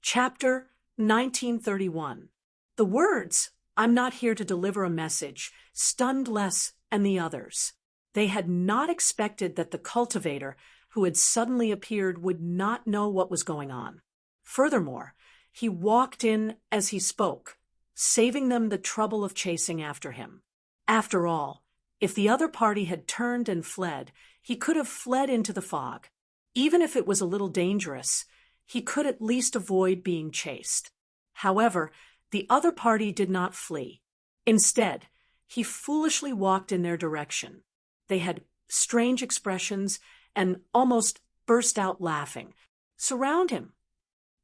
Chapter 1931. The words, "I'm not here to deliver a message," stunned Les and the others. They had not expected that the cultivator who had suddenly appeared would not know what was going on. Furthermore, he walked in as he spoke, saving them the trouble of chasing after him. After all, if the other party had turned and fled, he could have fled into the fog. Even if it was a little dangerous, he could at least avoid being chased. However, the other party did not flee. Instead, he foolishly walked in their direction. They had strange expressions and almost burst out laughing. Surround him.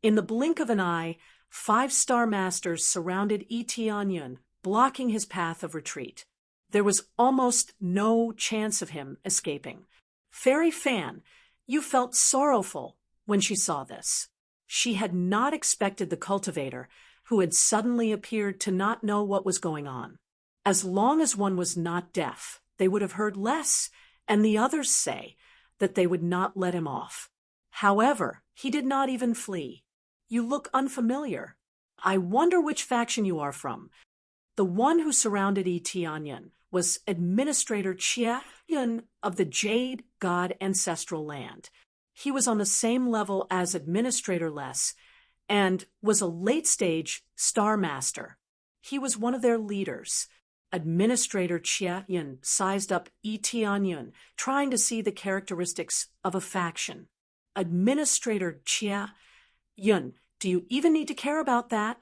In the blink of an eye, 5 Star Masters surrounded Tianyun, blocking his path of retreat. There was almost no chance of him escaping. Fairy Fan, you felt sorrowful when she saw this. She had not expected the cultivator, who had suddenly appeared, to not know what was going on. As long as one was not deaf, they would have heard Les and the others say that they would not let him off. However, he did not even flee. You look unfamiliar. I wonder which faction you are from. The one who surrounded Tianyun was Administrator Chia Yun of the Jade God Ancestral Land. He was on the same level as Administrator Les and was a late-stage Star Master. He was one of their leaders. Administrator Chia Yun sized up Tianyun, trying to see the characteristics of a faction. Administrator Chia Yun, do you even need to care about that?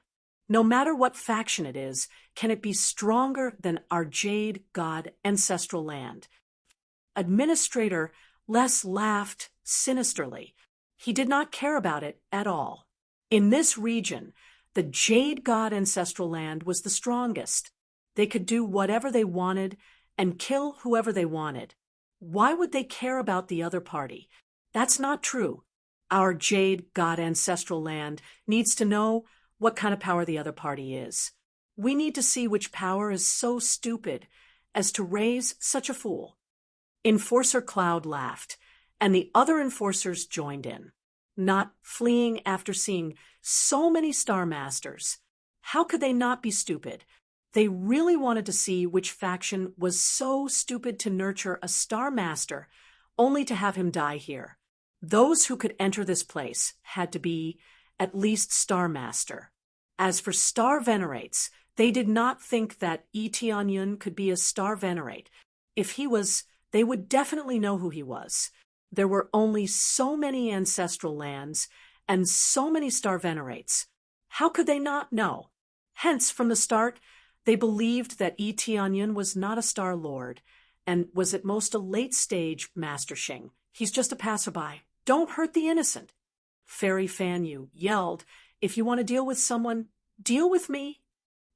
No matter what faction it is, can it be stronger than our Jade God Ancestral Land? Administrator Les laughed sinisterly. He did not care about it at all. In this region, the Jade God Ancestral Land was the strongest. They could do whatever they wanted and kill whoever they wanted. Why would they care about the other party? That's not true. Our Jade God Ancestral Land needs to know what kind of power the other party is. We need to see which power is so stupid as to raise such a fool. Enforcer Cloud laughed, and the other enforcers joined in, not fleeing after seeing so many Star Masters. How could they not be stupid? They really wanted to see which faction was so stupid to nurture a Star Master, only to have him die here. Those who could enter this place had to be at least Star Master. As for Star Venerates, they did not think that Tianyun could be a Star Venerate. If he was, they would definitely know who he was. There were only so many ancestral lands and so many Star Venerates. How could they not know? Hence, from the start, they believed that Tianyun was not a Star Lord and was at most a late-stage Master Shing. He's just a passerby. Don't hurt the innocent. Fairy Fan Yu yelled, "If you want to deal with someone, deal with me."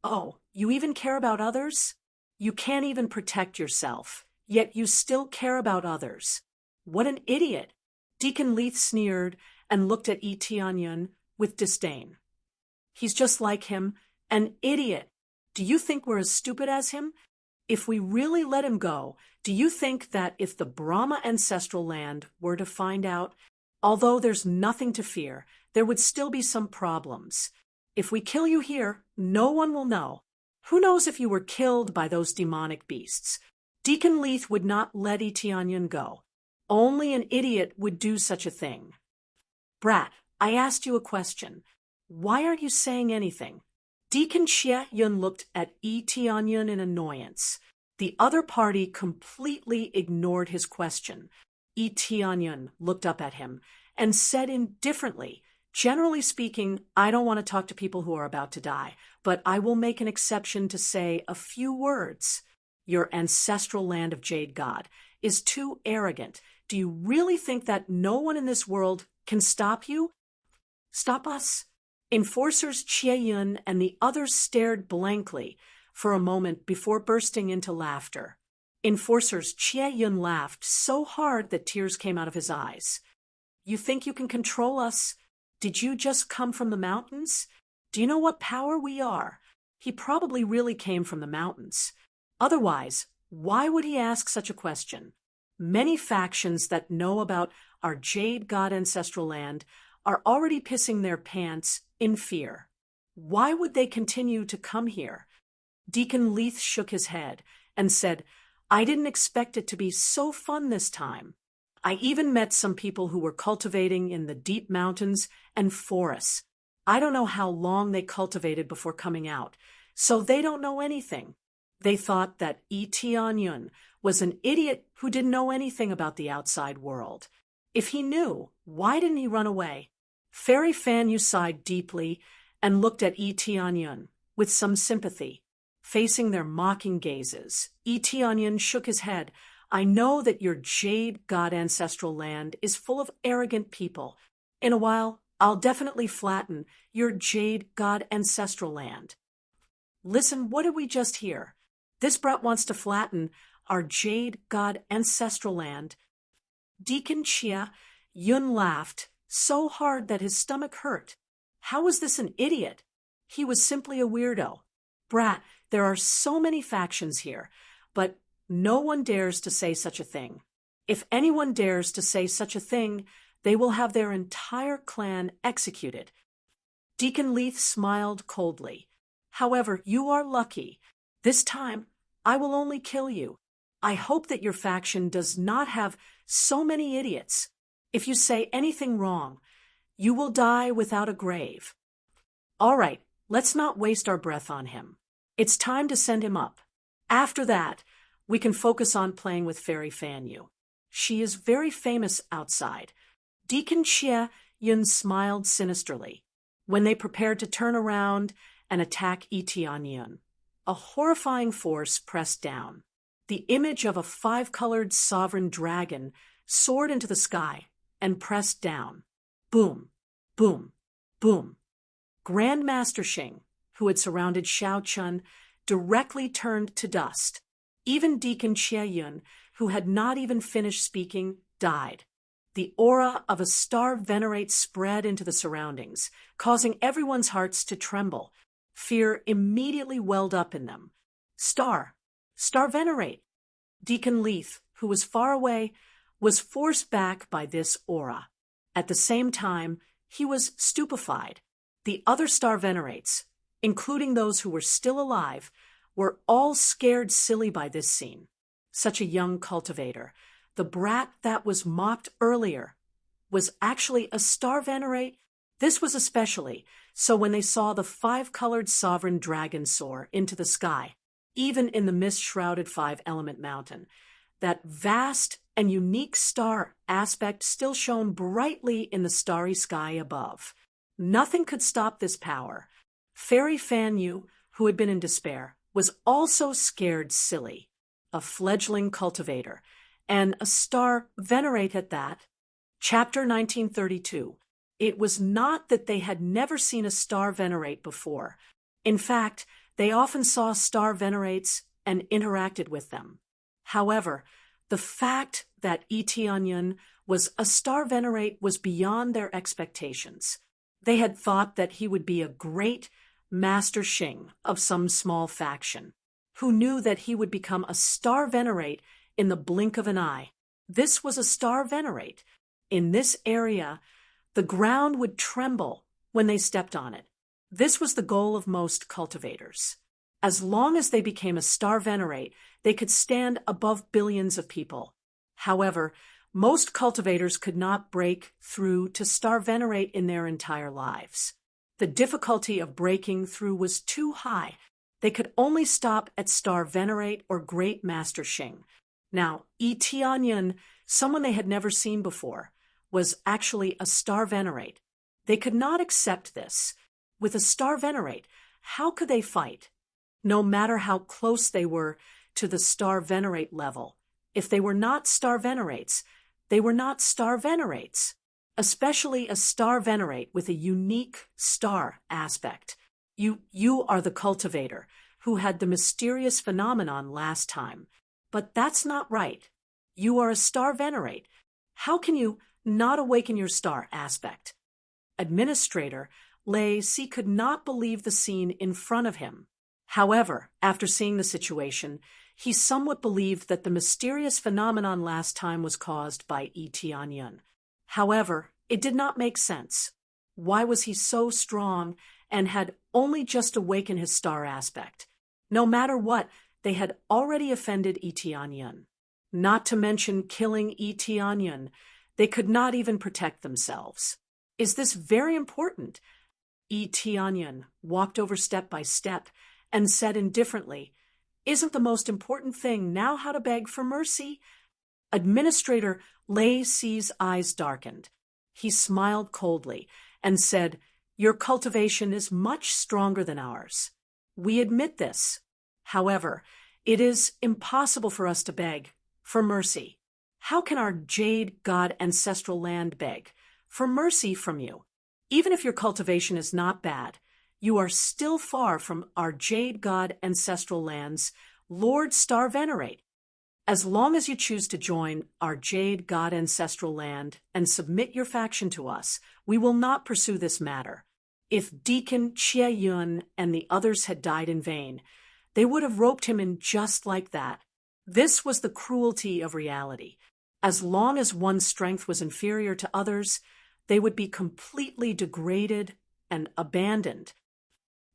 Oh, you even care about others? You can't even protect yourself, yet you still care about others. What an idiot! Deacon Leith sneered and looked at Tianyun with disdain. He's just like him, an idiot. Do you think we're as stupid as him? If we really let him go, do you think that if the Brahma Ancestral Land were to find out, although there's nothing to fear, there would still be some problems? If we kill you here, no one will know. Who knows if you were killed by those demonic beasts? Deacon Leith would not let Tianyun go. Only an idiot would do such a thing. Brat, I asked you a question. Why aren't you saying anything? Deacon Xie Yun looked at Tianyun in annoyance. The other party completely ignored his question. Tianyun looked up at him and said indifferently, "Generally speaking, I don't want to talk to people who are about to die, but I will make an exception to say a few words. Your ancestral land of Jade God is too arrogant. Do you really think that no one in this world can stop you? Stop us?" Enforcers Xie Yun and the others stared blankly for a moment before bursting into laughter. Enforcers Xie Yun laughed so hard that tears came out of his eyes. "You think you can control us? Did you just come from the mountains? Do you know what power we are?" He probably really came from the mountains. Otherwise, why would he ask such a question? Many factions that know about our Jade God Ancestral Land are already pissing their pants in fear. Why would they continue to come here? Deacon Leith shook his head and said, I didn't expect it to be so fun this time. I even met some people who were cultivating in the deep mountains and forests. I don't know how long they cultivated before coming out, so they don't know anything. They thought that Tianyun was an idiot who didn't know anything about the outside world. If he knew, why didn't he run away? Fairy Fanyu sighed deeply and looked at Tianyun with some sympathy. Facing their mocking gazes, Tianyun shook his head. I know that your Jade God ancestral land is full of arrogant people. In a while, I'll definitely flatten your Jade God ancestral land. Listen, what did we just hear? This brat wants to flatten our Jade God ancestral land. Deacon Chia Yun laughed so hard that his stomach hurt. How was this an idiot? He was simply a weirdo. Brat, there are so many factions here, but no one dares to say such a thing. If anyone dares to say such a thing, they will have their entire clan executed. Deacon Leith smiled coldly. However, you are lucky. This time, I will only kill you. I hope that your faction does not have so many idiots. If you say anything wrong, you will die without a grave. All right, let's not waste our breath on him. It's time to send him up. After that, we can focus on playing with Fairy Fanyu. She is very famous outside. Deacon Chia Yun smiled sinisterly. When they prepared to turn around and attack Tianyun, a horrifying force pressed down. The image of a five-colored sovereign dragon soared into the sky and pressed down. Boom, boom, boom. Grand Master Xing, who had surrounded Xiao Chun, directly turned to dust. Even Deacon Chia Yun, who had not even finished speaking, died. The aura of a star venerate spread into the surroundings, causing everyone's hearts to tremble. Fear immediately welled up in them. Star venerate. Deacon Leith, who was far away, was forced back by this aura. At the same time, he was stupefied. The other star venerates, including those who were still alive, were all scared silly by this scene. Such a young cultivator, the brat that was mocked earlier, was actually a star venerate. This was especially so when they saw the five-colored sovereign dragon soar into the sky, even in the mist-shrouded five-element mountain. That vast and unique star aspect still shone brightly in the starry sky above. Nothing could stop this power. Fairy Fanyu, who had been in despair, was also scared silly. A fledgling cultivator, and a star venerate at that. Chapter 1932. It was not that they had never seen a star venerate before. In fact, they often saw star venerates and interacted with them. However, the fact that Tianyun was a star venerate was beyond their expectations. They had thought that he would be a great Master Xing of some small faction, who knew that he would become a star venerate in the blink of an eye. This was a star venerate. In this area, the ground would tremble when they stepped on it. This was the goal of most cultivators. As long as they became a star venerate, they could stand above billions of people. However, most cultivators could not break through to star venerate in their entire lives. The difficulty of breaking through was too high. They could only stop at star venerate or great Master Xing. Now, Tianyun, someone they had never seen before, was actually a star venerate. They could not accept this. With a star venerate, how could they fight? No matter how close they were to the star venerate level, if they were not star venerates, they were not star venerates. Especially a star venerate with a unique star aspect. You are the cultivator who had the mysterious phenomenon last time. But that's not right. You are a star venerate. How can you not awaken your star aspect? Administrator Lei Si could not believe the scene in front of him. However, after seeing the situation, he somewhat believed that the mysterious phenomenon last time was caused by Tianyun. However, it did not make sense. Why was he so strong and had only just awakened his star aspect? No matter what, they had already offended Etianyun. Not to mention killing Etianyun, they could not even protect themselves. Is this very important? Etianyun walked over step by step and said indifferently, "Isn't the most important thing now how to beg for mercy?" Administrator Lei Si's eyes darkened. He smiled coldly and said, "Your cultivation is much stronger than ours. We admit this. However, it is impossible for us to beg for mercy. How can our Jade God ancestral land beg for mercy from you? Even if your cultivation is not bad, you are still far from our Jade God ancestral lands Lord Star venerate. As long as you choose to join our Jade God ancestral land and submit your faction to us, we will not pursue this matter. If Deacon Chia Yun and the others had died in vain, they would have roped him in just like that. This was the cruelty of reality. As long as one's strength was inferior to others, they would be completely degraded and abandoned.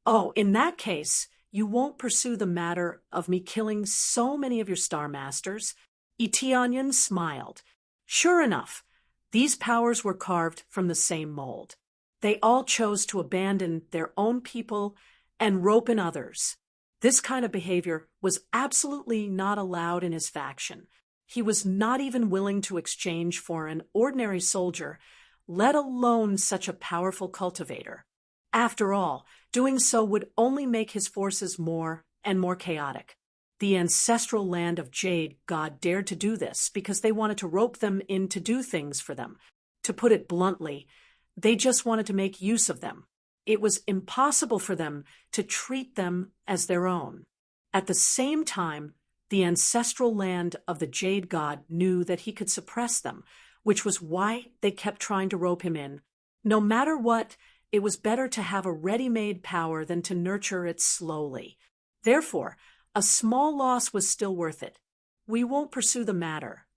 Oh, in that case, you won't pursue the matter of me killing so many of your Star Masters? Etianyun smiled. Sure enough, these powers were carved from the same mold. They all chose to abandon their own people and rope in others. This kind of behavior was absolutely not allowed in his faction. He was not even willing to exchange for an ordinary soldier, let alone such a powerful cultivator. After all, doing so would only make his forces more and more chaotic. The ancestral land of Jade God dared to do this because they wanted to rope them in to do things for them. To put it bluntly, they just wanted to make use of them. It was impossible for them to treat them as their own. At the same time, the ancestral land of the Jade God knew that he could suppress them, which was why they kept trying to rope him in. No matter what, it was better to have a ready-made power than to nurture it slowly. Therefore, a small loss was still worth it. We won't pursue the matter.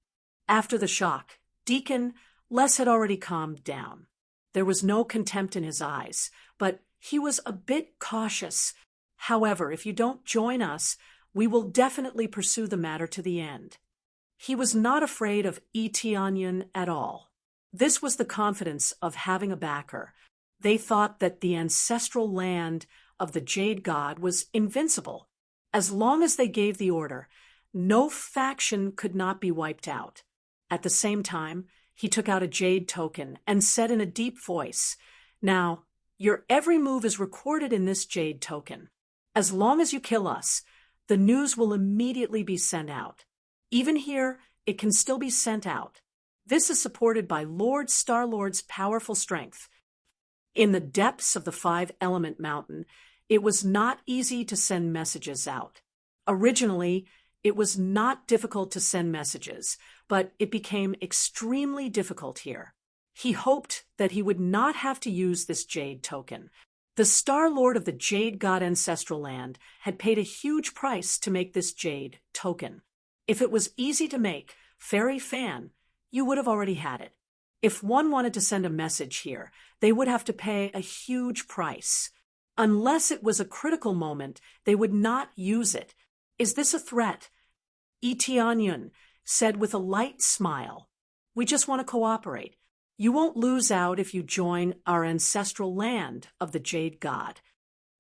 After the shock, Deacon Les had already calmed down. There was no contempt in his eyes, but he was a bit cautious. However, if you don't join us, we will definitely pursue the matter to the end. He was not afraid of Etianyun at all. This was the confidence of having a backer. They thought that the ancestral land of the Jade God was invincible. As long as they gave the order, no faction could not be wiped out. At the same time, he took out a jade token and said in a deep voice, "Now, your every move is recorded in this jade token. As long as you kill us, the news will immediately be sent out. Even here, it can still be sent out. This is supported by Lord Star-Lord's powerful strength." In the depths of the five-element mountain, it was not easy to send messages out. Originally, it was not difficult to send messages, but it became extremely difficult here. He hoped that he would not have to use this jade token. The Star Lord of the Jade God Ancestral Land had paid a huge price to make this jade token. If it was easy to make, Fairy Fan, you would have already had it. If one wanted to send a message here, they would have to pay a huge price. Unless it was a critical moment, they would not use it. Is this a threat? Etianyun said with a light smile. We just want to cooperate. You won't lose out if you join our ancestral land of the Jade God.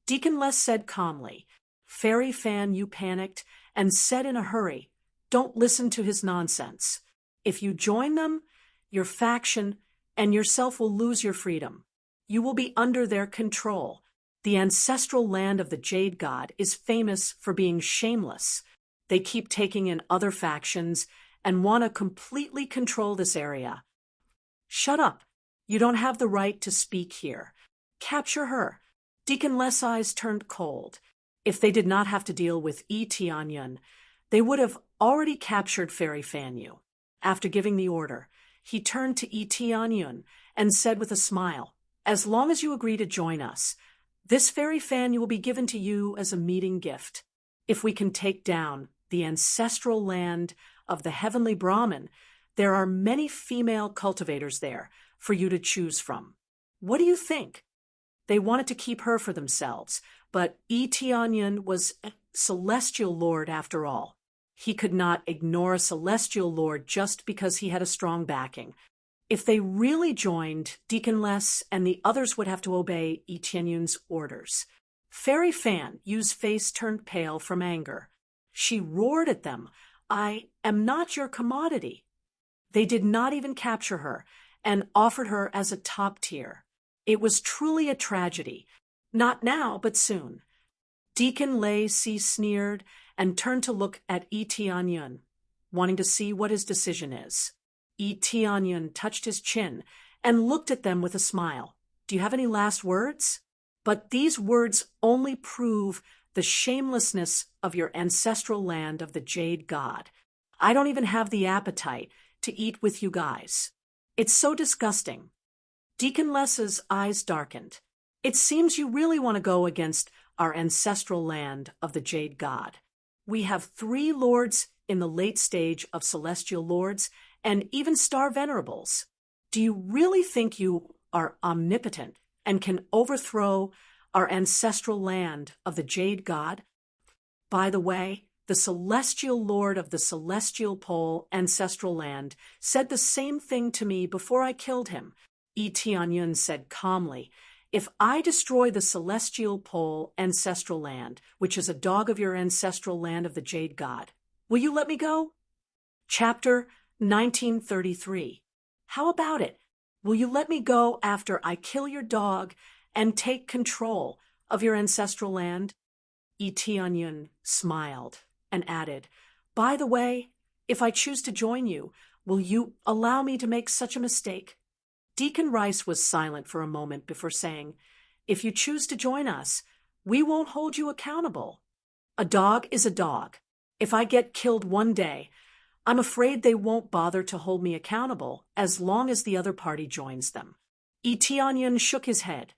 Deacon Les said calmly. Fairy Fan, you panicked and said in a hurry, don't listen to his nonsense. If you join them, your faction and yourself will lose your freedom. You will be under their control. The ancestral land of the Jade God is famous for being shameless. They keep taking in other factions and want to completely control this area. Shut up. You don't have the right to speak here. Capture her. Deacon Les' eyes turned cold. If they did not have to deal with Etianyun, they would have already captured Fairy Fanyu. After giving the order, he turned to Etianyun and said with a smile, as long as you agree to join us, this Fairy Fanyu will be given to you as a meeting gift. If we can take down the ancestral land of the heavenly Brahmin, there are many female cultivators there for you to choose from. What do you think? They wanted to keep her for themselves, but Tianyun was a celestial lord after all. He could not ignore a celestial lord just because he had a strong backing. If they really joined, Deacon Les and the others would have to obey Tianyun's orders. Fairy Fan Yu's face turned pale from anger. She roared at them, "I am not your commodity." They did not even capture her and offered her as a top tier. It was truly a tragedy. Not now, but soon. Deacon Lacey sneered and turned to look at Tianyun, wanting to see what his decision is. Tianyun touched his chin and looked at them with a smile. "Do you have any last words?" But these words only prove the shamelessness of your ancestral land of the Jade God. I don't even have the appetite to eat with you guys. It's so disgusting. Deacon Les's eyes darkened. "It seems you really want to go against our ancestral land of the Jade God. We have 3 lords in the late stage of celestial lords and even star venerables. Do you really think you are omnipotent and can overthrow our ancestral land of the Jade God? By the way, the celestial lord of the celestial pole ancestral land said the same thing to me before I killed him." Tianyun said calmly, "If I destroy the celestial pole ancestral land, which is a dog of your ancestral land of the Jade God, will you let me go?" Chapter 1933. How about it? Will you let me go after I kill your dog and take control of your ancestral land? Tianyun smiled and added, "By the way, if I choose to join you, will you allow me to make such a mistake?" Deacon Rice was silent for a moment before saying, "If you choose to join us, we won't hold you accountable. A dog is a dog. If I get killed one day, I'm afraid they won't bother to hold me accountable as long as the other party joins them." Tianyun shook his head.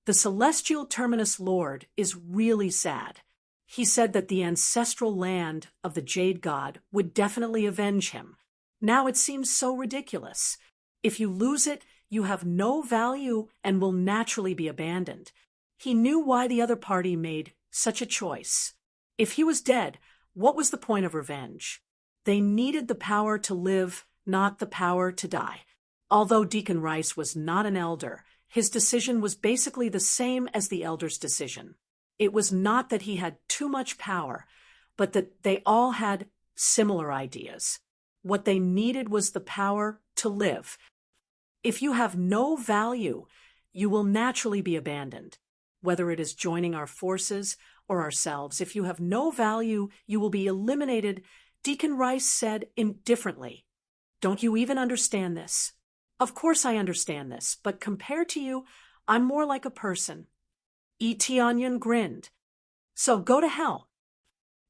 "The celestial terminus lord is really sad. He said that the ancestral land of the Jade God would definitely avenge him. Now it seems so ridiculous. If you lose it, you have no value and will naturally be abandoned. He knew why the other party made such a choice. If he was dead, what was the point of revenge? They needed the power to live, not the power to die." Although Deacon Rice was not an elder, his decision was basically the same as the elder's decision. It was not that he had too much power, but that they all had similar ideas. What they needed was the power to live. If you have no value, you will naturally be abandoned, whether it is joining our forces or ourselves. If you have no value, you will be eliminated, Deacon Rice said indifferently. "Don't you even understand this?" "Of course I understand this, but compared to you, I'm more like a person." Tianyun grinned. "So go to hell."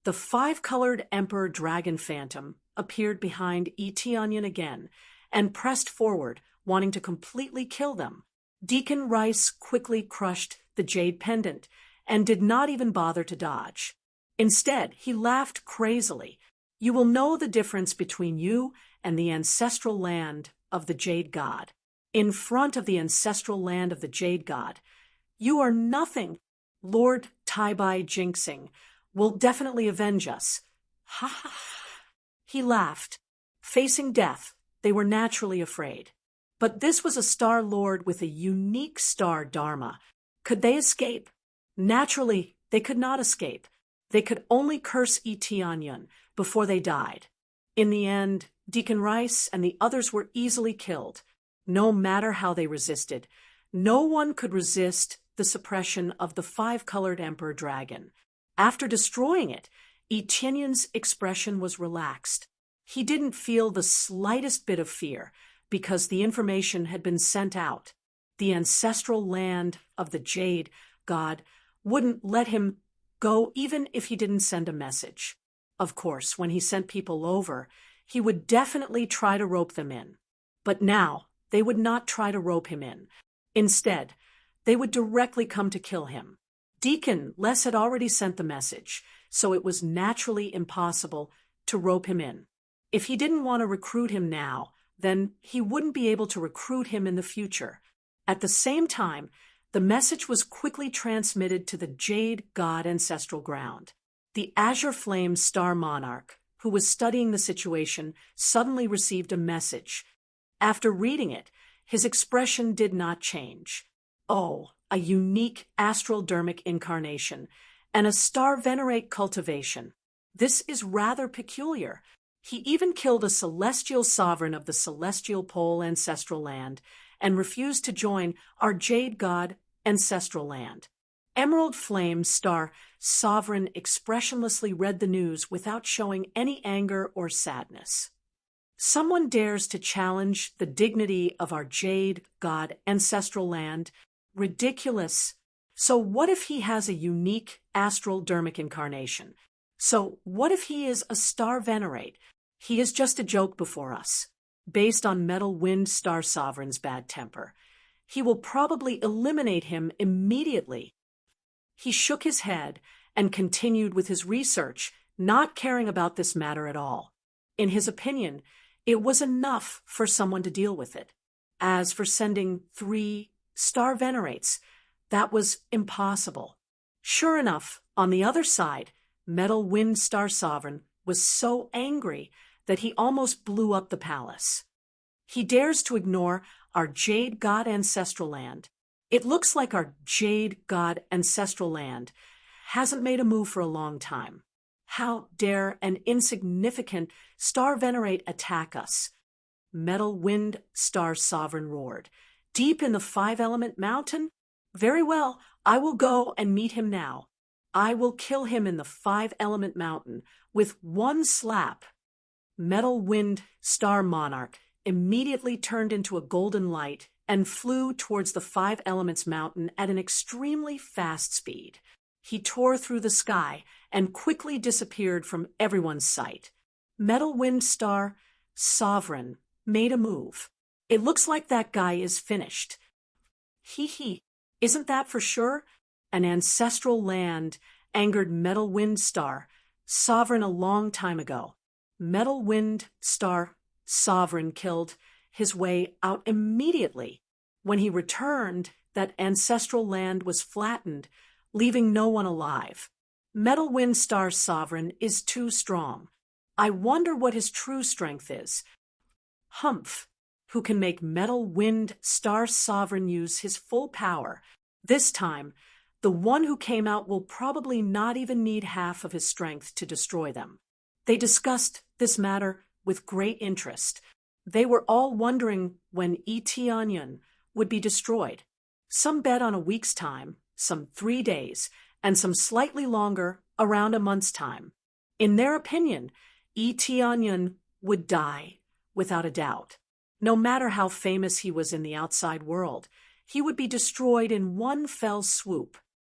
The 5-colored Emperor Dragon Phantom appeared behind Tianyun again and pressed forward, wanting to completely kill them. Deacon Rice quickly crushed the jade pendant and did not even bother to dodge. Instead, he laughed crazily. "You will know the difference between you and the ancestral land of the Jade God. In front of the ancestral land of the Jade God, you are nothing. Lord Taibai Jinxing will definitely avenge us." Ha ha ha. He laughed. Facing death, they were naturally afraid. But this was a Star Lord with a unique star dharma. Could they escape? Naturally, they could not escape. They could only curse Tianyun before they died. In the end, Deacon Rice and the others were easily killed. No matter how they resisted, no one could resist the suppression of the 5-colored Emperor Dragon. After destroying it, Tianyun's expression was relaxed. He didn't feel the slightest bit of fear because the information had been sent out. The ancestral land of the Jade God wouldn't let him go even if he didn't send a message. Of course, when he sent people over, he would definitely try to rope them in. But now, they would not try to rope him in. Instead, they would directly come to kill him. Deacon Les had already sent the message, so it was naturally impossible to rope him in. If he didn't want to recruit him now, then he wouldn't be able to recruit him in the future. At the same time, the message was quickly transmitted to the Jade God ancestral ground. The Azure Flame Star Monarch, who was studying the situation, suddenly received a message. After reading it, his expression did not change. Oh, a unique astral dermic incarnation and a star venerate cultivation. This is rather peculiar. He even killed a celestial sovereign of the celestial pole ancestral land and refused to join our Jade God ancestral land. Emerald Flame Star Sovereign expressionlessly read the news without showing any anger or sadness. Someone dares to challenge the dignity of our Jade God ancestral land? Ridiculous. So what if he has a unique astral dermic incarnation? So what if he is a star venerate? He is just a joke before us, based on Metal Wind Star Sovereign's bad temper. He will probably eliminate him immediately. He shook his head and continued with his research, not caring about this matter at all. In his opinion, it was enough for someone to deal with it. As for sending 3 star venerates, that was impossible. Sure enough, on the other side, Metal Wind Star Sovereign was so angry that he almost blew up the palace. He dares to ignore our Jade God ancestral land. It looks like our Jade God ancestral land hasn't made a move for a long time. How dare an insignificant star venerate attack us? Metal Wind Star Sovereign roared. Deep in the 5-element mountain? Very well, I will go and meet him now. I will kill him in the 5-element mountain with one slap. Metal Wind Star Monarch immediately turned into a golden light and flew towards the 5 Elements mountain at an extremely fast speed. He tore through the sky and quickly disappeared from everyone's sight. Metal Wind Star Sovereign made a move. It looks like that guy is finished. Hee, isn't that for sure? An ancestral land angered Metal Wind Star Sovereign a long time ago. Metal Wind Star Sovereign killed his way out immediately. When he returned, that ancestral land was flattened, leaving no one alive. Metal Wind Star Sovereign is too strong. I wonder what his true strength is. Humph, who can make Metal Wind Star Sovereign use his full power. This time, the one who came out will probably not even need half of his strength to destroy them. They discussed this matter with great interest. They were all wondering when Eteonion would be destroyed. Some bet on a week's time, some 3 days, and some slightly longer, around a month's time. In their opinion, Eteonion would die, without a doubt. No matter how famous he was in the outside world, he would be destroyed in one fell swoop.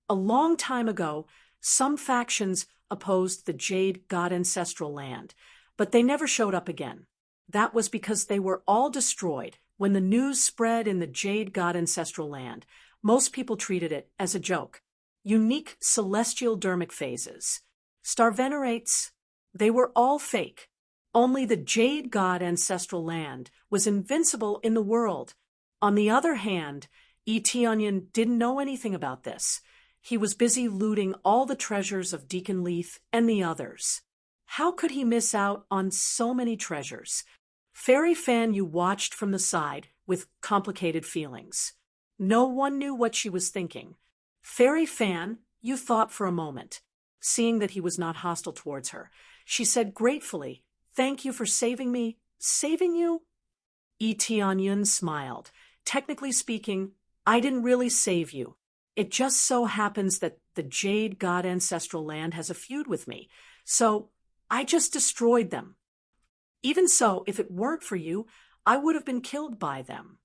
A long time ago, some factions opposed the Jade God ancestral land, but they never showed up again. That was because they were all destroyed when the news spread in the Jade God ancestral land. Most people treated it as a joke. Unique celestial dermic phases. Star venerates, they were all fake. Only the Jade God ancestral land was invincible in the world. On the other hand, Eteonion didn't know anything about this. He was busy looting all the treasures of Deacon Leith and the others. How could he miss out on so many treasures? Fairy Fan you watched from the side with complicated feelings. No one knew what she was thinking. Fairy Fan, you thought for a moment. Seeing that he was not hostile towards her, she said gratefully, "Thank you for saving me." "Saving you?" Eteonion smiled. "Technically speaking, I didn't really save you. It just so happens that the Jade God ancestral land has a feud with me, so I just destroyed them. Even so, if it weren't for you, I would have been killed by them."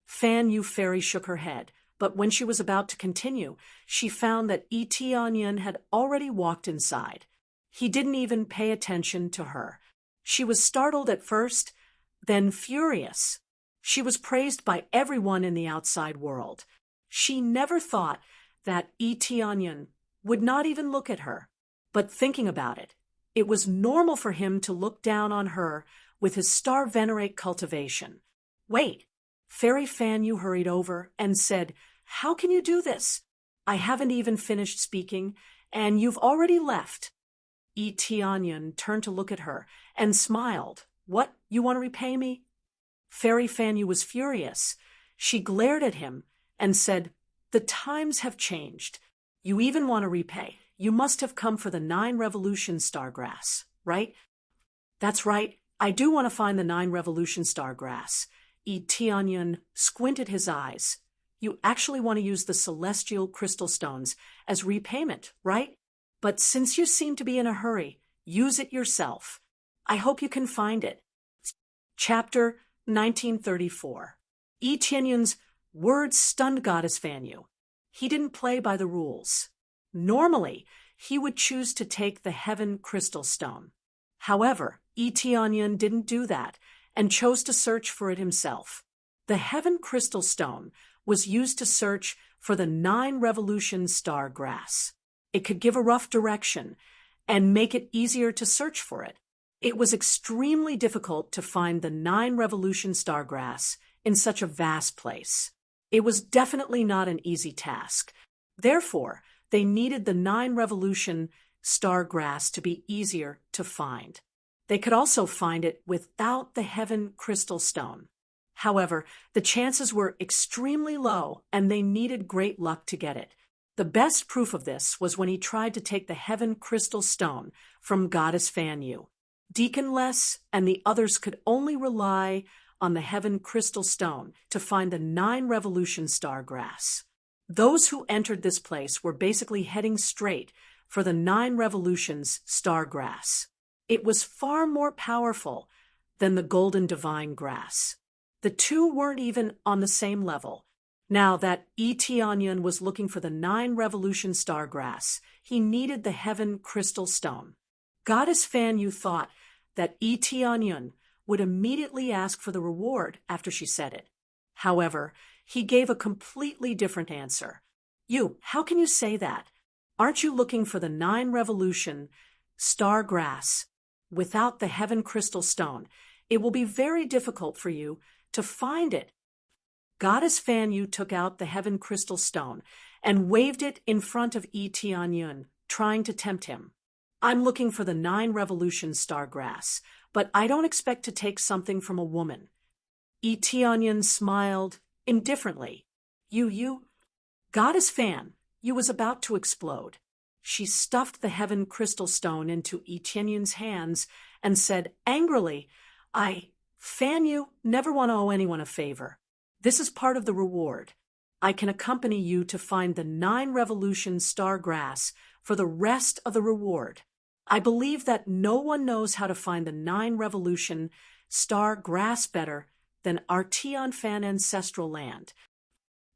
Fan Yu Fairy shook her head, but when she was about to continue, she found that Eteonion had already walked inside. He didn't even pay attention to her. She was startled at first, then furious. She was praised by everyone in the outside world. She never thought that Eteonion would not even look at her. But thinking about it, it was normal for him to look down on her with his star venerate cultivation. Wait, Fairy Fanyu hurried over and said, "How can you do this? I haven't even finished speaking, and you've already left." Tianyan turned to look at her and smiled. "What, you want to repay me?" Fairy Fanyu was furious. She glared at him and said, "The times have changed. You even want to repay. You must have come for the 9 revolution stargrass, right?" "That's right. I do want to find the 9 revolution stargrass." Tianyan squinted his eyes. "You actually want to use the celestial crystal stones as repayment, right? But since you seem to be in a hurry, use it yourself. I hope you can find it." Chapter 1934. Tianyan's words stunned Goddess Fanyu. He didn't play by the rules. Normally, he would choose to take the Heaven Crystal Stone. However, Tianyan didn't do that and chose to search for it himself. The Heaven Crystal Stone was used to search for the 9 revolution star grass. It could give a rough direction and make it easier to search for it. It was extremely difficult to find the 9 revolution star grass in such a vast place. It was definitely not an easy task. Therefore, they needed the 9 revolution star grass to be easier to find. They could also find it without the Heaven Crystal Stone. However, the chances were extremely low and they needed great luck to get it. The best proof of this was when he tried to take the Heaven Crystal Stone from Goddess Fanyu. Deacon Les and the others could only rely on the Heaven Crystal Stone to find the 9 revolution star grass. Those who entered this place were basically heading straight for the 9 revolutions star grass. It was far more powerful than the golden divine grass. The two weren't even on the same level. Now that Tianyan was looking for the 9 revolution star grass, he needed the Heaven Crystal Stone. Goddess Fanyu thought that Tianyan would immediately ask for the reward after she said it. However, he gave a completely different answer. How can you say that? Aren't you looking for the 9 revolution star grass? Without the Heaven Crystal Stone, it will be very difficult for you to find it." Goddess Fanyu took out the Heaven Crystal Stone and waved it in front of Tianyan, trying to tempt him. "I'm looking for the 9 revolution star grass, but I don't expect to take something from a woman." Tianyan smiled indifferently. You. Goddess Fanyu was about to explode. She stuffed the Heaven Crystal Stone into Tianyan's hands and said angrily, Fanyu, never want to owe anyone a favor. This is part of the reward. I can accompany you to find the 9 revolution star grass for the rest of the reward. I believe that no one knows how to find the 9 revolution star grass better than our Tian Fan ancestral land.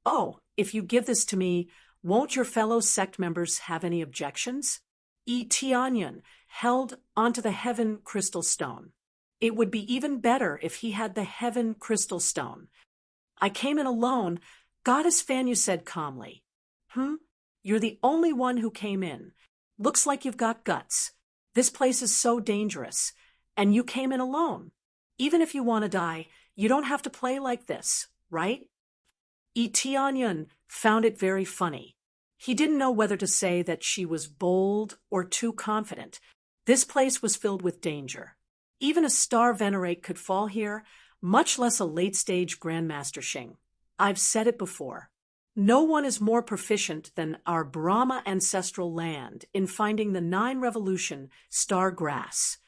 Oh, if you give this to me, won't your fellow sect members have any objections? Tianyan held onto the Heaven Crystal Stone. It would be even better if he had the Heaven Crystal Stone. "I came in alone," Goddess Fanyu said calmly. You're the only one who came in. Looks like you've got guts. This place is so dangerous, and you came in alone. Even if you want to die, you don't have to play like this, right?" Tianyan found it very funny. He didn't know whether to say that she was bold or too confident. This place was filled with danger. Even a star venerate could fall here, much less a late-stage Grandmaster Xing. I've said it before. No one is more proficient than our Brahma ancestral land in finding the 9 revolution star grass.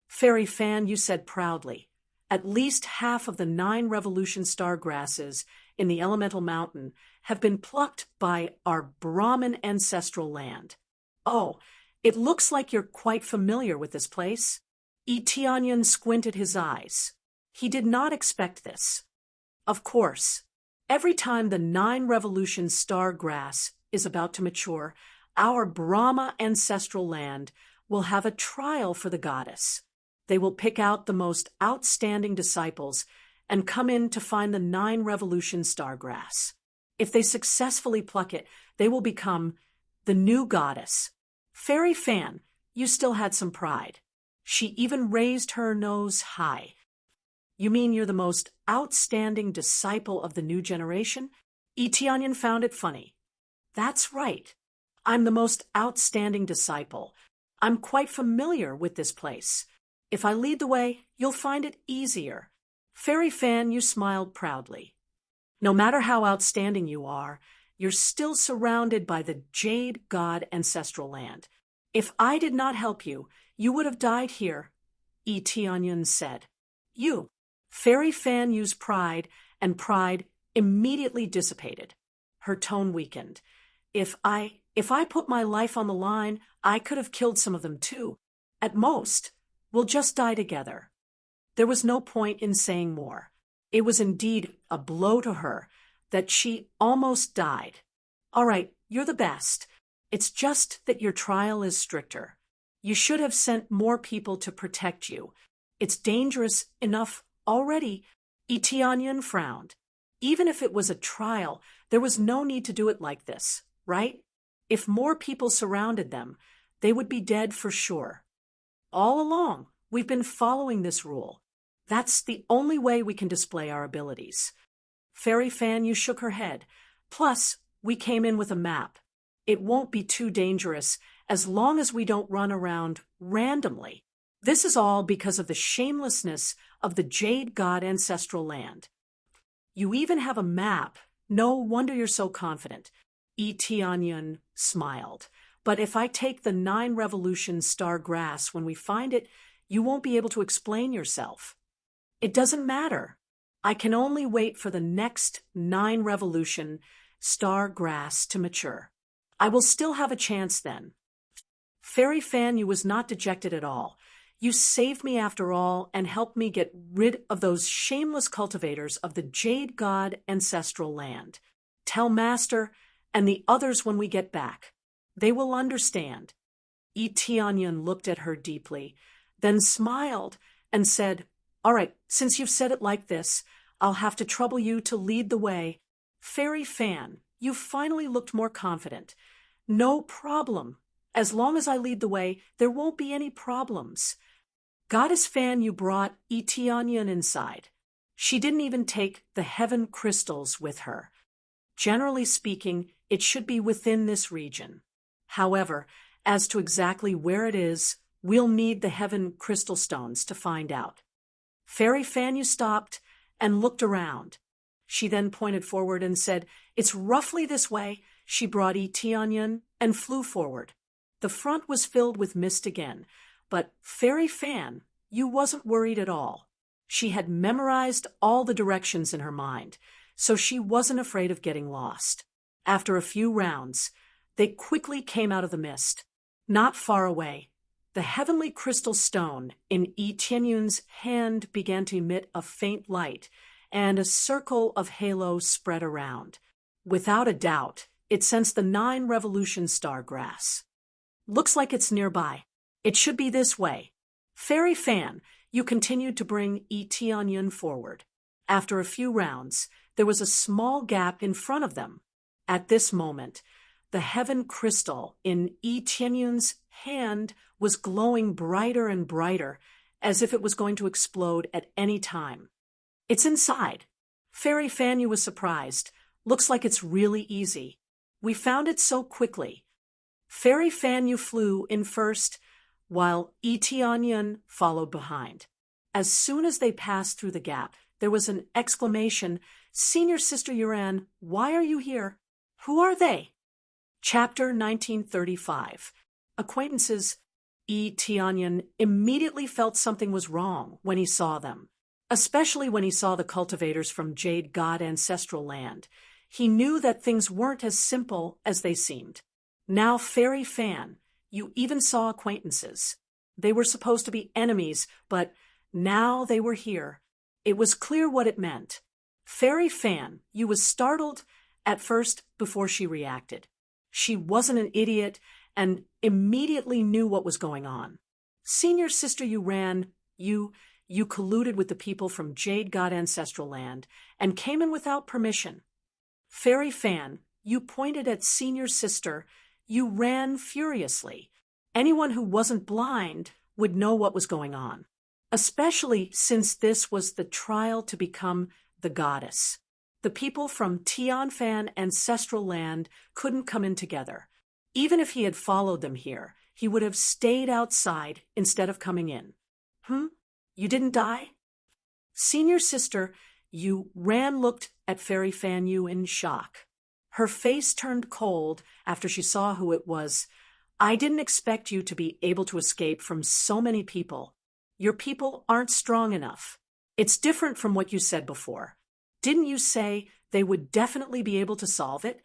Fairy Fanyu said proudly. At least half of the 9 revolution star grasses in the elemental mountain have been plucked by our Brahmin ancestral land. Oh, it looks like you're quite familiar with this place. Tianyan squinted his eyes. He did not expect this. Of course, every time the 9 revolution star grass is about to mature, our Brahma ancestral land will have a trial for the goddess. They will pick out the most outstanding disciples and come in to find the 9 revolution star grass. If they successfully pluck it, they will become the new goddess. Fairy Fan, you still had some pride. She even raised her nose high. You mean you're the most outstanding disciple of the new generation? Etianyan found it funny. That's right. I'm the most outstanding disciple. I'm quite familiar with this place. If I lead the way, you'll find it easier. Fairy Fan, you smiled proudly. No matter how outstanding you are, you're still surrounded by the Jade God ancestral land. If I did not help you, you would have died here, Etianyan said. You. Fairy Fan used pride, and pride immediately dissipated. Her tone weakened. If I put my life on the line, I could have killed some of them too. At most, we'll just die together. There was no point in saying more. It was indeed a blow to her that she almost died. All right, you're the best. It's just that your trial is stricter. You should have sent more people to protect you. It's dangerous enough already. Etianyan frowned. Even if it was a trial, there was no need to do it like this, right? If more people surrounded them, they would be dead for sure. All along, we've been following this rule. That's the only way we can display our abilities. Fairy Fan, you shook her head. Plus, we came in with a map. It won't be too dangerous as long as we don't run around randomly. This is all because of the shamelessness of the Jade God ancestral land. You even have a map. No wonder you're so confident. Etianyan smiled. But if I take the 9 revolution star grass when we find it, you won't be able to explain yourself. It doesn't matter. I can only wait for the next 9 revolution star grass to mature. I will still have a chance then. Fairy Fan, you was not dejected at all. You saved me after all and helped me get rid of those shameless cultivators of the Jade God ancestral land. Tell Master and the others when we get back. They will understand. Etianyan looked at her deeply, then smiled and said, All right, since you've said it like this, I'll have to trouble you to lead the way. Fairy Fan, you finally looked more confident. No problem. As long as I lead the way, there won't be any problems. Goddess Fan, you brought Etianyan inside. She didn't even take the heaven crystals with her. Generally speaking, it should be within this region. However, as to exactly where it is, we'll need the heaven crystal stones to find out. Fairy Fan, you stopped and looked around. She then pointed forward and said, It's roughly this way. She brought Etianyan and flew forward. The front was filled with mist again, but Fairy Fan, you wasn't worried at all. She had memorized all the directions in her mind, so she wasn't afraid of getting lost. After a few rounds, they quickly came out of the mist. Not far away, the heavenly crystal stone in Etianyan's hand began to emit a faint light, and a circle of halo spread around. Without a doubt, it sensed the 9 revolution star grass. Looks like it's nearby. It should be this way. Fairy Fan, you continued to bring Etianyan forward. After a few rounds, there was a small gap in front of them. At this moment, the heaven crystal in Etianyan's hand was glowing brighter and brighter, as if it was going to explode at any time. It's inside. Fairy Fan, you was surprised. Looks like it's really easy. We found it so quickly. Fairy Fan, you flew in first, while Etianyan followed behind. As soon as they passed through the gap, there was an exclamation, Senior Sister Yuran, why are you here? Who are they? Chapter 1935. Acquaintances. Etianyan immediately felt something was wrong when he saw them, especially when he saw the cultivators from Jade God ancestral land. He knew that things weren't as simple as they seemed. Now, Fairy Fan, you even saw acquaintances. They were supposed to be enemies, but now they were here. It was clear what it meant. Fairy Fan, you was startled at first before she reacted. She wasn't an idiot and immediately knew what was going on. Senior Sister Yuran, you colluded with the people from Jade God ancestral land and came in without permission. Fairy Fan, you pointed at Senior Sister. You ran furiously. Anyone who wasn't blind would know what was going on. especially since this was the trial to become the goddess. The people from Tianfan ancestral land couldn't come in together. Even if he had followed them here, he would have stayed outside instead of coming in. You didn't die? Senior sister Yu Ran looked at Fairy Fan Yu in shock. Her face turned cold after she saw who it was. I didn't expect you to be able to escape from so many people. Your people aren't strong enough. It's different from what you said before. Didn't you say they would definitely be able to solve it?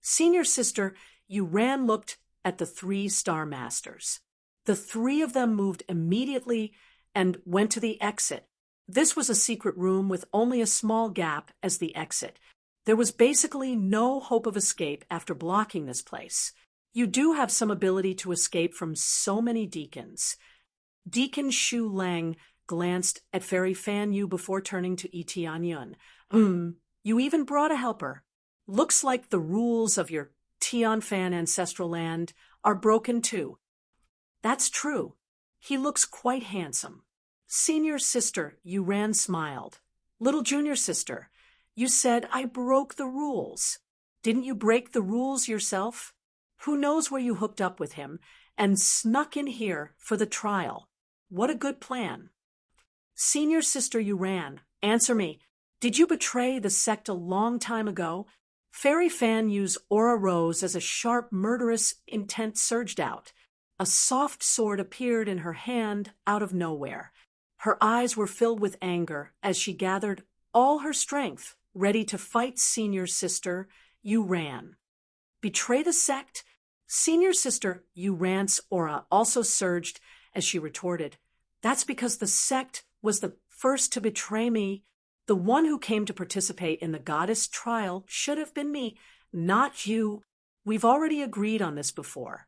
Senior sister Yu Ran looked at the 3 Star Masters. The 3 of them moved immediately and went to the exit. This was a secret room with only a small gap as the exit. There was basically no hope of escape after blocking this place. You do have some ability to escape from so many deacons. Deacon Shu Lang glanced at Fairy Fan Yu before turning to Yi Tianyun. You even brought a helper. Looks like the rules of your Tianfan ancestral land are broken too. That's true. He looks quite handsome. Senior sister Yu Ran smiled. Little junior sister, you said I broke the rules. Didn't you break the rules yourself? Who knows where you hooked up with him and snuck in here for the trial? What a good plan. Senior sister Yu Ran, answer me. Did you betray the sect a long time ago? Fairy Fan Yu's aura rose as a sharp, murderous intent surged out. A soft sword appeared in her hand out of nowhere. Her eyes were filled with anger as she gathered all her strength, ready to fight senior sister Yu Ran. Betray the sect? Senior sister Yu Ran's aura also surged as she retorted, that's because the sect was the first to betray me. The one who came to participate in the goddess trial should have been me, not you. We've already agreed on this before.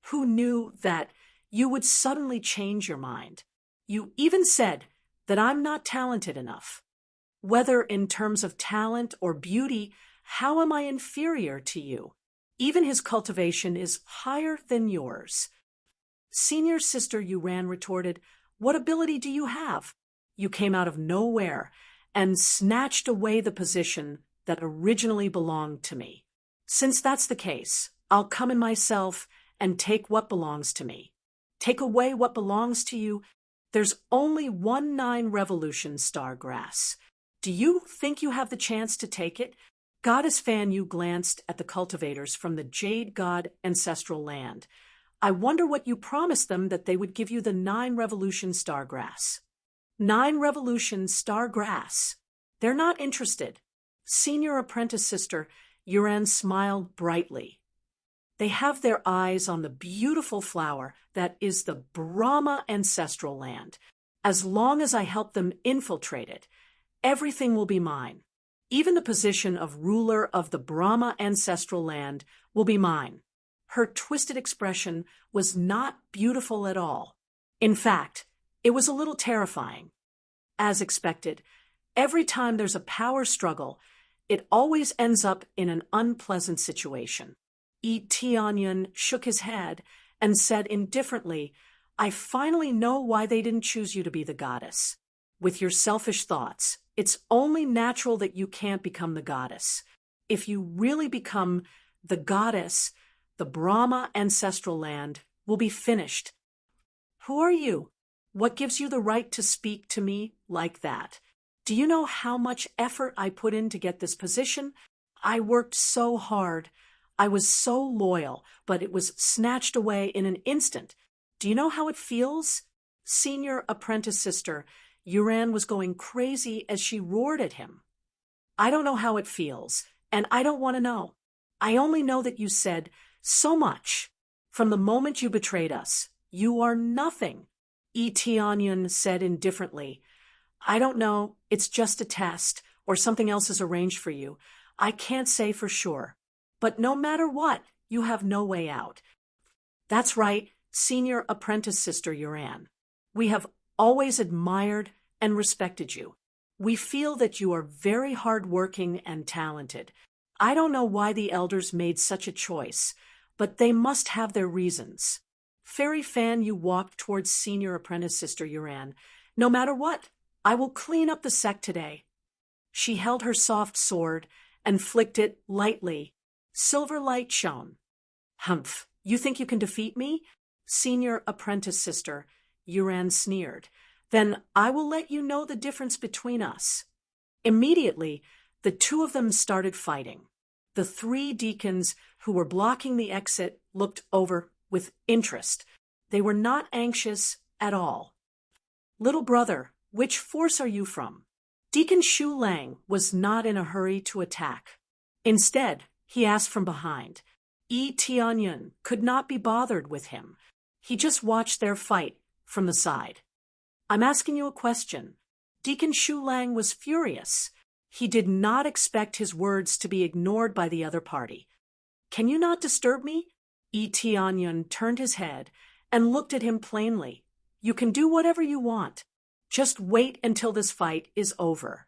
Who knew that you would suddenly change your mind? You even said that I'm not talented enough. Whether in terms of talent or beauty, how am I inferior to you? Even his cultivation is higher than yours. Senior sister Yu Ran retorted, what ability do you have? You came out of nowhere and snatched away the position that originally belonged to me. Since that's the case, I'll come in myself and take what belongs to me. Take away what belongs to you. There's only 9 revolution star grass. Do you think you have the chance to take it? Goddess Fan Yu glanced at the cultivators from the Jade God ancestral land. I wonder what you promised them that they would give you the 9 revolution star grass. 9 revolution star grass. They're not interested. Senior apprentice sister Yuran smiled brightly. They have their eyes on the beautiful flower that is the Brahma ancestral land. As long as I help them infiltrate it, everything will be mine. Even the position of ruler of the Brahma ancestral land will be mine. Her twisted expression was not beautiful at all. In fact, it was a little terrifying. As expected, every time there's a power struggle, it always ends up in an unpleasant situation. Yi Tianyun shook his head and said indifferently, I finally know why they didn't choose you to be the goddess. With your selfish thoughts, it's only natural that you can't become the goddess. If you really become the goddess, the Brahma ancestral land will be finished. Who are you? What gives you the right to speak to me like that? Do you know how much effort I put in to get this position? I worked so hard. I was so loyal, but it was snatched away in an instant. Do you know how it feels? Senior apprentice sister Yuran was going crazy as she roared at him. I don't know how it feels, and I don't want to know. I only know that you said so much. From the moment you betrayed us, you are nothing. Yi Tianyun said indifferently, I don't know, it's just a test, or something else is arranged for you. I can't say for sure. But no matter what, you have no way out. That's right, senior apprentice sister Yuran. We have always admired and respected you. We feel that you are very hardworking and talented. I don't know why the elders made such a choice, but they must have their reasons. Fairy Fan Yu walked towards senior apprentice sister Yuran. No matter what, I will clean up the sect today. She held her soft sword and flicked it lightly. Silver light shone. Humph, you think you can defeat me? Senior apprentice sister, Yuran sneered. Then I will let you know the difference between us. Immediately, the two of them started fighting. The three deacons who were blocking the exit looked over with interest. They were not anxious at all. Little brother, which force are you from? Deacon Shu Lang was not in a hurry to attack. Instead, he asked from behind. Yi Tianyun could not be bothered with him. He just watched their fight from the side. I'm asking you a question. Deacon Shu Lang was furious. He did not expect his words to be ignored by the other party. Can you not disturb me? Yi Tianyun turned his head and looked at him plainly. You can do whatever you want. Just wait until this fight is over.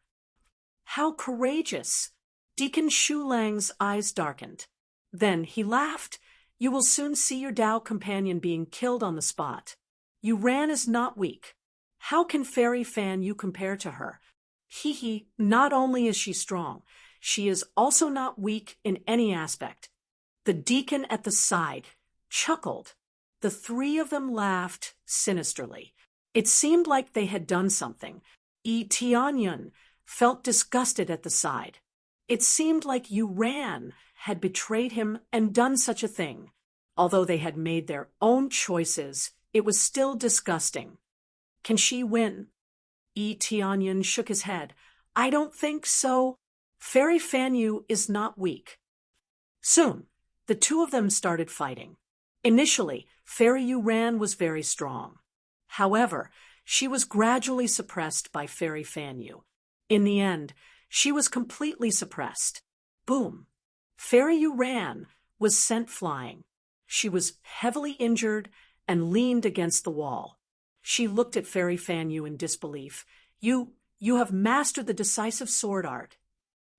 How courageous! Deacon Shu Lang's eyes darkened. Then he laughed. You will soon see your Dao companion being killed on the spot. Yuran is not weak. How can Fairy Fan you compare to her? Hee, not only is she strong, she is also not weak in any aspect. The deacon at the side chuckled. The three of them laughed sinisterly. It seemed like they had done something. Yi Tianyun felt disgusted at the side. It seemed like Yuran had betrayed him and done such a thing. Although they had made their own choices, it was still disgusting. Can she win? Yi Tianyun shook his head. I don't think so. Fairy Fanyu is not weak. Soon, the two of them started fighting. Initially, Fairy Yuran was very strong. However, she was gradually suppressed by Fairy Fanyu. In the end, she was completely suppressed. Boom! Fairy Yuran was sent flying. She was heavily injured and leaned against the wall. She looked at Fairy Fanyu in disbelief. You have mastered the decisive sword art.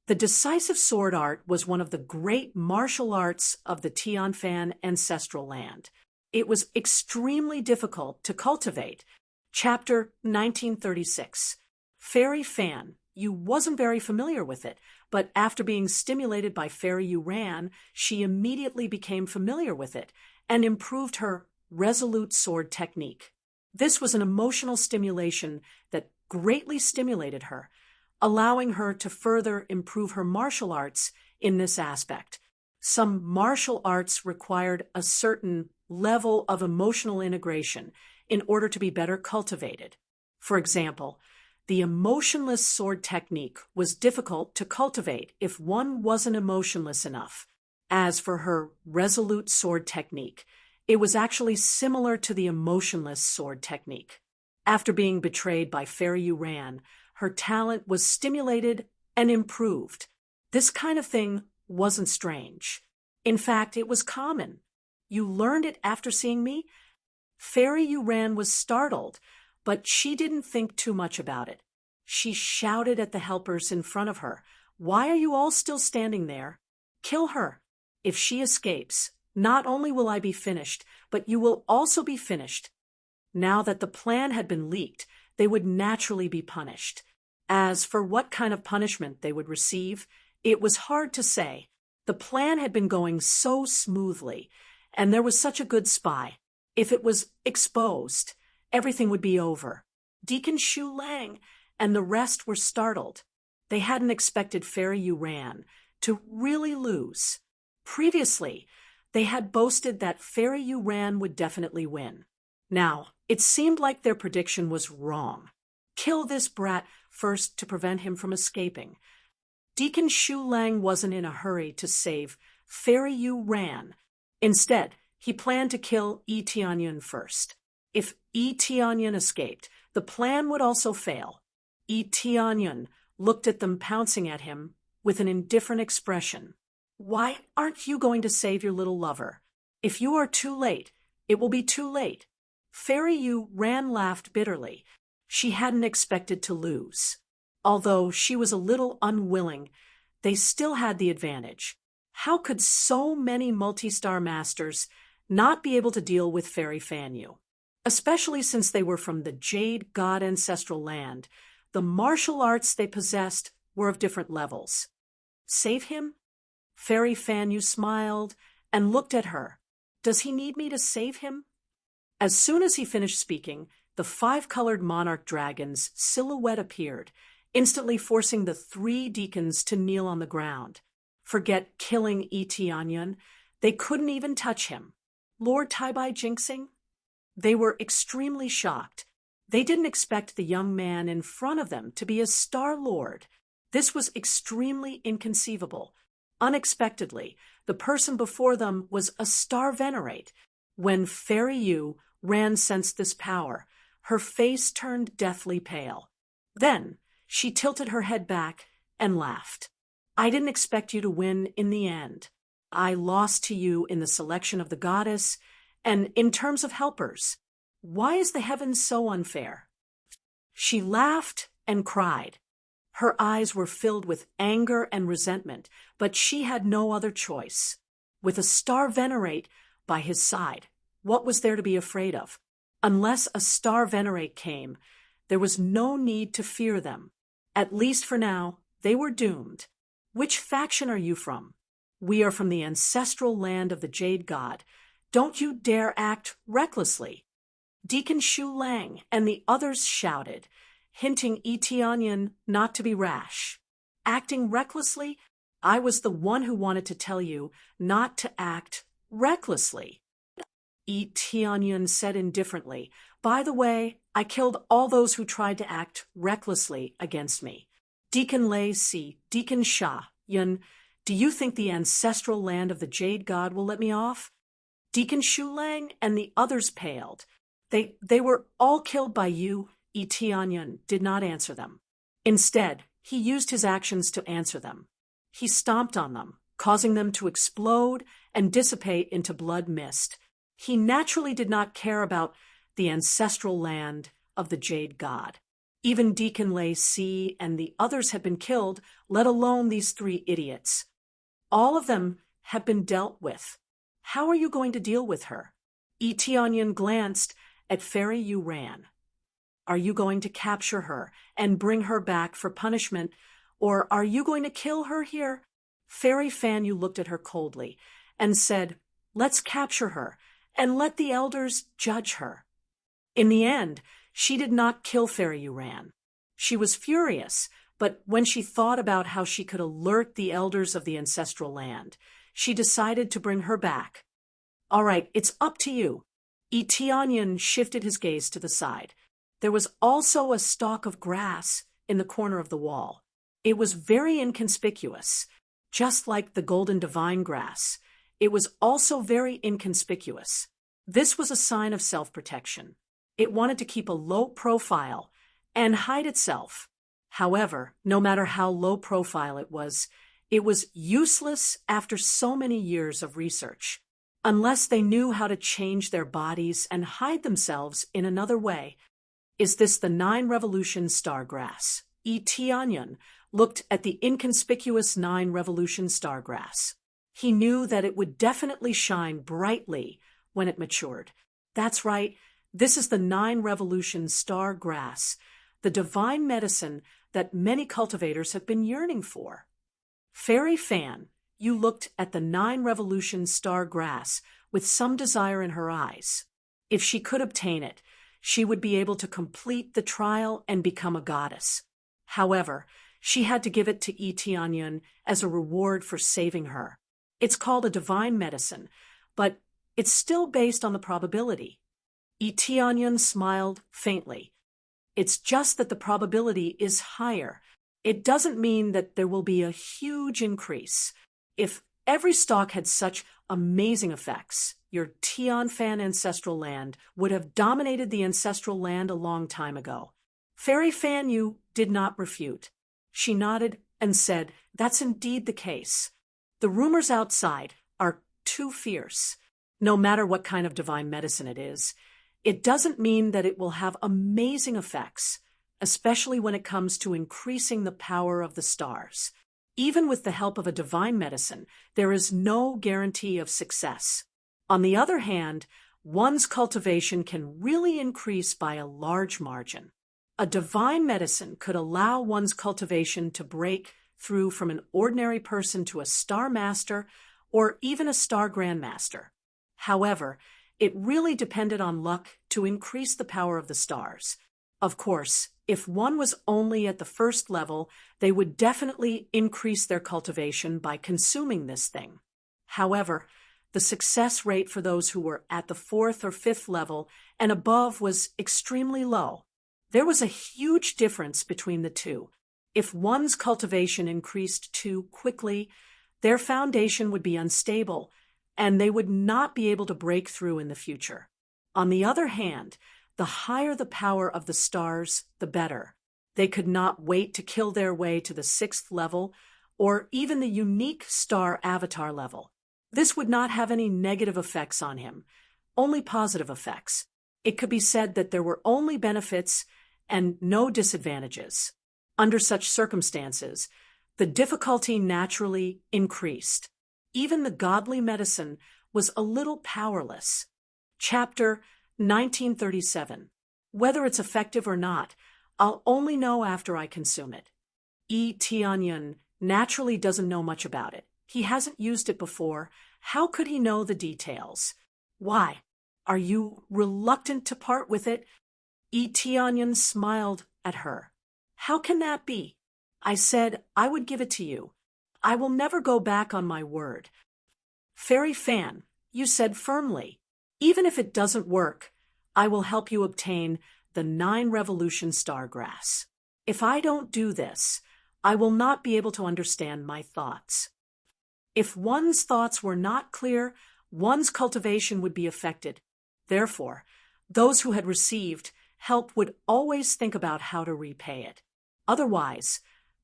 The decisive sword art was one of the great martial arts of the Tianfan ancestral land. It was extremely difficult to cultivate. Chapter 1936. Fairy Fan, you wasn't very familiar with it, but after being stimulated by Fairy Yuran, she immediately became familiar with it and improved her resolute sword technique. This was an emotional stimulation that greatly stimulated her, allowing her to further improve her martial arts in this aspect. Some martial arts required a certain level of emotional integration in order to be better cultivated. For example, the emotionless sword technique was difficult to cultivate if one wasn't emotionless enough. As for her resolute sword technique, it was actually similar to the emotionless sword technique. After being betrayed by Fairy Yuran, her talent was stimulated and improved. This kind of thing wasn't strange. In fact, it was common. You learned it after seeing me? Fairy Yuran was startled, but she didn't think too much about it. She shouted at the helpers in front of her, Why are you all still standing there? Kill her. If she escapes, not only will I be finished, but you will also be finished. Now that the plan had been leaked, they would naturally be punished. As for what kind of punishment they would receive, it was hard to say. The plan had been going so smoothly, and there was such a good spy. If it was exposed, everything would be over. Deacon Shu Lang and the rest were startled. They hadn't expected Fairy Yuran to really lose. Previously, they had boasted that Fairy Yuran would definitely win. Now, it seemed like their prediction was wrong. Kill this brat first to prevent him from escaping. Deacon Shu Lang wasn't in a hurry to save Fairy Yuran. Instead, he planned to kill Yi Tianyun first. If Yi Tianyun escaped, the plan would also fail. Yi Tianyun looked at them pouncing at him with an indifferent expression. Why aren't you going to save your little lover? If you are too late, it will be too late. Fairy Yuran laughed bitterly. She hadn't expected to lose. Although she was a little unwilling, they still had the advantage. How could so many multi-star masters not be able to deal with Fairy Fanyu? especially since they were from the Jade God ancestral land. The martial arts they possessed were of different levels. Save him? Fairy Fanyu smiled and looked at her. Does he need me to save him? As soon as he finished speaking, the 5-colored monarch dragon's silhouette appeared, instantly forcing the 3 deacons to kneel on the ground. Forget killing Tianyun. They couldn't even touch him. Lord Taibai jinxing? They were extremely shocked. They didn't expect the young man in front of them to be a Star Lord. This was extremely inconceivable. Unexpectedly, the person before them was a Star Venerate. When Fairy Yu Ran sensed this power, her face turned deathly pale. Then she tilted her head back and laughed. I didn't expect you to win in the end. I lost to you in the selection of the goddess, and in terms of helpers. Why is the heavens so unfair? She laughed and cried. Her eyes were filled with anger and resentment, but she had no other choice. With a Star Venerate by his side, what was there to be afraid of? Unless a Star Venerate came, there was no need to fear them. At least for now, they were doomed. Which faction are you from? We are from the ancestral land of the Jade God. Don't you dare act recklessly. Deacon Shu Lang and the others shouted, hinting Tianyun not to be rash. Acting recklessly? I was the one who wanted to tell you not to act recklessly. Tianyun said indifferently, by the way, I killed all those who tried to act recklessly against me. Deacon Lei Si, Deacon Sha Yun, do you think the ancestral land of the Jade God will let me off? Deacon Shu Lang and the others paled. They were all killed by you. Tianyun did not answer them. Instead, he used his actions to answer them. He stomped on them, causing them to explode and dissipate into blood mist. He naturally did not care about the ancestral land of the Jade God. Even Deacon Lei Si and the others had been killed, let alone these 3 idiots. All of them have been dealt with. How are you going to deal with her? Tianyun glanced at Fairy Yu Ran. Are you going to capture her and bring her back for punishment, or are you going to kill her here? Fairy Fanyu looked at her coldly and said, let's capture her and let the elders judge her. In the end, she did not kill Fairy Yu Ran. She was furious, but when she thought about how she could alert the elders of the ancestral land, she decided to bring her back. All right, it's up to you. Tianyun shifted his gaze to the side. There was also a stalk of grass in the corner of the wall. It was very inconspicuous, just like the golden divine grass. It was also very inconspicuous. This was a sign of self-protection. It wanted to keep a low profile and hide itself. However, no matter how low profile it was useless after so many years of research. Unless they knew how to change their bodies and hide themselves in another way. Is this the 9 Revolution star grass? Tianyun looked at the inconspicuous 9 Revolution star grass. He knew that it would definitely shine brightly when it matured. That's right, this is the 9 Revolution star grass, the divine medicine that many cultivators have been yearning for. Fairy Fan, you looked at the 9 Revolution star grass with some desire in her eyes. If she could obtain it, she would be able to complete the trial and become a goddess. However, she had to give it to Tianyun as a reward for saving her. It's called a divine medicine, but it's still based on the probability. Tianyun smiled faintly. It's just that the probability is higher. It doesn't mean that there will be a huge increase. If every stalk had such amazing effects, your Tian Fan ancestral land would have dominated the ancestral land a long time ago. Fairy Fanyu did not refute. She nodded and said, that's indeed the case. The rumors outside are too fierce. No matter what kind of divine medicine it is, it doesn't mean that it will have amazing effects, especially when it comes to increasing the power of the stars. Even with the help of a divine medicine, there is no guarantee of success. On the other hand, one's cultivation can really increase by a large margin. A divine medicine could allow one's cultivation to break through from an ordinary person to a star master or even a star grandmaster. However, it really depended on luck to increase the power of the stars. Of course, if one was only at the first level, they would definitely increase their cultivation by consuming this thing. However, the success rate for those who were at the fourth or fifth level and above was extremely low. There was a huge difference between the two. If one's cultivation increased too quickly, their foundation would be unstable, and they would not be able to break through in the future. On the other hand, the higher the power of the stars, the better. They could not wait to kill their way to the sixth level, or even the unique star avatar level. This would not have any negative effects on him, only positive effects. It could be said that there were only benefits and no disadvantages. Under such circumstances, the difficulty naturally increased. Even the godly medicine was a little powerless. Chapter 1937. Whether it's effective or not, I'll only know after I consume it. Tianyun naturally doesn't know much about it. He hasn't used it before. How could he know the details? Why? Are you reluctant to part with it? Tianyun smiled at her. How can that be? I said I would give it to you. I will never go back on my word. Fairy Fan, you said firmly, even if it doesn't work, I will help you obtain the 9 revolution star grass. If I don't do this, I will not be able to understand my thoughts. If one's thoughts were not clear, one's cultivation would be affected. Therefore, those who had received help would always think about how to repay it. Otherwise,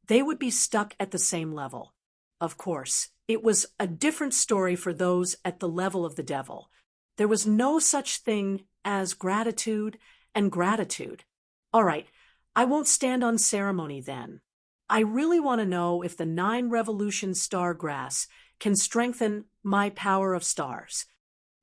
they would be stuck at the same level. Of course, it was a different story for those at the level of the devil. There was no such thing as gratitude and gratitude. All right, I won't stand on ceremony then. I really want to know if the 9 revolution star grass can strengthen my power of stars.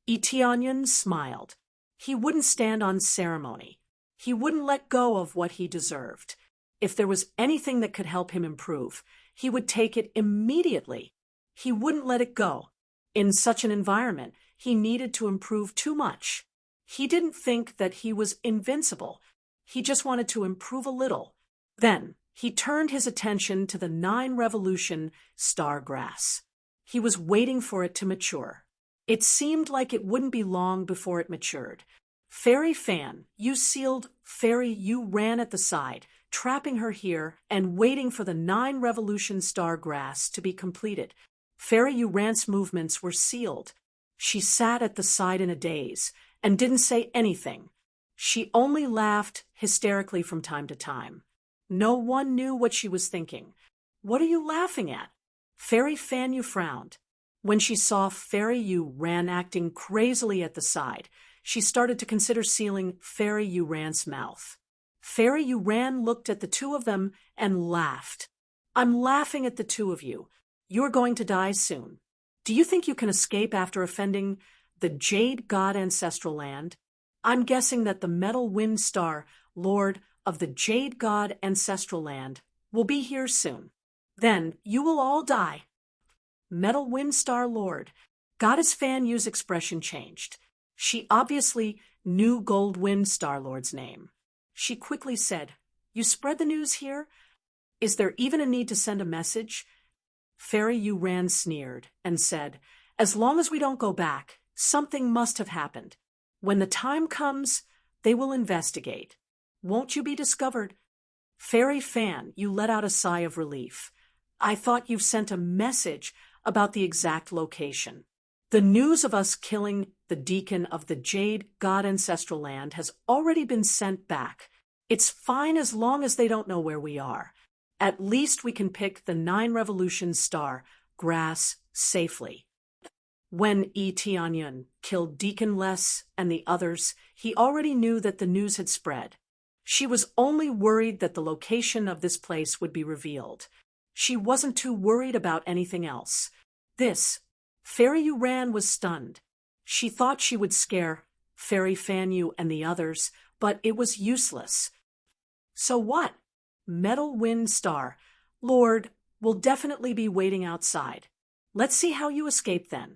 Tianyun smiled. He wouldn't stand on ceremony. He wouldn't let go of what he deserved. If there was anything that could help him improve, he would take it immediately. He wouldn't let it go. In such an environment, he needed to improve too much. He didn't think that he was invincible. He just wanted to improve a little. Then, he turned his attention to the 9 revolution star grass. He was waiting for it to mature. It seemed like it wouldn't be long before it matured. Fairy Fan, you sealed Fairy, you ran at the side, trapping her here and waiting for the 9 revolution star grass to be completed. Fairy Uran's movements were sealed. She sat at the side in a daze and didn't say anything. She only laughed hysterically from time to time. No one knew what she was thinking. What are you laughing at? Fairy Fan Yu frowned. When she saw Fairy Uran acting crazily at the side, she started to consider sealing Fairy Uran's mouth. Fairy Uran looked at the two of them and laughed. I'm laughing at the two of you. You're going to die soon. Do you think you can escape after offending the Jade God Ancestral Land? I'm guessing that the Metal Wind Star, Lord of the Jade God Ancestral Land, will be here soon. Then you will all die. Metal Wind Star Lord. Goddess Fan Yu's expression changed. She obviously knew Gold Wind Star Lord's name. She quickly said, You spread the news here? Is there even a need to send a message? Fairy Uran sneered and said, As long as we don't go back, something must have happened. When the time comes, they will investigate. Won't you be discovered? Fairy Fan, you let out a sigh of relief. I thought you've sent a message about the exact location. The news of us killing the deacon of the Jade God Ancestral Land has already been sent back. It's fine as long as they don't know where we are. At least we can pick the 9 revolution star, grass, safely. When Tianyun killed Deacon Les and the others, he already knew that the news had spread. She was only worried that the location of this place would be revealed. She wasn't too worried about anything else. Fairy Uran was stunned. She thought she would scare Fairy Fanyu and the others, but it was useless. So what? Metal Wind Star, Lord, will definitely be waiting outside. Let's see how you escape then.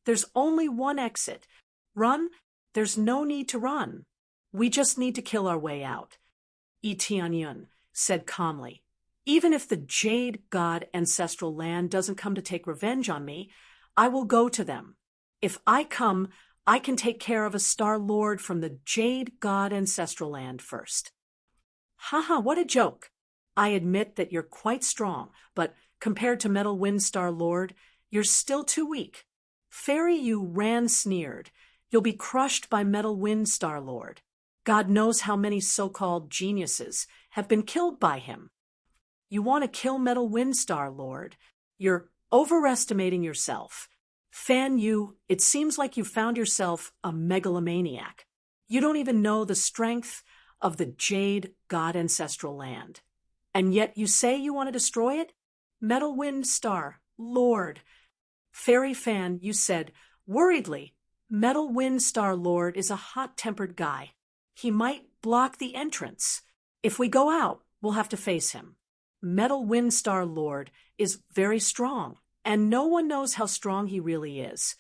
There's only one exit. Run? There's no need to run. We just need to kill our way out. Tianyun said calmly. Even if the Jade God ancestral land doesn't come to take revenge on me, I will go to them. If I come, I can take care of a Star Lord from the Jade God ancestral land first. Haha, what a joke. I admit that you're quite strong, but compared to Metal Wind Star Lord, you're still too weak. Fairy you ran sneered. You'll be crushed by Metal Wind Star Lord. God knows how many so-called geniuses have been killed by him. You want to kill Metal Wind Star Lord. You're overestimating yourself. Fan you, it seems like you found yourself a megalomaniac. You don't even know the strength of the Jade God ancestral land. And yet you say you want to destroy it? Metal Wind Star, Lord. Fairy Fan, you said, worriedly, Metal Wind Star Lord is a hot-tempered guy. He might block the entrance. If we go out, we'll have to face him. Metal Wind Star Lord is very strong, and no one knows how strong he really is.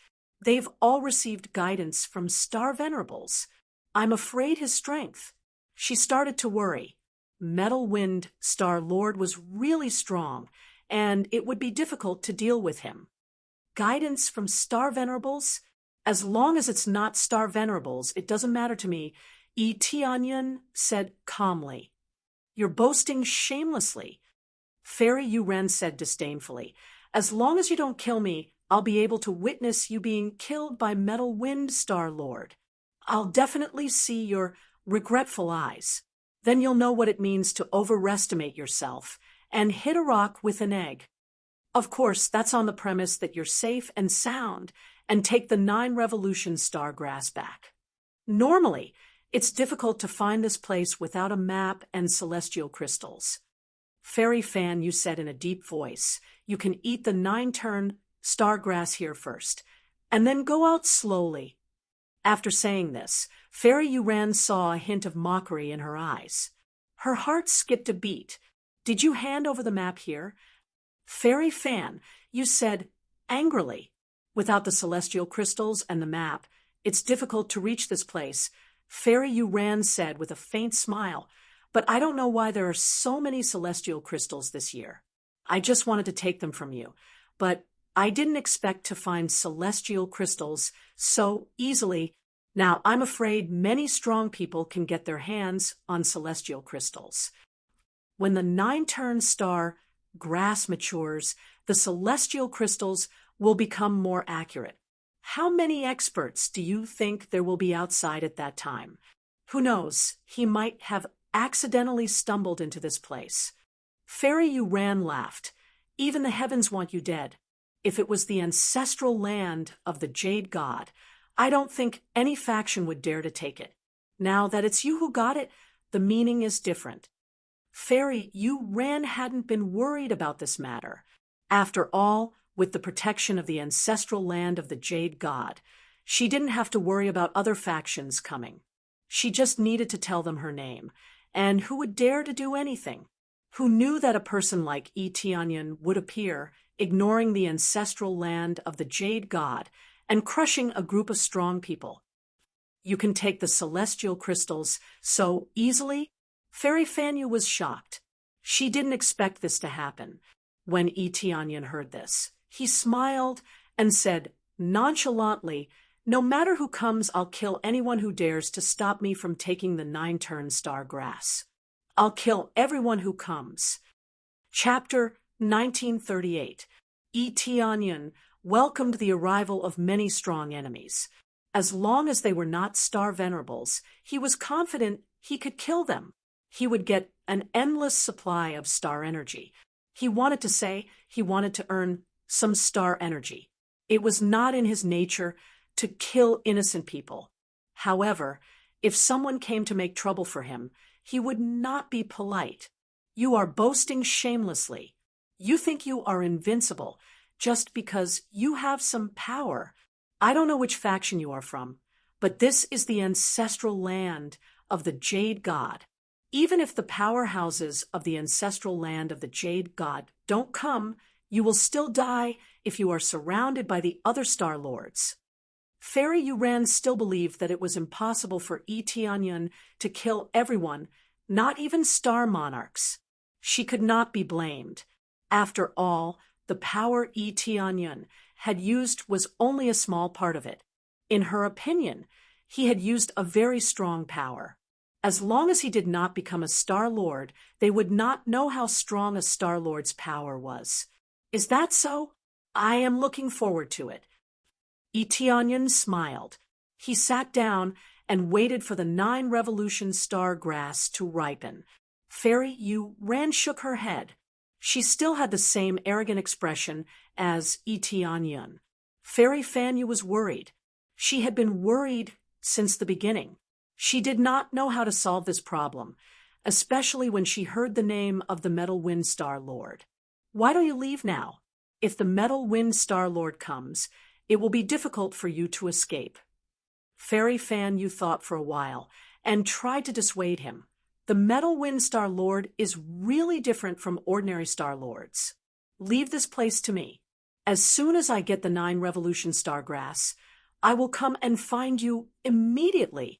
They've all received guidance from Star Venerables. I'm afraid his strength. She started to worry. Metal Wind Star Lord was really strong, and it would be difficult to deal with him. Guidance from Star Venerables? As long as it's not Star Venerables, it doesn't matter to me, Tianyun said calmly. You're boasting shamelessly. Fairy Yuren said disdainfully. As long as you don't kill me, I'll be able to witness you being killed by Metal Wind Star Lord. I'll definitely see your regretful eyes. Then you'll know what it means to overestimate yourself and hit a rock with an egg. Of course, that's on the premise that you're safe and sound and take the 9 Revolution Star Grass back. Normally, it's difficult to find this place without a map and celestial crystals. Fairy Fan, you said in a deep voice, you can eat the 9-turn star grass here first, and then go out slowly. After saying this, Fairy Yuren saw a hint of mockery in her eyes. Her heart skipped a beat. Did you hand over the map here? Fairy Fan, you said angrily. Without the celestial crystals and the map, it's difficult to reach this place. Fairy Yuren said with a faint smile, but I don't know why there are so many celestial crystals this year. I just wanted to take them from you, but I didn't expect to find celestial crystals so easily. Now, I'm afraid many strong people can get their hands on celestial crystals. When the 9-turn star grass matures, the celestial crystals will become more accurate. How many experts do you think there will be outside at that time? Who knows, he might have accidentally stumbled into this place. Fairy Yuran laughed. Even the heavens want you dead. If it was the ancestral land of the Jade God, I don't think any faction would dare to take it. Now that it's you who got it, the meaning is different. Fairy Yuran hadn't been worried about this matter. After all, with the protection of the ancestral land of the Jade God, she didn't have to worry about other factions coming. She just needed to tell them her name, and who would dare to do anything? Who knew that a person like Tianyun would appear, ignoring the ancestral land of the Jade God and crushing a group of strong people? You can take the celestial crystals so easily? Fairy Fanyu was shocked. She didn't expect this to happen. When Tianyun heard this, he smiled and said nonchalantly, no matter who comes, I'll kill anyone who dares to stop me from taking the 9-turn star grass. I'll kill everyone who comes. Chapter 1938. Tianyun welcomed the arrival of many strong enemies. As long as they were not Star Venerables, he was confident he could kill them. He would get an endless supply of star energy. He wanted to say he wanted to earn some star energy. It was not in his nature to kill innocent people. However, if someone came to make trouble for him, he would not be polite. You are boasting shamelessly. You think you are invincible just because you have some power. I don't know which faction you are from, but this is the ancestral land of the Jade God. Even if the powerhouses of the ancestral land of the Jade God don't come, you will still die if you are surrounded by the other Star Lords. Fairy Yuran still believed that it was impossible for Tianyun to kill everyone, not even star monarchs. She could not be blamed. After all, the power Tianyun had used was only a small part of it. In her opinion, he had used a very strong power. As long as he did not become a Star Lord, they would not know how strong a Star Lord's power was. Is that so? I am looking forward to it. Tianyun smiled. He sat down and waited for the 9 revolution star grass to ripen. Fairy Yuran shook her head. She still had the same arrogant expression as Tianyun. Fairy Fanyu was worried. She had been worried since the beginning. She did not know how to solve this problem, especially when she heard the name of the Metal Wind Star Lord. Why don't you leave now? If the Metal Wind Star Lord comes, it will be difficult for you to escape. Fairy Fanyu thought for a while and tried to dissuade him. The Metal Wind Star Lord is really different from ordinary Star Lords. Leave this place to me. As soon as I get the 9 revolution star grass, I will come and find you immediately.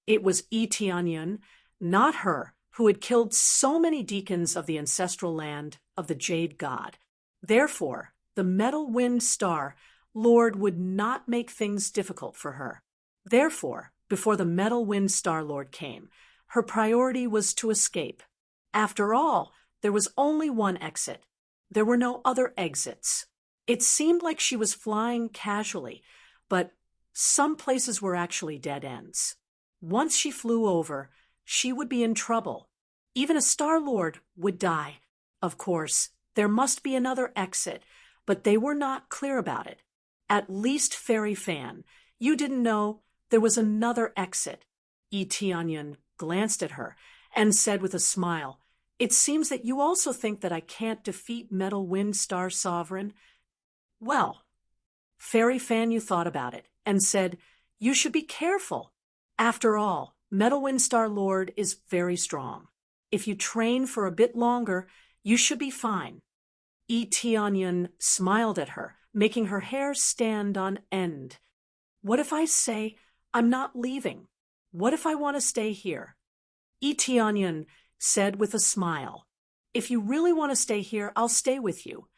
It was Tianyun, not her, who had killed so many deacons of the ancestral land of the Jade God. Therefore, the Metal Wind Star Lord would not make things difficult for her. Therefore, before the Metal Wind Star Lord came, her priority was to escape. After all, there was only one exit. There were no other exits. It seemed like she was flying casually, but some places were actually dead ends. Once she flew over, she would be in trouble. Even a Star Lord would die. Of course, there must be another exit, but they were not clear about it. At least Fairy Fan, you didn't know there was another exit. Tianyun glanced at her and said with a smile, "It seems that you also think that I can't defeat Metal Wind Star Sovereign." Well, Fairy Fanyu thought about it and said, "You should be careful. After all, Metal Wind Star Lord is very strong. If you train for a bit longer, you should be fine." Tianyun smiled at her, making her hair stand on end. "What if I say I'm not leaving? What if I want to stay here?" Tianyun said with a smile, "If you really want to stay here, I'll stay with you."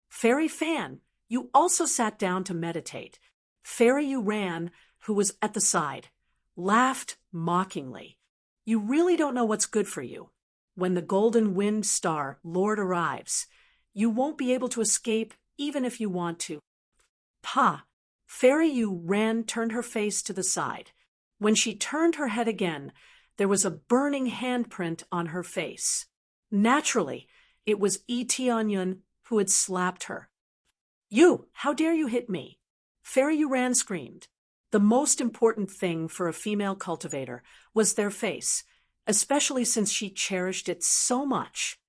Fairy Fan, you also sat down to meditate. Fairy Yuran, who was at the side, laughed mockingly. "You really don't know what's good for you. When the Golden Wind Star Lord arrives, you won't be able to escape even if you want to." "Pa!" Fairy Yuran turned her face to the side. When she turned her head again, there was a burning handprint on her face. Naturally, it was Tianyun who had slapped her. "You! How dare you hit me?" Fairy Yuran screamed. The most important thing for a female cultivator was their face, especially since she cherished it so much.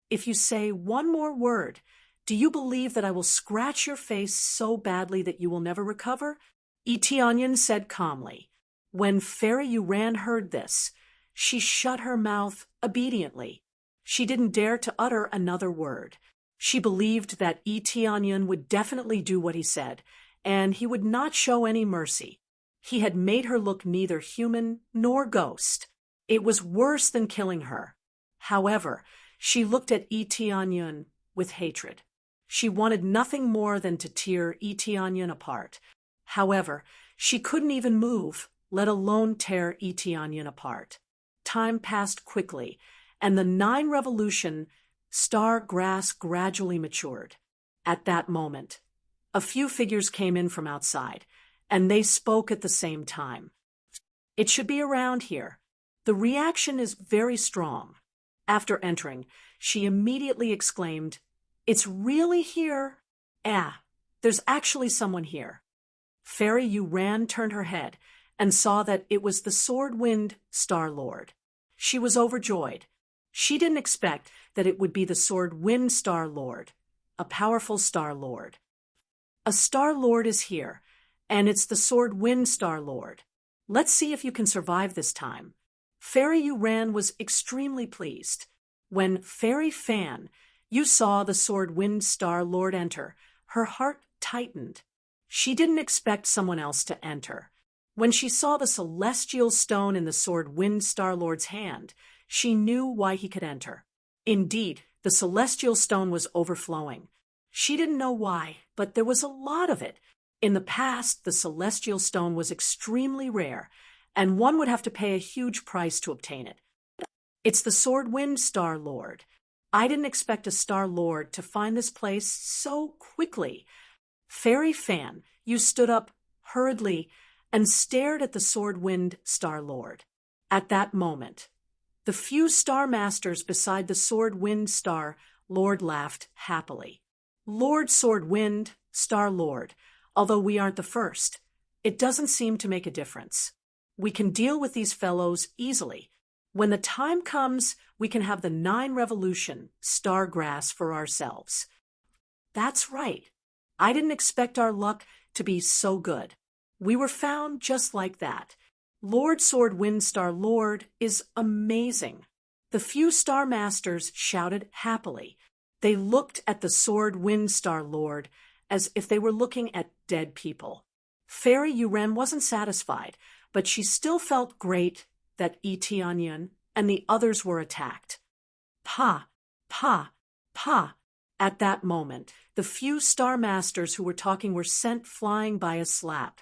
"If you say one more word, do you believe that I will scratch your face so badly that you will never recover?" Tianyun said calmly. When Fairy Yuran heard this, she shut her mouth obediently. She didn't dare to utter another word. She believed that Tianyun would definitely do what he said, and he would not show any mercy. He had made her look neither human nor ghost. It was worse than killing her. However, she looked at Tianyun with hatred. She wanted nothing more than to tear Tianyun apart. However, she couldn't even move, let alone tear Tianyun apart. Time passed quickly, and the 9 revolution star grass gradually matured. At that moment, a few figures came in from outside, and they spoke at the same time. "It should be around here. The reaction is very strong." After entering, she immediately exclaimed, "It's really here? There's actually someone here." Fairy Yuran turned her head and saw that it was the Sword Wind Star Lord. She was overjoyed. She didn't expect that it would be the Sword Wind Star Lord, a powerful Star Lord. "A Star Lord is here, and it's the Sword Wind Star Lord. Let's see if you can survive this time." Fairy Yu Ran was extremely pleased. When Fairy Fan Yu saw the Sword Wind Star Lord enter, her heart tightened. She didn't expect someone else to enter. When she saw the celestial stone in the Sword Wind Star Lord's hand, she knew why he could enter. Indeed, the celestial stone was overflowing. She didn't know why, but there was a lot of it. In the past, the celestial stone was extremely rare, and one would have to pay a huge price to obtain it. "It's the Sword Wind Star Lord. I didn't expect a Star Lord to find this place so quickly." Fairy Fan Yu stood up hurriedly and stared at the Sword Wind Star Lord. At that moment, the few Star Masters beside the Sword Wind Star Lord laughed happily. "Lord Sword Wind Star Lord, although we aren't the first, it doesn't seem to make a difference. We can deal with these fellows easily. When the time comes, we can have the 9 Revolution Star Grass for ourselves." "That's right. I didn't expect our luck to be so good. We were found just like that. Lord Sword Wind Star Lord is amazing." The few Star Masters shouted happily. They looked at the Sword Wind Star Lord as if they were looking at dead people. Fairy Yu Ren wasn't satisfied, but she still felt great that Tianyun and the others were attacked. Pa, pa, pa. At that moment, the few Star Masters who were talking were sent flying by a slap.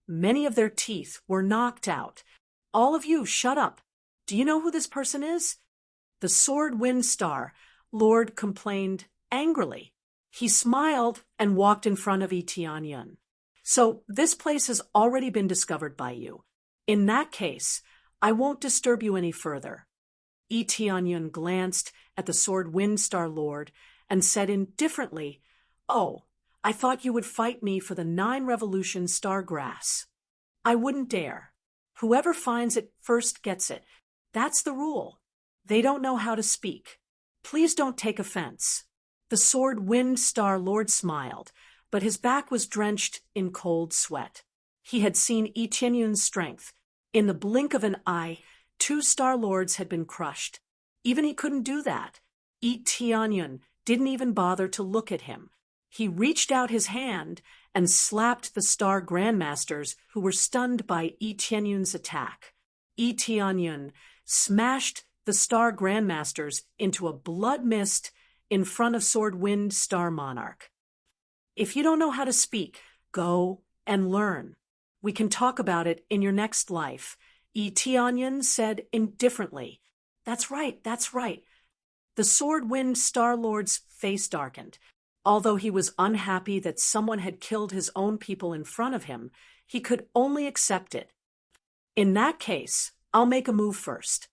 Many of their teeth were knocked out. "All of you, shut up. Do you know who this person is?" The Sword Wind Star Lord complained angrily. He smiled and walked in front of Tianyun. "So this place has already been discovered by you. In that case, I won't disturb you any further." Tianyun glanced at the Sword Wind Star Lord and said indifferently, "Oh, I thought you would fight me for the 9 Revolution Star Grass." "I wouldn't dare. Whoever finds it first gets it. That's the rule. They don't know how to speak. Please don't take offense." The Sword Wind Star Lord smiled, but his back was drenched in cold sweat. He had seen Tianyun's strength. In the blink of an eye, 2 Star Lords had been crushed. Even he couldn't do that. Tianyun didn't even bother to look at him. He reached out his hand and slapped the Star Grandmasters who were stunned by Tianyun's attack. Tianyun smashed the Star Grandmasters into a blood mist in front of Sword Wind Star Monarch. "If you don't know how to speak, go and learn. We can talk about it in your next life," Tianyun said indifferently. That's right. The Sword Wind Star Lord's face darkened. Although he was unhappy that someone had killed his own people in front of him, he could only accept it. "In that case, I'll make a move first.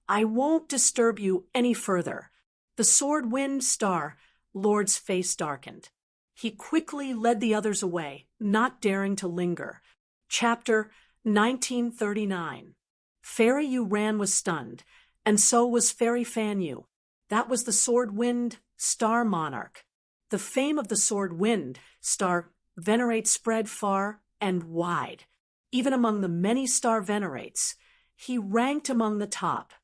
I won't disturb you any further." The Sword Wind Star Lord's face darkened. He quickly led the others away, not daring to linger. Chapter 1939. Fairy Yu Ran was stunned, and so was Fairy Fan Yu. That was the Sword Wind Star Monarch. The fame of the Sword Wind Star Venerate spread far and wide. Even among the many Star Venerates, he ranked among the top.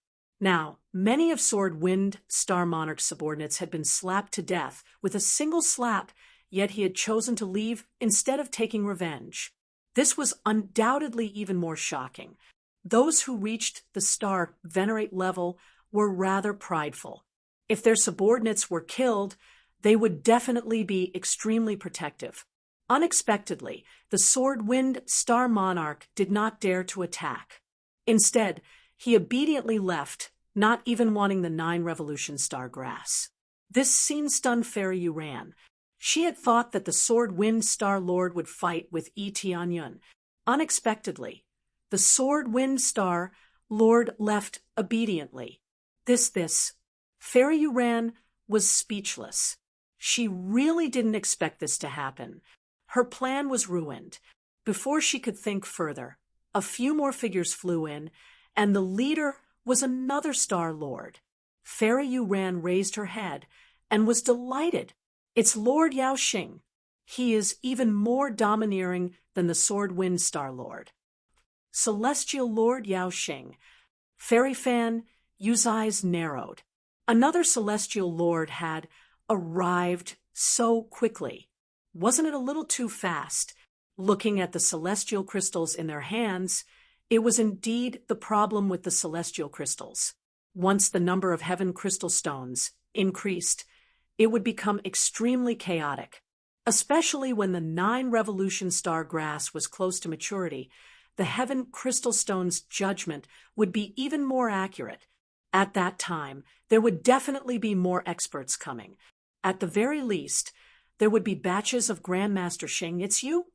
Now, many of Sword Wind Star Monarch's subordinates had been slapped to death with a single slap, yet he had chosen to leave instead of taking revenge. This was undoubtedly even more shocking. Those who reached the Star Venerate level were rather prideful. If their subordinates were killed, they would definitely be extremely protective. Unexpectedly, the Sword Wind Star Monarch did not dare to attack. Instead, he obediently left, not even wanting the 9 Revolution Star Grass. This scene stunned Fairy Yu Ran. She had thought that the Sword Wind Star Lord would fight with Tianyun. Unexpectedly, the Sword Wind Star Lord left obediently. This. Fairy Yu Ran was speechless. She really didn't expect this to happen. Her plan was ruined. Before she could think further, a few more figures flew in, and the leader was another Star Lord. Fairy Yu Ran raised her head and was delighted. "It's Lord Yaoxing." He is even more domineering than the Sword Wind Star Lord. Celestial Lord Yao Xing. Fairy Fan Yu's eyes narrowed. Another celestial lord had arrived so quickly. Wasn't it a little too fast? Looking at the celestial crystals in their hands, it was indeed the problem with the celestial crystals. Once the number of heaven crystal stones increased, it would become extremely chaotic. Especially when the 9 revolution star grass was close to maturity, the heaven crystal stone's judgment would be even more accurate. At that time, there would definitely be more experts coming. At the very least, there would be batches of Grandmaster Xing. It's you?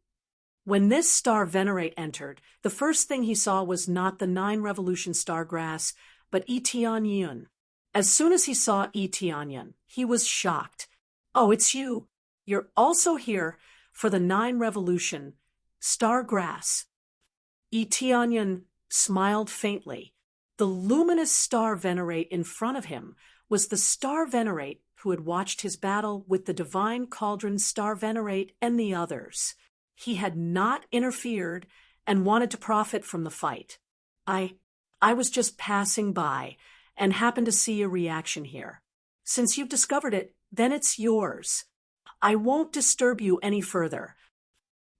When this star venerate entered, the first thing he saw was not the 9 revolution star grass, but Yi Tianyun. As soon as he saw Yi Tianyun, he was shocked. Oh, it's you. You're also here for the 9 revolution star grass. Yi Tianyun smiled faintly. The luminous star venerate in front of him was the star venerate who had watched his battle with the divine cauldron star venerate and the others. He had not interfered and wanted to profit from the fight. I was just passing by and happened to see a reaction here. Since you've discovered it, then it's yours. I won't disturb you any further.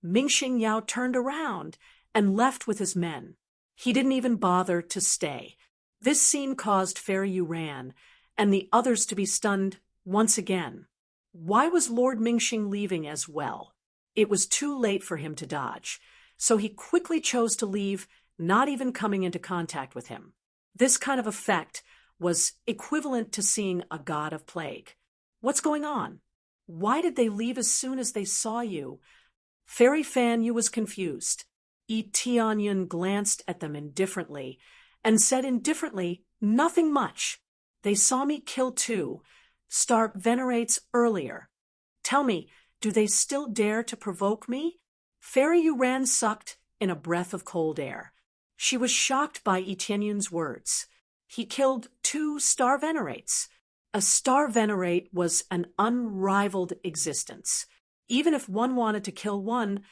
Mingxing Yao turned around and left with his men. He didn't even bother to stay. This scene caused Fairy Yu Ran and the others to be stunned once again. Why was Lord Mingxing leaving as well? It was too late for him to dodge, so he quickly chose to leave, not even coming into contact with him. This kind of effect was equivalent to seeing a god of plague. What's going on? Why did they leave as soon as they saw you? Fairy Fan Yu was confused. Yi Tianyun glanced at them indifferently and said indifferently, nothing much. They saw me kill 2 star venerates earlier. Tell me, do they still dare to provoke me? Fairy Yu Ran sucked in a breath of cold air. She was shocked by Yi Tianyun's words. He killed 2 star venerates. A star venerate was an unrivaled existence. Even if one wanted to kill one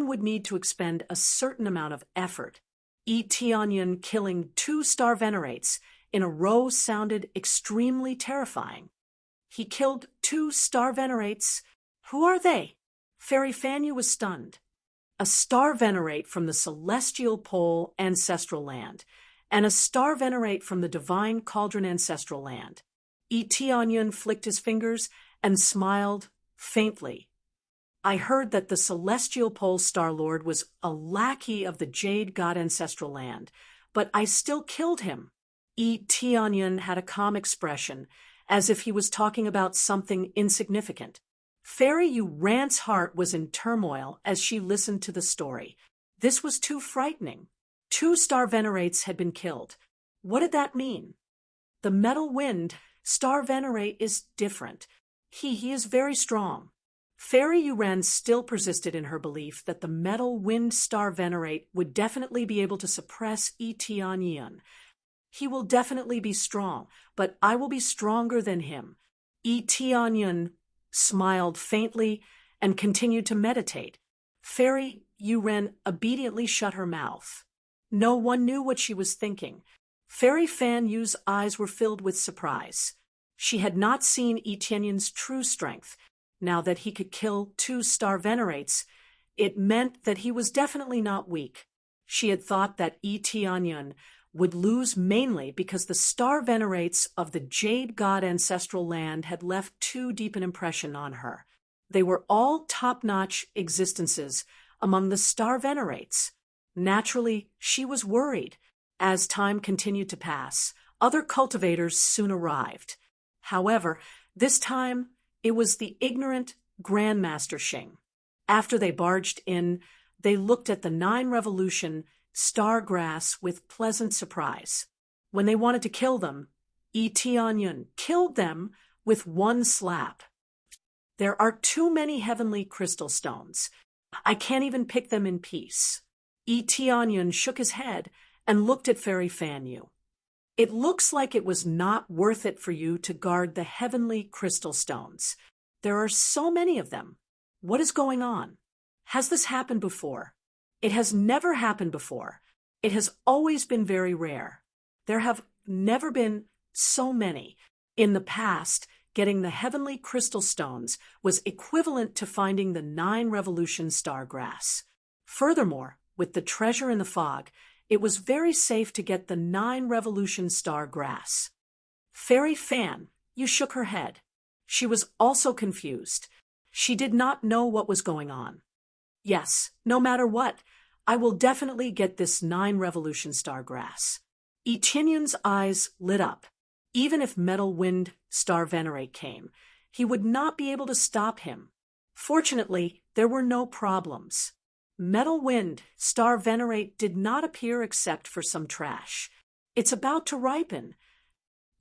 would need to expend a certain amount of effort. Yi Tianyun killing 2 star venerates in a row sounded extremely terrifying. He killed 2 star venerates. Who are they? Fairy Fan Yu was stunned. A star venerate from the celestial pole ancestral land, and a star venerate from the divine cauldron ancestral land. Yi Tianyun flicked his fingers and smiled faintly. I heard that the celestial pole star lord was a lackey of the jade god ancestral land, but I still killed him. Yi Tianyun had a calm expression, as if he was talking about something insignificant. Fairy Yu Ran's heart was in turmoil as she listened to the story. This was too frightening. 2 star venerates had been killed. What did that mean? The metal wind star venerate is different. He is very strong. Fairy Yu Ran still persisted in her belief that the metal wind star venerate would definitely be able to suppress Yi Tianyun. He will definitely be strong, but I will be stronger than him. Yi Tianyun smiled faintly and continued to meditate. Fairy Yu Ran obediently shut her mouth. No one knew what she was thinking. Fairy Fan Yu's eyes were filled with surprise. She had not seen Yi Tianyun's true strength. Now that he could kill 2 star venerates, it meant that he was definitely not weak. She had thought that Yi Tianyun would lose mainly because the star venerates of the jade god ancestral land had left too deep an impression on her. They were all top-notch existences among the star venerates. Naturally, she was worried. As time continued to pass, other cultivators soon arrived. However, this time it was the ignorant Grandmaster Xing. After they barged in, they looked at the 9 revolution star grass with pleasant surprise. When they wanted to kill them, Yi Tianyun killed them with 1 slap. There are too many heavenly crystal stones. I can't even pick them in peace. Yi Tianyun shook his head and looked at Fairy Fan Yu. It looks like it was not worth it for you to guard the heavenly crystal stones. There are so many of them. What is going on? Has this happened before? It has never happened before. It has always been very rare. There have never been so many. In the past, getting the heavenly crystal stones was equivalent to finding the 9 revolution star grass. Furthermore, with the treasure in the fog, it was very safe to get the 9 revolution star grass. Fairy Fan, you shook her head. She was also confused. She did not know what was going on. Yes, no matter what, I will definitely get this 9 revolution star grass. Etinion's eyes lit up. Even if Metal Wind Star Venerate came, he would not be able to stop him. Fortunately, there were no problems. Metal Wind Star Venerate did not appear except for some trash. It's about to ripen.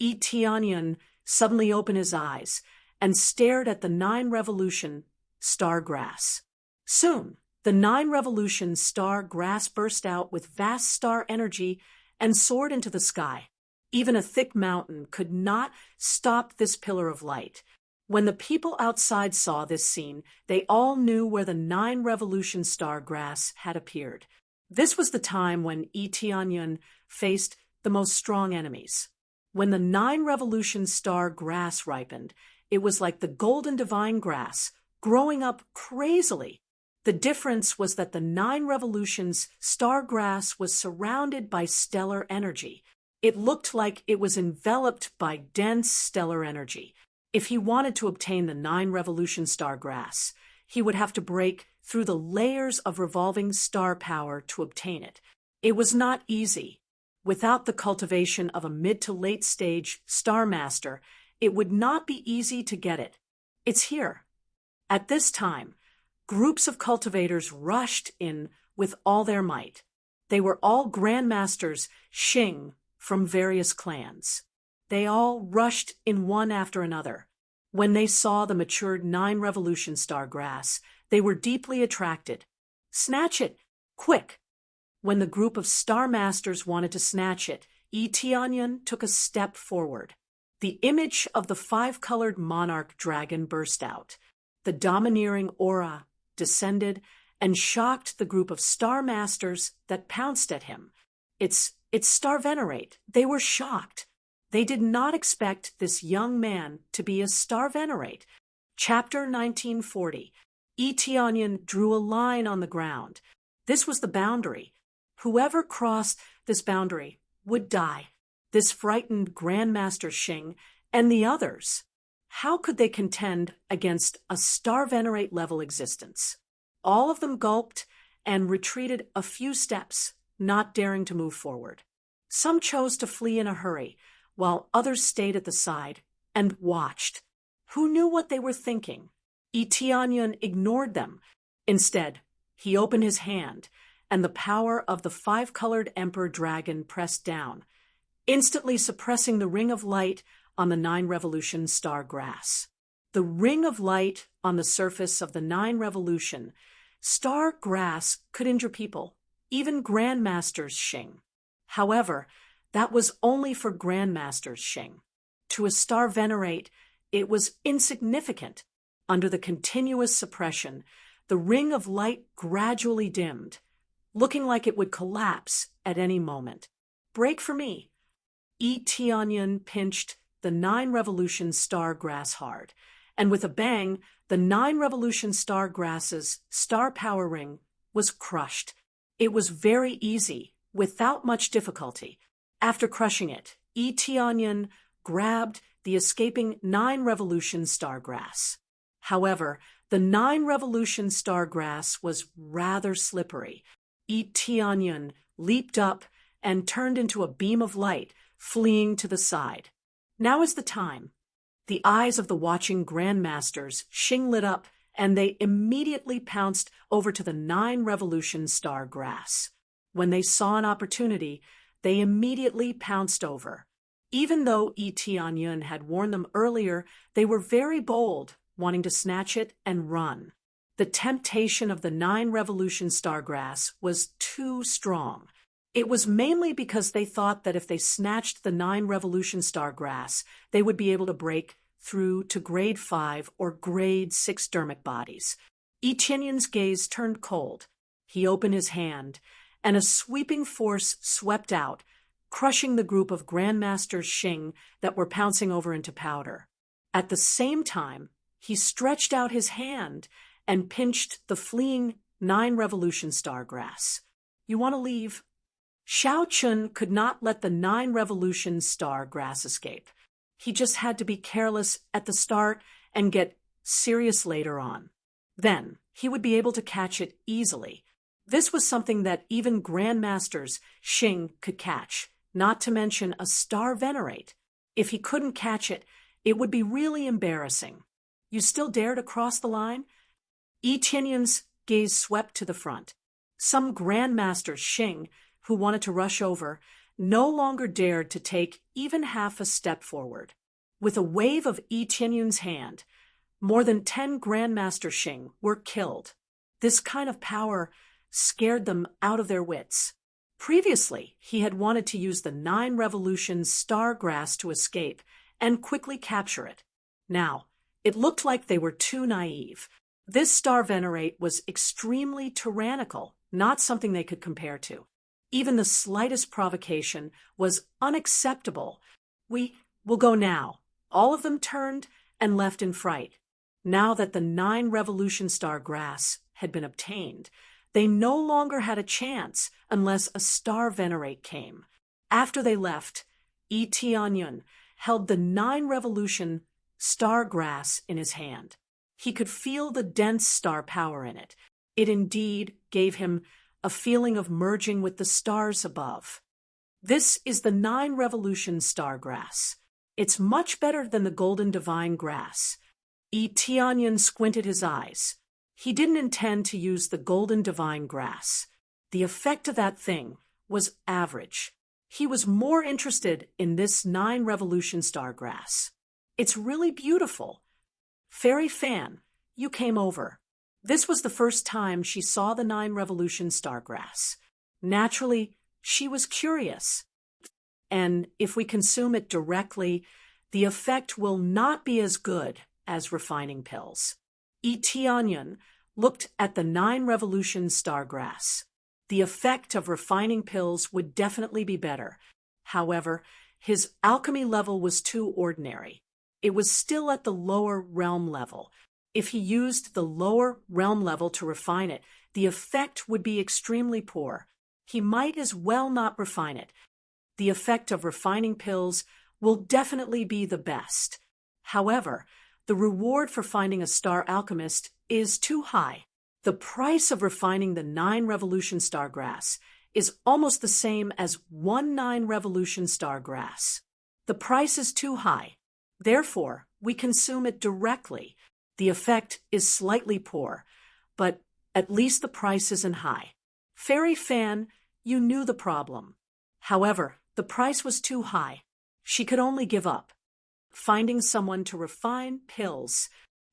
Etionion suddenly opened his eyes and stared at the 9 revolution star grass. Soon, the 9 revolution star grass burst out with vast star energy and soared into the sky. Even a thick mountain could not stop this pillar of light. When the people outside saw this scene, they all knew where the 9 revolution star grass had appeared. This was the time when Etionion faced the most strong enemies. When the 9 revolution star grass ripened, it was like the golden divine grass, growing up crazily. The difference was that the 9 revolutions star grass was surrounded by stellar energy. It looked like it was enveloped by dense stellar energy. If he wanted to obtain the 9 revolution star grass, he would have to break through the layers of revolving star power to obtain it. It was not easy. Without the cultivation of a mid to late stage star master, it would not be easy to get it. It's here. At this time, groups of cultivators rushed in with all their might. They were all grandmasters Xing from various clans. They all rushed in one after another. When they saw the matured 9 revolution star grass, they were deeply attracted. Snatch it! Quick! When the group of star masters wanted to snatch it, Etionion took a step forward. The image of the 5-colored monarch dragon burst out. The domineering aura descended and shocked the group of star masters that pounced at him. It's Star Venerate. They were shocked. They did not expect this young man to be a Star Venerate. Chapter 1940. Etionion drew a line on the ground. This was the boundary. Whoever crossed this boundary would die. This frightened Grandmaster Xing and the others. How could they contend against a Star Venerate level existence? All of them gulped and retreated a few steps, not daring to move forward. Some chose to flee in a hurry, while others stayed at the side and watched. Who knew what they were thinking? Etionion ignored them. Instead, he opened his hand, and the power of the 5-colored Emperor Dragon pressed down, instantly suppressing the ring of light on the 9 revolution star grass. The ring of light on the surface of the 9 revolution star grass could injure people, even Grandmasters Xing. However, that was only for Grandmasters Xing. To a Star Venerate, it was insignificant. Under the continuous suppression, the ring of light gradually dimmed, looking like it would collapse at any moment. Break for me. Etionion pinched the 9 revolution star grass hard, and with a bang, the 9 revolution star grass's star power ring was crushed. It was very easy, without much difficulty. After crushing it, Etionion grabbed the escaping 9 revolution star grass. However, the 9 revolution star grass was rather slippery. Etionion leaped up and turned into a beam of light, fleeing to the side. Now is the time. The eyes of the watching grandmasters Xing lit up, and they immediately pounced over to the 9 revolution star grass. When they saw an opportunity, they immediately pounced over. Even though Etionion had warned them earlier, they were very bold, wanting to snatch it and run. The temptation of the 9 revolution star grass was too strong. It was mainly because they thought that if they snatched the 9 revolution star grass, they would be able to break through to grade 5 or grade 6 dermic bodies. Etienne's gaze turned cold. He opened his hand, and a sweeping force swept out, crushing the group of Grandmasters Xing that were pouncing over into powder. At the same time, he stretched out his hand and pinched the fleeing 9 Revolution Star grass. You want to leave? Xiao Chun could not let the 9 Revolution Star grass escape. He just had to be careless at the start and get serious later on. Then he would be able to catch it easily. This was something that even Grandmasters Xing could catch, not to mention a star venerate. If he couldn't catch it, it would be really embarrassing. You still dare to cross the line? Etienne's gaze swept to the front. Some Grandmasters Xing, who wanted to rush over, no longer dared to take even half a step forward. With a wave of Etienne's hand, more than 10 Grandmaster Xing were killed. This kind of power scared them out of their wits. Previously, he had wanted to use the 9 Revolution Star grass to escape and quickly capture it. Now, it looked like they were too naive. This star venerate was extremely tyrannical, not something they could compare to. Even the slightest provocation was unacceptable. "We will go now." All of them turned and left in fright. Now that the 9 Revolution Star grass had been obtained, they no longer had a chance unless a star venerate came. After they left, Etienne held the 9 Revolution Star grass in his hand. He could feel the dense star power in it. It indeed gave him a feeling of merging with the stars above. This is the 9 Revolution Star grass. It's much better than the Golden Divine grass. Etienne squinted his eyes. He didn't intend to use the Golden Divine grass. The effect of that thing was average. He was more interested in this 9 Revolution Star grass. It's really beautiful. Fairy Fan, you came over. This was the first time she saw the 9 Revolution Star grass. Naturally, she was curious. And if we consume it directly, the effect will not be as good as refining pills. Etienne looked at the 9 Revolution Star grass. The effect of refining pills would definitely be better. However, his alchemy level was too ordinary. It was still at the lower realm level. If he used the lower realm level to refine it, the effect would be extremely poor. He might as well not refine it. The effect of refining pills will definitely be the best. However, the reward for finding a star alchemist is too high. The price of refining the 9 Revolution Star grass is almost the same as 1 9 Revolution Star grass. The price is too high. Therefore, we consume it directly. The effect is slightly poor, but at least the price isn't high. Fairy Fan, you knew the problem. However, the price was too high. She could only give up. Finding someone to refine pills,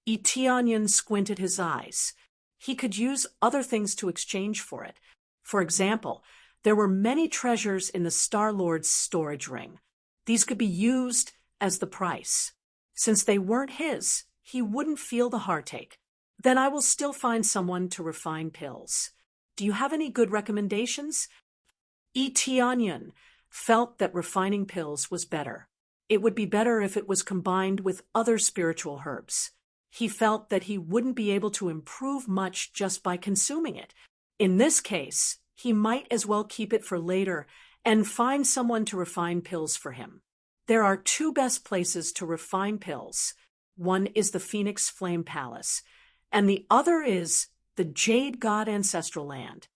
Etienne squinted his eyes. He could use other things to exchange for it. For example, there were many treasures in the Star-Lord's storage ring. These could be used as the price. Since they weren't his, he wouldn't feel the heartache. Then I will still find someone to refine pills. Do you have any good recommendations? Etienne felt that refining pills was better. It would be better if it was combined with other spiritual herbs. He felt that he wouldn't be able to improve much just by consuming it. In this case, he might as well keep it for later and find someone to refine pills for him. There are 2 best places to refine pills. One is the Phoenix Flame Palace, and the other is the Jade God Ancestral Land.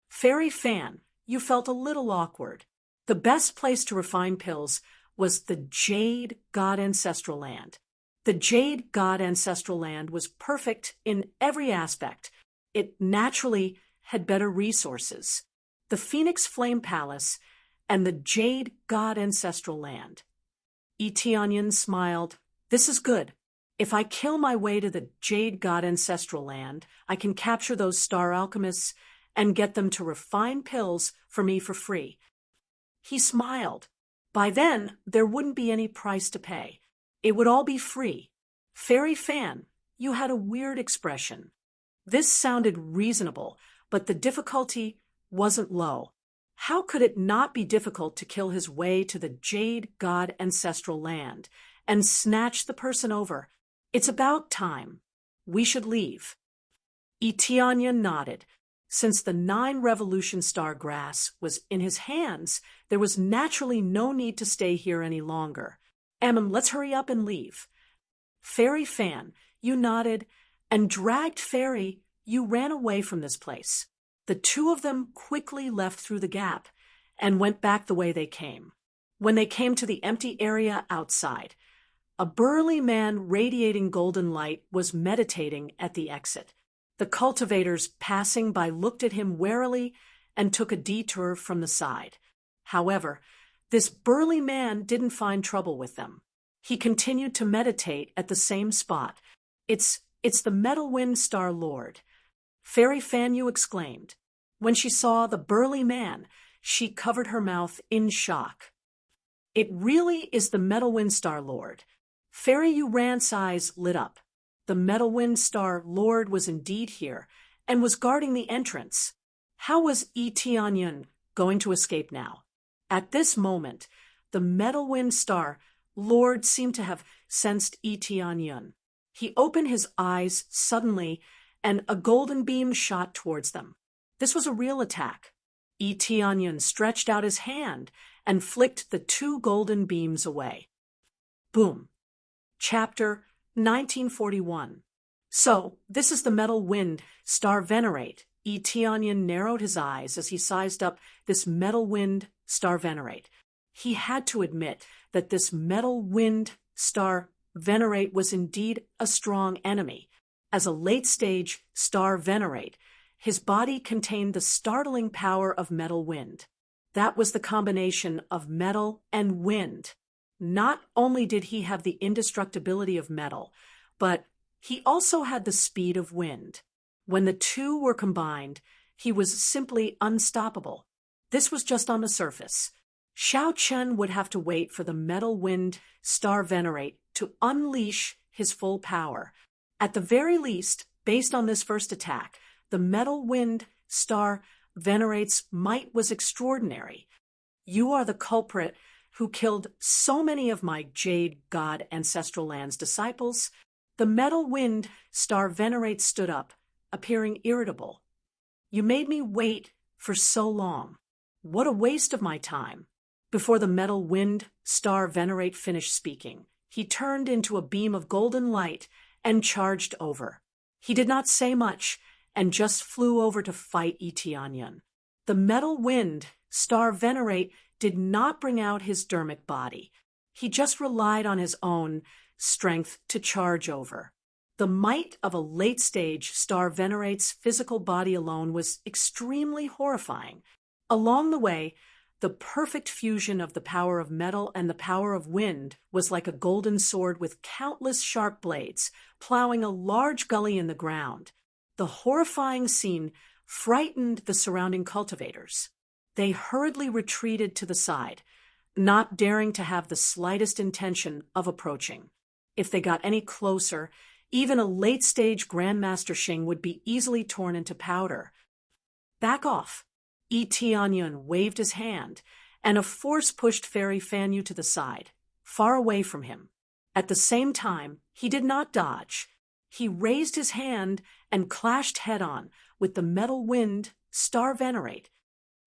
Fairy Fan, you felt a little awkward. The best place to refine pills was the Jade God Ancestral Land. The Jade God Ancestral Land was perfect in every aspect. It naturally had better resources. The Phoenix Flame Palace and the Jade God Ancestral Land. Etienne smiled. This is good. If I kill my way to the Jade God Ancestral Land, I can capture those star alchemists and get them to refine pills for me for free. He smiled. By then, there wouldn't be any price to pay. It would all be free. Fairy Fan, you had a weird expression. This sounded reasonable, but the difficulty wasn't low. How could it not be difficult to kill his way to the Jade God ancestral land and snatch the person over? It's about time. We should leave. Etionia nodded. Since the 9 revolution star grass was in his hands, there was naturally no need to stay here any longer. Let's hurry up and leave. Fairy Fan, you nodded, and dragged Fairy, you ran away from this place. The two of them quickly left through the gap and went back the way they came. When they came to the empty area outside, a burly man radiating golden light was meditating at the exit. The cultivators passing by looked at him warily and took a detour from the side. However, this burly man didn't find trouble with them. He continued to meditate at the same spot. It's the Metal Wind Star Lord. Fairy Fanyu exclaimed. When she saw the burly man, she covered her mouth in shock. It really is the Metal Wind Star Lord. Fairy Uran's eyes lit up. The Metal Wind Star Lord was indeed here, and was guarding the entrance. How was Etionyan going to escape now? At this moment, the Metal Wind Star Lord seemed to have sensed Etionyan. He opened his eyes suddenly, and a golden beam shot towards them. This was a real attack. Etionyan stretched out his hand and flicked the 2 golden beams away. Boom. Chapter 1941. So, this is the Metal Wind Star Venerate. Etionyan narrowed his eyes as he sized up this Metal Wind Star Venerate. He had to admit that this Metal Wind Star Venerate was indeed a strong enemy. As a late-stage Star Venerate, his body contained the startling power of metal wind. That was the combination of metal and wind. Not only did he have the indestructibility of metal, but he also had the speed of wind. When the two were combined, he was simply unstoppable. This was just on the surface. Xiao Chen would have to wait for the Metal Wind Star Venerate to unleash his full power. At the very least, based on this first attack, the Metal Wind Star Venerate's might was extraordinary. You are the culprit who killed so many of my Jade God Ancestral Land's disciples. The Metal Wind Star Venerate stood up, appearing irritable. You made me wait for so long. What a waste of my time. Before the Metal Wind Star Venerate finished speaking, he turned into a beam of golden light and charged over. He did not say much and just flew over to fight Etionyan. The Metal Wind Star Venerate did not bring out his dermic body. He just relied on his own strength to charge over. The might of a late-stage Star Venerate's physical body alone was extremely horrifying. Along the way, the perfect fusion of the power of metal and the power of wind was like a golden sword with countless sharp blades, plowing a large gully in the ground. The horrifying scene frightened the surrounding cultivators. They hurriedly retreated to the side, not daring to have the slightest intention of approaching. If they got any closer, even a late-stage Grandmaster Xing would be easily torn into powder. Back off. Etionyan waved his hand, and a force pushed Fairy Fanyu to the side, far away from him. At the same time, he did not dodge. He raised his hand and clashed head-on with the Metal Wind Star Venerate.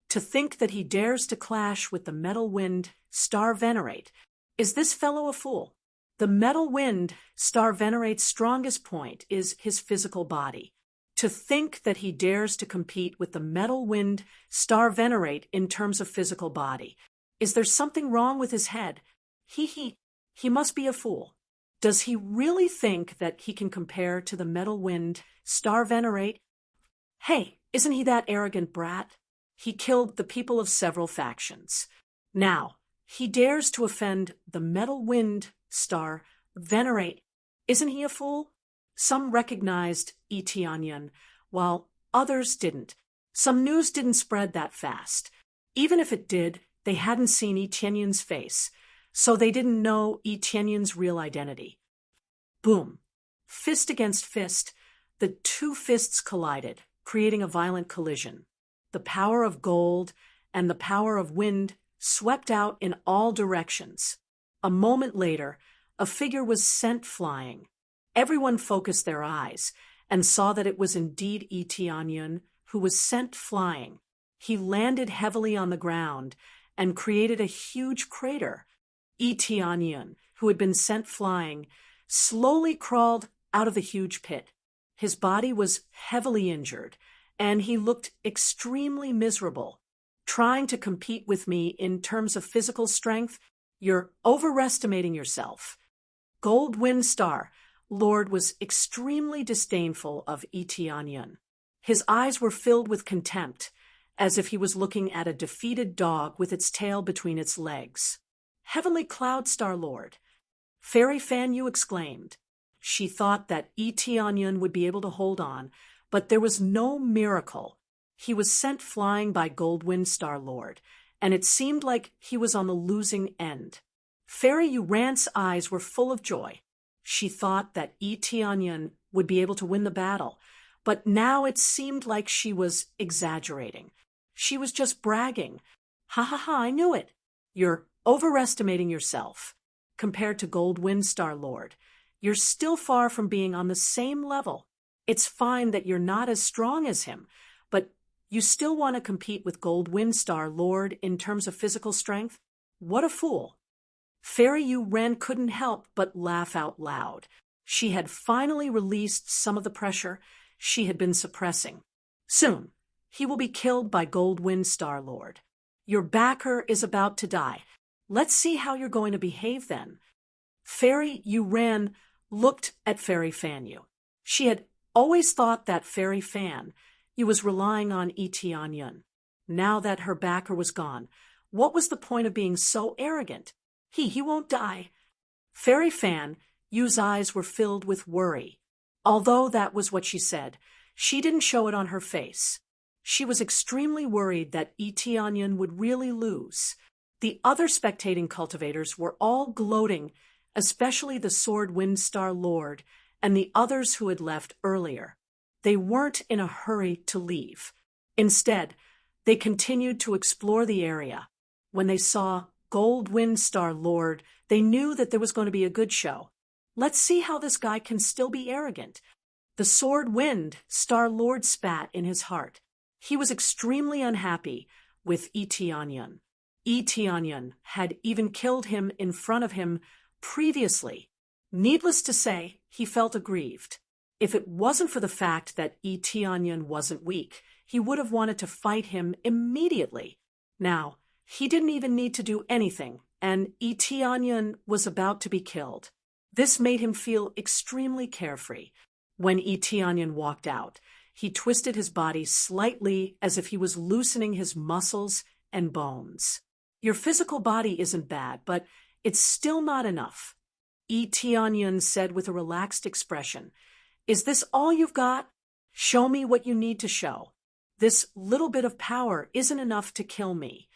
To think that he dares to clash with the Metal Wind Star Venerate. Is this fellow a fool? The Metal Wind Star Venerate's strongest point is his physical body. To think that he dares to compete with the Metal Wind Star Venerate in terms of physical body. Is there something wrong with his head? He must be a fool. Does he really think that he can compare to the Metal Wind Star Venerate? Hey, isn't he that arrogant brat? He killed the people of several factions. Now, he dares to offend the Metal Wind Star Venerate. Isn't he a fool? Some recognized Etionyan, while others didn't. Some news didn't spread that fast. Even if it did, they hadn't seen Etionyan's face, so they didn't know Etionyan's real identity. Boom. Fist against fist, The two fists collided, creating a violent collision. The power of gold and the power of wind swept out in all directions. A moment later, a figure was sent flying. Everyone focused their eyes and saw that it was indeed Itianyun who was sent flying. He landed heavily on the ground and created a huge crater. Itianyun, who had been sent flying, slowly crawled out of the huge pit. His body was heavily injured, and he looked extremely miserable. Trying to compete with me in terms of physical strength, you're overestimating yourself. Gold Wind Star Lord was extremely disdainful of Itianyun. His eyes were filled with contempt, as if he was looking at a defeated dog with its tail between its legs. Heavenly Cloud Star Lord, Fairy Fan Yu exclaimed. She thought that Itianyun would be able to hold on, but there was no miracle. He was sent flying by Goldwind Star Lord, and it seemed like he was on the losing end. Fairy Yuran's eyes were full of joy. She thought that Itianyun would be able to win the battle, but now it seemed like she was exaggerating. She was just bragging. Ha ha ha, I knew it. You're overestimating yourself. Compared to Goldwind Star Lord, you're still far from being on the same level. It's fine that you're not as strong as him, but you still want to compete with Goldwind Star Lord in terms of physical strength? What a fool. Fairy Yuren couldn't help but laugh out loud. She had finally released some of the pressure she had been suppressing. Soon, he will be killed by Goldwind Star Lord. Your backer is about to die. Let's see how you're going to behave then. Fairy Yuren looked at Fairy Fan Yu. She had always thought that Fairy Fan Yu was relying on Itianyun. Now that her backer was gone, what was the point of being so arrogant? He won't die. Fairy Fan Yu's eyes were filled with worry. Although that was what she said, she didn't show it on her face. She was extremely worried that Itianyun would really lose. The other spectating cultivators were all gloating, especially the Sword Wind Star Lord and the others who had left earlier. They weren't in a hurry to leave. Instead, they continued to explore the area. When they saw Gold Wind Star Lord, they knew that there was going to be a good show. Let's see how this guy can still be arrogant. The Sword Wind Star Lord spat in his heart. He was extremely unhappy with Itianyun. Itianyun had even killed him in front of him previously. Needless to say, he felt aggrieved. If it wasn't for the fact that Itianyun wasn't weak, he would have wanted to fight him immediately. Now, he didn't even need to do anything, and Itianyun was about to be killed. This made him feel extremely carefree. When Itianyun walked out, he twisted his body slightly as if he was loosening his muscles and bones. Your physical body isn't bad, but it's still not enough. Itianyun said with a relaxed expression, Is this all you've got? Show me what you need to show. This little bit of power isn't enough to kill me.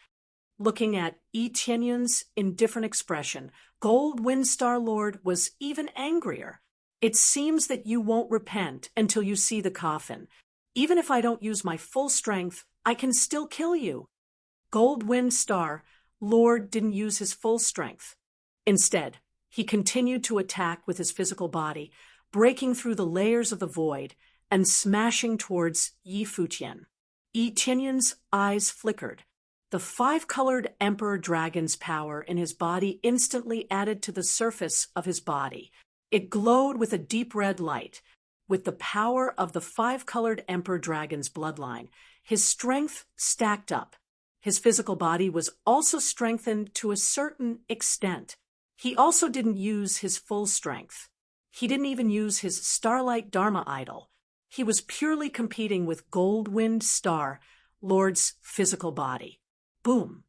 Looking at Itianyun's indifferent expression, Gold Wind Star Lord was even angrier. It seems that you won't repent until you see the coffin. Even if I don't use my full strength, I can still kill you. Gold Wind Star Lord didn't use his full strength. Instead, he continued to attack with his physical body, breaking through the layers of the void and smashing towards Yi Futian. Itianyun's eyes flickered. The five-colored Emperor Dragon's power in his body instantly added to the surface of his body. It glowed with a deep red light. With the power of the five-colored Emperor Dragon's bloodline, his strength stacked up. His physical body was also strengthened to a certain extent. He also didn't use his full strength. He didn't even use his Starlight Dharma idol. He was purely competing with Gold Wind Star Lord's physical body. Boom.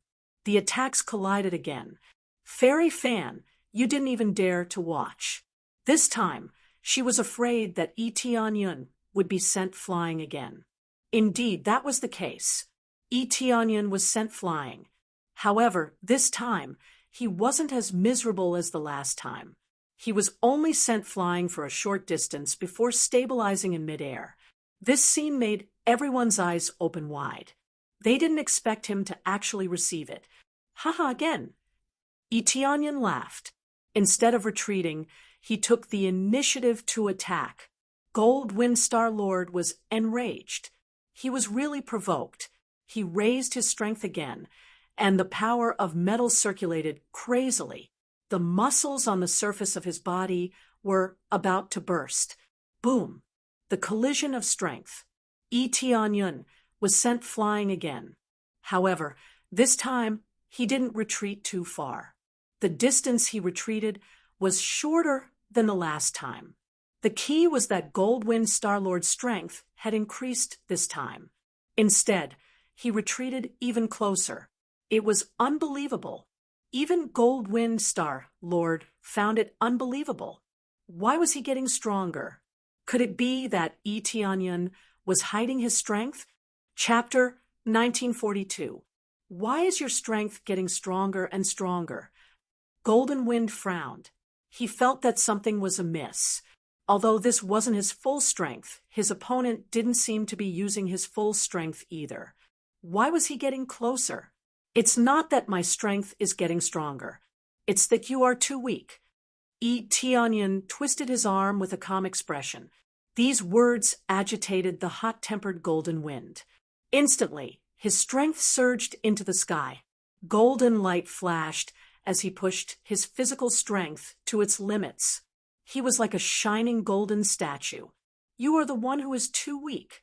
The attacks collided again. Fairy Fan, you didn't even dare to watch. This time, she was afraid that Itianyun would be sent flying again. Indeed, that was the case. Itianyun was sent flying. However, this time, he wasn't as miserable as the last time. He was only sent flying for a short distance before stabilizing in midair. This scene made everyone's eyes open wide. They didn't expect him to actually receive it. Haha again. Eteonion laughed. Instead of retreating, he took the initiative to attack. Gold Wind Star Lord was enraged. He was really provoked. He raised his strength again, and the power of metal circulated crazily. The muscles on the surface of his body were about to burst. Boom! The collision of strength. Eteonion was sent flying again. However, this time he didn't retreat too far. The distance he retreated was shorter than the last time. The key was that Goldwind Star-Lord's strength had increased this time. Instead, he retreated even closer. It was unbelievable. Even Goldwind Star-Lord found it unbelievable. Why was he getting stronger? Could it be that Eteonion was hiding his strength? Chapter 1942. Why is your strength getting stronger and stronger? Golden Wind frowned. He felt that something was amiss. Although this wasn't his full strength, his opponent didn't seem to be using his full strength either. Why was he getting closer? It's not that my strength is getting stronger. It's that you are too weak. Eteonion twisted his arm with a calm expression. These words agitated the hot-tempered Golden Wind. Instantly, his strength surged into the sky. Golden light flashed as he pushed his physical strength to its limits. He was like a shining golden statue. You are the one who is too weak.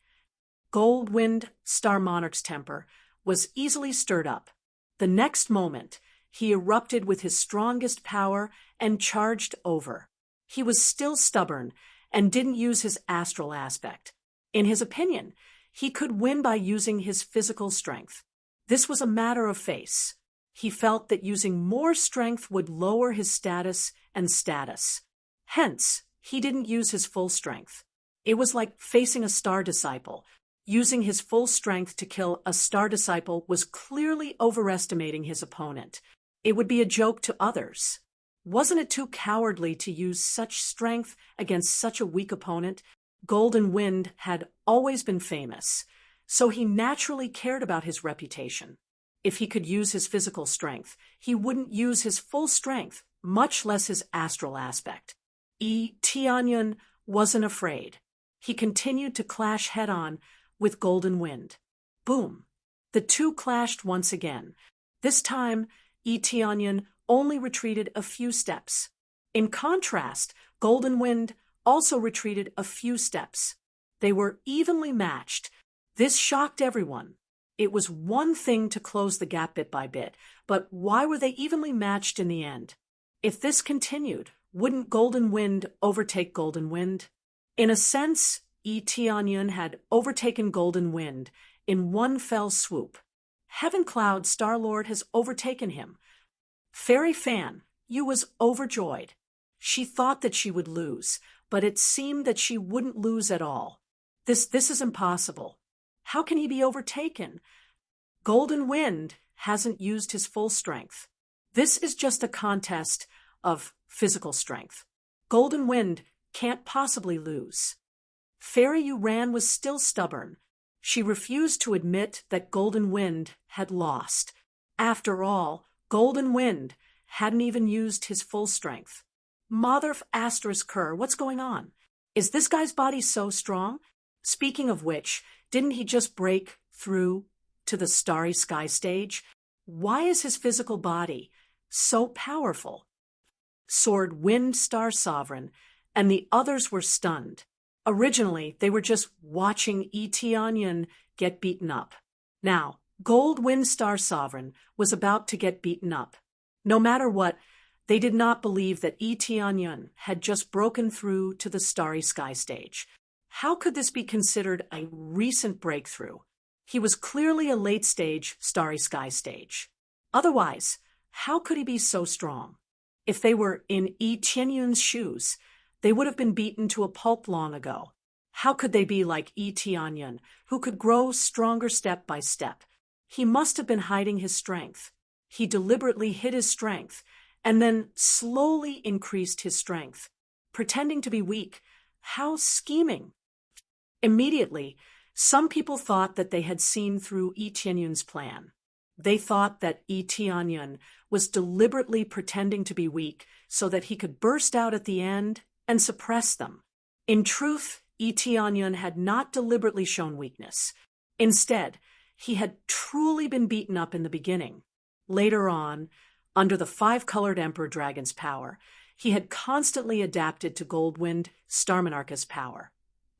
Gold Wind Star Monarch's temper was easily stirred up. The next moment, he erupted with his strongest power and charged over. He was still stubborn and didn't use his astral aspect. In his opinion, he could win by using his physical strength. This was a matter of face. He felt that using more strength would lower his status and status. Hence, he didn't use his full strength. It was like facing a star disciple. Using his full strength to kill a star disciple was clearly overestimating his opponent. It would be a joke to others. Wasn't it too cowardly to use such strength against such a weak opponent? Golden Wind had always been famous, so he naturally cared about his reputation. If he could use his physical strength, he wouldn't use his full strength, much less his astral aspect. Eteonion wasn't afraid. He continued to clash head-on with Golden Wind. Boom! The two clashed once again. This time, Eteonion only retreated a few steps. In contrast, Golden Wind also retreated a few steps. They were evenly matched. This shocked everyone. It was one thing to close the gap bit by bit, but why were they evenly matched in the end? If this continued, wouldn't Golden Wind overtake Golden Wind? In a sense, Eteonion had overtaken Golden Wind in one fell swoop. Heaven Cloud Star-Lord has overtaken him. Fairy Fan, you was overjoyed. She thought that she would lose, but it seemed that she wouldn't lose at all. This is impossible. How can he be overtaken? Golden Wind hasn't used his full strength. This is just a contest of physical strength. Golden Wind can't possibly lose. Fairy Uran was still stubborn. She refused to admit that Golden Wind had lost. After all, Golden Wind hadn't even used his full strength. Mother of Asterisk Kerr, what's going on? Is this guy's body so strong? Speaking of which, didn't he just break through to the Starry Sky stage? Why is his physical body so powerful? Soared Wind Star Sovereign, and the others were stunned. Originally, they were just watching Eteonion get beaten up. Now, Gold Wind Star Sovereign was about to get beaten up. No matter what, they did not believe that Eteonion had just broken through to the Starry Sky stage. How could this be considered a recent breakthrough? He was clearly a late-stage Starry Sky stage. Otherwise, how could he be so strong? If they were in Eteonion's shoes, they would have been beaten to a pulp long ago. How could they be like Eteonion, who could grow stronger step by step? He must have been hiding his strength. He deliberately hid his strength, and then slowly increased his strength, pretending to be weak. How scheming! Immediately, some people thought that they had seen through Yi Tianyun's plan. They thought that Yi Tianyun was deliberately pretending to be weak so that he could burst out at the end and suppress them. In truth, Yi Tianyun had not deliberately shown weakness. Instead, he had truly been beaten up in the beginning. Later on, under the five-colored Emperor Dragon's power, he had constantly adapted to Goldwind Star Monarch's power,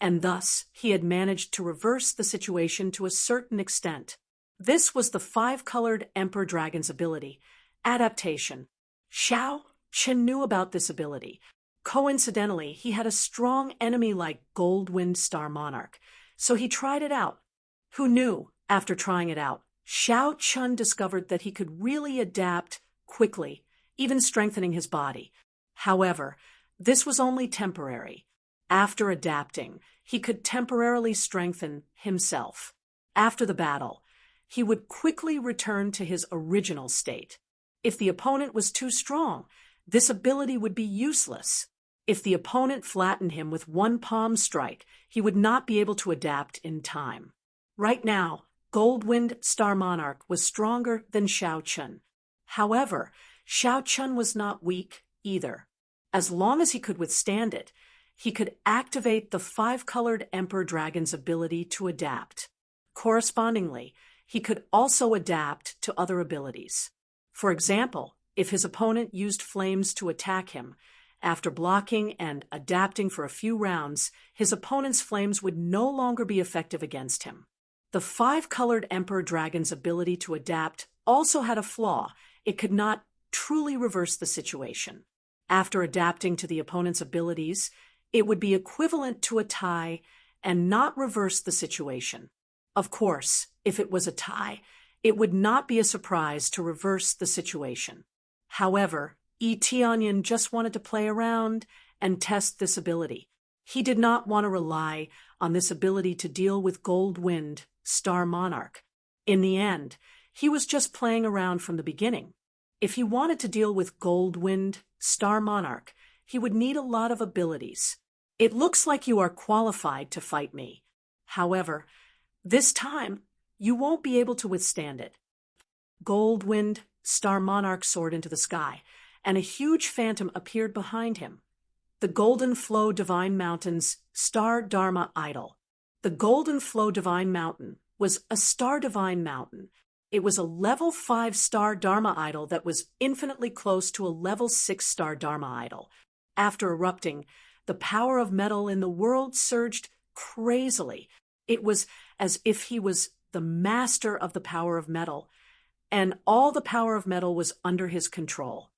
and thus he had managed to reverse the situation to a certain extent. This was the five-colored Emperor Dragon's ability, adaptation. Xiao Chen knew about this ability. Coincidentally, he had a strong enemy like Goldwind Star Monarch, so he tried it out. Who knew, after trying it out, Xiao Chun discovered that he could really adapt quickly, even strengthening his body. However, this was only temporary. After adapting, he could temporarily strengthen himself. After the battle, he would quickly return to his original state. If the opponent was too strong, this ability would be useless. If the opponent flattened him with one palm strike, he would not be able to adapt in time. Right now, Goldwind Star Monarch was stronger than Xiao Chun. However, Xiao Chun was not weak either. As long as he could withstand it, he could activate the five-colored Emperor Dragon's ability to adapt. Correspondingly, he could also adapt to other abilities. For example, if his opponent used flames to attack him, after blocking and adapting for a few rounds, his opponent's flames would no longer be effective against him. The five-colored Emperor Dragon's ability to adapt also had a flaw. It could not truly reverse the situation. After adapting to the opponent's abilities, it would be equivalent to a tie and not reverse the situation. Of course, if it was a tie, it would not be a surprise to reverse the situation. However, Yi Tianyun just wanted to play around and test this ability. He did not want to rely on this ability to deal with Goldwind Star Monarch. In the end, he was just playing around from the beginning. If he wanted to deal with Goldwind Star Monarch, he would need a lot of abilities. It looks like you are qualified to fight me. However, this time, you won't be able to withstand it. Goldwind Star Monarch soared into the sky, and a huge phantom appeared behind him. The Golden Flow Divine Mountain's Star Dharma Idol. The Golden Flow Divine Mountain was a Star Divine Mountain. It was a level 5 Star Dharma Idol that was infinitely close to a level 6 Star Dharma Idol. After erupting, the power of metal in the world surged crazily. It was as if he was the master of the power of metal, and all the power of metal was under his control.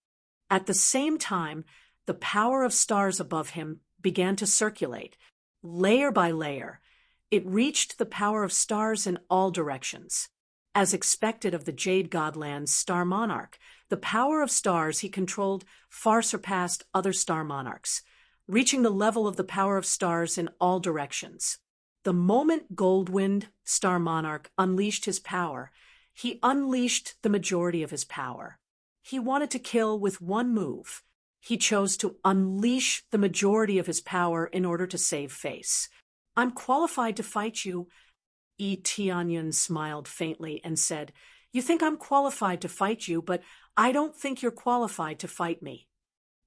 At the same time, the power of stars above him began to circulate. Layer by layer, it reached the power of stars in all directions. As expected of the Jade Godland's Star Monarch, the power of stars he controlled far surpassed other star monarchs, reaching the level of the power of stars in all directions. The moment Goldwind Star Monarch unleashed his power, he unleashed the majority of his power. He wanted to kill with one move. He chose to unleash the majority of his power in order to save face. "I'm qualified to fight you." Yi Tianyun smiled faintly and said, "You think I'm qualified to fight you, but I don't think you're qualified to fight me."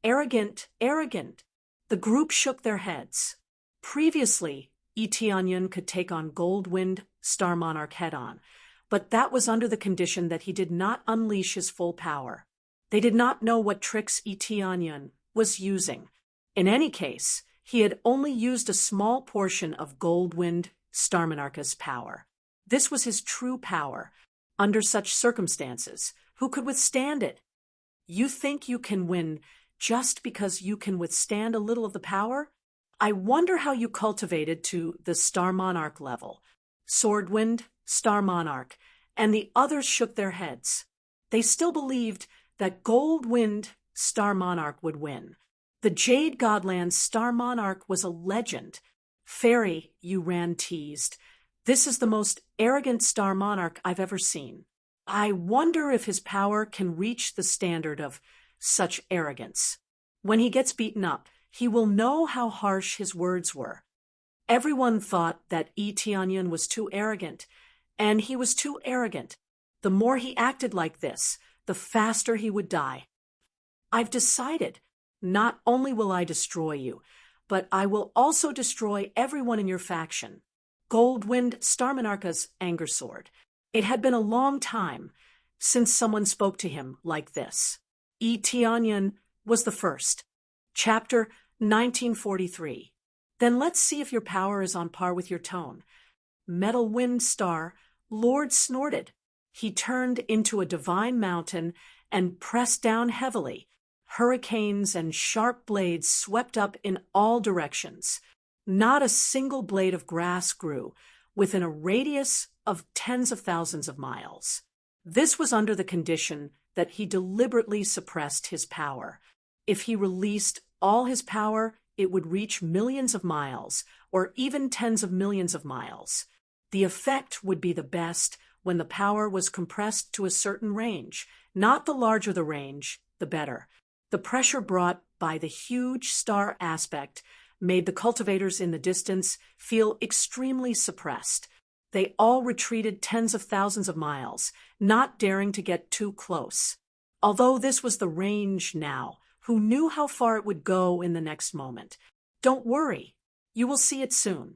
Arrogant, arrogant. The group shook their heads. Previously, Yi Tianyun could take on Goldwind Star Monarch head-on, but that was under the condition that he did not unleash his full power. They did not know what tricks Yi Tianyun was using. In any case, he had only used a small portion of Goldwind Star Monarch's power. This was his true power. Under such circumstances, who could withstand it? You think you can win just because you can withstand a little of the power? I wonder how you cultivated to the Star Monarch level. Swordwind, Star Monarch, and the others shook their heads. They still believed that Goldwind Star Monarch would win. The Jade Godland's Star Monarch was a legend. "Fairy," Yuran teased, "this is the most arrogant Star Monarch I've ever seen. I wonder if his power can reach the standard of such arrogance. When he gets beaten up, he will know how harsh his words were. Everyone thought that Eteonion was too arrogant, and he was too arrogant. The more he acted like this, the faster he would die. I've decided, not only will I destroy you, but I will also destroy everyone in your faction. Goldwind Starmonarcha's anger soared. It had been a long time since someone spoke to him like this. Eteonion was the first. Chapter 1943. Then let's see if your power is on par with your tone. Metal Wind Star, Lord snorted. He turned into a divine mountain and pressed down heavily. Hurricanes and sharp blades swept up in all directions. Not a single blade of grass grew within a radius of tens of thousands of miles. This was under the condition that he deliberately suppressed his power. If he released all his power, it would reach millions of miles, or even tens of millions of miles. The effect would be the best when the power was compressed to a certain range. Not the larger the range, the better. The pressure brought by the huge star aspect made the cultivators in the distance feel extremely suppressed. They all retreated tens of thousands of miles, not daring to get too close. Although this was the range now, who knew how far it would go in the next moment? Don't worry, you will see it soon.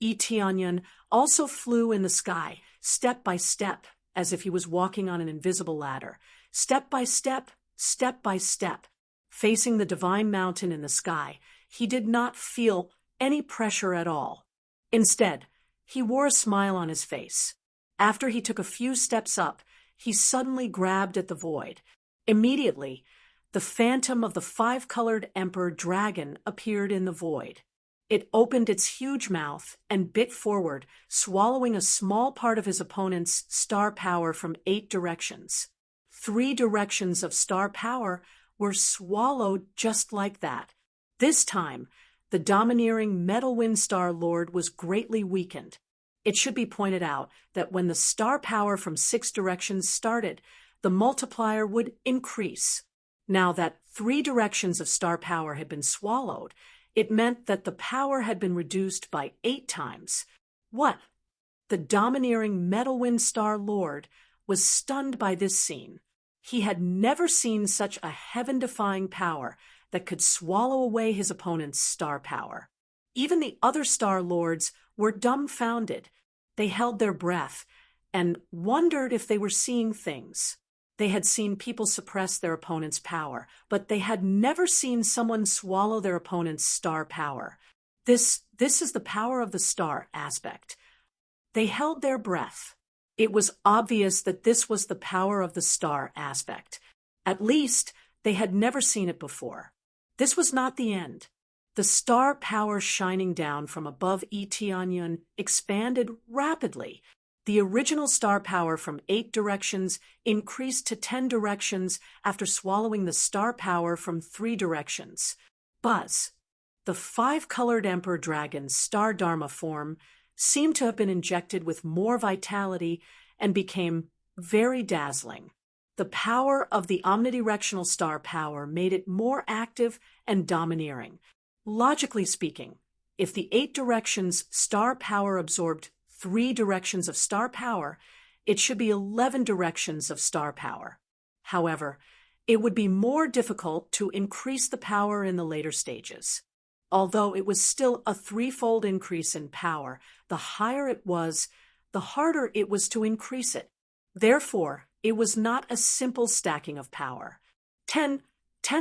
Eteonion also flew in the sky, step by step, as if he was walking on an invisible ladder. Step by step, step by step. Facing the divine mountain in the sky, he did not feel any pressure at all. Instead, he wore a smile on his face. After he took a few steps up, he suddenly grabbed at the void. Immediately, the phantom of the five-colored emperor dragon appeared in the void. It opened its huge mouth and bit forward, swallowing a small part of his opponent's star power from 8 directions. 3 directions of star power were swallowed just like that. This time, the domineering Metal Wind Star Lord was greatly weakened. It should be pointed out that when the star power from 6 directions started, the multiplier would increase. Now that 3 directions of star power had been swallowed, it meant that the power had been reduced by 8 times. What? The domineering Metal Wind Star Lord was stunned by this scene. He had never seen such a heaven-defying power that could swallow away his opponent's star power. Even the other Star Lords were dumbfounded. They held their breath and wondered if they were seeing things. They had seen people suppress their opponent's power, but they had never seen someone swallow their opponent's star power. This is the power of the star aspect. They held their breath. It was obvious that this was the power of the star aspect. At least, they had never seen it before. This was not the end. The star power shining down from above Eteonion expanded rapidly. The original star power from 8 directions increased to 10 directions after swallowing the star power from 3 directions. Buzz. The 5-colored Emperor Dragon's star Dharma form seemed to have been injected with more vitality and became very dazzling. The power of the omnidirectional star power made it more active and domineering. Logically speaking, if the 8 directions star power absorbed 3 directions of star power, it should be 11 directions of star power. However, it would be more difficult to increase the power in the later stages. Although it was still a 3-fold increase in power, the higher it was, the harder it was to increase it. Therefore, it was not a simple stacking of power. 10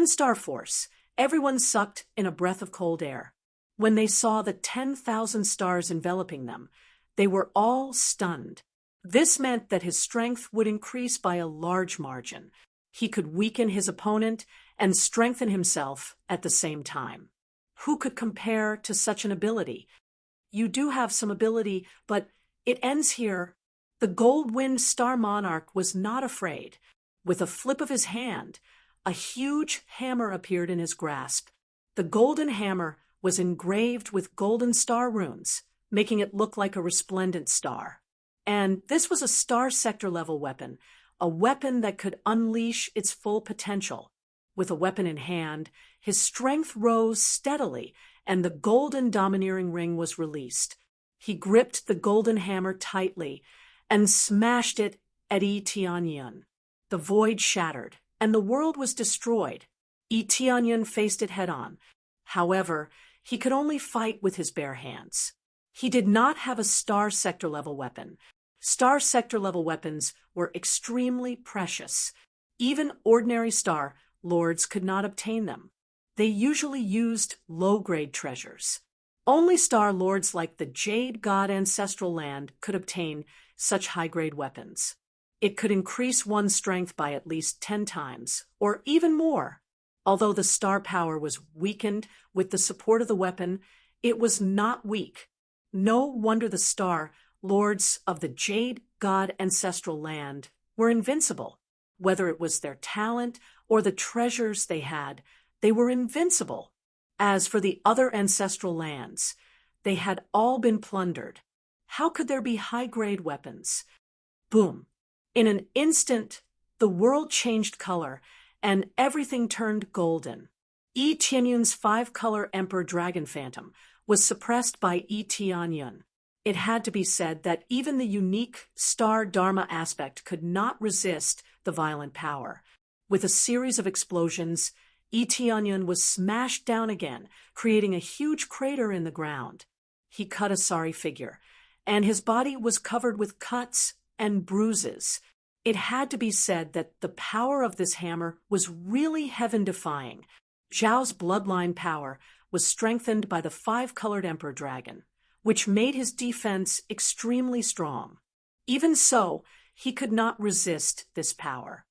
star force. Everyone sucked in a breath of cold air. When they saw the 10,000 stars enveloping them, they were all stunned. This meant that his strength would increase by a large margin. He could weaken his opponent and strengthen himself at the same time. Who could compare to such an ability? You do have some ability, but it ends here. The Goldwind Star Monarch was not afraid. With a flip of his hand, a huge hammer appeared in his grasp. The golden hammer was engraved with golden star runes, making it look like a resplendent star. And this was a star sector level weapon, a weapon that could unleash its full potential. With a weapon in hand, his strength rose steadily, and the golden domineering ring was released. He gripped the golden hammer tightly and smashed it at Tianyun. The void shattered, and the world was destroyed. Tianyun faced it head-on. However, he could only fight with his bare hands. He did not have a Star Sector-level weapon. Star Sector-level weapons were extremely precious. Even ordinary Star Lords could not obtain them. They usually used low-grade treasures. Only Star Lords like the Jade God Ancestral Land could obtain such high-grade weapons. It could increase one's strength by at least 10 times, or even more. Although the star power was weakened with the support of the weapon, it was not weak. No wonder the Star Lords of the Jade God Ancestral Land were invincible. Whether it was their talent or the treasures they had, they were invincible. As for the other ancestral lands, they had all been plundered. How could there be high-grade weapons? Boom! In an instant, the world changed color, and everything turned golden. Tianyun's 5-color Emperor Dragon Phantom was suppressed by Tianyun. It had to be said that even the unique Star Dharma aspect could not resist the violent power. With a series of explosions, Tianyun was smashed down again, creating a huge crater in the ground. He cut a sorry figure, and his body was covered with cuts and bruises. It had to be said that the power of this hammer was really heaven-defying. Zhao's bloodline power was strengthened by the 5-colored Emperor Dragon, which made his defense extremely strong. Even so, he could not resist this power.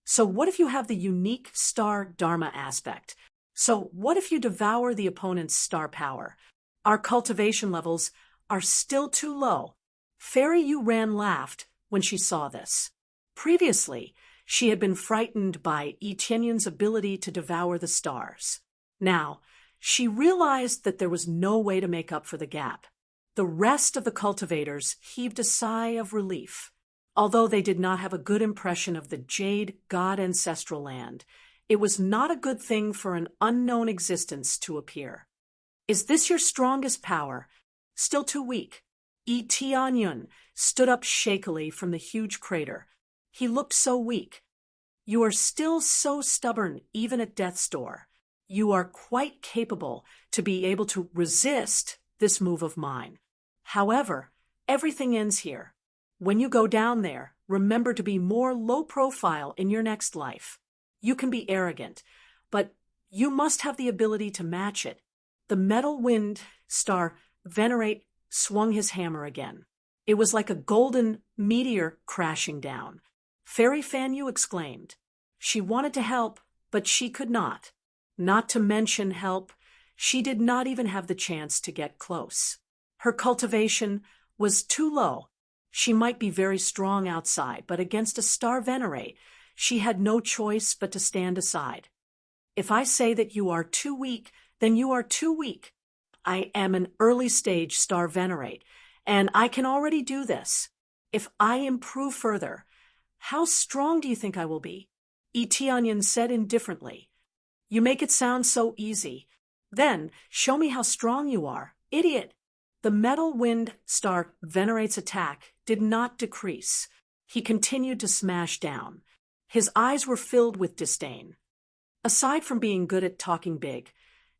So what if you have the unique Star Dharma aspect? So what if you devour the opponent's star power? Our cultivation levels are still too low. Fairy Yuran laughed when she saw this. Previously, she had been frightened by Tianyun's ability to devour the stars. Now, she realized that there was no way to make up for the gap. The rest of the cultivators heaved a sigh of relief. Although they did not have a good impression of the Jade God Ancestral Land, it was not a good thing for an unknown existence to appear. Is this your strongest power? Still too weak. Tianyun stood up shakily from the huge crater. He looked so weak. You are still so stubborn, even at death's door. You are quite capable to be able to resist this move of mine. However, everything ends here. When you go down there, remember to be more low profile in your next life. You can be arrogant, but you must have the ability to match it. The metal wind star Venerate swung his hammer again. It was like a golden meteor crashing down. Fairy Fanyu exclaimed. She wanted to help, but she could not. Not to mention help, she did not even have the chance to get close. Her cultivation was too low. She might be very strong outside, but against a Star Venerate, she had no choice but to stand aside. If I say that you are too weak, then you are too weak. I am an early-stage Star Venerate, and I can already do this. If I improve further, how strong do you think I will be? Tianyun said indifferently. You make it sound so easy. Then, show me how strong you are, idiot. The metal wind star Venerate's attack did not decrease. He continued to smash down. His eyes were filled with disdain. Aside from being good at talking big,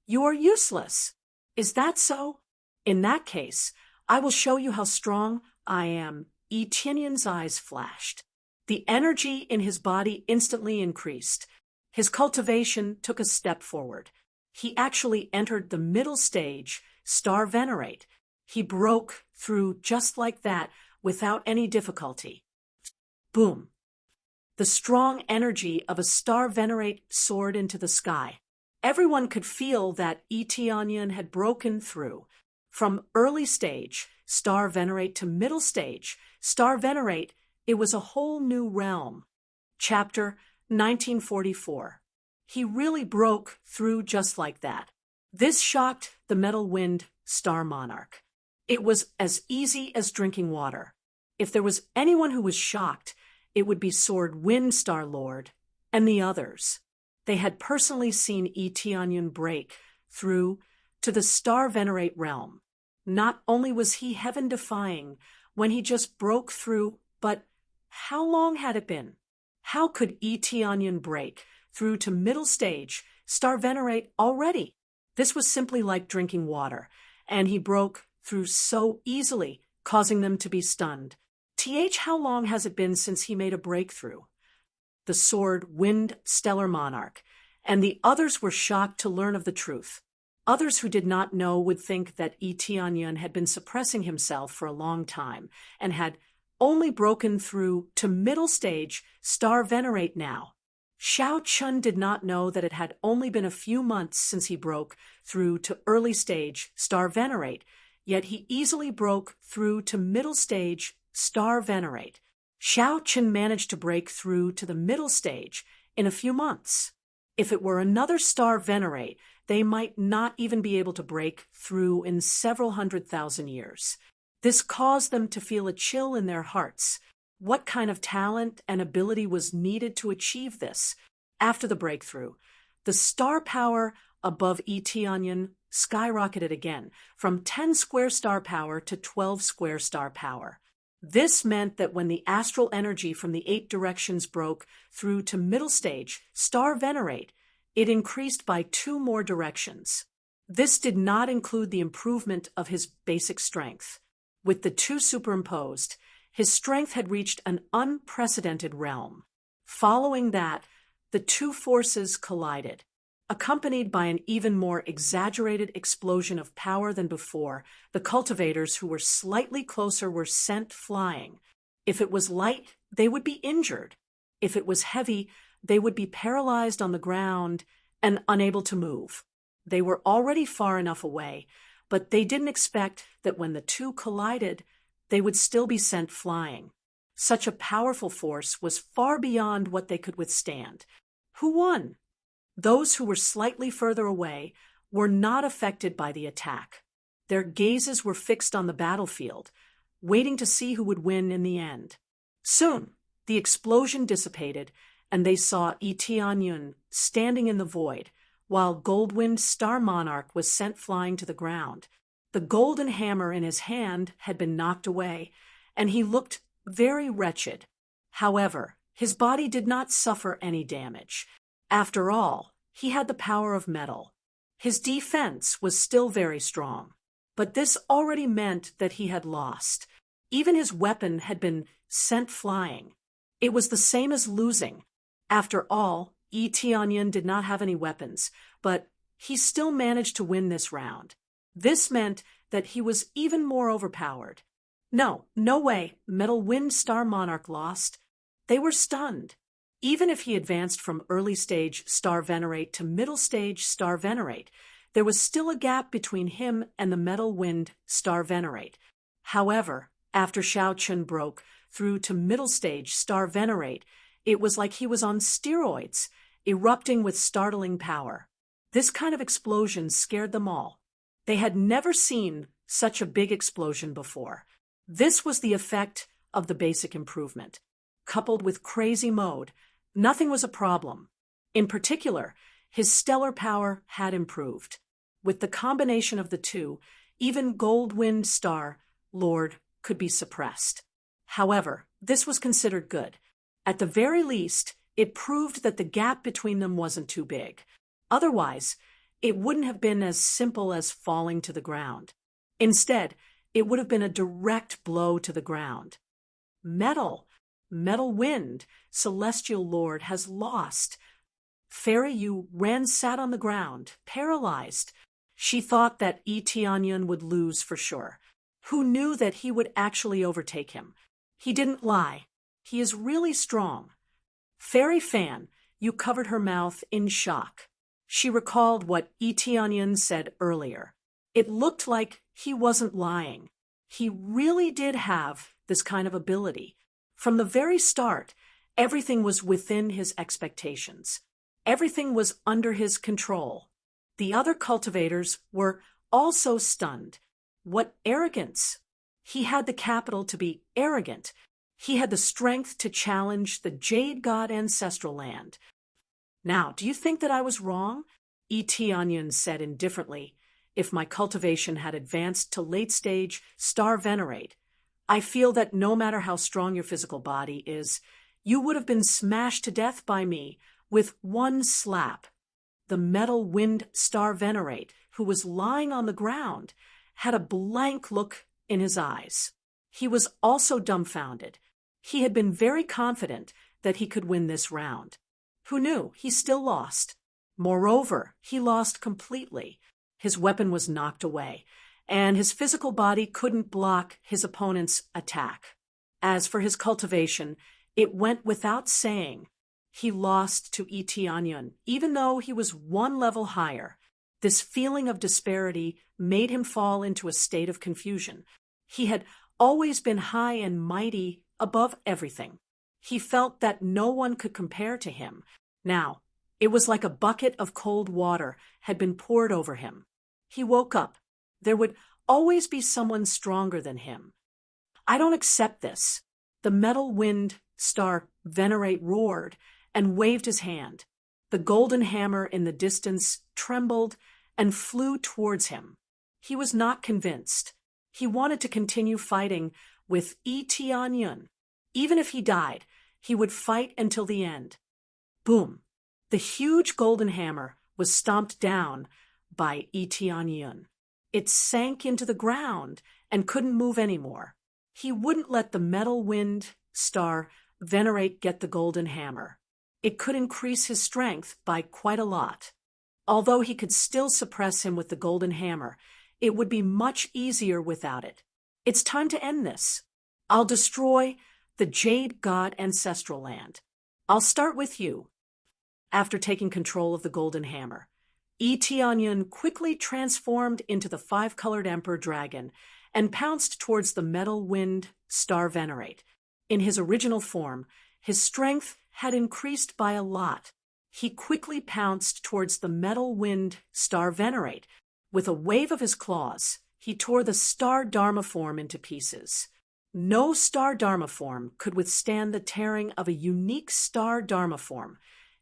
you are useless. Is that so? In that case, I will show you how strong I am. Tianyun's eyes flashed. The energy in his body instantly increased. His cultivation took a step forward. He actually entered the middle stage, Star Venerate. He broke through just like that without any difficulty. Boom! The strong energy of a Star Venerate soared into the sky. Everyone could feel that Tianyun had broken through. From early stage, Star Venerate, to middle stage, Star Venerate, it was a whole new realm. Chapter 1944. He really broke through just like that. This shocked the Metal Wind Star Monarch. It was as easy as drinking water. If there was anyone who was shocked, it would be Sword Wind Star Lord and the others. They had personally seen Eteonion break through to the Star Venerate realm. Not only was he heaven-defying when he just broke through, but how long had it been? How could Eteonion break through to middle stage Star Venerate already? This was simply like drinking water, and he broke through so easily, causing them to be stunned. How long has it been since he made a breakthrough? The sword Wind Stellar Monarch, and the others were shocked to learn of the truth. Others who did not know would think that Eteonion had been suppressing himself for a long time and had only broken through to middle stage Star Venerate now. Xiao Chun did not know that it had only been a few months since he broke through to early stage Star Venerate, yet he easily broke through to middle stage Star Venerate. Xiao Chun managed to break through to the middle stage in a few months. If it were another Star Venerate, they might not even be able to break through in several 100,000 years. This caused them to feel a chill in their hearts. What kind of talent and ability was needed to achieve this? After the breakthrough, the star power above Eteonion skyrocketed again, from 10 square star power to 12 square star power. This meant that when the astral energy from the 8 directions broke through to middle stage, Star Venerate, it increased by 2 more directions. This did not include the improvement of his basic strength. With the 2 superimposed, his strength had reached an unprecedented realm. Following that, the 2 forces collided, accompanied by an even more exaggerated explosion of power than before. The cultivators who were slightly closer were sent flying. If it was light, they would be injured. If it was heavy, they would be paralyzed on the ground and unable to move. They were already far enough away, but they didn't expect that when the 2 collided, they would still be sent flying. Such a powerful force was far beyond what they could withstand. Who won? Those who were slightly further away were not affected by the attack. Their gazes were fixed on the battlefield, waiting to see who would win in the end. Soon, the explosion dissipated, and they saw Eteonion standing in the void, while Goldwind Star Monarch was sent flying to the ground. The golden hammer in his hand had been knocked away, and he looked very wretched. However, his body did not suffer any damage. After all, he had the power of metal. His defense was still very strong, but this already meant that he had lost. Even his weapon had been sent flying. It was the same as losing. After all, Eteonion did not have any weapons, but he still managed to win this round. This meant that he was even more overpowered. No way, Metal Wind Star Monarch lost. They were stunned. Even if he advanced from early stage Star Venerate to middle stage Star Venerate, there was still a gap between him and the Metal Wind Star Venerate. However, after Xiao Chun broke through to middle stage Star Venerate, it was like he was on steroids, erupting with startling power. This kind of explosion scared them all. They had never seen such a big explosion before. This was the effect of the basic improvement. Coupled with crazy mode, nothing was a problem. In particular, his stellar power had improved. With the combination of the 2, even Goldwind Star Lord could be suppressed. However, this was considered good. At the very least, it proved that the gap between them wasn't too big. Otherwise, it wouldn't have been as simple as falling to the ground. Instead, it would have been a direct blow to the ground. Metal Wind, Celestial Lord, has lost. Fairy Yu sat on the ground, paralyzed. She thought that Eteonion would lose for sure. Who knew that he would actually overtake him? He didn't lie. He is really strong. Fairy Fan, you covered her mouth in shock. She recalled what Eteonion said earlier. It looked like he wasn't lying. He really did have this kind of ability. From the very start, everything was within his expectations. Everything was under his control. The other cultivators were also stunned. What arrogance! He had the capital to be arrogant. He had the strength to challenge the Jade God ancestral land. Now, do you think that I was wrong? E.T. Onion said indifferently. If my cultivation had advanced to late-stage star venerate, I feel that no matter how strong your physical body is, you would have been smashed to death by me with one slap. The metal-winged star venerate, who was lying on the ground, had a blank look in his eyes. He was also dumbfounded. He had been very confident that he could win this round. Who knew? He still lost. Moreover, he lost completely. His weapon was knocked away, and his physical body couldn't block his opponent's attack. As for his cultivation, it went without saying. He lost to E.T. Onion, even though he was one level higher. This feeling of disparity made him fall into a state of confusion. He had always been high and mighty above everything. He felt that no one could compare to him. Now, it was like a bucket of cold water had been poured over him. He woke up. There would always be someone stronger than him. I don't accept this. The metal-winged star venerate roared and waved his hand. The golden hammer in the distance trembled and flew towards him. He was not convinced. He wanted to continue fighting with E.T. Onion. Even if he died, he would fight until the end. Boom! The huge golden hammer was stomped down by E.T. Onion. It sank into the ground and couldn't move anymore. He wouldn't let the metal-winged star venerate get the golden hammer. It could increase his strength by quite a lot. Although he could still suppress him with the golden hammer, it would be much easier without it. It's time to end this. I'll destroy the Jade God Ancestral Land. I'll start with you. After taking control of the golden hammer, E.T. Onion quickly transformed into the five-colored Emperor Dragon and pounced towards the metal-winged star venerate. In his original form, his strength had increased by a lot. He quickly pounced towards the metal-winged star venerate. With a wave of his claws, he tore the star Dharma form into pieces. No star Dharma form could withstand the tearing of a unique star Dharma form,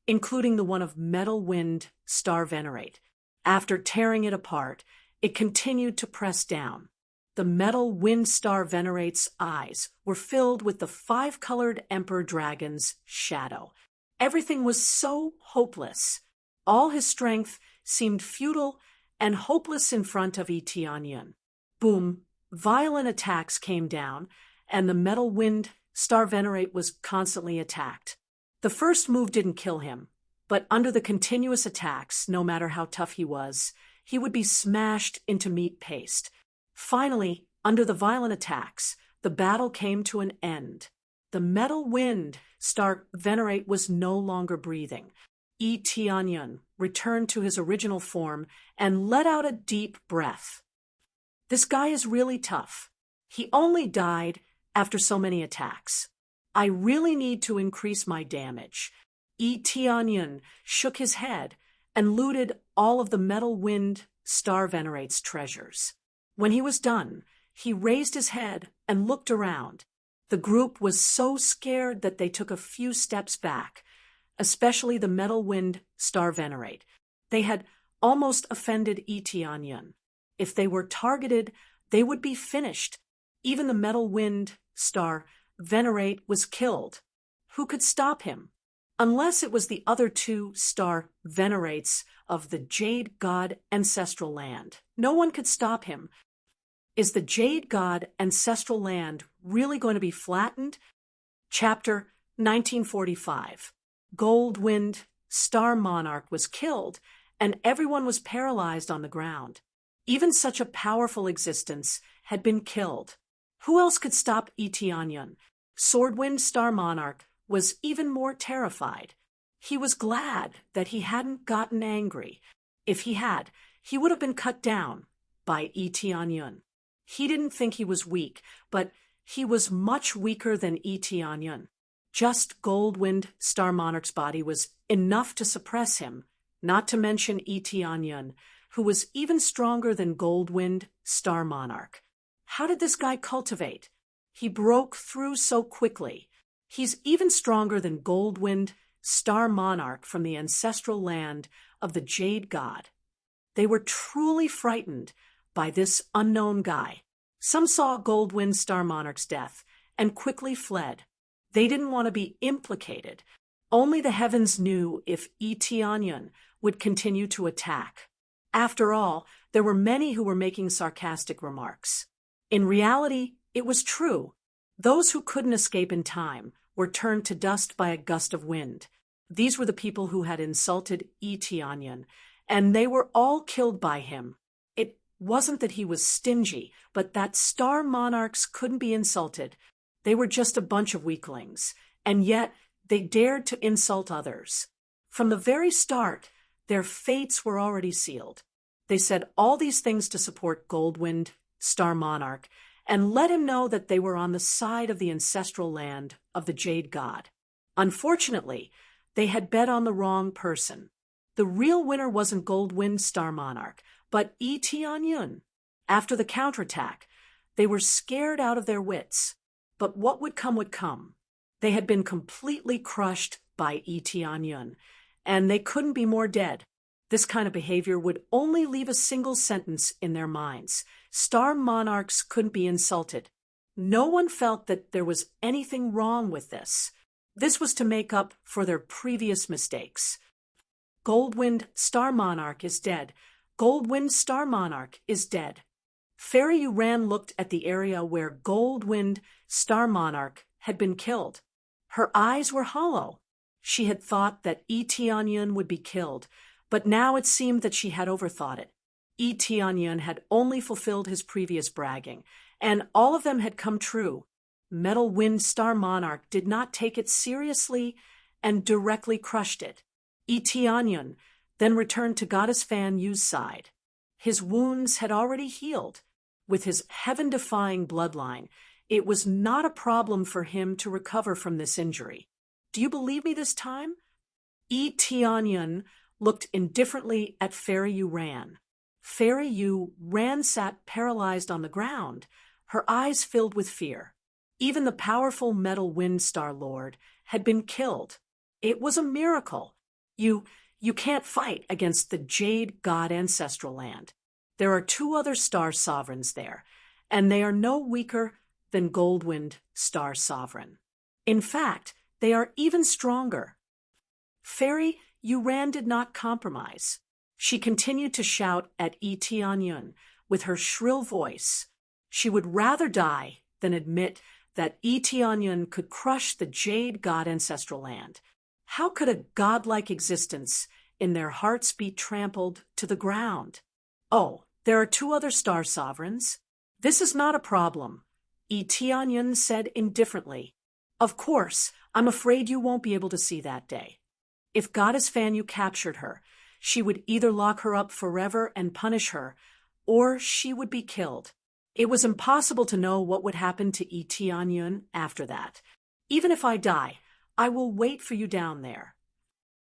including the one of metal-winged star venerate. After tearing it apart, it continued to press down. The metal-winged star venerate's eyes were filled with the five-colored Emperor Dragon's shadow. Everything was so hopeless. All his strength seemed futile and hopeless in front of E.T. Onion. Boom! Violent attacks came down, and the metal-winged star venerate was constantly attacked. The first move didn't kill him, but under the continuous attacks, no matter how tough he was, he would be smashed into meat paste. Finally, under the violent attacks, the battle came to an end. The metal-winged star venerate was no longer breathing. E.T. Onion returned to his original form and let out a deep breath. This guy is really tough. He only died after so many attacks. I really need to increase my damage. E.T. Onion shook his head and looted all of the metal-winged star venerate's treasures. When he was done, he raised his head and looked around. The group was so scared that they took a few steps back, especially the metal-winged star venerate. They had almost offended E.T. Onion. If they were targeted, they would be finished. Even the metal-winged star venerate was killed. Who could stop him? Unless it was the other two star venerates of the Jade God Ancestral Land. No one could stop him. Is the Jade God Ancestral Land really going to be flattened? Chapter 1945. Gold-winged Star Monarch was killed, and everyone was paralyzed on the ground. Even such a powerful existence had been killed. Who else could stop E.T. Onion? Swordwind Star Monarch was even more terrified. He was glad that he hadn't gotten angry. If he had, he would have been cut down by E.T. Onion. He didn't think he was weak, but he was much weaker than E.T. Onion. Just Goldwind Star Monarch's body was enough to suppress him, not to mention E.T. Onion, who was even stronger than Goldwind Star Monarch. How did this guy cultivate? He broke through so quickly. He's even stronger than Goldwind star monarch from the ancestral land of the Jade God. They were truly frightened by this unknown guy. Some saw Goldwind Star Monarch's death and quickly fled. They didn't want to be implicated. Only the heavens knew if Eteonyun would continue to attack. After all, there were many who were making sarcastic remarks. In reality, it was true. Those who couldn't escape in time were turned to dust by a gust of wind. These were the people who had insulted Eteonyun, and they were all killed by him. It wasn't that he was stingy, but that star monarchs couldn't be insulted. They were just a bunch of weaklings, and yet they dared to insult others. From the very start, their fates were already sealed. They said all these things to support Goldwind, Star Monarch, and let him know that they were on the side of the ancestral land of the Jade God. Unfortunately, they had bet on the wrong person. The real winner wasn't Goldwind Star Monarch, but Eteonyun. After the counterattack, they were scared out of their wits. But what would come would come. They had been completely crushed by Eteonyun, and they couldn't be more dead. This kind of behavior would only leave a single sentence in their minds. Star monarchs couldn't be insulted. No one felt that there was anything wrong with this. This was to make up for their previous mistakes. Goldwind Star Monarch is dead. Goldwind Star Monarch is dead. Fairy Uran looked at the area where Goldwind Star Monarch had been killed. Her eyes were hollow. She had thought that Eteonyun would be killed, but now it seemed that she had overthought it. Eteonyun had only fulfilled his previous bragging, and all of them had come true. Metal Wind Star Monarch did not take it seriously and directly crushed it. Eteonyun then returned to Goddess Fan Yu's side. His wounds had already healed. With his heaven-defying bloodline, it was not a problem for him to recover from this injury. Do you believe me this time? Eteonyun looked indifferently at Fairy Uran. Fairy Uran sat paralyzed on the ground, her eyes filled with fear. Even the powerful Metal Wind Star Lord had been killed. It was a miracle. You can't fight against the Jade God ancestral land. There are 2 other star sovereigns there, and they are no weaker than Goldwind Star Sovereign. In fact, they are even stronger. Fairy Uran did not compromise. She continued to shout at Eteonyun with her shrill voice. She would rather die than admit that Eteonyun could crush the Jade God ancestral land. How could a godlike existence in their hearts be trampled to the ground? Oh, there are 2 other star sovereigns. This is not a problem, Eteonyun said indifferently. Of course, I'm afraid you won't be able to see that day. If Goddess Fanyu captured her, she would either lock her up forever and punish her, or she would be killed. It was impossible to know what would happen to Eteonyun after that. Even if I die, I will wait for you down there.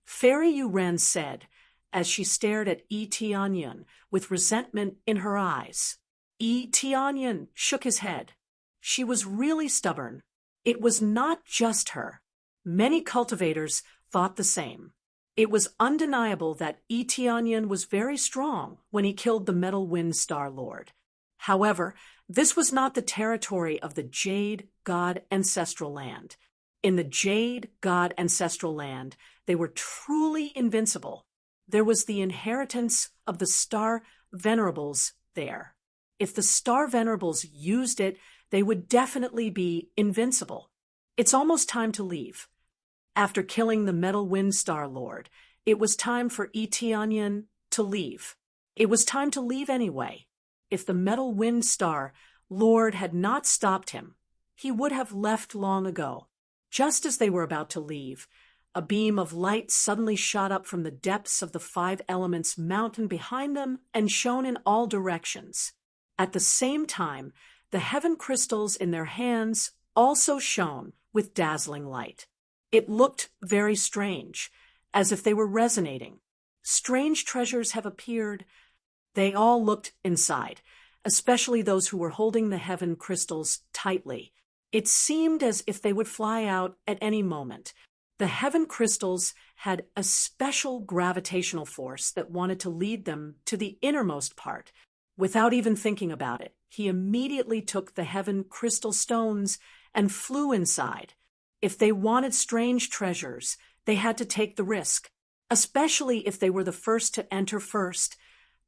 Fairy Uran said, as she stared at Eteonyun with resentment in her eyes. Eteonyun shook his head. She was really stubborn. It was not just her. Many cultivators thought the same. It was undeniable that Eteonyun was very strong when he killed the Metal Wind Star Lord. However, this was not the territory of the Jade God ancestral land. In the Jade God ancestral land, they were truly invincible. There was the inheritance of the Star Venerables there. If the Star Venerables used it, they would definitely be invincible. It's almost time to leave. After killing the Metal Wind Star Lord, it was time for Eteonyun to leave. It was time to leave anyway. If the Metal Wind Star Lord had not stopped him, he would have left long ago. Just as they were about to leave, a beam of light suddenly shot up from the depths of the 5 Elements mountain behind them and shone in all directions. At the same time, the heaven crystals in their hands also shone with dazzling light. It looked very strange, as if they were resonating. Strange treasures have appeared. They all looked inside, especially those who were holding the heaven crystals tightly. It seemed as if they would fly out at any moment. The heaven crystals had a special gravitational force that wanted to lead them to the innermost part. Without even thinking about it, he immediately took the heaven crystal stones and flew inside. If they wanted strange treasures, they had to take the risk. Especially if they were the first to enter first,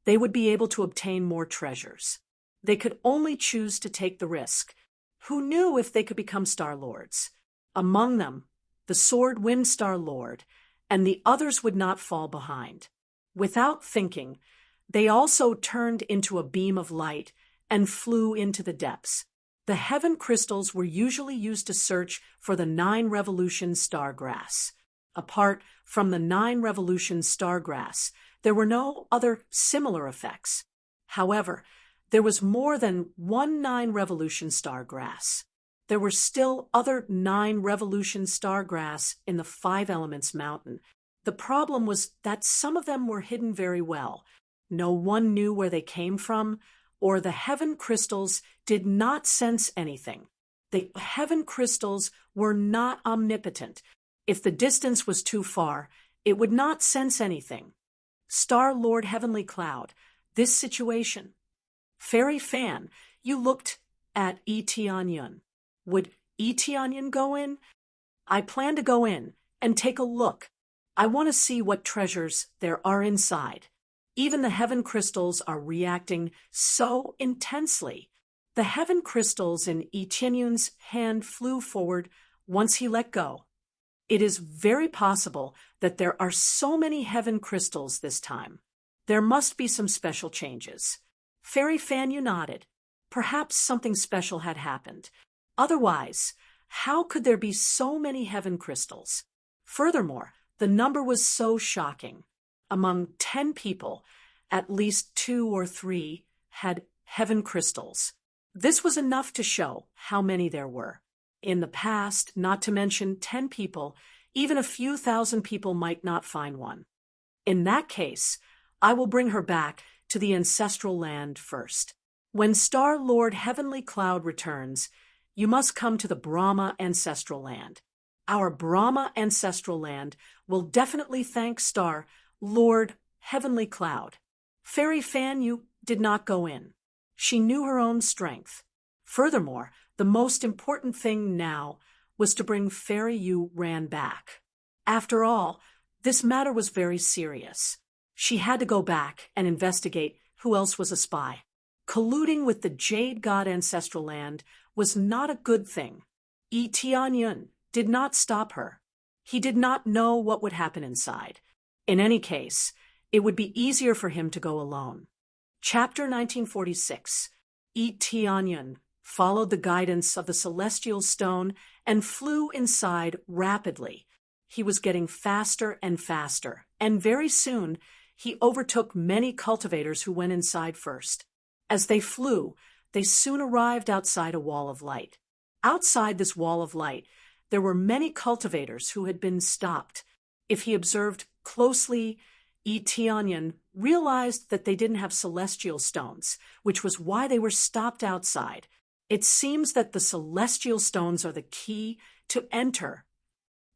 they would be able to obtain more treasures. They could only choose to take the risk. Who knew if they could become Star Lords? Among them, the Sword Wind Star Lord, and the others would not fall behind. Without thinking, they also turned into a beam of light and flew into the depths. The heaven crystals were usually used to search for the 9 revolution stargrass. Apart from the 9 revolution stargrass, there were no other similar effects. However, there was more than one 9 revolution stargrass. There were still other 9 revolution stargrass in the 5 Elements Mountain. The problem was that some of them were hidden very well. No one knew where they came from, or the heaven crystals did not sense anything. The heaven crystals were not omnipotent. If the distance was too far, it would not sense anything. Star Lord Heavenly Cloud, this situation. Fairy Fan, you looked at Etianyun. Would Etianyun go in? I plan to go in and take a look. I want to see what treasures there are inside. Even the heaven crystals are reacting so intensely. The heaven crystals in Etianyun's hand flew forward once he let go. It is very possible that there are so many heaven crystals this time. There must be some special changes. Fairy Fan, you nodded. Perhaps something special had happened. Otherwise, how could there be so many heaven crystals? Furthermore, the number was so shocking. Among 10 people, at least 2 or 3 had heaven crystals. This was enough to show how many there were. In the past, not to mention 10 people, even a few thousand people might not find one. In that case, I will bring her back to the ancestral land first. When Star Lord Heavenly Cloud returns, you must come to the Brahma ancestral land. Our Brahma ancestral land will definitely thank Star Lord Heavenly Cloud. Fairy Fan, you did not go in. She knew her own strength. Furthermore, the most important thing now was to bring Fairy Yu Ran back. After all, this matter was very serious. She had to go back and investigate who else was a spy. Colluding with the Jade God ancestral land was not a good thing. Etianyun did not stop her. He did not know what would happen inside. In any case, it would be easier for him to go alone. Chapter 1946. Etianyun followed the guidance of the celestial stone and flew inside rapidly. He was getting faster and faster, and very soon he overtook many cultivators who went inside first. As they flew, they soon arrived outside a wall of light. Outside this wall of light, there were many cultivators who had been stopped. If he observed closely, Etianyun realized that they didn't have celestial stones, which was why they were stopped outside. It seems that the celestial stones are the key to enter.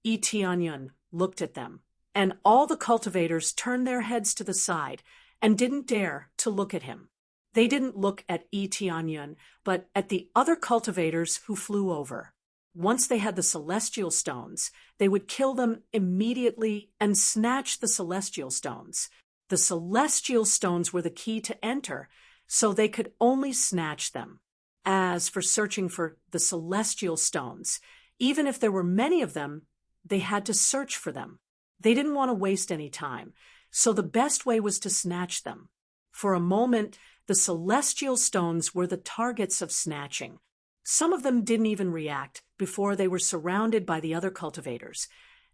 Etianyun looked at them, and all the cultivators turned their heads to the side and didn't dare to look at him. They didn't look at Etianyun, but at the other cultivators who flew over. Once they had the celestial stones, they would kill them immediately and snatch the celestial stones. The celestial stones were the key to enter, so they could only snatch them. As for searching for the celestial stones, even if there were many of them, they had to search for them. They didn't want to waste any time, so the best way was to snatch them. For a moment, the celestial stones were the targets of snatching. Some of them didn't even react before they were surrounded by the other cultivators,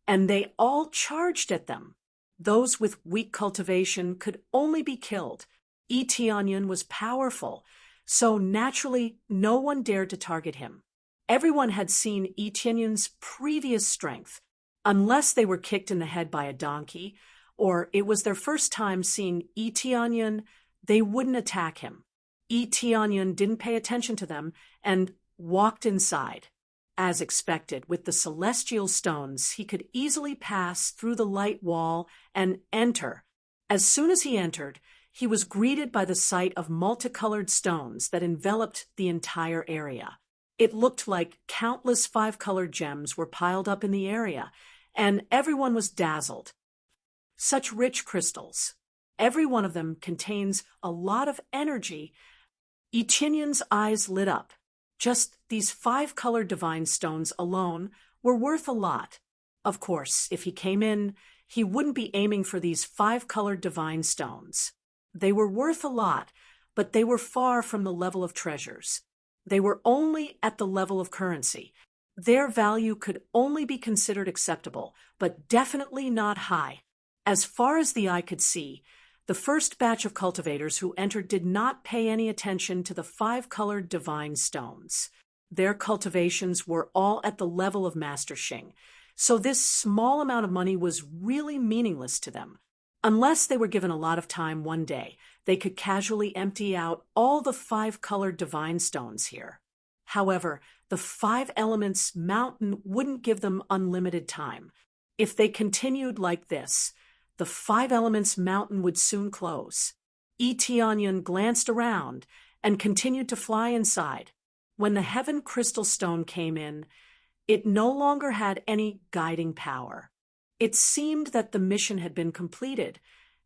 and they all charged at them. Those with weak cultivation could only be killed. Etianyun was powerful, so naturally no one dared to target him. Everyone had seen Etianyun's previous strength, unless they were kicked in the head by a donkey, or it was their first time seeing Etianyun. They wouldn't attack him. Etianyun didn't pay attention to them and walked inside. as expected. With the celestial stones, he could easily pass through the light wall and enter. As soon as he entered, he was greeted by the sight of multicolored stones that enveloped the entire area. It looked like countless five-colored gems were piled up in the area, and everyone was dazzled. Such rich crystals. Every one of them contains a lot of energy. Etienne's eyes lit up. Just these five-colored divine stones alone were worth a lot. Of course, if he came in, he wouldn't be aiming for these five-colored divine stones. They were worth a lot, but they were far from the level of treasures. They were only at the level of currency. Their value could only be considered acceptable, but definitely not high. As far as the eye could see, the first batch of cultivators who entered did not pay any attention to the five-colored divine stones. Their cultivations were all at the level of Master Xing, so this small amount of money was really meaningless to them. Unless they were given a lot of time one day, they could casually empty out all the five-colored divine stones here. However, the Five Elements Mountain wouldn't give them unlimited time. If they continued like this, the Five Elements Mountain would soon close. Etienne glanced around and continued to fly inside. When the Heaven Crystal Stone came in, it no longer had any guiding power. It seemed that the mission had been completed,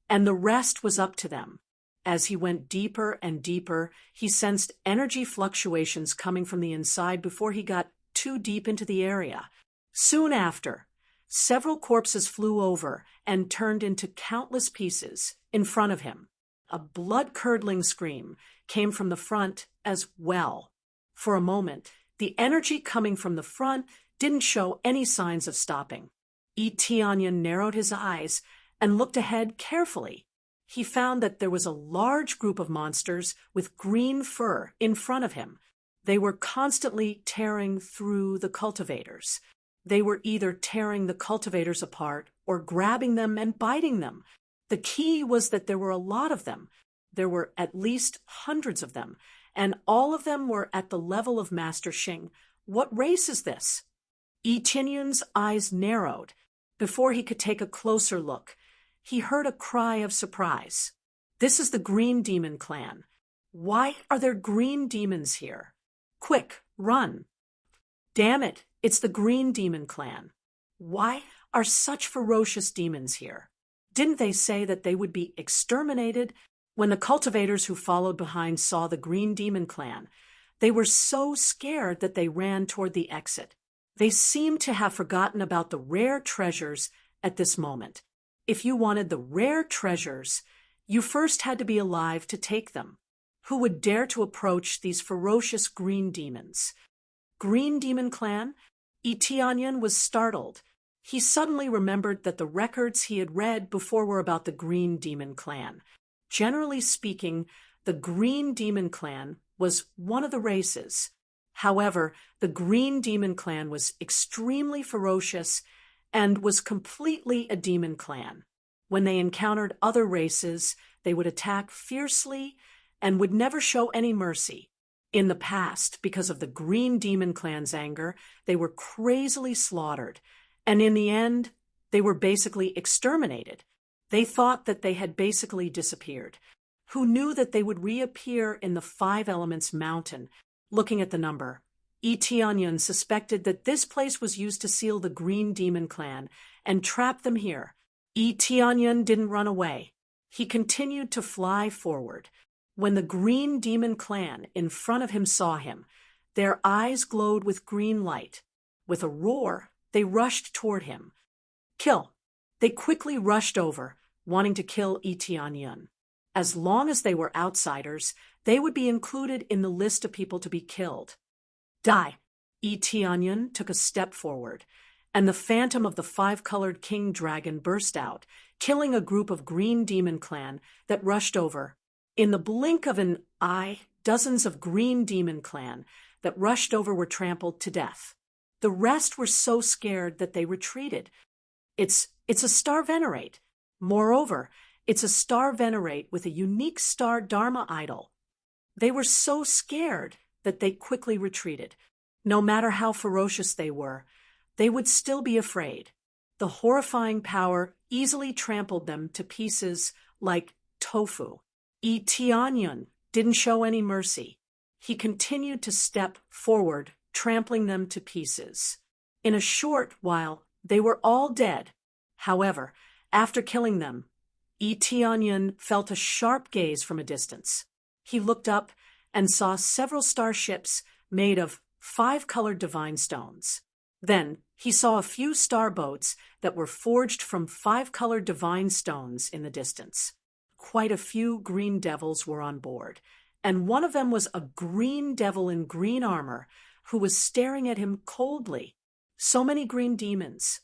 and the rest was up to them. As he went deeper and deeper, he sensed energy fluctuations coming from the inside before he got too deep into the area. Soon after, several corpses flew over and turned into countless pieces in front of him. A blood-curdling scream came from the front as well. For a moment, the energy coming from the front didn't show any signs of stopping. Etienne narrowed his eyes and looked ahead carefully. He found that there was a large group of monsters with green fur in front of him. They were constantly tearing through the cultivators. They were either tearing the cultivators apart or grabbing them and biting them. The key was that there were a lot of them. There were at least hundreds of them, and all of them were at the level of Master Xing. What race is this? Etienne's eyes narrowed. Before he could take a closer look, he heard a cry of surprise. This is the Green Demon Clan. Why are there green demons here? Quick, run. Damn it, it's the Green Demon Clan. Why are such ferocious demons here? Didn't they say that they would be exterminated? When the cultivators who followed behind saw the Green Demon Clan, they were so scared that they ran toward the exit. They seemed to have forgotten about the rare treasures at this moment. If you wanted the rare treasures, you first had to be alive to take them. Who would dare to approach these ferocious green demons? Green Demon Clan? Etienne was startled. He suddenly remembered that the records he had read before were about the Green Demon Clan. Generally speaking, the Green Demon Clan was one of the races. However, the Green Demon Clan was extremely ferocious and was completely a demon clan. When they encountered other races, they would attack fiercely and would never show any mercy. In the past, because of the Green Demon Clan's anger, they were crazily slaughtered, and in the end, they were basically exterminated. They thought that they had basically disappeared. Who knew that they would reappear in the Five Elements Mountain? Looking at the number, Etienne suspected that this place was used to seal the Green Demon Clan and trap them here. Etienne didn't run away. He continued to fly forward. When the Green Demon Clan in front of him saw him, their eyes glowed with green light. With a roar, they rushed toward him. Kill! They quickly rushed over, wanting to kill Etienne. As long as they were outsiders, they would be included in the list of people to be killed. Die! Etienne took a step forward, and the phantom of the five-colored king dragon burst out, killing a group of Green Demon Clan that rushed over. In the blink of an eye, dozens of Green Demon Clan that rushed over were trampled to death. The rest were so scared that they retreated. It's a star venerate. Moreover, it's a star venerate with a unique star Dharma idol. They were so scared that they quickly retreated. No matter how ferocious they would still be afraid. The horrifying power easily trampled them to pieces like tofu. Tianyun didn't show any mercy. He continued to step forward, trampling them to pieces. In a short while, they were all dead. However, after killing them, Tianyun felt a sharp gaze from a distance. He looked up and saw several starships made of 5-colored divine stones. Then he saw a few star boats that were forged from 5-colored divine stones in the distance. Quite a few green devils were on board, and one of them was a green devil in green armor who was staring at him coldly. So many green demons.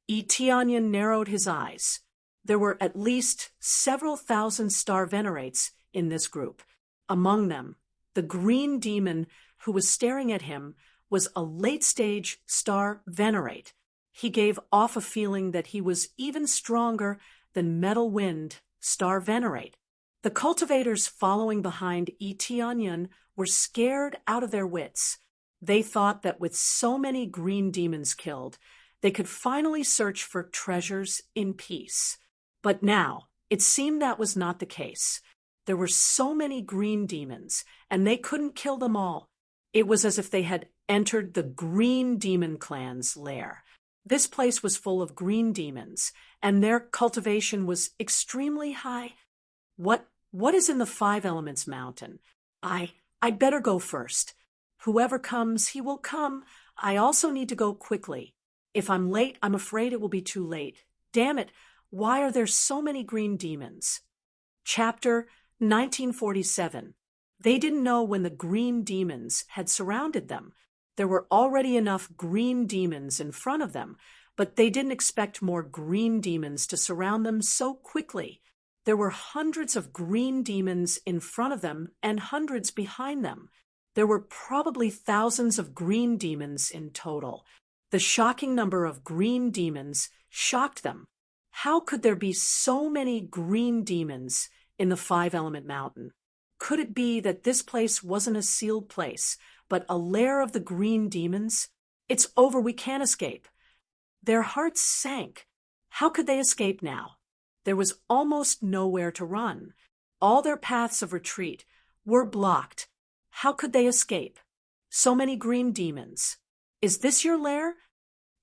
Tianyun narrowed his eyes. There were at least several thousand star venerates in this group. Among them, the green demon who was staring at him was a late-stage star venerate. He gave off a feeling that he was even stronger than Metal Wind star venerate. The cultivators following behind Tianyun were scared out of their wits. They thought that with so many green demons killed, they could finally search for treasures in peace. But now, it seemed that was not the case. There were so many green demons, and they couldn't kill them all. It was as if they had entered the Green Demon Clan's lair. This place was full of green demons, and their cultivation was extremely high. What is in the 5 Elements Mountain? I'd better go first. Whoever comes, he will come. I also need to go quickly. If I'm late, I'm afraid it will be too late. Damn it, why are there so many green demons? Chapter 1947. They didn't know when the green demons had surrounded them. There were already enough green demons in front of them, but they didn't expect more green demons to surround them so quickly. There were hundreds of green demons in front of them and hundreds behind them. There were probably thousands of green demons in total. The shocking number of green demons shocked them. How could there be so many green demons in the 5-Element Mountain? Could it be that this place wasn't a sealed place, but a lair of the green demons? It's over, we can't escape. Their hearts sank. How could they escape now? There was almost nowhere to run. All their paths of retreat were blocked. How could they escape? So many green demons. Is this your lair?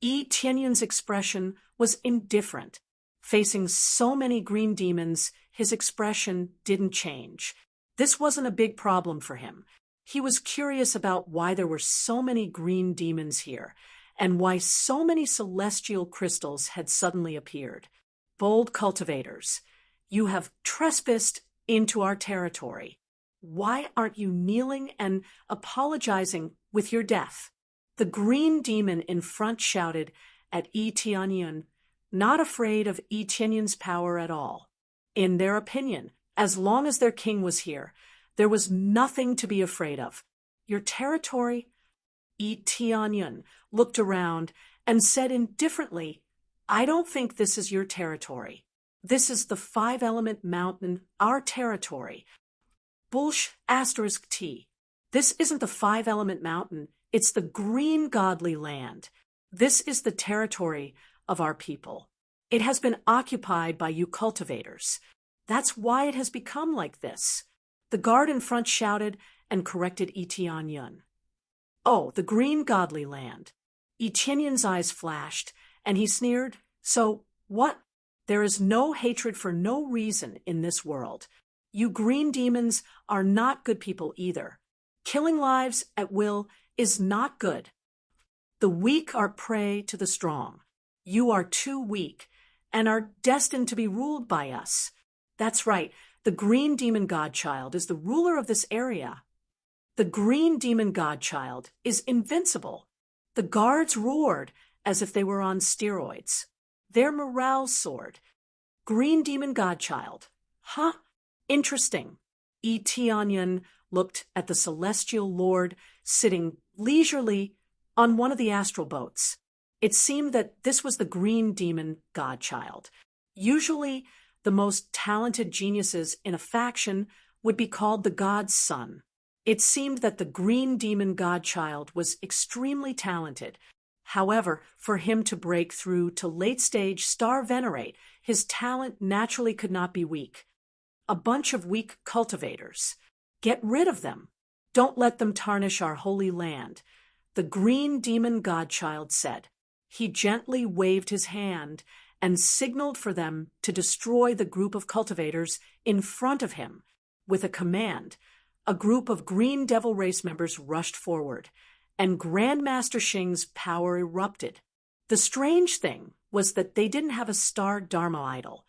Tianyun's expression was indifferent. Facing so many green demons, his expression didn't change. This wasn't a big problem for him. He was curious about why there were so many green demons here, and why so many celestial crystals had suddenly appeared. Bold cultivators, you have trespassed into our territory. Why aren't you kneeling and apologizing with your death? The green demon in front shouted at Tianyun, not afraid of Tianyun's power at all. In their opinion, as long as their king was here, there was nothing to be afraid of. Your territory? Tianyun looked around and said indifferently, I don't think this is your territory. This is the 5-Element Mountain, our territory. *T. This isn't the 5-Element Mountain, it's the green godly land. This is the territory of our people. It has been occupied by you cultivators. That's why it has become like this. The guard in front shouted and corrected Tianyun. Oh, the green godly land. Tianyun's eyes flashed, and he sneered, So, what? There is no hatred for no reason in this world. You green demons are not good people either. Killing lives at will is not good. The weak are prey to the strong. You are too weak and are destined to be ruled by us. That's right, the green demon godchild is the ruler of this area. The green demon godchild is invincible. The guards roared as if they were on steroids. Their morale soared. Green demon godchild. Huh? Interesting. Tianyun looked at the celestial lord sitting leisurely on one of the astral boats. It seemed that this was the green demon godchild. Usually, the most talented geniuses in a faction would be called the god's son. It seemed that the green demon godchild was extremely talented. However, for him to break through to late-stage star venerate, his talent naturally could not be weak. A bunch of weak cultivators. Get rid of them. Don't let them tarnish our holy land, the green demon godchild said. He gently waved his hand and signaled for them to destroy the group of cultivators in front of him. With a command, a group of Green Devil race members rushed forward, and Grandmaster Shing's power erupted. The strange thing was that they didn't have a star Dharma idol.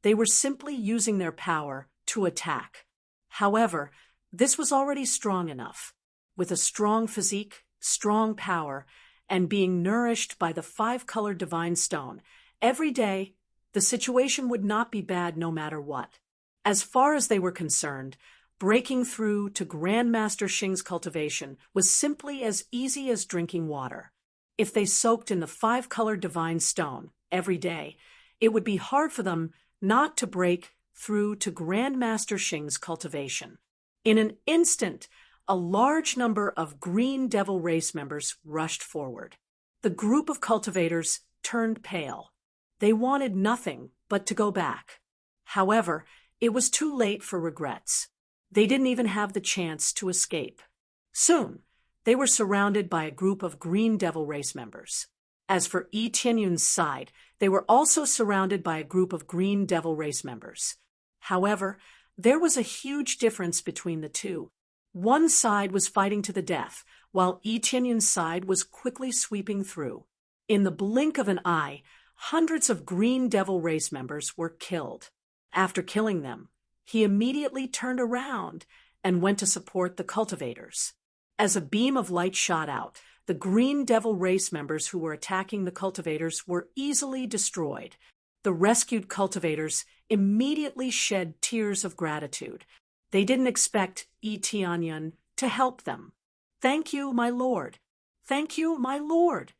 They were simply using their power to attack. However, this was already strong enough. With a strong physique, strong power, and being nourished by the 5-colored divine stone, every day, the situation would not be bad no matter what. As far as they were concerned, breaking through to Grandmaster Shing's cultivation was simply as easy as drinking water. If they soaked in the 5-colored divine stone every day, it would be hard for them not to break through to Grandmaster Shing's cultivation. In an instant, a large number of Green Devil race members rushed forward. The group of cultivators turned pale. They wanted nothing but to go back. However, it was too late for regrets. They didn't even have the chance to escape. Soon, they were surrounded by a group of Green Devil race members. As for Yi Tianyun's side, they were also surrounded by a group of Green Devil race members. However, there was a huge difference between the two. One side was fighting to the death, while Yi Tianyun's side was quickly sweeping through. In the blink of an eye, hundreds of Green Devil race members were killed. After killing them, he immediately turned around and went to support the cultivators. As a beam of light shot out, the Green Devil race members who were attacking the cultivators were easily destroyed. The rescued cultivators immediately shed tears of gratitude. They didn't expect Yi Tianyun to help them. "Thank you, my lord. Thank you, my lord."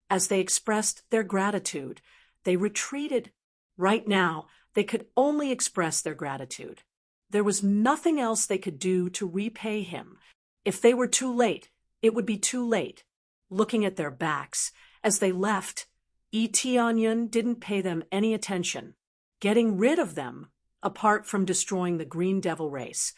As they expressed their gratitude, they retreated. Right now, they could only express their gratitude. There was nothing else they could do to repay him. If they were too late, it would be too late. Looking at their backs, as they left, Yi Tianyun didn't pay them any attention. Getting rid of them, apart from destroying the Green Devil race,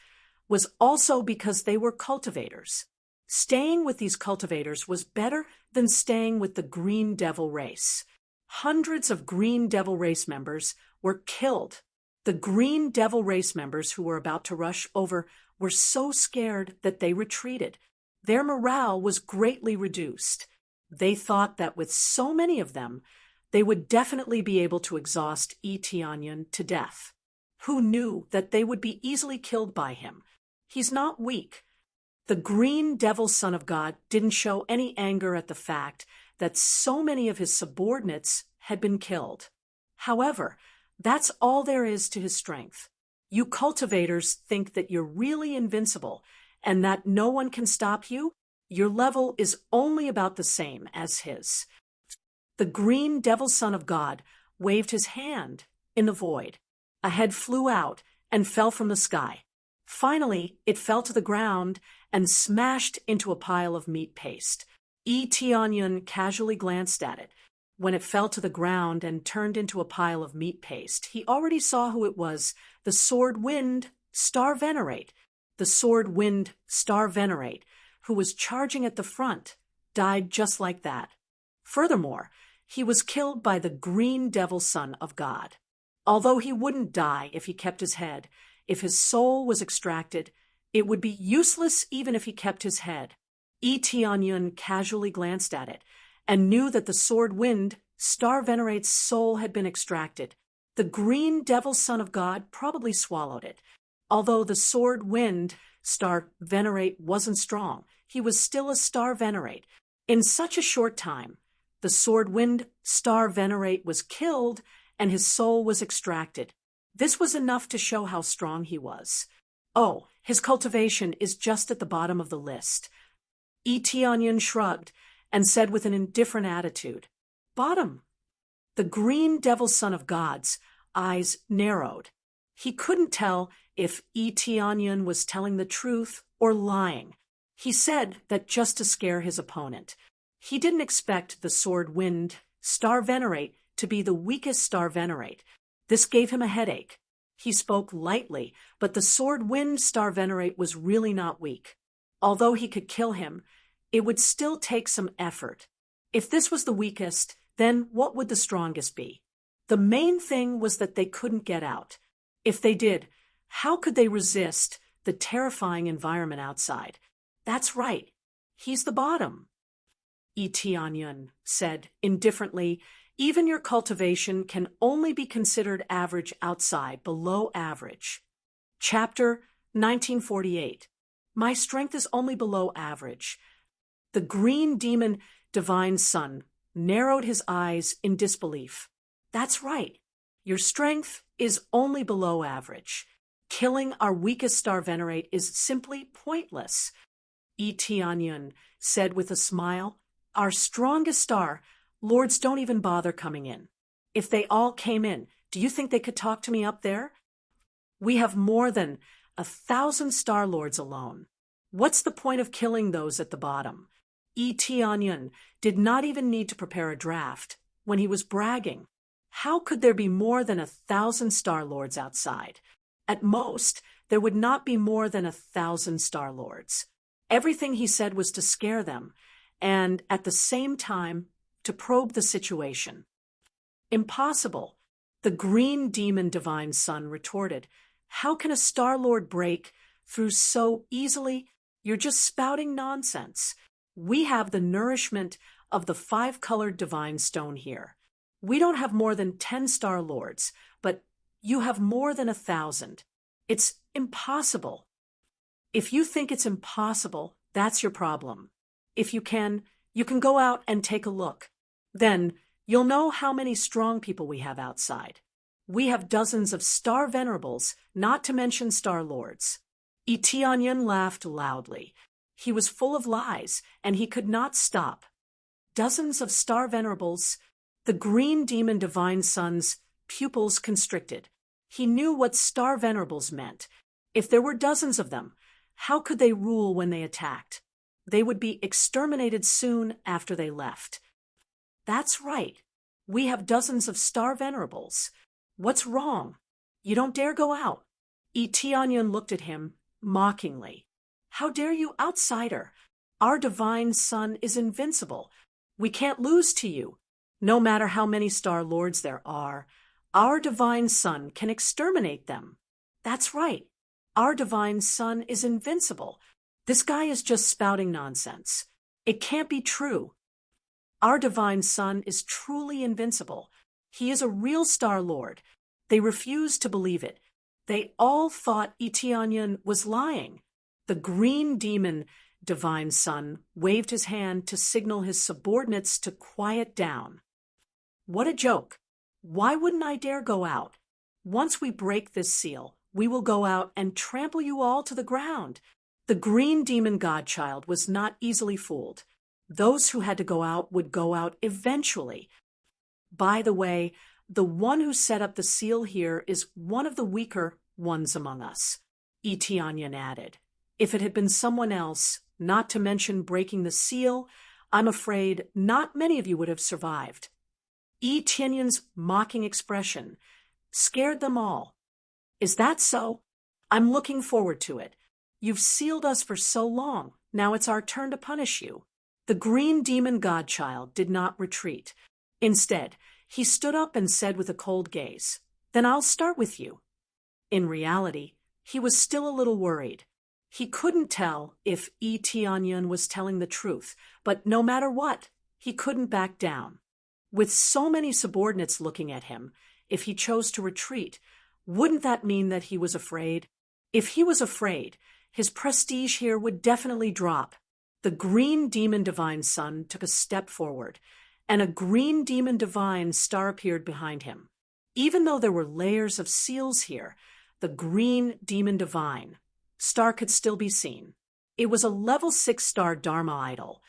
was also because they were cultivators. Staying with these cultivators was better than staying with the Green Devil race. Hundreds of Green Devil race members were killed. The Green Devil race members who were about to rush over were so scared that they retreated. Their morale was greatly reduced. They thought that with so many of them, they would definitely be able to exhaust Yi Tianyun to death. Who knew that they would be easily killed by him? He's not weak. The Green Devil Son of God didn't show any anger at the fact that so many of his subordinates had been killed. However, that's all there is to his strength. You cultivators think that you're really invincible and that no one can stop you? Your level is only about the same as his. The Green Devil Son of God waved his hand in the void. A head flew out and fell from the sky. Finally, it fell to the ground and smashed into a pile of meat paste. Yi Tianyun casually glanced at it. When it fell to the ground and turned into a pile of meat paste, he already saw who it was, the Sword Wind Star Venerate. The Sword Wind Star Venerate, who was charging at the front, died just like that. Furthermore, he was killed by the Green Devil Son of God. Although he wouldn't die if he kept his head, if his soul was extracted, it would be useless even if he kept his head. Yi Tianyun casually glanced at it and knew that the Sword Wind Star Venerate's soul had been extracted. The Green Devil Son of God probably swallowed it. Although the Sword Wind Star Venerate wasn't strong, he was still a Star Venerate. In such a short time, the Sword Wind Star Venerate was killed and his soul was extracted. This was enough to show how strong he was. Oh, his cultivation is just at the bottom of the list. Yi Tianyun shrugged and said with an indifferent attitude, "Bottom." The Green Devil Son of God's eyes narrowed. He couldn't tell if Yi Tianyun was telling the truth or lying. He said that just to scare his opponent. He didn't expect the sword wind star venerate to be the weakest star venerate. This gave him a headache. He spoke lightly, but the sword wind star venerate was really not weak. Although he could kill him, it would still take some effort. If this was the weakest, then what would the strongest be? The main thing was that they couldn't get out. If they did, how could they resist the terrifying environment outside? That's right. He's the bottom. Tianyun said indifferently, even your cultivation can only be considered average outside, below average. Chapter 1948. My strength is only below average. The green demon divine son narrowed his eyes in disbelief. That's right. Your strength is only below average. Killing our weakest star venerate is simply pointless. Tianyun said with a smile, our strongest star, lords don't even bother coming in. If they all came in, do you think they could talk to me up there? We have more than 1,000 star lords alone. What's the point of killing those at the bottom? Tianyun did not even need to prepare a draft when he was bragging. How could there be more than 1,000 star lords outside? At most, there would not be more than 1,000 star lords. Everything he said was to scare them, and at the same time, to probe the situation. Impossible, the green demon divine son retorted. How can a star lord break through so easily? You're just spouting nonsense. We have the nourishment of the 5-colored divine stone here. We don't have more than 10 star lords, but you have more than 1,000. It's impossible. If you think it's impossible, that's your problem. If you can go out and take a look. Then you'll know how many strong people we have outside. We have dozens of star venerables, not to mention star lords. Tianyun laughed loudly. He was full of lies, and he could not stop. Dozens of star venerables. The green demon divine son's pupils constricted. He knew what star venerables meant. If there were dozens of them, how could they rule when they attacked? They would be exterminated soon after they left. That's right. We have dozens of star venerables. What's wrong? You don't dare go out. Tianyun looked at him mockingly. How dare you, outsider? Our divine son is invincible. We can't lose to you. No matter how many star lords there are, our divine son can exterminate them. That's right. Our divine son is invincible. This guy is just spouting nonsense. It can't be true. Our divine son is truly invincible. He is a real star lord. They refused to believe it. They all thought Tianyun was lying. The green demon divine son waved his hand to signal his subordinates to quiet down. What a joke. Why wouldn't I dare go out? Once we break this seal, we will go out and trample you all to the ground. The green demon godchild was not easily fooled. Those who had to go out would go out eventually. By the way, the one who set up the seal here is one of the weaker ones among us, Tianyun added. If it had been someone else, not to mention breaking the seal, I'm afraid not many of you would have survived. Tianyun's mocking expression scared them all. Is that so? I'm looking forward to it. You've sealed us for so long. Now it's our turn to punish you. The green demon godchild did not retreat. Instead, he stood up and said with a cold gaze, Then I'll start with you. In reality, he was still a little worried. He couldn't tell if Tianyun was telling the truth, but no matter what, he couldn't back down. With so many subordinates looking at him, if he chose to retreat, wouldn't that mean that he was afraid? If he was afraid, his prestige here would definitely drop. The green demon divine son took a step forward, and a green demon divine star appeared behind him. Even though there were layers of seals here, the green demon divine star could still be seen. It was a level 6 star Dharma idol.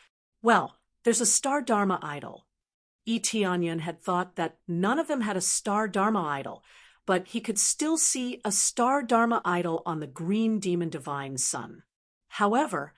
Well, there's a star Dharma idol. Tianyun had thought that none of them had a star Dharma idol, but he could still see a star Dharma idol on the green demon divine sun. However,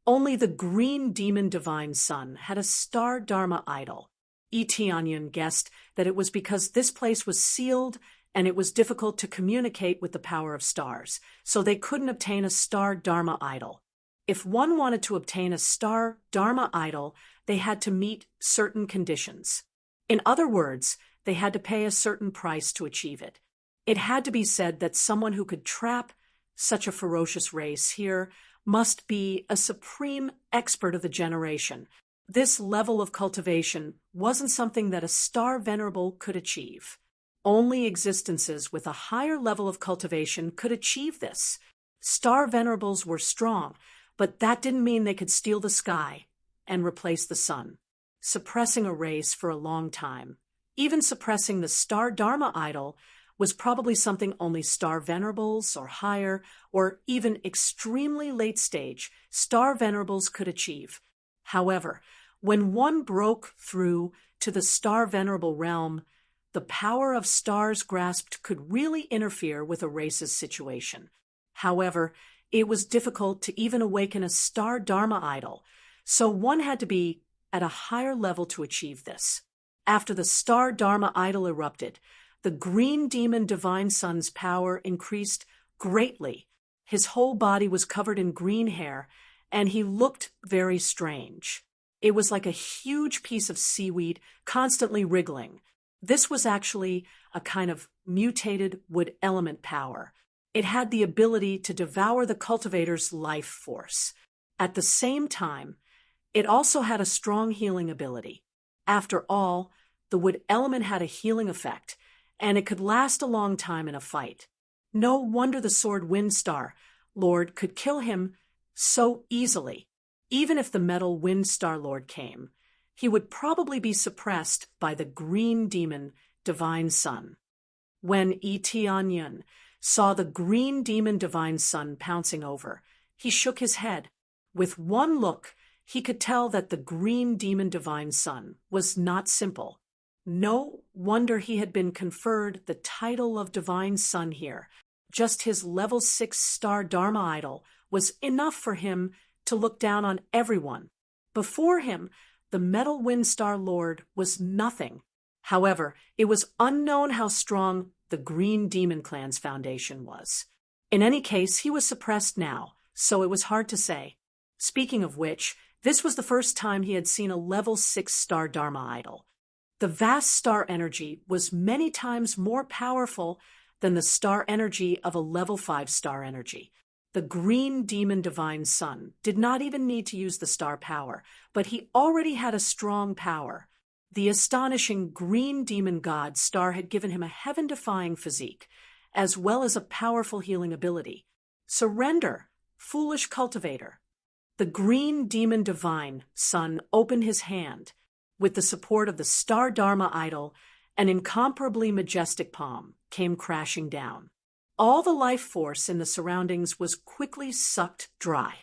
only the green demon divine sun had a star dharma idol. Eteonyan guessed that it was because this place was sealed and it was difficult to communicate with the power of stars, so they couldn't obtain a star dharma idol. If one wanted to obtain a star dharma idol, they had to meet certain conditions. In other words, they had to pay a certain price to achieve it. It had to be said that someone who could trap such a ferocious race here must be a supreme expert of the generation. This level of cultivation wasn't something that a star venerable could achieve. Only existences with a higher level of cultivation could achieve this. Star venerables were strong, but that didn't mean they could steal the sky and replace the sun, suppressing a race for a long time. Even suppressing the star dharma idol was probably something only star venerables or higher, or even extremely late stage, star venerables could achieve. However, when one broke through to the star venerable realm, the power of stars grasped could really interfere with a race's situation. However, it was difficult to even awaken a star dharma idol, so one had to be at a higher level to achieve this. After the star dharma idol erupted, the green demon divine sun's power increased greatly. His whole body was covered in green hair, and he looked very strange. It was like a huge piece of seaweed constantly wriggling. This was actually a kind of mutated wood element power. It had the ability to devour the cultivator's life force. At the same time, it also had a strong healing ability. After all, the wood element had a healing effect, and it could last a long time in a fight. No wonder the sword Windstar Lord could kill him so easily. Even if the metal Windstar Lord came, he would probably be suppressed by the green demon divine sun. When Eteonyan saw the green demon divine sun pouncing over, he shook his head. With one look, he could tell that the green demon divine sun was not simple. No wonder he had been conferred the title of divine sun here. Just his level 6 star dharma idol was enough for him to look down on everyone. Before him, the metal Windstar Lord was nothing. However, it was unknown how strong the Green Demon Clan's foundation was. In any case, he was suppressed now, so it was hard to say. Speaking of which, this was the first time he had seen a level 6 star dharma idol. The vast star energy was many times more powerful than the star energy of a level 5 star energy. The green demon divine sun did not even need to use the star power, but he already had a strong power. The astonishing green demon god star had given him a heaven-defying physique, as well as a powerful healing ability. Surrender, foolish cultivator. The green demon divine sun opened his hand. With the support of the star dharma idol, an incomparably majestic palm came crashing down. All the life force in the surroundings was quickly sucked dry.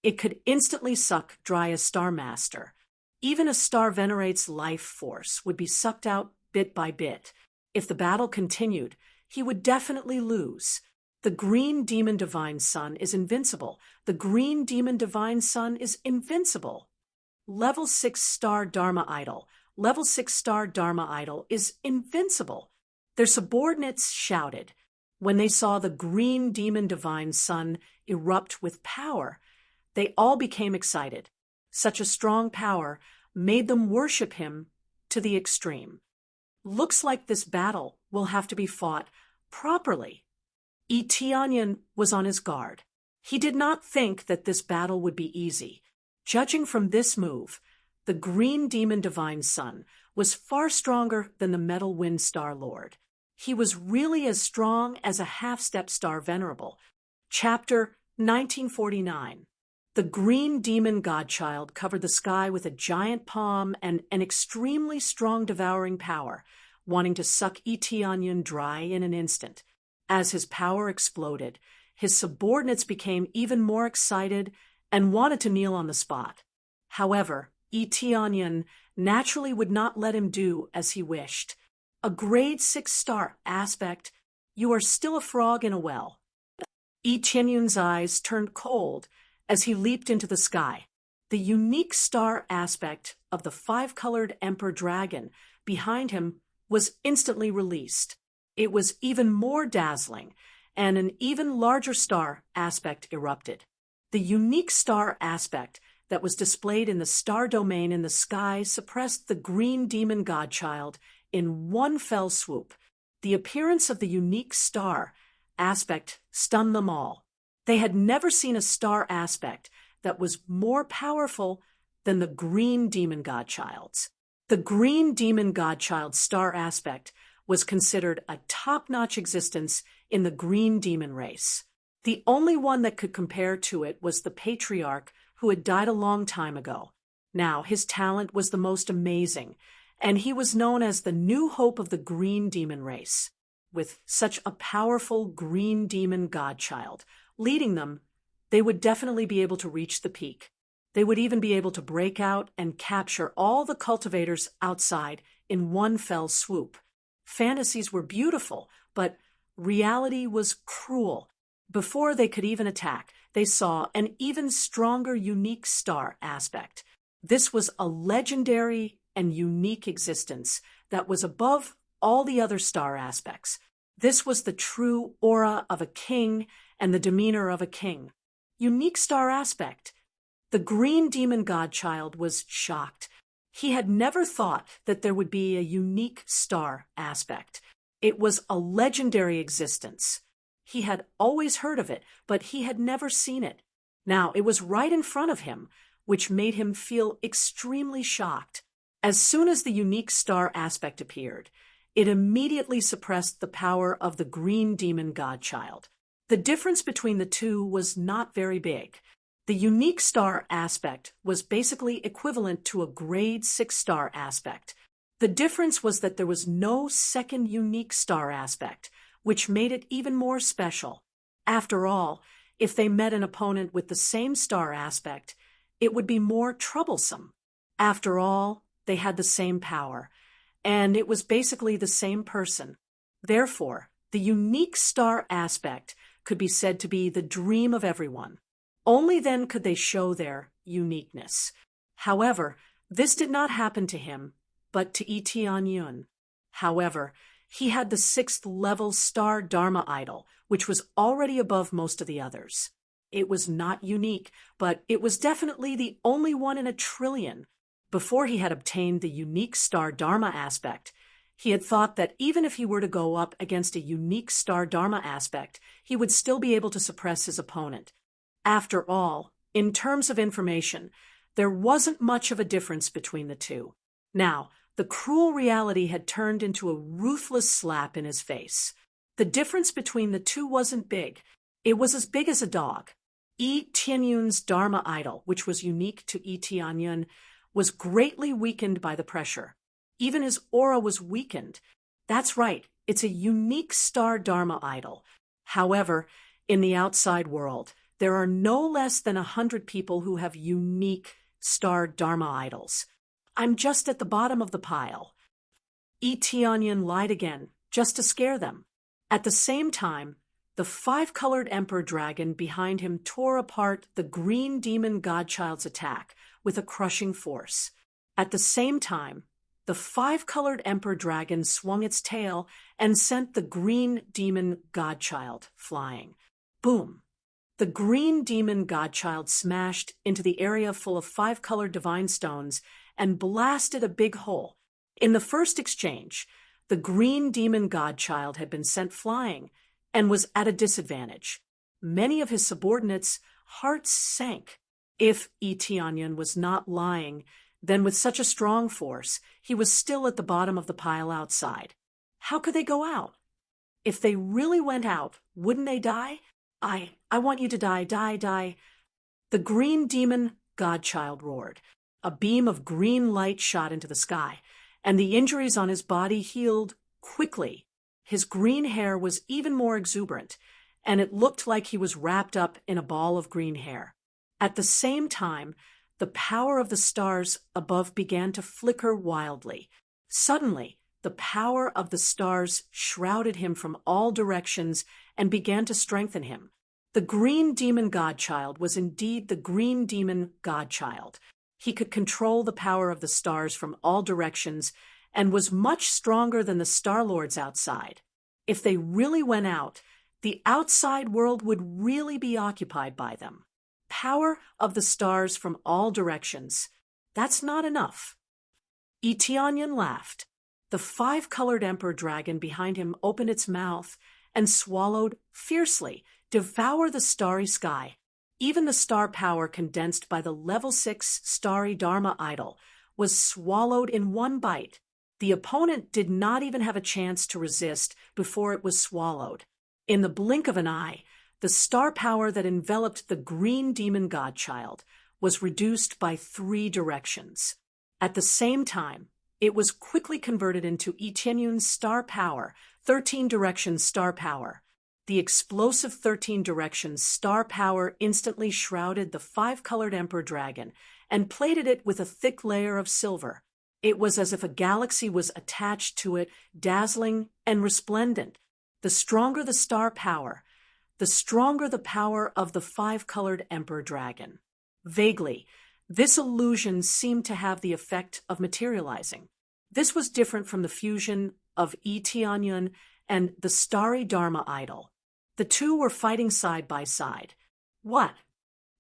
It could instantly suck dry a star master. Even a star venerate's life force would be sucked out bit by bit. If the battle continued, he would definitely lose. The green demon divine sun is invincible. The green demon divine sun is invincible. Level 6 star dharma idol. Level 6 star dharma idol is invincible. Their subordinates shouted when they saw the green demon divine sun erupt with power. They all became excited. Such a strong power made them worship him to the extreme. Looks like this battle will have to be fought properly. Eteonyan was on his guard. He did not think that this battle would be easy. Judging from this move, the green demon divine sun was far stronger than the metal Windstar Lord. He was really as strong as a half-step star venerable. Chapter 1949. The green demon godchild covered the sky with a giant palm and an extremely strong devouring power, wanting to suck Eteonyan dry in an instant. As his power exploded, his subordinates became even more excited and wanted to kneel on the spot. However, Eteonyan naturally would not let him do as he wished. A grade 6 star aspect, you are still a frog in a well. Eteonyan's eyes turned cold as he leaped into the sky. The unique star aspect of the five-colored emperor dragon behind him was instantly released. It was even more dazzling, and an even larger star aspect erupted. The unique star aspect that was displayed in the star domain in the sky suppressed the green demon godchild in one fell swoop. The appearance of the unique star aspect stunned them all. They had never seen a star aspect that was more powerful than the green demon godchild's. The green demon godchild star aspect was considered a top-notch existence in the green demon race. The only one that could compare to it was the patriarch who had died a long time ago. Now, his talent was the most amazing, and he was known as the new hope of the green demon race. With such a powerful green demon godchild leading them, they would definitely be able to reach the peak. They would even be able to break out and capture all the cultivators outside in one fell swoop. Fantasies were beautiful, but reality was cruel. Before they could even attack, they saw an even stronger unique star aspect. This was a legendary and unique existence that was above all the other star aspects. This was the true aura of a king and the demeanor of a king. Unique star aspect. The green demon godchild was shocked. He had never thought that there would be a unique star aspect. It was a legendary existence. He had always heard of it, but he had never seen it. Now it was right in front of him, which made him feel extremely shocked. As soon as the unique star aspect appeared, it immediately suppressed the power of the green demon godchild. The difference between the two was not very big. The unique star aspect was basically equivalent to a grade 6 star aspect. The difference was that there was no second unique star aspect, which made it even more special. After all, if they met an opponent with the same star aspect, it would be more troublesome. After all, they had the same power, and it was basically the same person. Therefore, the unique star aspect could be said to be the dream of everyone. Only then could they show their uniqueness. However, this did not happen to him, but to Tianyun. However, he had the 6th level star Dharma idol, which was already above most of the others. It was not unique, but it was definitely the only one in a trillion. Before he had obtained the unique star Dharma aspect, he had thought that even if he were to go up against a unique star Dharma aspect, he would still be able to suppress his opponent. After all, in terms of information, there wasn't much of a difference between the two. Now, the cruel reality had turned into a ruthless slap in his face. The difference between the two wasn't big. It was as big as a dog. Tianyun's Dharma idol, which was unique to Tianyun, was greatly weakened by the pressure. Even his aura was weakened. That's right, it's a unique star Dharma idol. However, in the outside world, there are no less than 100 people who have unique star Dharma idols. I'm just at the bottom of the pile. Tianyun lied again, just to scare them. At the same time, the 5-colored emperor dragon behind him tore apart the green demon godchild's attack with a crushing force. At the same time, the 5-colored emperor dragon swung its tail and sent the green demon godchild flying. Boom! The green demon godchild smashed into the area full of 5-colored divine stones and blasted a big hole. In the first exchange, the green demon godchild had been sent flying and was at a disadvantage. Many of his subordinates' hearts sank. If Tianyun was not lying, then with such a strong force, he was still at the bottom of the pile outside. How could they go out? If they really went out, wouldn't they die? I want you to die, die, die. The green demon godchild roared. A beam of green light shot into the sky, and the injuries on his body healed quickly. His green hair was even more exuberant, and it looked like he was wrapped up in a ball of green hair. At the same time, the power of the stars above began to flicker wildly. Suddenly, the power of the stars shrouded him from all directions and began to strengthen him. The green demon godchild was indeed the green demon godchild. He could control the power of the stars from all directions and was much stronger than the Star-Lords outside. If they really went out, the outside world would really be occupied by them. Power of the stars from all directions. That's not enough. Eteonyon laughed. The five-colored emperor dragon behind him opened its mouth and swallowed fiercely, devour the starry sky. Even the star power condensed by the level 6 starry Dharma idol was swallowed in one bite. The opponent did not even have a chance to resist before it was swallowed. In the blink of an eye, the star power that enveloped the green demon godchild was reduced by 3 directions. At the same time, it was quickly converted into Eteonyon's star power, 13 directions star power. The explosive 13 directions star power instantly shrouded the 5-colored emperor dragon and plated it with a thick layer of silver. It was as if a galaxy was attached to it, dazzling and resplendent. The stronger the star power, the stronger the power of the 5-colored emperor dragon. Vaguely, this illusion seemed to have the effect of materializing. This was different from the fusion of Eteonyon and the starry Dharma idol. The two were fighting side by side. What?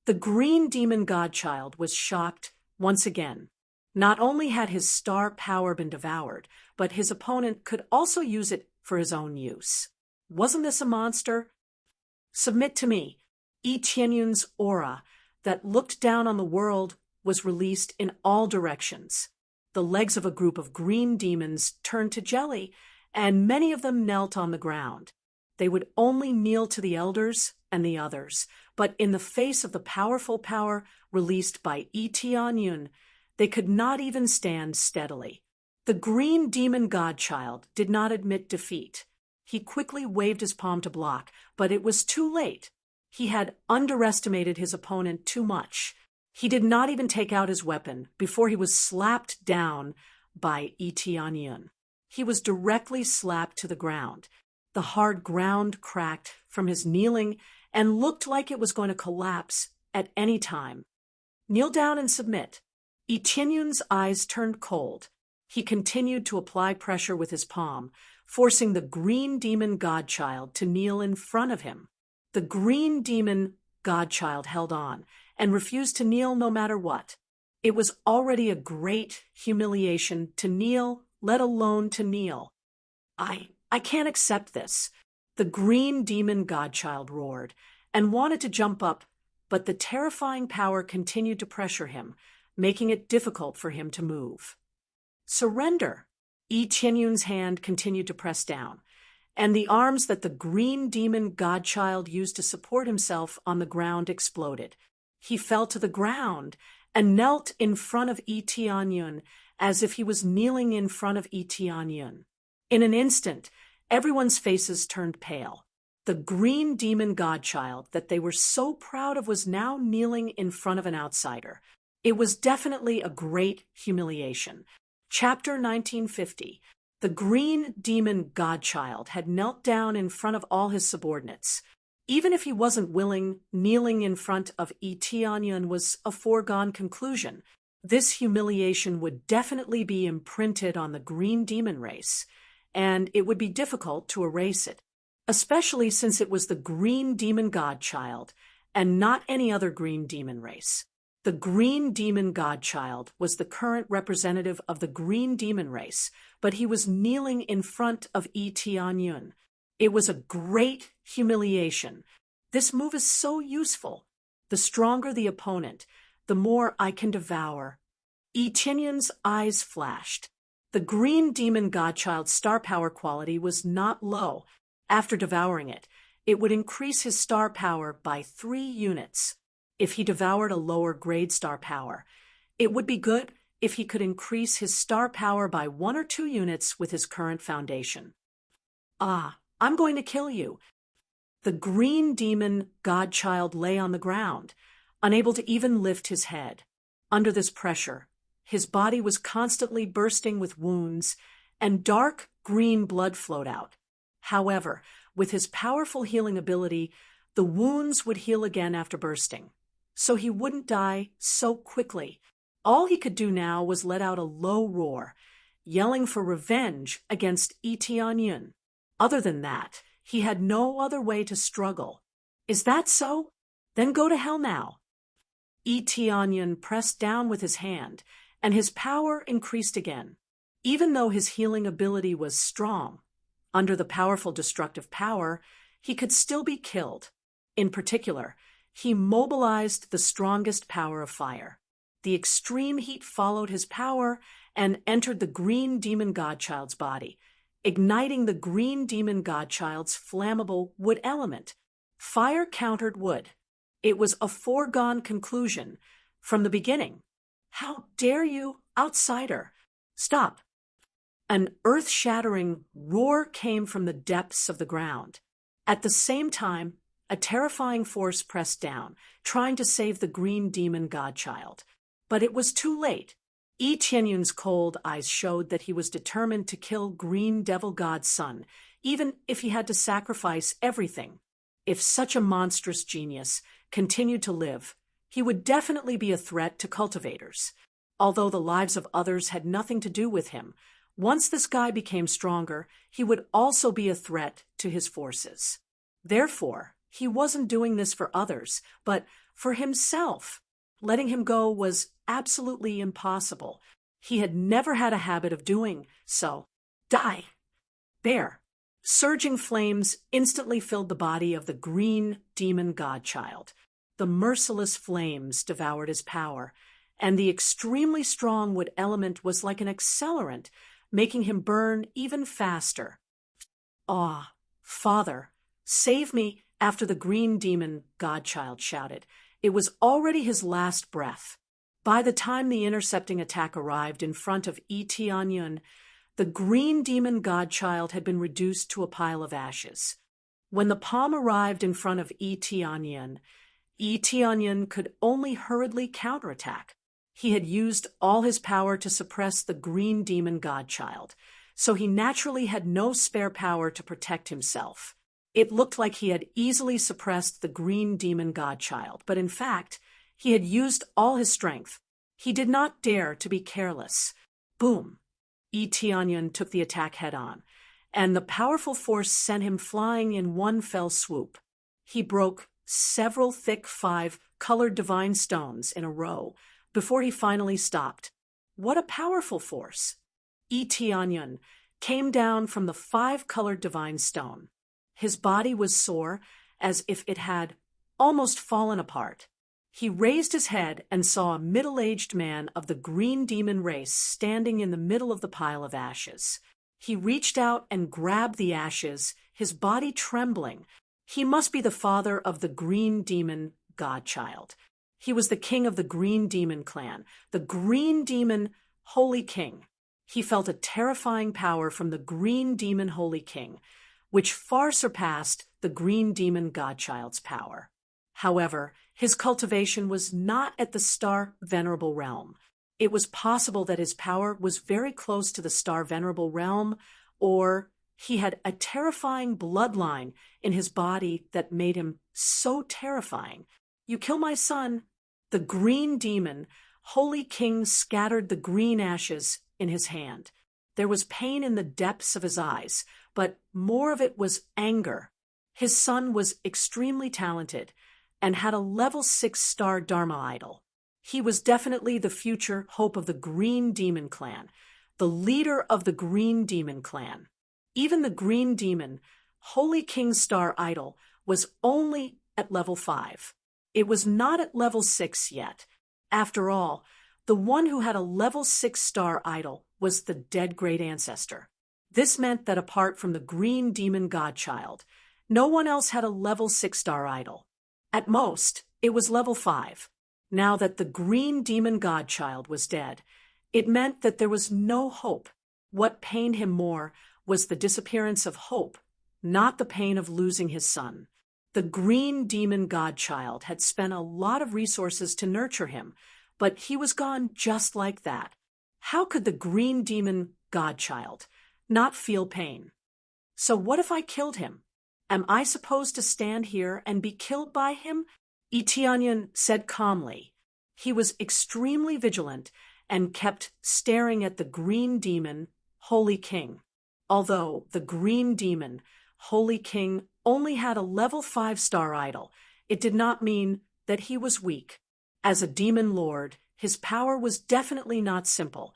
The green demon godchild was shocked once again. Not only had his star power been devoured, but his opponent could also use it for his own use. Wasn't this a monster? Submit to me. Eteonyon's aura that looked down on the world was released in all directions. The legs of a group of green demons turned to jelly, and many of them knelt on the ground. They would only kneel to the elders and the others, but in the face of the powerful power released by Eteonyon, they could not even stand steadily. The green demon godchild did not admit defeat. He quickly waved his palm to block, but it was too late. He had underestimated his opponent too much. He did not even take out his weapon before he was slapped down by Eteonyon. He was directly slapped to the ground. The hard ground cracked from his kneeling and looked like it was going to collapse at any time. Kneel down and submit. Eteonyon's eyes turned cold. He continued to apply pressure with his palm, forcing the green demon godchild to kneel in front of him. The green demon godchild held on and refused to kneel no matter what. It was already a great humiliation to kneel, let alone to kneel. I can't accept this. The green demon godchild roared and wanted to jump up, but the terrifying power continued to pressure him, making it difficult for him to move. Surrender. Eteonyon's hand continued to press down, and the arms that the green demon godchild used to support himself on the ground exploded. He fell to the ground and knelt in front of Eteonyon as if he was kneeling in front of Eteonyon. In an instant, everyone's faces turned pale. The green demon godchild that they were so proud of was now kneeling in front of an outsider. It was definitely a great humiliation. Chapter 1950. The green demon godchild had knelt down in front of all his subordinates. Even if he wasn't willing, kneeling in front of Eteonyon was a foregone conclusion. This humiliation would definitely be imprinted on the green demon race, and it would be difficult to erase it, especially since it was the green demon godchild and not any other green demon race. The green demon godchild was the current representative of the green demon race, but he was kneeling in front of Eteonyon. It was a great humiliation. This move is so useful. The stronger the opponent, the more I can devour. Eteonyon's eyes flashed. The green demon godchild's star power quality was not low. After devouring it, it would increase his star power by 3 units. If he devoured a lower grade star power, it would be good if he could increase his star power by 1 or 2 units with his current foundation. I'm going to kill you. The green demon godchild lay on the ground, unable to even lift his head. Under this pressure, his body was constantly bursting with wounds, and dark green blood flowed out. However, with his powerful healing ability, The wounds would heal again after bursting, so he wouldn't die so quickly. All he could do now was let out a low roar, yelling for revenge against Etianyun. Other than that, he had no other way to struggle. Is that so? Then go to hell now. Etianyun pressed down with his hand, and his power increased again. Even though his healing ability was strong, under the powerful destructive power, he could still be killed. In particular, he mobilized the strongest power of fire. The extreme heat followed his power and entered the green demon godchild's body, igniting the green demon godchild's flammable wood element. Fire countered wood. It was a foregone conclusion from the beginning. How dare you, outsider! Stop! An earth-shattering roar came from the depths of the ground. At the same time, a terrifying force pressed down, trying to save the green demon godchild. But it was too late. Yi Qianyun's cold eyes showed that he was determined to kill Green Devil God's son, even if he had to sacrifice everything. If such a monstrous genius continued to live, he would definitely be a threat to cultivators. Although the lives of others had nothing to do with him, once this guy became stronger, he would also be a threat to his forces. Therefore, he wasn't doing this for others, but for himself. Letting him go was absolutely impossible. He had never had a habit of doing so. Die! There! Surging flames instantly filled the body of the green demon godchild. The merciless flames devoured his power, and the extremely strong wood element was like an accelerant, making him burn even faster. Ah, Father, save me! After the green demon godchild shouted. It was already his last breath. By the time the intercepting attack arrived in front of Etianyun, the green demon godchild had been reduced to a pile of ashes. When the palm arrived in front of Etianyun could only hurriedly counterattack. He had used all his power to suppress the green demon godchild, so he naturally had no spare power to protect himself. It looked like he had easily suppressed the green demon godchild, but in fact, he had used all his strength. He did not dare to be careless. Boom! Etianyun took the attack head-on, and the powerful force sent him flying in one fell swoop. He broke several thick 5-colored divine stones in a row before he finally stopped. What a powerful force! Etianyun came down from the 5-colored divine stone. His body was sore, as if it had almost fallen apart. He raised his head and saw a middle-aged man of the green demon race standing in the middle of the pile of ashes. He reached out and grabbed the ashes, his body trembling. He must be the father of the green demon godchild. He was the king of the green demon clan, the green demon holy king. He felt a terrifying power from the green demon holy king, which far surpassed the green demon godchild's power. However, his cultivation was not at the star venerable realm. It was possible that his power was very close to the star venerable realm, or he had a terrifying bloodline in his body that made him so terrifying. You kill my son. The green demon, holy king, scattered the green ashes in his hand. There was pain in the depths of his eyes, but more of it was anger. His son was extremely talented and had a level 6-star Dharma idol. He was definitely the future hope of the Green Demon Clan, the leader of the Green Demon Clan. Even the Green Demon, Holy King Star idol, was only at level 5. It was not at level 6 yet. After all, the one who had a level 6-star idol was the dead great ancestor. This meant that apart from the green demon godchild, no one else had a level 6-star idol. At most, it was level 5. Now that the green demon godchild was dead, it meant that there was no hope. What pained him more was the disappearance of hope, not the pain of losing his son. The green demon godchild had spent a lot of resources to nurture him, but he was gone just like that. How could the green demon godchild not feel pain? So what if I killed him? Am I supposed to stand here and be killed by him? Itianyan said calmly. He was extremely vigilant and kept staring at the green demon, Holy King. Although the green demon, Holy King, only had a level 5-star idol, it did not mean that he was weak. As a demon lord, his power was definitely not simple.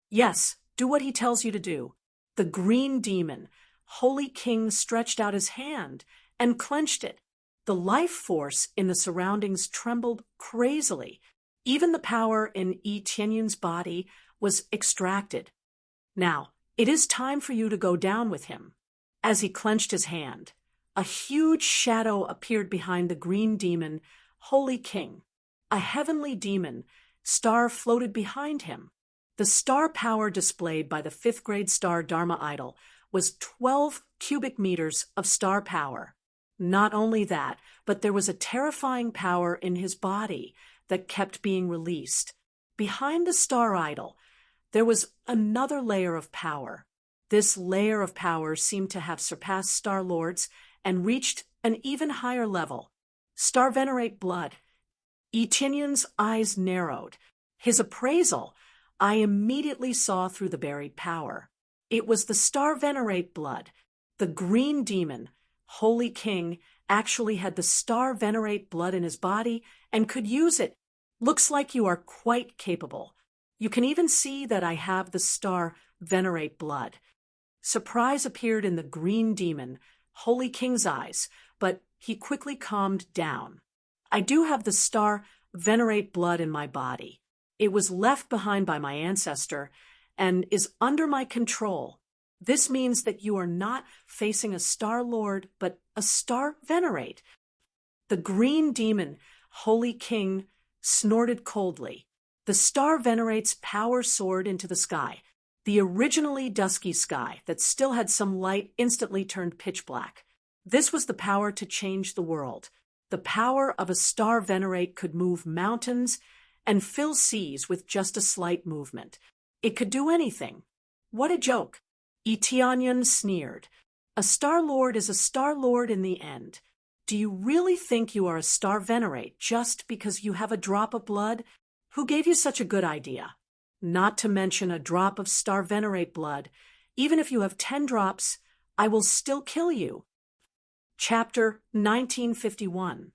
Yes, do what he tells you to do. The green demon, Holy King, stretched out his hand and clenched it. The life force in the surroundings trembled crazily. Even the power in Yi Tianyan's body was extracted. Now, it is time for you to go down with him. As he clenched his hand, a huge shadow appeared behind the green demon, Holy King. A heavenly demon star floated behind him. The star power displayed by the 5th-grade star Dharma idol was 12 cubic meters of star power. Not only that, but there was a terrifying power in his body that kept being released. Behind the star idol, there was another layer of power. This layer of power seemed to have surpassed Star Lords and reached an even higher level. Star Venerate blood. Etienne's eyes narrowed. His appraisal, I immediately saw through the buried power. It was the Star Venerate blood. The green demon, Holy King, actually had the Star Venerate blood in his body and could use it. Looks like you are quite capable. You can even see that I have the Star Venerate blood. Surprise appeared in the green demon, Holy King's eyes, but he quickly calmed down. I do have the Star Venerate blood in my body. It was left behind by my ancestor and is under my control. This means that you are not facing a Star Lord, but a Star Venerate. The green demon, Holy King, snorted coldly. The Star Venerate's power soared into the sky. The originally dusky sky that still had some light instantly turned pitch black. This was the power to change the world. The power of a Star Venerate could move mountains and fill seas with just a slight movement. It could do anything. What a joke! Itianyan sneered. A Star Lord is a Star Lord in the end. Do you really think you are a Star Venerate just because you have a drop of blood? Who gave you such a good idea? Not to mention a drop of Star Venerate blood. Even if you have 10 drops, I will still kill you. Chapter 1951.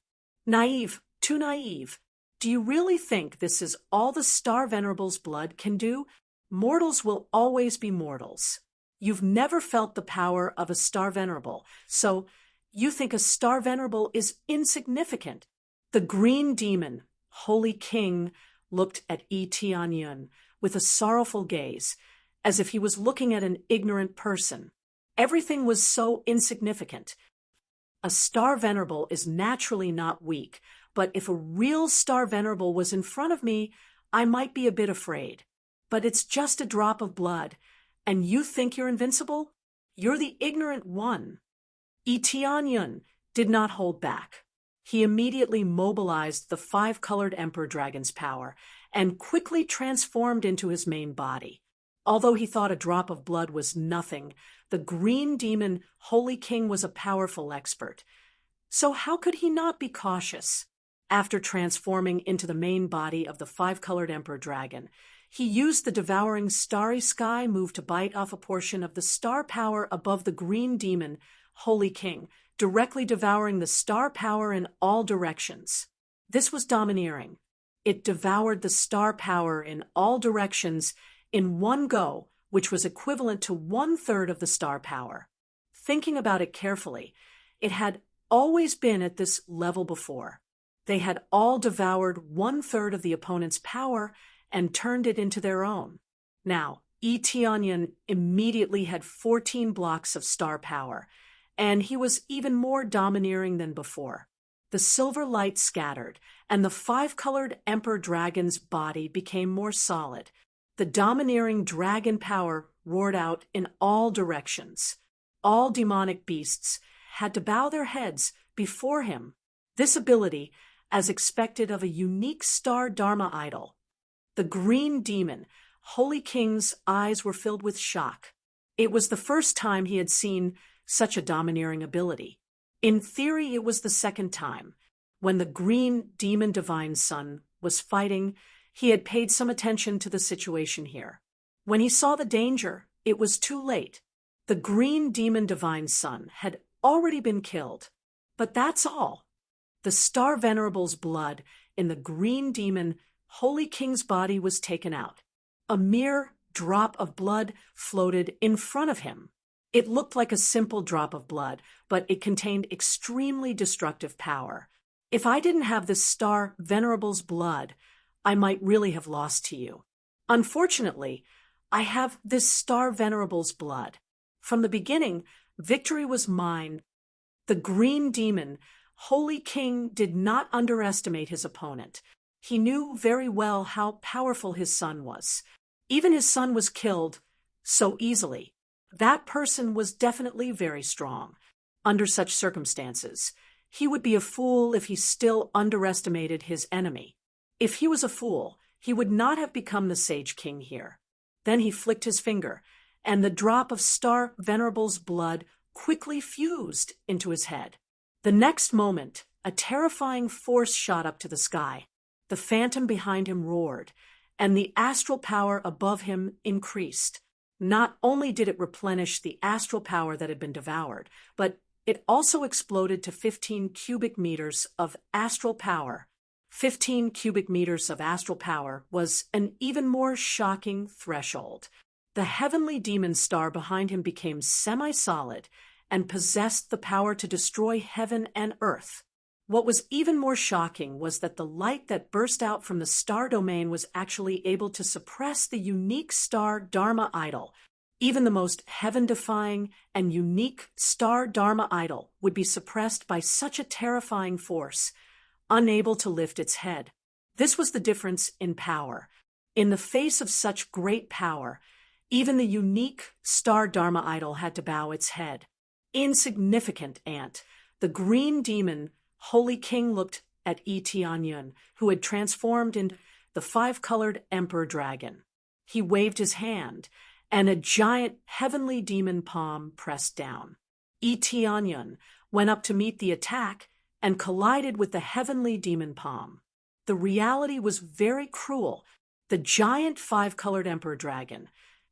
Naive, too naive. Do you really think this is all the Star Venerable's blood can do? Mortals will always be mortals. You've never felt the power of a Star Venerable, so you think a Star Venerable is insignificant. The green demon, Holy King, looked at Itianyan with a sorrowful gaze, as if he was looking at an ignorant person. Everything was so insignificant. A Star Venerable is naturally not weak, but if a real Star Venerable was in front of me, I might be a bit afraid. But it's just a drop of blood, and you think you're invincible? You're the ignorant one. Itianyan did not hold back. He immediately mobilized the 5-colored Emperor Dragon's power and quickly transformed into his main body. Although he thought a drop of blood was nothing, the green demon Holy King was a powerful expert. So how could he not be cautious? After transforming into the main body of the 5-colored Emperor Dragon, he used the devouring starry sky move to bite off a portion of the star power above the green demon Holy King, directly devouring the star power in all directions. This was domineering. It devoured the star power in all directions in one go, which was equivalent to 1/3 of the star power. Thinking about it carefully, it had always been at this level before. They had all devoured 1/3 of the opponent's power and turned it into their own. Now, Itianyan immediately had 14 blocks of star power, and he was even more domineering than before. The silver light scattered, and the 5-colored Emperor Dragon's body became more solid. The domineering dragon power roared out in all directions. All demonic beasts had to bow their heads before him. This ability, as expected of a unique star Dharma idol. The green demon, Holy King's eyes were filled with shock. It was the first time he had seen such a domineering ability. In theory, it was the second time. When the green demon divine son was fighting, he had paid some attention to the situation here. When he saw the danger, it was too late. The green demon divine son had already been killed. But that's all. The Star Venerable's blood in the green demon Holy King's body was taken out. A mere drop of blood floated in front of him. It looked like a simple drop of blood, but it contained extremely destructive power. If I didn't have this Star Venerable's blood, I might really have lost to you. Unfortunately, I have this Star Venerable's blood. From the beginning, victory was mine. The green demon, Holy King, did not underestimate his opponent. He knew very well how powerful his son was. Even his son was killed so easily. That person was definitely very strong. Under such circumstances, he would be a fool if he still underestimated his enemy. If he was a fool, he would not have become the Sage King here. Then he flicked his finger, and the drop of Star Venerable's blood quickly fused into his head. The next moment, a terrifying force shot up to the sky. The phantom behind him roared, and the astral power above him increased. Not only did it replenish the astral power that had been devoured, but it also exploded to 15 cubic meters of astral power. 15 cubic meters of astral power was an even more shocking threshold. The heavenly demon star behind him became semi-solid and possessed the power to destroy heaven and earth. What was even more shocking was that the light that burst out from the star domain was actually able to suppress the unique star Dharma idol. Even the most heaven-defying and unique star Dharma idol would be suppressed by such a terrifying force, unable to lift its head. This was the difference in power. In the face of such great power, even the unique star Dharma idol had to bow its head. Insignificant ant, the green demon Holy King looked at Tianyun, who had transformed into the five-colored emperor dragon. He waved his hand, and a giant heavenly demon palm pressed down. Tianyun went up to meet the attack and collided with the heavenly demon palm. The reality was very cruel. The giant five-colored emperor dragon,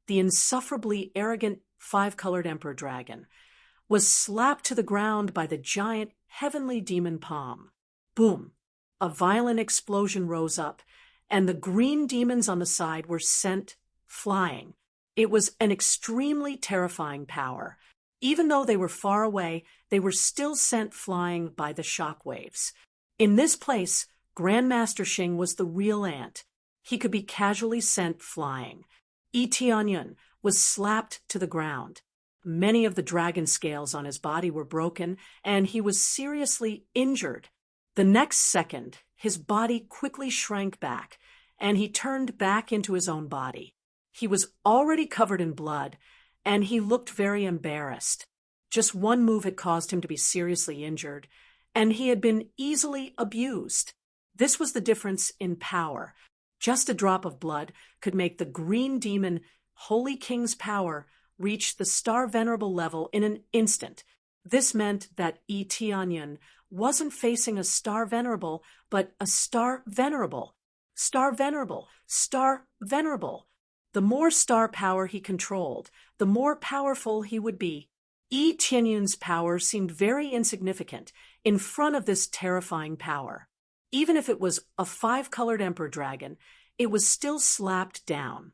the insufferably arrogant five-colored emperor dragon, was slapped to the ground by the giant heavenly demon palm. Boom! A violent explosion rose up, and the green demons on the side were sent flying. It was an extremely terrifying power. Even though they were far away, they were still sent flying by the shock waves. In this place, Grandmaster Xing was the real ant. He could be casually sent flying. Tianyun was slapped to the ground. Many of the dragon scales on his body were broken, and he was seriously injured. The next second, his body quickly shrank back, and he turned back into his own body. He was already covered in blood, and he looked very embarrassed. Just one move had caused him to be seriously injured, and he had been easily abused. This was the difference in power. Just a drop of blood could make the green demon Holy King's power reach the Star Venerable level in an instant. This meant that Tianyun wasn't facing a Star Venerable, but a Star Venerable. Star Venerable, Star Venerable. The more star power he controlled, the more powerful he would be. Tianyun's power seemed very insignificant in front of this terrifying power. Even if it was a five-colored emperor dragon, it was still slapped down.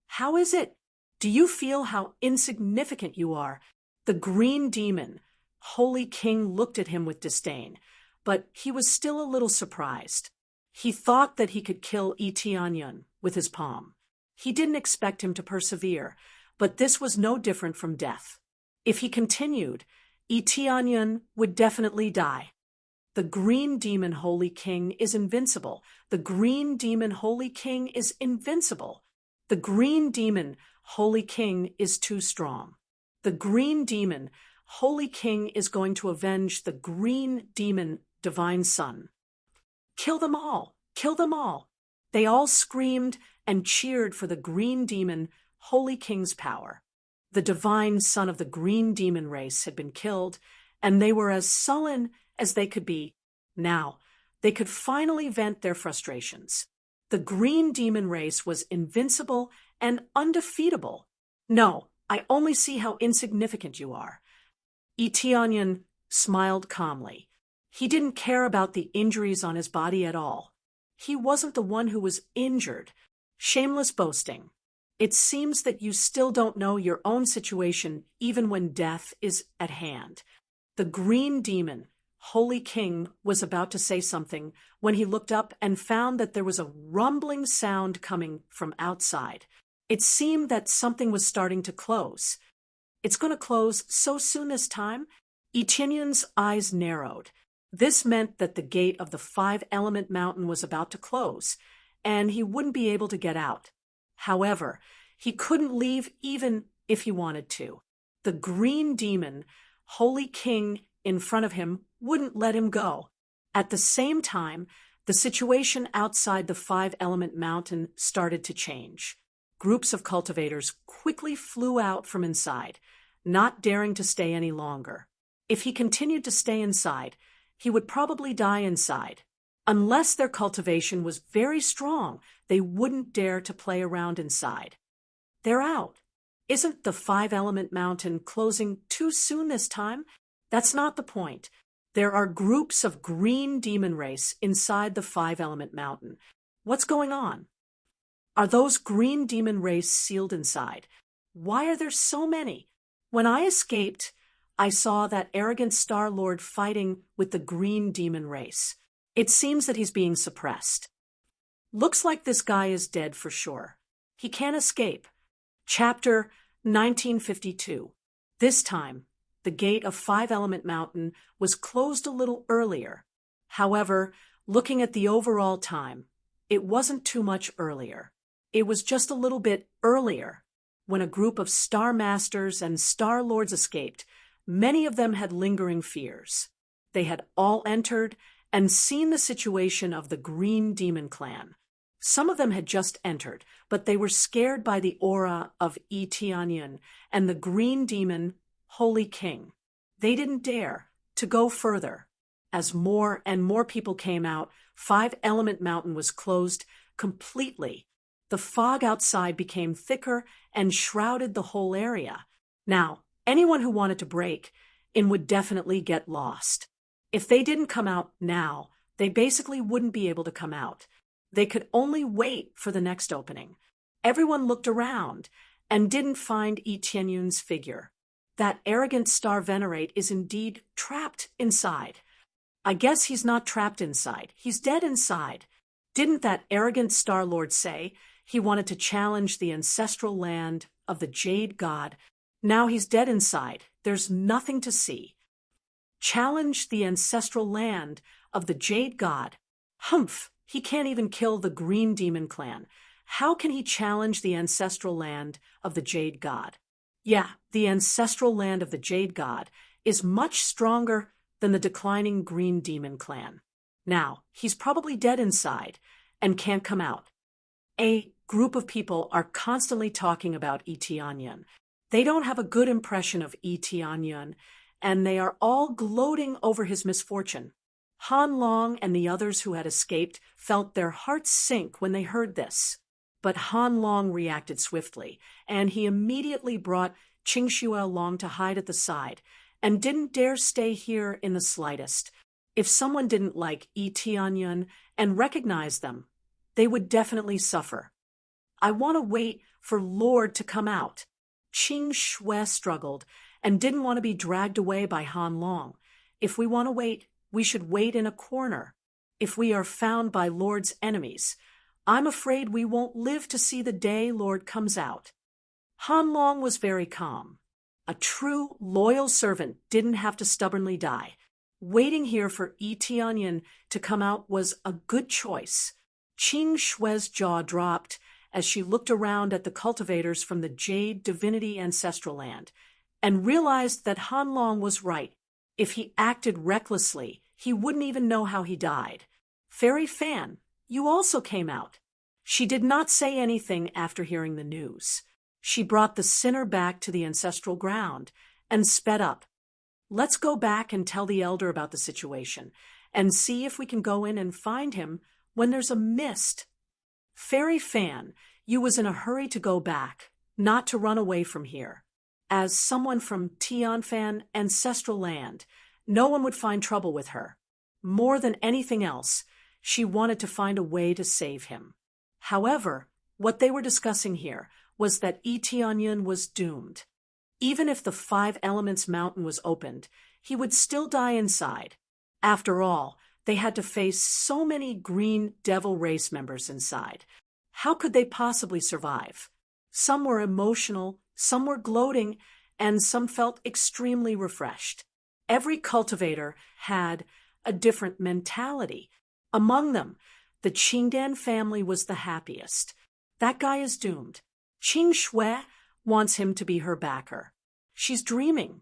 How is it? Do you feel how insignificant you are? The green demon, Holy King, looked at him with disdain, but he was still a little surprised. He thought that he could kill Tianyun with his palm. He didn't expect him to persevere, but this was no different from death. If he continued, Tianyun would definitely die. The green demon Holy King is invincible. The green demon Holy King is invincible. The green demon Holy King is too strong. The green demon Holy King is going to avenge the green demon divine son. Kill them all! Kill them all! They all screamed and cheered for the green demon Holy King's power. The divine son of the green demon race had been killed, and they were as sullen as they could be. Now, they could finally vent their frustrations. The green demon race was invincible and undefeatable. No, I only see how insignificant you are. Eteonion smiled calmly. He didn't care about the injuries on his body at all. He wasn't the one who was injured. Shameless boasting. It seems that you still don't know your own situation even when death is at hand. The green demon, Holy King, was about to say something when he looked up and found that there was a rumbling sound coming from outside. It seemed that something was starting to close. It's going to close so soon this time? Etenion's eyes narrowed. This meant that the gate of the five-element mountain was about to close, and he wouldn't be able to get out. However, he couldn't leave even if he wanted to. The green demon, Holy King, in front of him wouldn't let him go. At the same time, the situation outside the five-element mountain started to change. Groups of cultivators quickly flew out from inside, not daring to stay any longer. If he continued to stay inside, he would probably die inside. Unless their cultivation was very strong, they wouldn't dare to play around inside. They're out. Isn't the five-element mountain closing too soon this time? That's not the point. There are groups of green demon race inside the five-element mountain. What's going on? Are those green demon race sealed inside? Why are there so many? When I escaped, I saw that arrogant Star Lord fighting with the green demon race. It seems that he's being suppressed. Looks like this guy is dead for sure. He can't escape. Chapter 1952. This time, the gate of Five-Element Mountain was closed a little earlier. However, looking at the overall time, it wasn't too much earlier. It was just a little bit earlier. When a group of Star Masters and Star Lords escaped, many of them had lingering fears. They had all entered and seen the situation of the Green Demon Clan. Some of them had just entered, but they were scared by the aura of Eteonion and the Green Demon, Holy King. They didn't dare to go further. As more and more people came out, Five-Element Mountain was closed completely. The fog outside became thicker and shrouded the whole area. Now, anyone who wanted to break in would definitely get lost. If they didn't come out now, they basically wouldn't be able to come out. They could only wait for the next opening. Everyone looked around and didn't find Etenion's figure. That arrogant Star Venerate is indeed trapped inside. I guess he's not trapped inside. He's dead inside. Didn't that arrogant Star Lord say he wanted to challenge the ancestral land of the Jade God? Now he's dead inside. There's nothing to see. Challenge the ancestral land of the Jade God? Humph! He can't even kill the Green Demon Clan. How can he challenge the ancestral land of the Jade God? Yeah, the ancestral land of the Jade God is much stronger than the declining Green Demon Clan. Now, he's probably dead inside and can't come out. A group of people are constantly talking about Eteonion. They don't have a good impression of Eteonion, and they are all gloating over his misfortune. Han Long and the others who had escaped felt their hearts sink when they heard this. But Han Long reacted swiftly, and he immediately brought Qingxue along to hide at the side, and didn't dare stay here in the slightest. If someone didn't like Eteonion and recognized them, they would definitely suffer. I want to wait for Lord to come out. Qingxue struggled and didn't want to be dragged away by Han Long. If we want to wait, we should wait in a corner. If we are found by Lord's enemies, I'm afraid we won't live to see the day Lord comes out. Han Long was very calm. A true, loyal servant didn't have to stubbornly die. Waiting here for Eteonion to come out was a good choice. Qingxue's jaw dropped as she looked around at the cultivators from the Jade Divinity Ancestral Land, and realized that Han Long was right. If he acted recklessly, he wouldn't even know how he died. Fairy Fan, you also came out. She did not say anything after hearing the news. She brought the sinner back to the ancestral ground and sped up. Let's go back and tell the elder about the situation and see if we can go in and find him when there's a mist. Fairy Fan, you was in a hurry to go back, not to run away from here. As someone from Tianfan ancestral land, no one would find trouble with her. More than anything else, she wanted to find a way to save him. However, what they were discussing here was that Tianyun was doomed. Even if the Five Elements mountain was opened, he would still die inside. After all, they had to face so many green devil race members inside. How could they possibly survive? Some were emotional, some were gloating, and some felt extremely refreshed. Every cultivator had a different mentality. Among them, the Qingdan family was the happiest. That guy is doomed. Qing Shui wants him to be her backer. She's dreaming.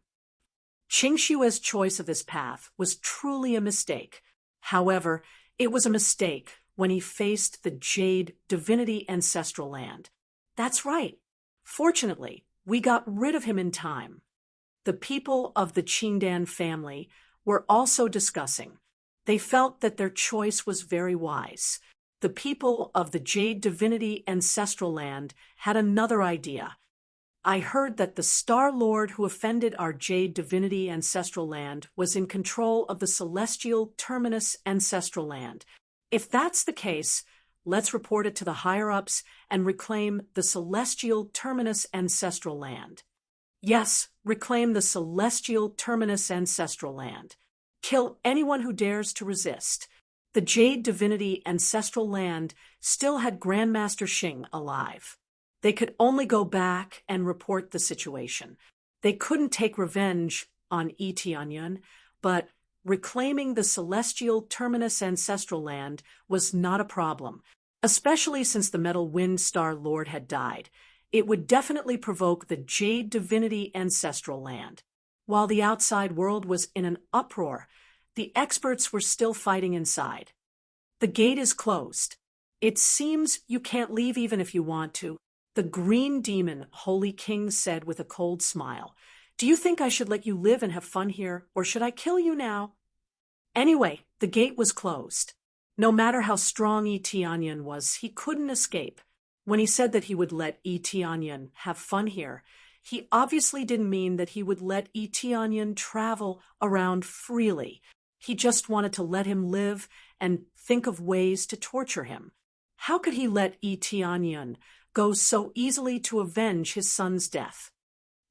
Qing Shui's choice of this path was truly a mistake. However, it was a mistake when he faced the Jade Divinity ancestral land. That's right. Fortunately, we got rid of him in time. The people of the Qingdan family were also discussing. They felt that their choice was very wise. The people of the Jade Divinity ancestral land had another idea. I heard that the Star Lord who offended our Jade Divinity ancestral land was in control of the Celestial Terminus ancestral land. If that's the case, let's report it to the higher-ups and reclaim the Celestial Terminus ancestral land. Yes, reclaim the Celestial Terminus ancestral land. Kill anyone who dares to resist. The Jade Divinity ancestral land still had Grandmaster Xing alive. They could only go back and report the situation. They couldn't take revenge on Tianyun, but reclaiming the Celestial Terminus ancestral land was not a problem, especially since the Metal Wind Star Lord had died. It would definitely provoke the Jade Divinity ancestral land. While the outside world was in an uproar, the experts were still fighting inside. The gate is closed. It seems you can't leave even if you want to. The Green Demon, Holy King, said with a cold smile. Do you think I should let you live and have fun here, or should I kill you now? Anyway, the gate was closed. No matter how strong Tianyun was, he couldn't escape. When he said that he would let Tianyun have fun here, he obviously didn't mean that he would let Tianyun travel around freely. He just wanted to let him live and think of ways to torture him. How could he let Tianyun go so easily to avenge his son's death?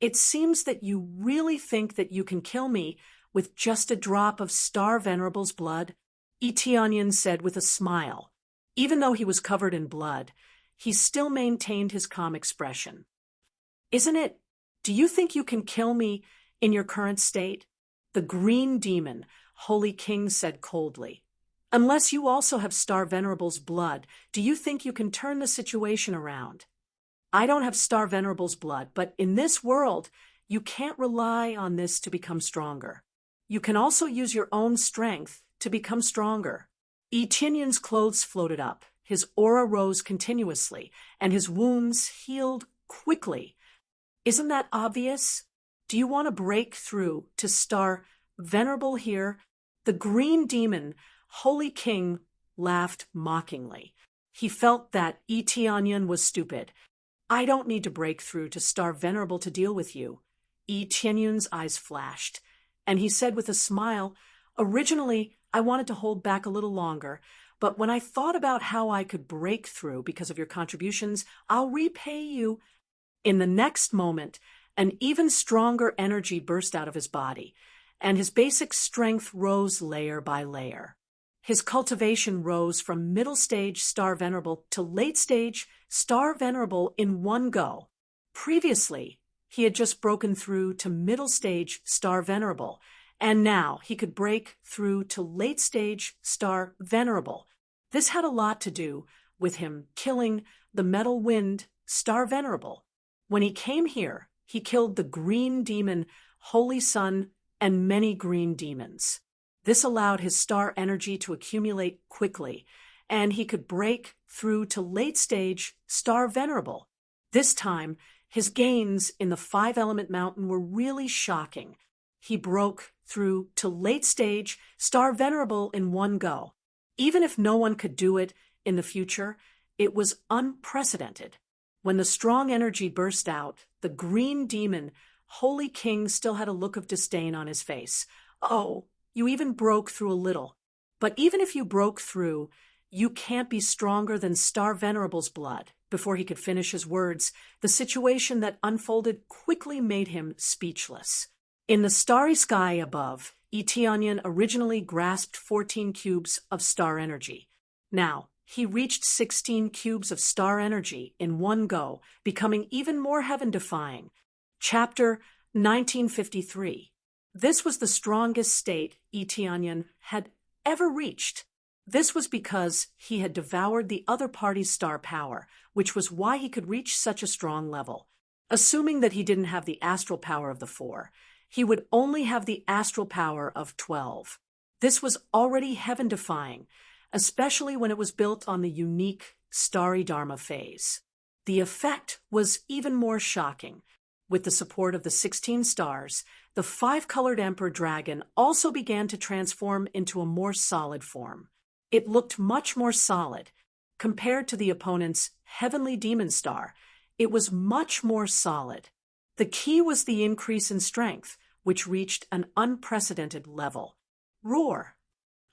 It seems that you really think that you can kill me with just a drop of Star Venerable's blood, Tianyun said with a smile. Even though he was covered in blood, he still maintained his calm expression. Isn't it? Do you think you can kill me in your current state? The Green Demon, Holy King, said coldly. Unless you also have Star Venerable's blood, do you think you can turn the situation around? I don't have Star Venerable's blood, but in this world, you can't rely on this to become stronger. You can also use your own strength to become stronger. Tianyun's clothes floated up, his aura rose continuously, and his wounds healed quickly. Isn't that obvious? Do you want to break through to Star Venerable here? The Green Demon, Holy King, laughed mockingly. He felt that Tianyun was stupid. I don't need to break through to Star Venerable to deal with you. Tianyun's eyes flashed, and he said with a smile, originally, I wanted to hold back a little longer, but when I thought about how I could break through because of your contributions, I'll repay you. In the next moment, an even stronger energy burst out of his body, and his basic strength rose layer by layer. His cultivation rose from middle stage Star Venerable to late stage Star Venerable in one go. Previously, he had just broken through to middle stage Star Venerable, and now he could break through to late stage Star Venerable. This had a lot to do with him killing the Metal Wind Star Venerable. When he came here, he killed the Green Demon, Holy Sun, and many green demons. This allowed his star energy to accumulate quickly, and he could break through to late stage Star Venerable. This time, His gains in the five-element mountain were really shocking. He broke through to late-stage Star Venerable in one go. Even if no one could do it in the future, it was unprecedented. When the strong energy burst out, the green demon, Holy King, still had a look of disdain on his face. "Oh, you even broke through a little. But even if you broke through, you can't be stronger than Star Venerable's blood." Before he could finish his words, the situation that unfolded quickly made him speechless. In the starry sky above, Eteonian originally grasped 14 cubes of star energy. Now, he reached 16 cubes of star energy in one go, becoming even more heaven-defying. Chapter 1953. This was the strongest state Eteonian had ever reached. This was because he had devoured the other party's star power, which was why he could reach such a strong level. Assuming that he didn't have the astral power of the 4, he would only have the astral power of 12. This was already heaven-defying, especially when it was built on the unique starry Dharma phase. The effect was even more shocking. With the support of the 16 stars, the 5-colored Emperor Dragon also began to transform into a more solid form. It looked much more solid. Compared to the opponent's Heavenly Demon Star, it was much more solid. The key was the increase in strength, which reached an unprecedented level. Roar!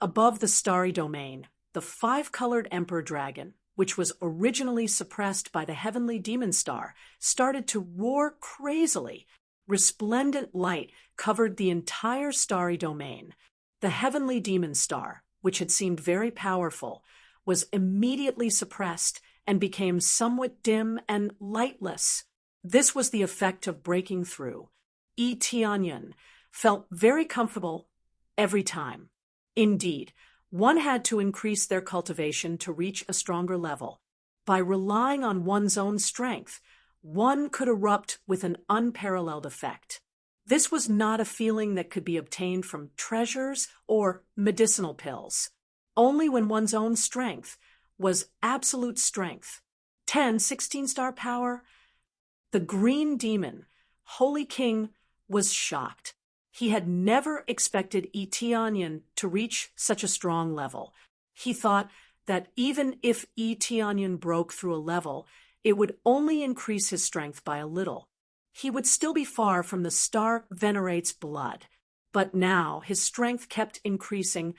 Above the starry domain, the 5-colored Emperor Dragon, which was originally suppressed by the Heavenly Demon Star, started to roar crazily. Resplendent light covered the entire starry domain. The Heavenly Demon Star, which had seemed very powerful, was immediately suppressed and became somewhat dim and lightless. This was the effect of breaking through. Eteonian felt very comfortable every time. Indeed, one had to increase their cultivation to reach a stronger level. By relying on one's own strength, one could erupt with an unparalleled effect. This was not a feeling that could be obtained from treasures or medicinal pills. Only when one's own strength was absolute strength. 16-star power. The green demon, Holy King, was shocked. He had never expected Eteonian to reach such a strong level. He thought that even if Eteonian broke through a level, it would only increase his strength by a little. He would still be far from the Star Venerate's blood. But now his strength kept increasing,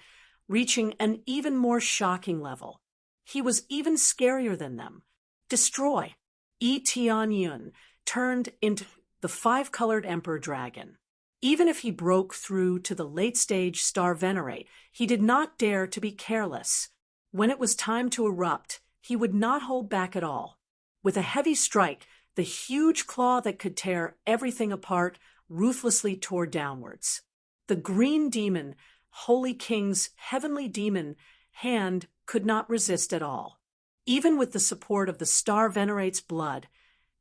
reaching an even more shocking level. He was even scarier than them. Destroy! Eteonian turned into the 5-colored Emperor Dragon. Even if he broke through to the late-stage Star Venerate, he did not dare to be careless. When it was time to erupt, he would not hold back at all. With a heavy strike, the huge claw that could tear everything apart ruthlessly tore downwards. The green demon, Holy King's Heavenly Demon, hand could not resist at all. Even with the support of the Star Venerate's blood,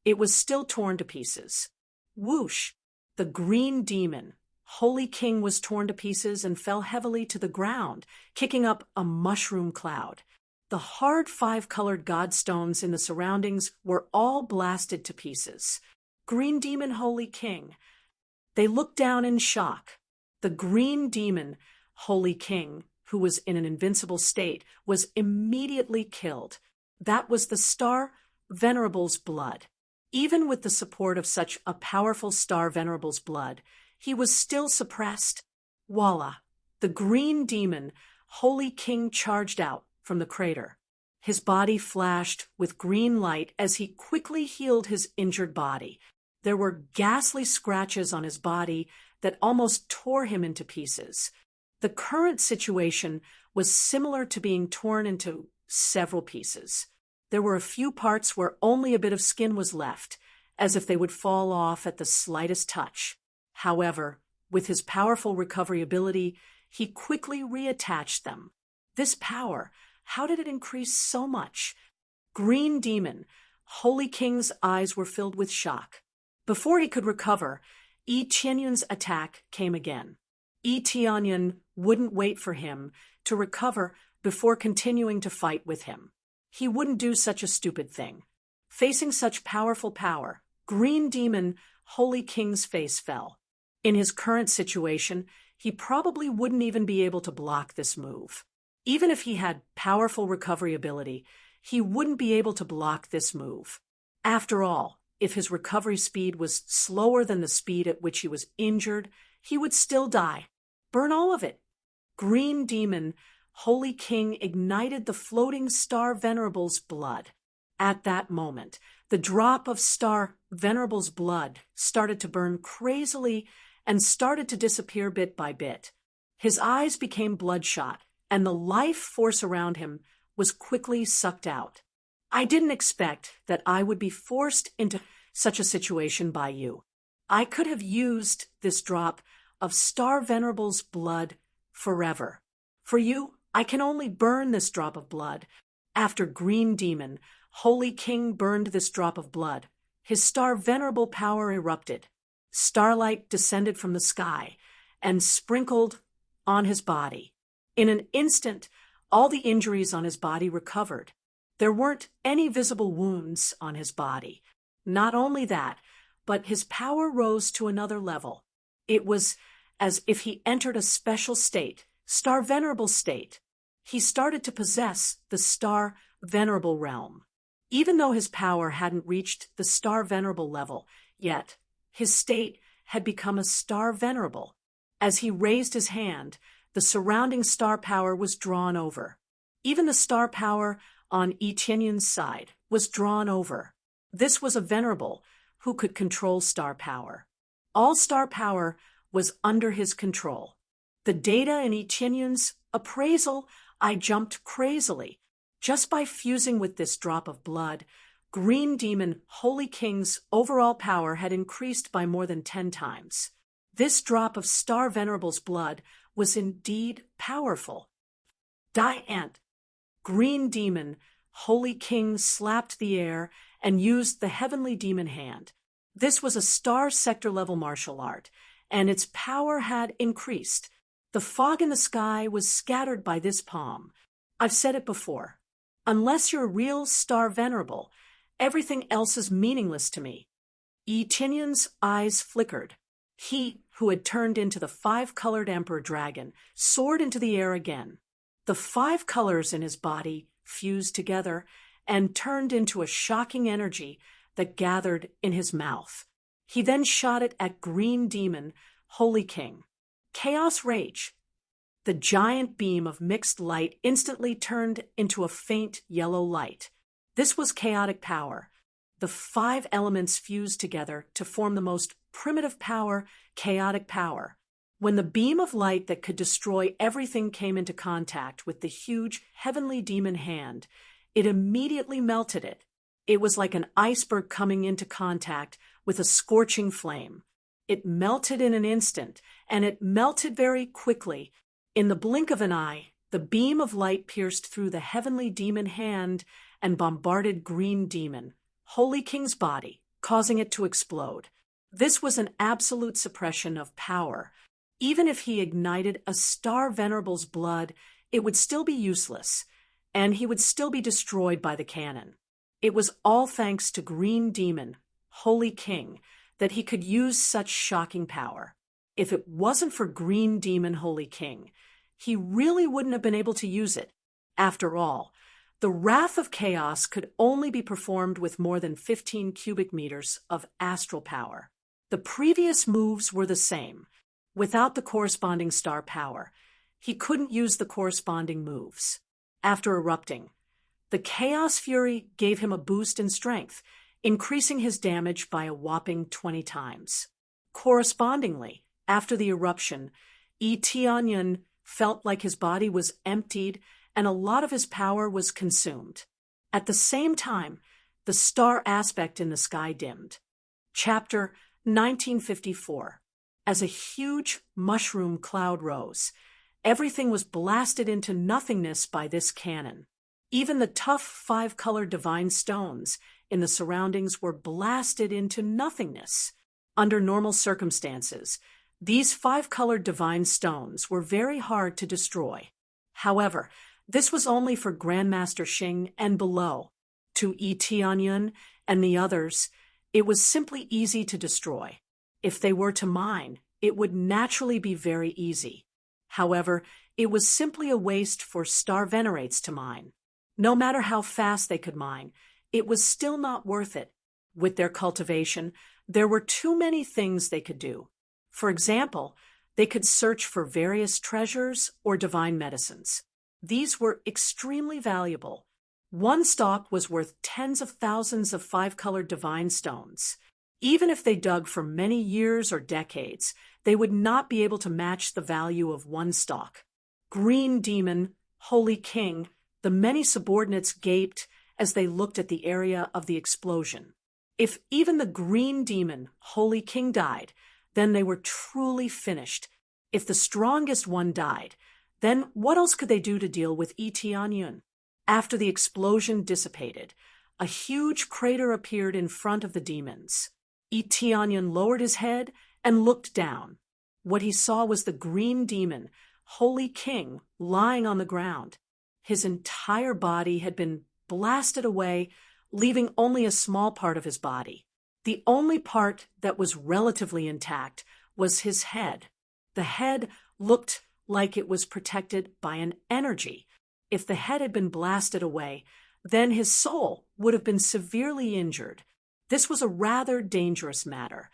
it was still torn to pieces. Whoosh! The green demon, Holy King, was torn to pieces and fell heavily to the ground, kicking up a mushroom cloud. The hard 5-colored godstones in the surroundings were all blasted to pieces. Green demon, Holy King. They looked down in shock. The green demon, Holy King, who was in an invincible state, was immediately killed. That was the Star Venerable's blood. Even with the support of such a powerful Star Venerable's blood, he was still suppressed. Voila! The green demon, Holy King, charged out from the crater. His body flashed with green light as he quickly healed his injured body. There were ghastly scratches on his body that almost tore him into pieces. The current situation was similar to being torn into several pieces. There were a few parts where only a bit of skin was left, as if they would fall off at the slightest touch. However, with his powerful recovery ability, he quickly reattached them. This power, how did it increase so much? Green demon, Holy King's eyes were filled with shock. Before he could recover, Eteonyan's attack came again. Eteonyan wouldn't wait for him to recover before continuing to fight with him. He wouldn't do such a stupid thing. Facing such powerful power, Green Demon, Holy King's face fell. In his current situation, he probably wouldn't even be able to block this move. Even if he had powerful recovery ability, he wouldn't be able to block this move. After all, if his recovery speed was slower than the speed at which he was injured, he would still die. Burn all of it. Green Demon, Holy King ignited the floating Star Venerable's blood. At that moment, the drop of Star Venerable's blood started to burn crazily and started to disappear bit by bit. His eyes became bloodshot, and the life force around him was quickly sucked out. I didn't expect that I would be forced into such a situation by you. I could have used this drop of Star Venerable's blood forever. For you, I can only burn this drop of blood. After Green Demon, Holy King burned this drop of blood, his Star Venerable power erupted. Starlight descended from the sky and sprinkled on his body. In an instant, all the injuries on his body recovered. There weren't any visible wounds on his body. Not only that, but his power rose to another level. It was as if he entered a special state, Star Venerable state. He started to possess the Star Venerable realm. Even though his power hadn't reached the Star Venerable level yet, his state had become a Star Venerable. As he raised his hand, the surrounding star power was drawn over. Even the star power on Etienne's side was drawn over. This was a Venerable who could control star power. All star power was under his control. The data in Etienne's appraisal, I jumped crazily. Just by fusing with this drop of blood, Green Demon Holy King's overall power had increased by more than 10 times. This drop of Star Venerable's blood was indeed powerful. Green Demon Holy King slapped the air and used the Heavenly Demon Hand. This was a star sector level martial art, and its power had increased. The fog in the sky was scattered by this palm. I've said it before. Unless you're a real Star Venerable, everything else is meaningless to me. Etienne's eyes flickered. He, who had turned into the 5-colored Emperor Dragon, soared into the air again. The 5 colors in his body fused together and turned into a shocking energy that gathered in his mouth. He then shot it at Green Demon, Holy King. Chaos Rage. The giant beam of mixed light instantly turned into a faint yellow light. This was chaotic power. The 5 elements fused together to form the most primitive power, chaotic power. When the beam of light that could destroy everything came into contact with the huge Heavenly Demon Hand, it immediately melted it. It was like an iceberg coming into contact with a scorching flame. It melted in an instant, and it melted very quickly. In the blink of an eye, the beam of light pierced through the Heavenly Demon Hand and bombarded Green Demon, Holy King's body, causing it to explode. This was an absolute suppression of power. Even if he ignited a Star Venerable's blood, it would still be useless, and he would still be destroyed by the cannon. It was all thanks to Green Demon, Holy King, that he could use such shocking power. If it wasn't for Green Demon Holy King, he really wouldn't have been able to use it. After all, the Wrath of Chaos could only be performed with more than 15 cubic meters of astral power. The previous moves were the same. Without the corresponding star power, he couldn't use the corresponding moves. After erupting, the Chaos Fury gave him a boost in strength, increasing his damage by a whopping 20 times. Correspondingly, after the eruption, Etienne felt like his body was emptied and a lot of his power was consumed. At the same time, the star aspect in the sky dimmed. Chapter 1954. As a huge mushroom cloud rose, everything was blasted into nothingness by this cannon. Even the tough 5-colored divine stones in the surroundings were blasted into nothingness. Under normal circumstances, these 5-colored divine stones were very hard to destroy. However, this was only for Grandmaster Xing and below. To Etienne and the others, It was simply easy to destroy. If they were to mine, it would naturally be very easy. However, it was simply a waste for star venerates to mine. No matter how fast they could mine, it was still not worth it. With their cultivation, there were too many things they could do. For example, they could search for various treasures or divine medicines. These were extremely valuable. One stalk was worth tens of thousands of five-colored divine stones. Even if they dug for many years or decades, they would not be able to match the value of one stalk. Green Demon, Holy King, the many subordinates gaped as they looked at the area of the explosion. If even the Green Demon, Holy King, died, then they were truly finished. If the strongest one died, then what else could they do to deal with Tianyun? After the explosion dissipated, a huge crater appeared in front of the demons. Tianyun lowered his head and looked down. What he saw was the Green Demon, Holy King, lying on the ground. His entire body had been blasted away, leaving only a small part of his body. The only part that was relatively intact was his head. The head looked like it was protected by an energy. If the head had been blasted away, then his soul would have been severely injured. This was a rather dangerous matter.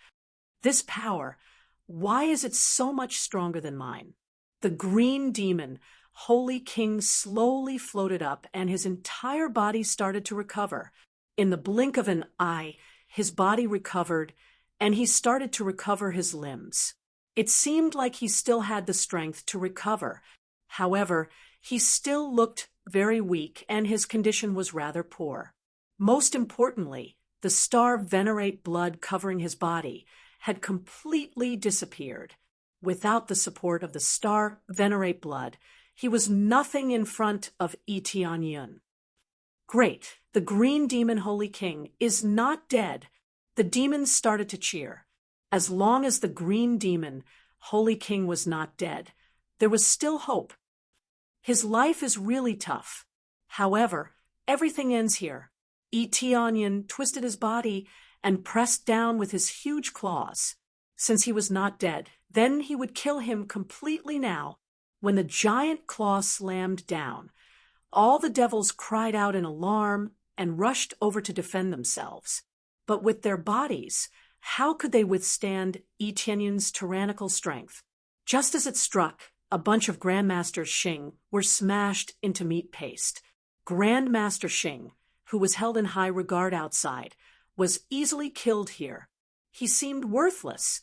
This power, why is it so much stronger than mine? The Green Demon, Holy King, slowly floated up, and his entire body started to recover. In the blink of an eye, his body recovered, and he started to recover his limbs. It seemed like he still had the strength to recover. However, he still looked very weak, and his condition was rather poor. Most importantly, the star venerate blood covering his body had completely disappeared. Without the support of the star venerate blood, he was nothing in front of Tianyun. Great, the Green Demon Holy King is not dead. The demons started to cheer. As long as the Green Demon Holy King was not dead, there was still hope. His life is really tough. However, everything ends here. Tianyun twisted his body and pressed down with his huge claws. Since he was not dead, then he would kill him completely now. When the giant claw slammed down, all the devils cried out in alarm and rushed over to defend themselves. But with their bodies, how could they withstand Tianyun's tyrannical strength? Just as it struck, a bunch of Grandmaster Xing were smashed into meat paste. Grandmaster Xing, who was held in high regard outside, was easily killed here. He seemed worthless.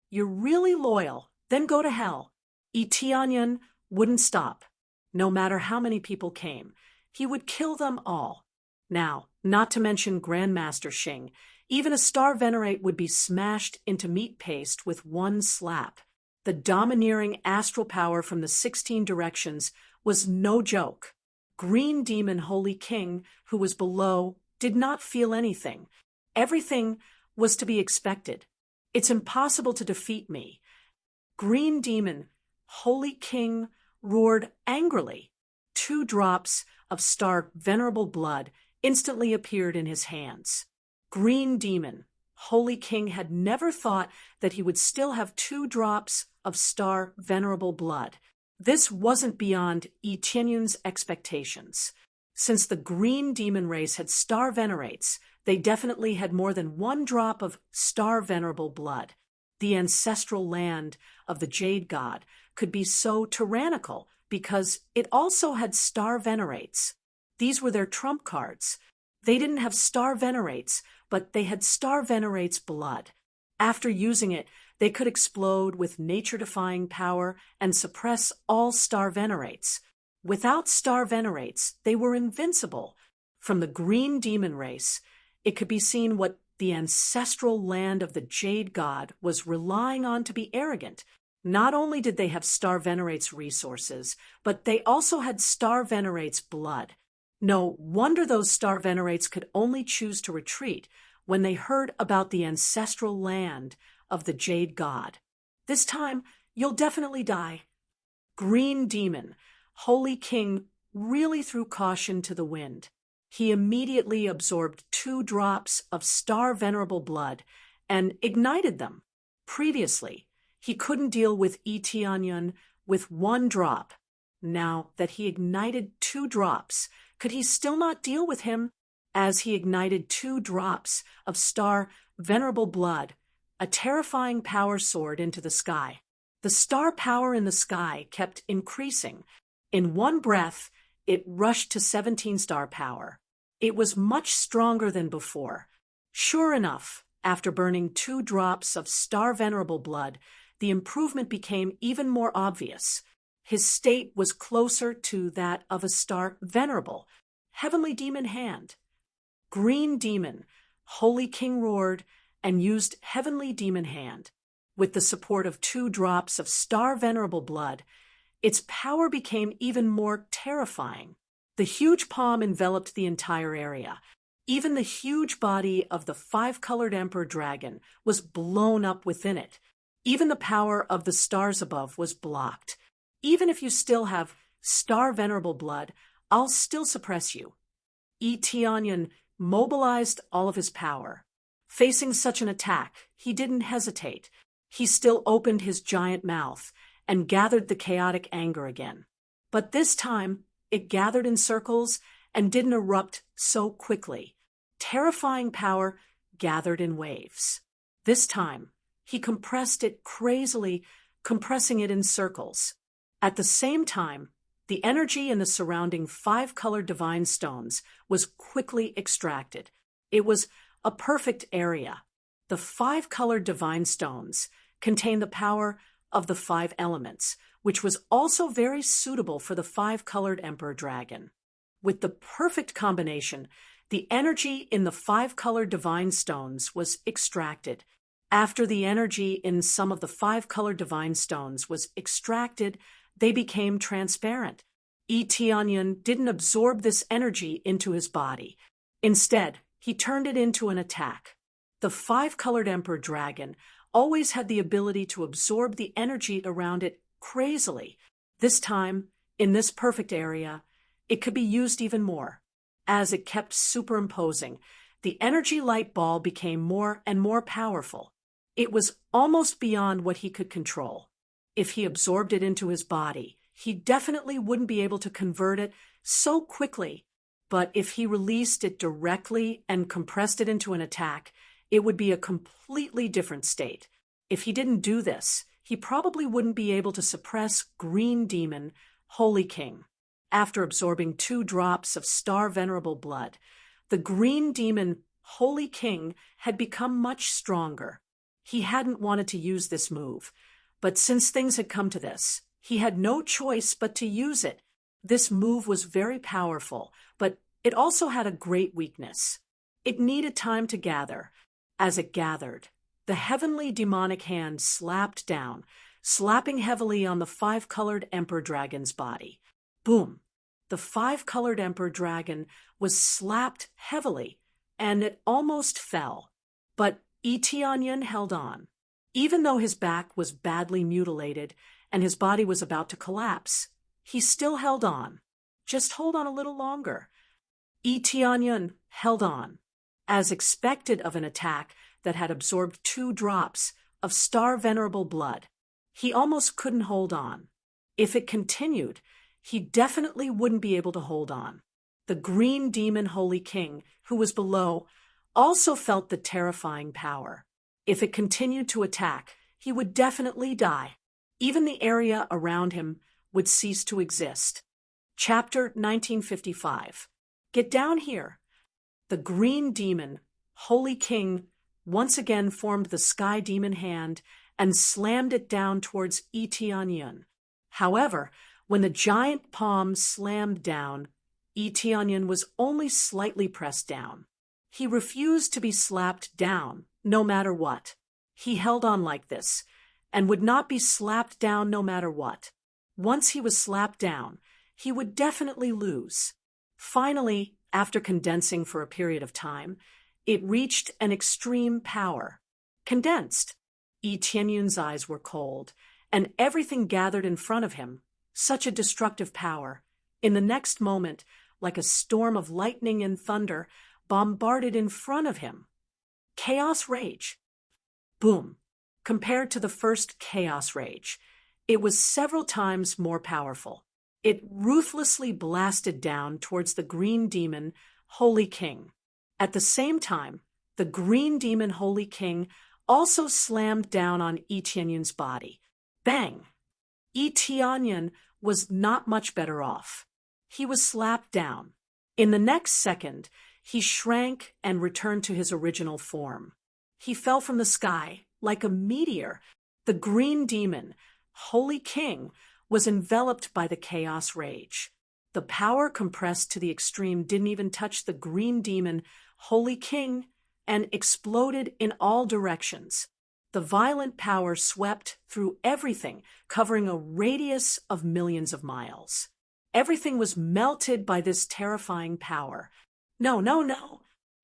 You're really loyal, then go to hell. Tianyun wouldn't stop. No matter how many people came, he would kill them all. Now, not to mention Grandmaster Xing, even a star venerate would be smashed into meat paste with one slap. The domineering astral power from the 16 directions was no joke. Green Demon Holy King, who was below, did not feel anything. Everything was to be expected. It's impossible to defeat me. Green Demon Holy King roared angrily. 2 drops of star venerable blood instantly appeared in his hands. Green Demon Holy King had never thought that he would still have 2 drops of star venerable blood. This wasn't beyond Tianyun's expectations. Since the Green Demon race had star venerates, they definitely had more than 1 drop of star venerable blood. The ancestral land of the Jade God could be so tyrannical because it also had star venerates. These were their trump cards. They didn't have star venerates, but they had star venerates blood. After using it, they could explode with nature-defying power and suppress all star venerates. Without star venerates, they were invincible. From the Green Demon race, it could be seen what the ancestral land of the Jade God was relying on to be arrogant. Not only did they have star venerates resources, but they also had star venerates blood. No wonder those star venerates could only choose to retreat when they heard about the ancestral land of the Jade God. This time, you'll definitely die. Green Demon Holy King really threw caution to the wind. He immediately absorbed 2 drops of star venerable blood and ignited them. Previously, he couldn't deal with Itianyun with 1 drop. Now that he ignited 2 drops, could he still not deal with him? As he ignited 2 drops of star venerable blood, a terrifying power soared into the sky. The star power in the sky kept increasing. In one breath, it rushed to 17 star power. It was much stronger than before. Sure enough, after burning 2 drops of star venerable blood, the improvement became even more obvious. His state was closer to that of a star venerable, heavenly demon hand. Green demon, Holy King roared and used heavenly demon hand. With the support of 2 drops of star venerable blood, its power became even more terrifying. The huge palm enveloped the entire area. Even the huge body of the 5-colored emperor dragon was blown up within it. Even the power of the stars above was blocked. Even if you still have star venerable blood, I'll still suppress you. Itianyun mobilized all of his power. Facing such an attack, he didn't hesitate. He still opened his giant mouth and gathered the chaotic anger again. But this time, it gathered in circles and didn't erupt so quickly. Terrifying power gathered in waves. This time, he compressed it crazily, compressing it in circles. At the same time, the energy in the surrounding 5-colored divine stones was quickly extracted. It was a perfect area. The 5-colored divine stones contain the power of the 5 elements, which was also very suitable for the 5-colored emperor dragon. With the perfect combination, the energy in the 5-colored divine stones was extracted. After the energy in some of the 5-colored divine stones was extracted, they became transparent. Itianyun didn't absorb this energy into his body. Instead, he turned it into an attack. The 5-colored emperor dragon always had the ability to absorb the energy around it crazily. This time, in this perfect area, it could be used even more. As it kept superimposing, the energy light ball became more and more powerful. It was almost beyond what he could control. If he absorbed it into his body, he definitely wouldn't be able to convert it so quickly. But if he released it directly and compressed it into an attack, it would be a completely different state. If he didn't do this, he probably wouldn't be able to suppress Green Demon, Holy King. After absorbing 2 drops of star venerable blood, the Green Demon, Holy King, had become much stronger. He hadn't wanted to use this move, but since things had come to this, he had no choice but to use it. This move was very powerful, but it also had a great weakness. It needed time to gather. As it gathered, the heavenly demonic hand slapped down, slapping heavily on the 5-colored emperor dragon's body. Boom! The 5-colored emperor dragon was slapped heavily, and it almost fell. But Itianyun held on. Even though his back was badly mutilated and his body was about to collapse, he still held on. Just hold on a little longer. Itianyun held on. As expected of an attack that had absorbed 2 drops of star venerable blood, he almost couldn't hold on. If it continued, he definitely wouldn't be able to hold on. The Green Demon Holy King, who was below, also felt the terrifying power. If it continued to attack, he would definitely die. Even the area around him would cease to exist. Chapter 1955. Get down here. The Green Demon, Holy King, once again formed the Sky Demon hand and slammed it down towards Itianyun. However, when the giant palm slammed down, Itianyun was only slightly pressed down. He refused to be slapped down, no matter what. He held on like this, and would not be slapped down no matter what. Once he was slapped down, he would definitely lose. Finally, after condensing for a period of time, it reached an extreme power. Condensed. Itianyun's eyes were cold, and everything gathered in front of him. Such a destructive power. In the next moment, like a storm of lightning and thunder, bombarded in front of him. Chaos Rage. Boom. Compared to the first Chaos Rage, it was several times more powerful. It ruthlessly blasted down towards the green demon, Holy King. At the same time, the green demon Holy King also slammed down on Etienne's body. Bang! Etienne was not much better off. He was slapped down. In the next second, he shrank and returned to his original form. He fell from the sky like a meteor. The green demon, Holy King, was enveloped by the Chaos Rage. The power compressed to the extreme didn't even touch the green demon, Holy King, and exploded in all directions. The violent power swept through everything, covering a radius of millions of miles. Everything was melted by this terrifying power. No, no, no!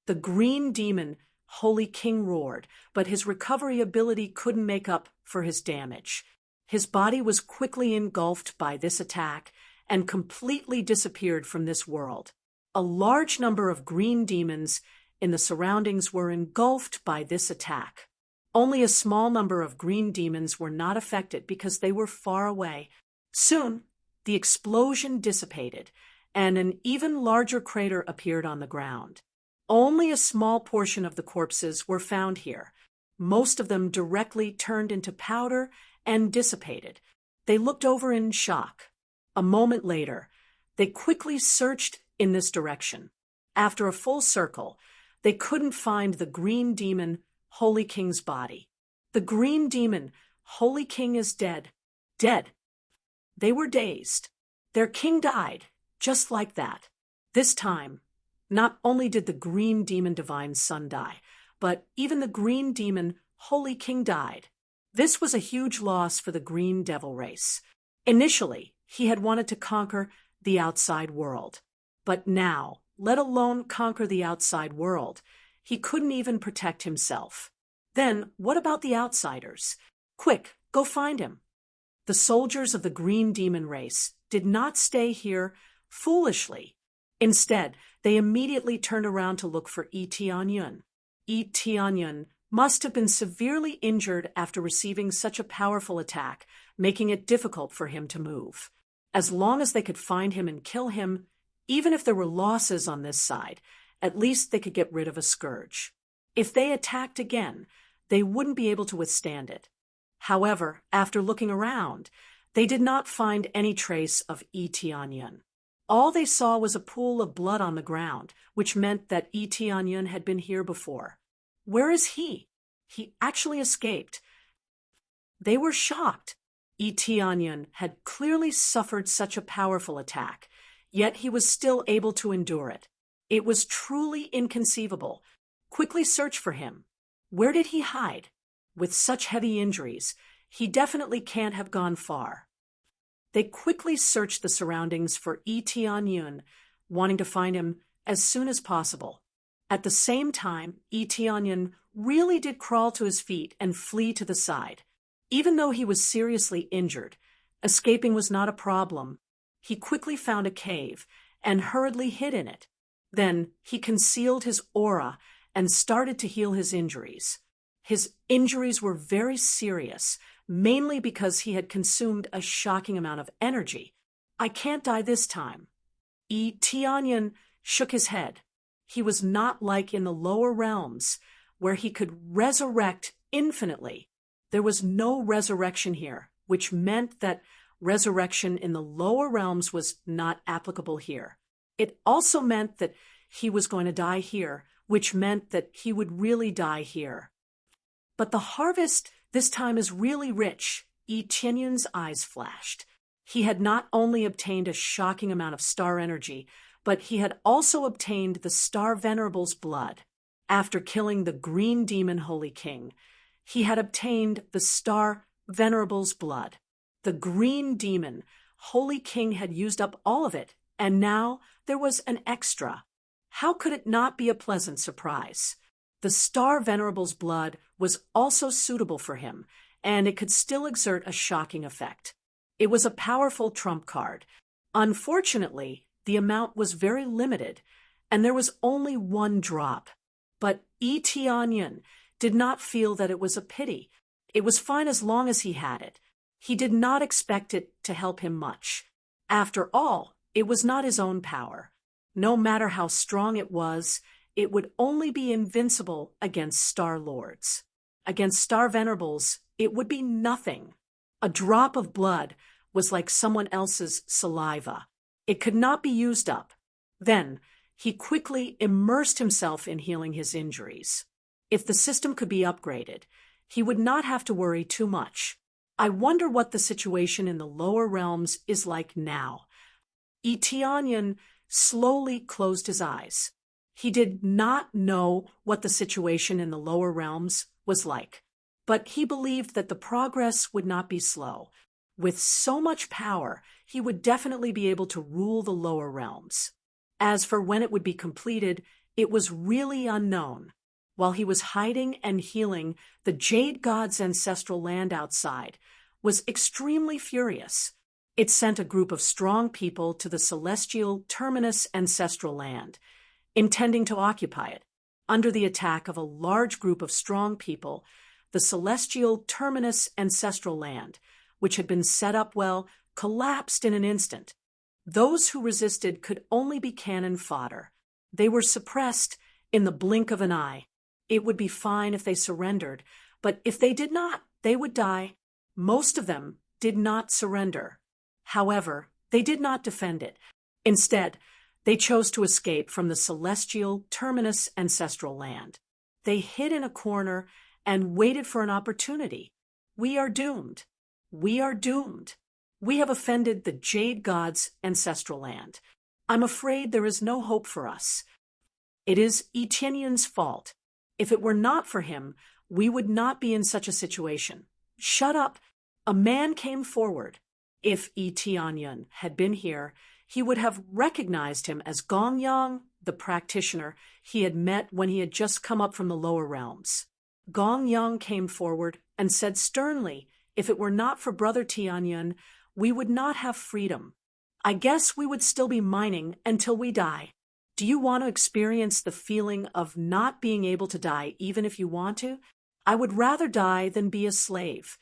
The green demon, Holy King, roared, but his recovery ability couldn't make up for his damage. His body was quickly engulfed by this attack and completely disappeared from this world. A large number of green demons in the surroundings were engulfed by this attack. Only a small number of green demons were not affected because they were far away. Soon, the explosion dissipated, and an even larger crater appeared on the ground. Only a small portion of the corpses were found here. Most of them directly turned into powder and dissipated. They looked over in shock. A moment later, they quickly searched in this direction. After a full circle, they couldn't find the green demon, Holy King's body. The green demon, Holy King, is dead. Dead. They were dazed. Their king died, just like that. This time, not only did the green demon divine son die, but even the green demon, Holy King, died. This was a huge loss for the green devil race. Initially, he had wanted to conquer the outside world. But now, let alone conquer the outside world, he couldn't even protect himself. Then, what about the outsiders? Quick, go find him. The soldiers of the green demon race did not stay here foolishly. Instead, they immediately turned around to look for Etienne. Etienne must have been severely injured after receiving such a powerful attack, making it difficult for him to move. As long as they could find him and kill him, even if there were losses on this side, at least they could get rid of a scourge. If they attacked again, they wouldn't be able to withstand it. However, after looking around, they did not find any trace of Etienne. All they saw was a pool of blood on the ground, which meant that Etienne had been here before. Where is he? He actually escaped. They were shocked. Etienne had clearly suffered such a powerful attack, yet he was still able to endure it. It was truly inconceivable. Quickly search for him. Where did he hide? With such heavy injuries, he definitely can't have gone far. They quickly searched the surroundings for Etienne, wanting to find him as soon as possible. At the same time, Etienne really did crawl to his feet and flee to the side. Even though he was seriously injured, escaping was not a problem. He quickly found a cave and hurriedly hid in it. Then he concealed his aura and started to heal his injuries. His injuries were very serious, mainly because he had consumed a shocking amount of energy. I can't die this time. Etienne shook his head. He was not like in the lower realms, where he could resurrect infinitely. There was no resurrection here, which meant that resurrection in the lower realms was not applicable here. It also meant that he was going to die here, which meant that he would really die here. But the harvest this time is really rich. Etienne's eyes flashed. He had not only obtained a shocking amount of star energy, but he had also obtained the Star Venerable's blood. After killing the green demon Holy King, he had obtained the Star Venerable's blood. The green demon Holy King had used up all of it, and now there was an extra. How could it not be a pleasant surprise? The Star Venerable's blood was also suitable for him, and it could still exert a shocking effect. It was a powerful trump card. Unfortunately, the amount was very limited, and there was only one drop. But Eteonion did not feel that it was a pity. It was fine as long as he had it. He did not expect it to help him much. After all, it was not his own power. No matter how strong it would only be invincible against Star Lords. Against Star Venerables, it would be nothing. A drop of blood was like someone else's saliva. It could not be used up. Then, he quickly immersed himself in healing his injuries. If the system could be upgraded, he would not have to worry too much. I wonder what the situation in the lower realms is like now. Eteonion slowly closed his eyes. He did not know what the situation in the lower realms was like, but he believed that the progress would not be slow. With so much power, he would definitely be able to rule the lower realms. As for when it would be completed, it was really unknown. While he was hiding and healing, the Jade God's ancestral land outside was extremely furious. It sent a group of strong people to the celestial terminus ancestral land, intending to occupy it. Under the attack of a large group of strong people, the celestial terminus ancestral land, which had been set up well, collapsed in an instant. Those who resisted could only be cannon fodder. They were suppressed in the blink of an eye. It would be fine if they surrendered, but if they did not, they would die. Most of them did not surrender. However, they did not defend it. Instead, they chose to escape from the celestial terminus ancestral land. They hid in a corner and waited for an opportunity. We are doomed. We are doomed. We have offended the Jade God's ancestral land. I'm afraid there is no hope for us. It is Eteonion's fault. If it were not for him, we would not be in such a situation. Shut up. A man came forward. If Eteonion had been here, he would have recognized him as Gongyang, the practitioner he had met when he had just come up from the lower realms. Gongyang came forward and said sternly, if it were not for Brother Tianyun, we would not have freedom. I guess we would still be mining until we die. Do you want to experience the feeling of not being able to die even if you want to? I would rather die than be a slave.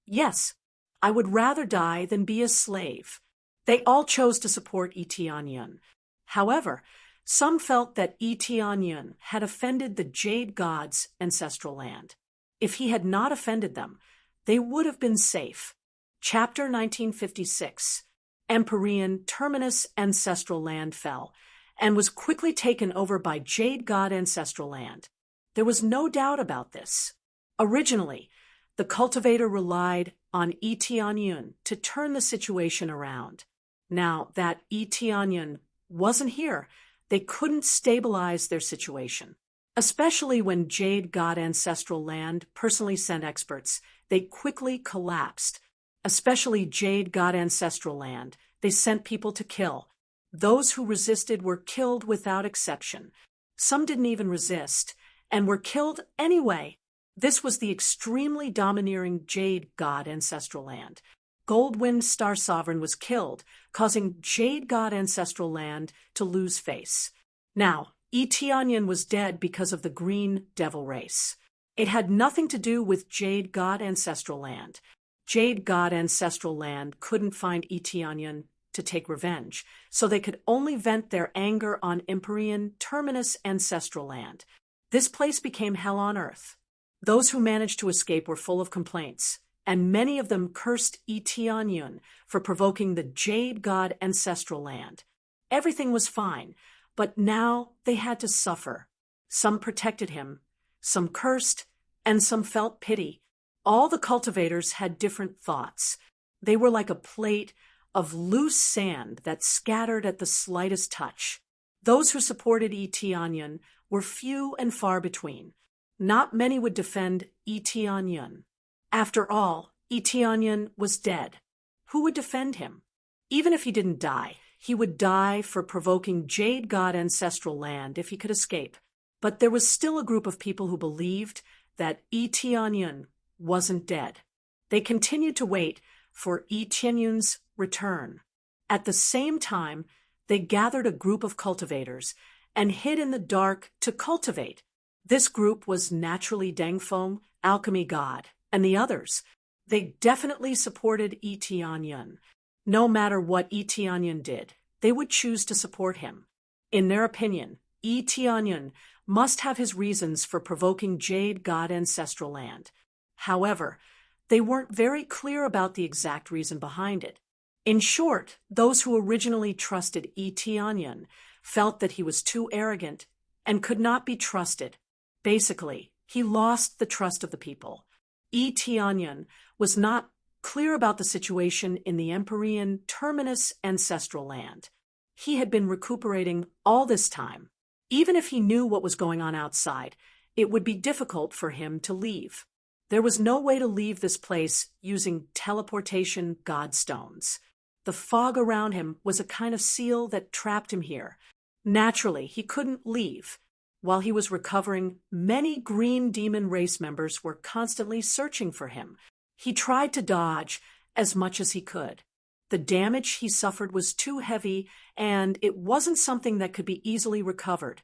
Yes, I would rather die than be a slave. They all chose to support Eteonion. However, some felt that Eteonion had offended the Jade God's ancestral land. If he had not offended them, they would have been safe. Chapter 1956. Empyrean Terminus Ancestral Land fell, and was quickly taken over by Jade God Ancestral Land. There was no doubt about this. Originally, the cultivator relied on Eteonion to turn the situation around. Now that Eteonion wasn't here, they couldn't stabilize their situation. Especially when Jade God Ancestral Land personally sent experts, they quickly collapsed. Especially Jade God Ancestral Land, they sent people to kill. Those who resisted were killed without exception. Some didn't even resist, and were killed anyway. This was the extremely domineering Jade God Ancestral Land. Goldwind Star Sovereign was killed, causing Jade God Ancestral Land to lose face. Now, Eteonion was dead because of the Green Devil race. It had nothing to do with Jade God Ancestral Land. Jade God Ancestral Land couldn't find Eteonion to take revenge, so they could only vent their anger on Empyrean Terminus Ancestral Land. This place became hell on earth. Those who managed to escape were full of complaints, and many of them cursed Eteonion for provoking the Jade God Ancestral Land. Everything was fine, but now they had to suffer. Some protected him, some cursed, and some felt pity. All the cultivators had different thoughts. They were like a plate of loose sand that scattered at the slightest touch. Those who supported Eteonion were few and far between. Not many would defend Eteonion. After all, Eteonion was dead. Who would defend him? Even if he didn't die, he would die for provoking Jade God Ancestral Land if he could escape. But there was still a group of people who believed that Eteonion wasn't dead. They continued to wait for Eteonion's return. At the same time, They gathered a group of cultivators and hid in the dark to cultivate. This group was naturally Dengfeng, alchemy god, and the others. They definitely supported Yi Tianyun. No matter what Yi Tianyun did, they would choose to support him. In their opinion, Yi Tianyun must have his reasons for provoking Jade God ancestral land. However, they weren't very clear about the exact reason behind it. In short, those who originally trusted Yi Tianyun felt that he was too arrogant and could not be trusted. Basically, he lost the trust of the people. Yi Tianyun was not clear about the situation in the Empyrean Terminus ancestral land. He had been recuperating all this time. Even if he knew what was going on outside, it would be difficult for him to leave. There was no way to leave this place using teleportation godstones. The fog around him was a kind of seal that trapped him here. Naturally, he couldn't leave. While he was recovering, many green demon race members were constantly searching for him. He tried to dodge as much as he could. The damage he suffered was too heavy, and it wasn't something that could be easily recovered.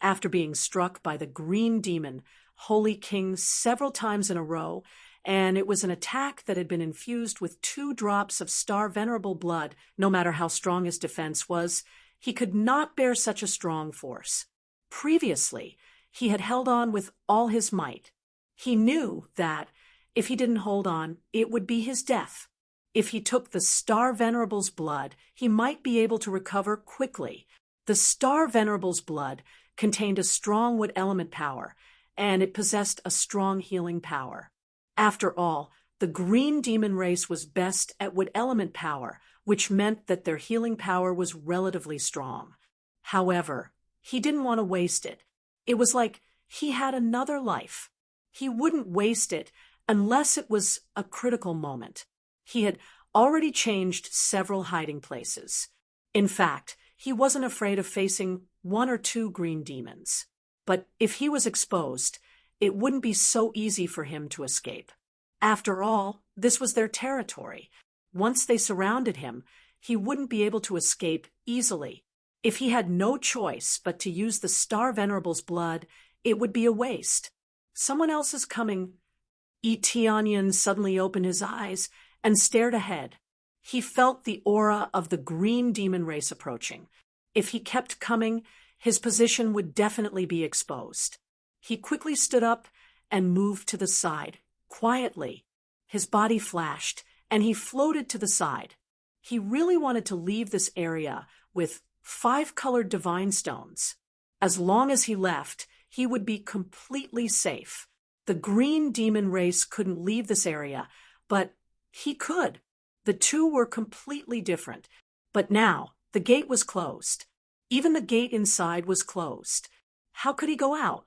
After being struck by the green demon, Holy King, several times in a row, and it was an attack that had been infused with 2 drops of star venerable blood, no matter how strong his defense was, he could not bear such a strong force. Previously, he had held on with all his might. He knew that, if he didn't hold on, it would be his death. If he took the Star Venerable's blood, he might be able to recover quickly. The Star Venerable's blood contained a strong wood element power, and it possessed a strong healing power. After all, the green demon race was best at wood element power, which meant that their healing power was relatively strong. However, he didn't want to waste it. It was like he had another life. He wouldn't waste it unless it was a critical moment. He had already changed several hiding places. In fact, he wasn't afraid of facing 1 or 2 green demons. But if he was exposed, it wouldn't be so easy for him to escape. After all, this was their territory. Once they surrounded him, he wouldn't be able to escape easily. If he had no choice but to use the Star Venerable's blood, it would be a waste. Someone else is coming. Yi Tianyun suddenly opened his eyes and stared ahead. He felt the aura of the green demon race approaching. If he kept coming, his position would definitely be exposed. He quickly stood up and moved to the side, quietly. His body flashed, and he floated to the side. He really wanted to leave this area with 5 colored divine stones. As long as he left, he would be completely safe. The green demon race couldn't leave this area, but he could. The two were completely different. But now, the gate was closed. Even the gate inside was closed. How could he go out?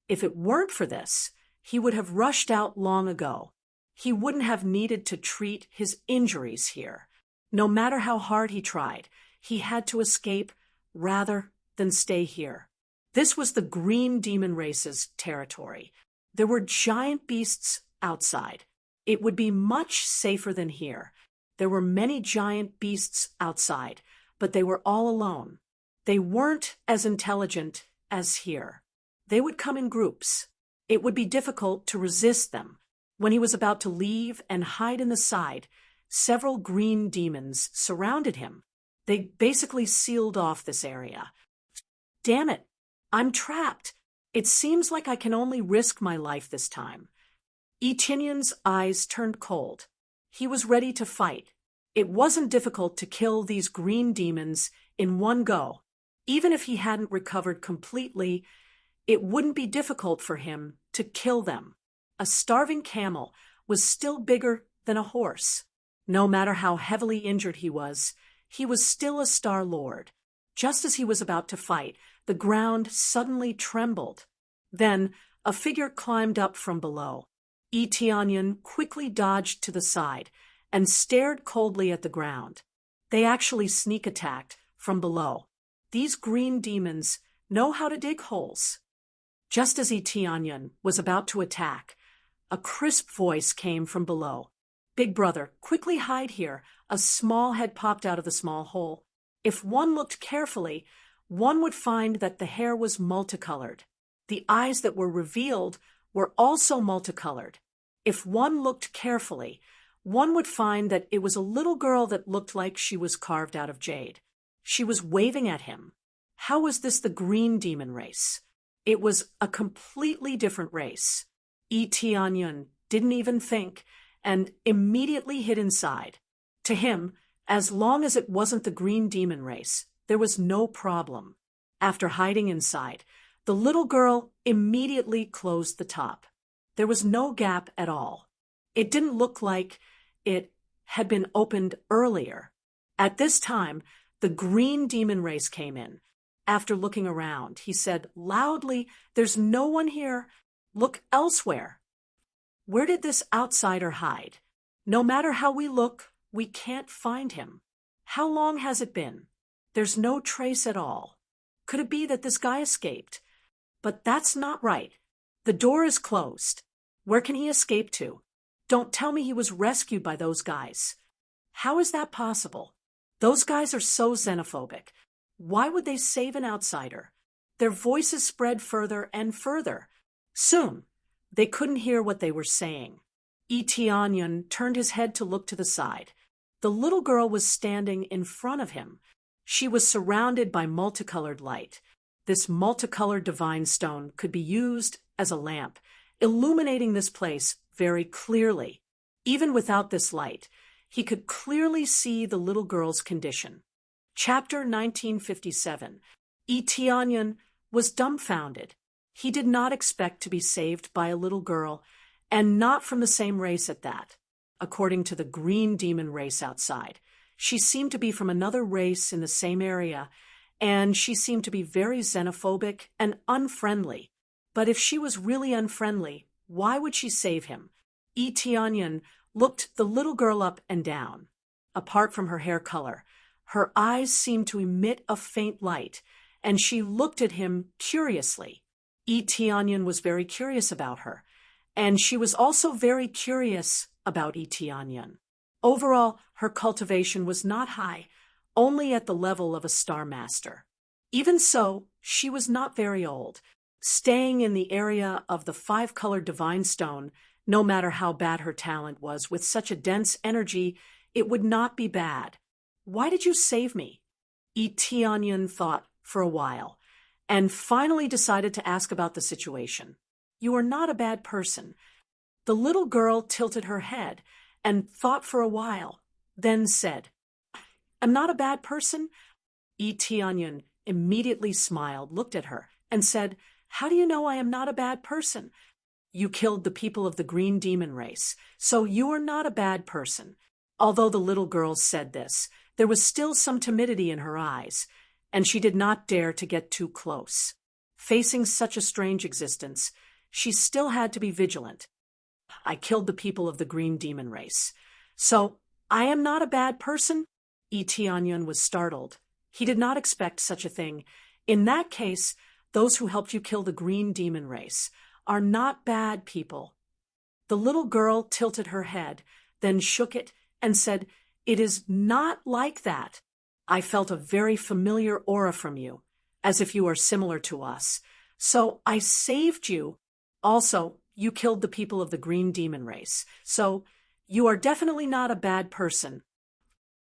If it weren't for this, he would have rushed out long ago. He wouldn't have needed to treat his injuries here. No matter how hard he tried, he had to escape rather than stay here. This was the green demon race's territory. There were giant beasts outside. It would be much safer than here. There were many giant beasts outside, but they were all alone. They weren't as intelligent as here. They would come in groups. It would be difficult to resist them. When he was about to leave and hide in the side, several green demons surrounded him. They basically sealed off this area. Damn it! I'm trapped. It seems like I can only risk my life this time. Yi Tianyun's eyes turned cold. He was ready to fight. It wasn't difficult to kill these green demons in one go. Even if he hadn't recovered completely, it wouldn't be difficult for him to kill them. A starving camel was still bigger than a horse. No matter how heavily injured he was still a Star Lord. Just as he was about to fight, the ground suddenly trembled. Then a figure climbed up from below. Yi Tianyun quickly dodged to the side and stared coldly at the ground. They actually sneak attacked from below. These green demons know how to dig holes. Just as Yi Tianyun was about to attack, a crisp voice came from below. "Big brother, quickly hide here." A small head popped out of the small hole. If one looked carefully, one would find that the hair was multicolored. The eyes that were revealed were also multicolored. If one looked carefully, one would find that it was a little girl that looked like she was carved out of jade. She was waving at him. How was this the green demon race? It was a completely different race. Tianyun didn't even think and immediately hid inside. To him, as long as it wasn't the green demon race, there was no problem. After hiding inside, the little girl immediately closed the top. There was no gap at all. It didn't look like it had been opened earlier. At this time, the green demon race came in. After looking around, he said loudly, "There's no one here. Look elsewhere." Where did this outsider hide? No matter how we look, we can't find him. How long has it been? There's no trace at all. Could it be that this guy escaped? But that's not right. The door is closed. Where can he escape to? Don't tell me he was rescued by those guys. How is that possible? Those guys are so xenophobic. Why would they save an outsider? Their voices spread further and further. Soon, they couldn't hear what they were saying. Tianyun turned his head to look to the side. The little girl was standing in front of him. She was surrounded by multicolored light. This multicolored divine stone could be used as a lamp, illuminating this place very clearly. Even without this light, he could clearly see the little girl's condition. Chapter 1957. Tianyun was dumbfounded. He did not expect to be saved by a little girl, and not from the same race at that. According to the green demon race outside, she seemed to be from another race in the same area, and she seemed to be very xenophobic and unfriendly. But if she was really unfriendly, why would she save him? Tianyun looked the little girl up and down. Apart from her hair color, her eyes seemed to emit a faint light, and she looked at him curiously. Tianyun was very curious about her, and she was also very curious about Tianyun. Overall, her cultivation was not high, only at the level of a star master. Even so, she was not very old. Staying in the area of the five-colored divine stone, no matter how bad her talent was, with such a dense energy, it would not be bad. Why did you save me? Tianyun thought for a while, and finally decided to ask about the situation. You are not a bad person. The little girl tilted her head and thought for a while, then said, I'm not a bad person? Tianyun immediately smiled, looked at her, and said, How do you know I am not a bad person? You killed the people of the green demon race, so you are not a bad person. Although the little girl said this, there was still some timidity in her eyes, and she did not dare to get too close. Facing such a strange existence, she still had to be vigilant. I killed the people of the green demon race. So, I am not a bad person? Tianyun was startled. He did not expect such a thing. In that case, those who helped you kill the green demon race are not bad people. The little girl tilted her head, then shook it and said, It is not like that. I felt a very familiar aura from you, as if you are similar to us. So I saved you. Also, you killed the people of the green demon race. So you are definitely not a bad person.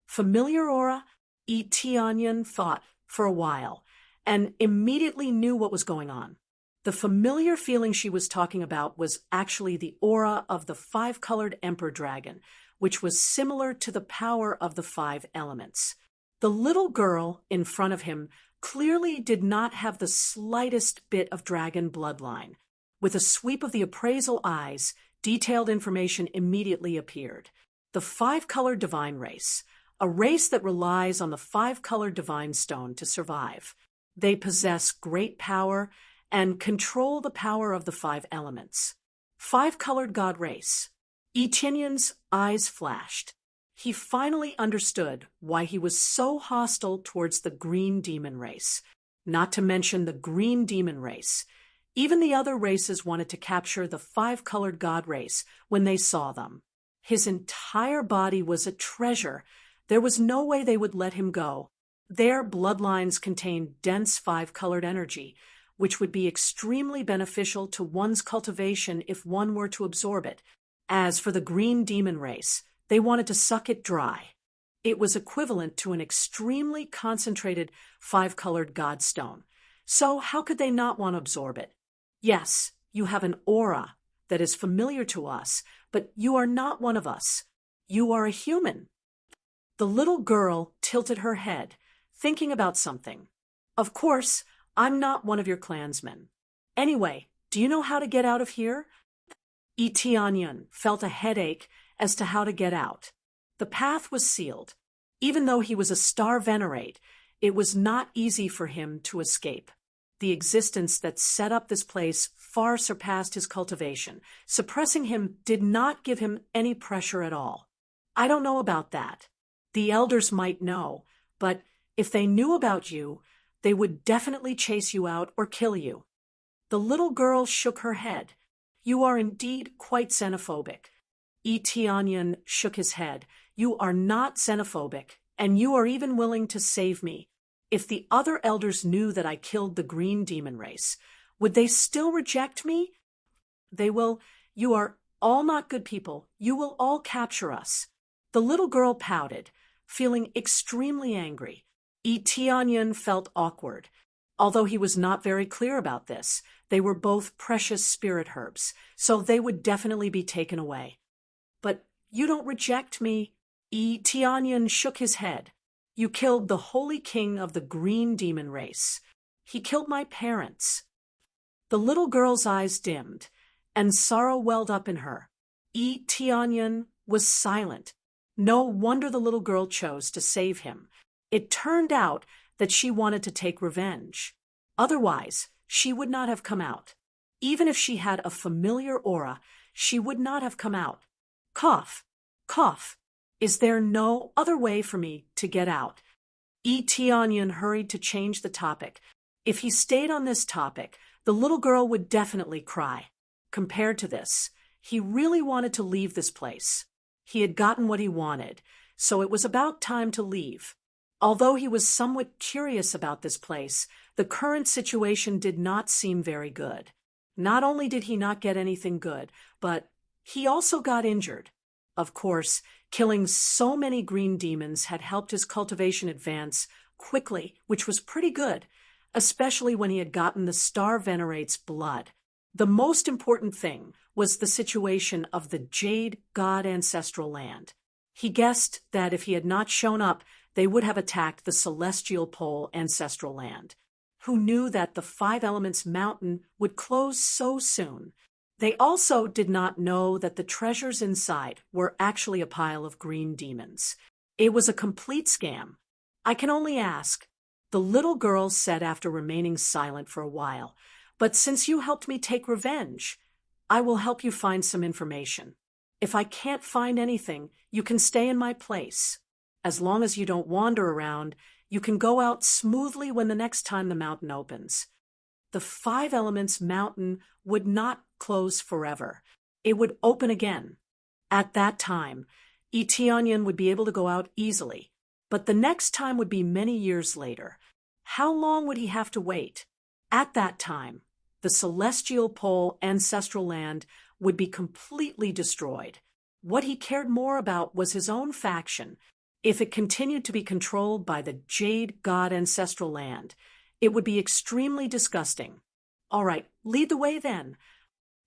Familiar aura? Tianyun thought for a while, and immediately knew what was going on. The familiar feeling she was talking about was actually the aura of the five-colored emperor dragon, which was similar to the power of the five elements. The little girl in front of him clearly did not have the slightest bit of dragon bloodline. With a sweep of the appraisal eyes, detailed information immediately appeared. The five-colored divine race, a race that relies on the five-colored divine stone to survive. They possess great power and control the power of the five elements. Five-colored god race. Tianyun's eyes flashed. He finally understood why he was so hostile towards the green demon race, not to mention the green demon race. Even the other races wanted to capture the five-colored god race when they saw them. His entire body was a treasure. There was no way they would let him go. Their bloodlines contain dense five-colored energy, which would be extremely beneficial to one's cultivation if one were to absorb it. As for the green demon race, they wanted to suck it dry. It was equivalent to an extremely concentrated five-colored godstone. So how could they not want to absorb it? Yes, you have an aura that is familiar to us, but you are not one of us. You are a human. The little girl tilted her head, thinking about something. Of course, I'm not one of your clansmen. Anyway, do you know how to get out of here? Etianyan felt a headache as to how to get out. The path was sealed. Even though he was a star venerate, it was not easy for him to escape. The existence that set up this place far surpassed his cultivation. Suppressing him did not give him any pressure at all. I don't know about that. The elders might know, but if they knew about you, they would definitely chase you out or kill you. The little girl shook her head. You are indeed quite xenophobic. Etianyan shook his head. You are not xenophobic, and you are even willing to save me. If the other elders knew that I killed the green demon race, would they still reject me? They will. You are all not good people. You will all capture us. The little girl pouted, feeling extremely angry. Etianyan felt awkward. Although he was not very clear about this, they were both precious spirit herbs, so they would definitely be taken away. But you don't reject me. Etianyan shook his head. You killed the holy king of the green demon race. He killed my parents. The little girl's eyes dimmed, and sorrow welled up in her. Etianyan was silent. No wonder the little girl chose to save him. It turned out that she wanted to take revenge. Otherwise, she would not have come out. Even if she had a familiar aura, she would not have come out. Cough, cough. Is there no other way for me to get out? Etianyan hurried to change the topic. If he stayed on this topic, the little girl would definitely cry. Compared to this, he really wanted to leave this place. He had gotten what he wanted, so it was about time to leave. Although he was somewhat curious about this place, the current situation did not seem very good. Not only did he not get anything good, but he also got injured. Of course, killing so many green demons had helped his cultivation advance quickly, which was pretty good, especially when he had gotten the Star Venerate's blood. The most important thing was the situation of the Jade God Ancestral Land. He guessed that if he had not shown up, they would have attacked the Celestial Pole Ancestral Land. Who knew that the Five Elements Mountain would close so soon? They also did not know that the treasures inside were actually a pile of green demons. It was a complete scam. I can only ask, the little girl said after remaining silent for a while, but since you helped me take revenge, I will help you find some information. If I can't find anything, you can stay in my place. As long as you don't wander around, you can go out smoothly when the next time the mountain opens. The Five Elements Mountain would not close forever. It would open again. At that time, Etianyan would be able to go out easily, but the next time would be many years later. How long would he have to wait? At that time, the Celestial Pole Ancestral Land would be completely destroyed. What he cared more about was his own faction. If it continued to be controlled by the Jade God Ancestral Land, it would be extremely disgusting. All right, lead the way then.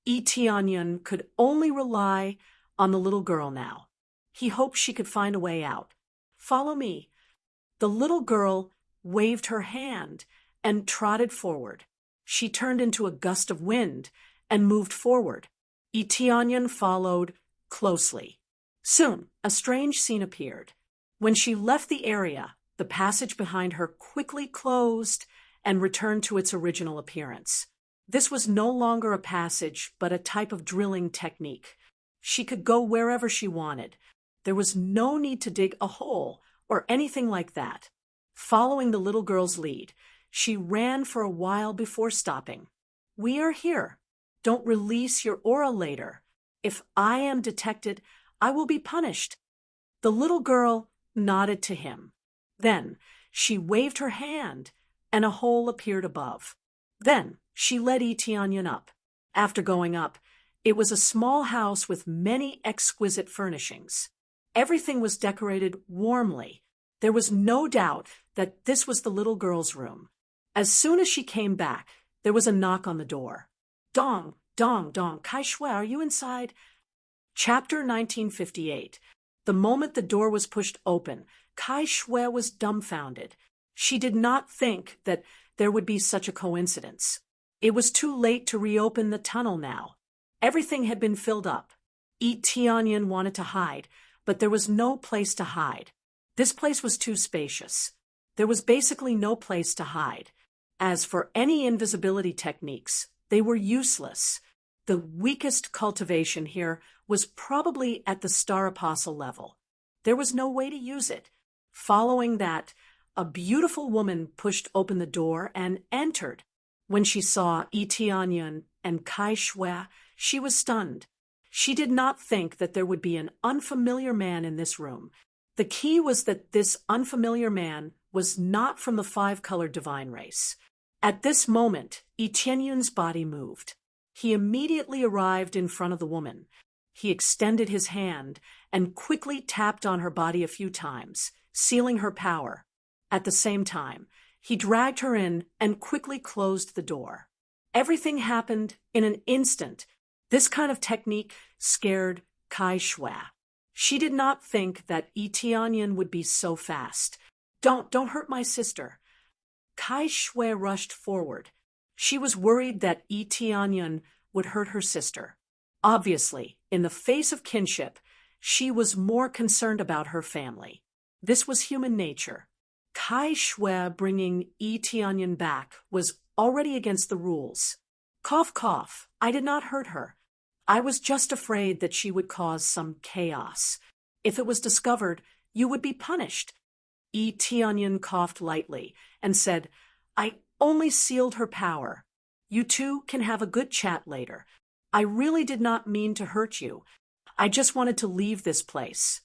Etianyan could only rely on the little girl now. He hoped she could find a way out. Follow me. The little girl waved her hand and trotted forward. She turned into a gust of wind and moved forward. Etianyan followed closely. Soon, a strange scene appeared. When she left the area, the passage behind her quickly closed and returned to its original appearance. This was no longer a passage, but a type of drilling technique. She could go wherever she wanted. There was no need to dig a hole or anything like that. Following the little girl's lead, she ran for a while before stopping. We are here. Don't release your aura later. If I am detected, I will be punished. The little girl nodded to him. Then She waved her hand, and a hole appeared above. Then she led Etienne up. After going up, it was a small house with many exquisite furnishings. Everything was decorated warmly. There was no doubt that this was the little girl's room. As soon as she came back, there was a knock on the door. Dong, dong, dong, Kai Shui, are you inside? Chapter 1958. The moment the door was pushed open, Kai Shui was dumbfounded. She did not think that there would be such a coincidence. It was too late to reopen the tunnel now. Everything had been filled up. Etienne wanted to hide, but there was no place to hide. This place was too spacious. There was basically no place to hide. As for any invisibility techniques, they were useless. The weakest cultivation here was probably at the Star Apostle level. There was no way to use it. Following that, a beautiful woman pushed open the door and entered. When she saw Etienne and Kai Shui, she was stunned. She did not think that there would be an unfamiliar man in this room. The key was that this unfamiliar man was not from the five-colored divine race. At this moment, Etienne's body moved. He immediately arrived in front of the woman. He extended his hand and quickly tapped on her body a few times, sealing her power. At the same time, he dragged her in and quickly closed the door. Everything happened in an instant. This kind of technique scared Kai Shui. She did not think that Etienne would be so fast. Don't hurt my sister. Kai Shui rushed forward. She was worried that Etienne would hurt her sister. Obviously, in the face of kinship, she was more concerned about her family. This was human nature. Kai Shui bringing Etienne back was already against the rules. Cough, cough. I did not hurt her. I was just afraid that she would cause some chaos. If it was discovered, you would be punished. Etienne coughed lightly and said, I only sealed her power. You two can have a good chat later. I really did not mean to hurt you. I just wanted to leave this place.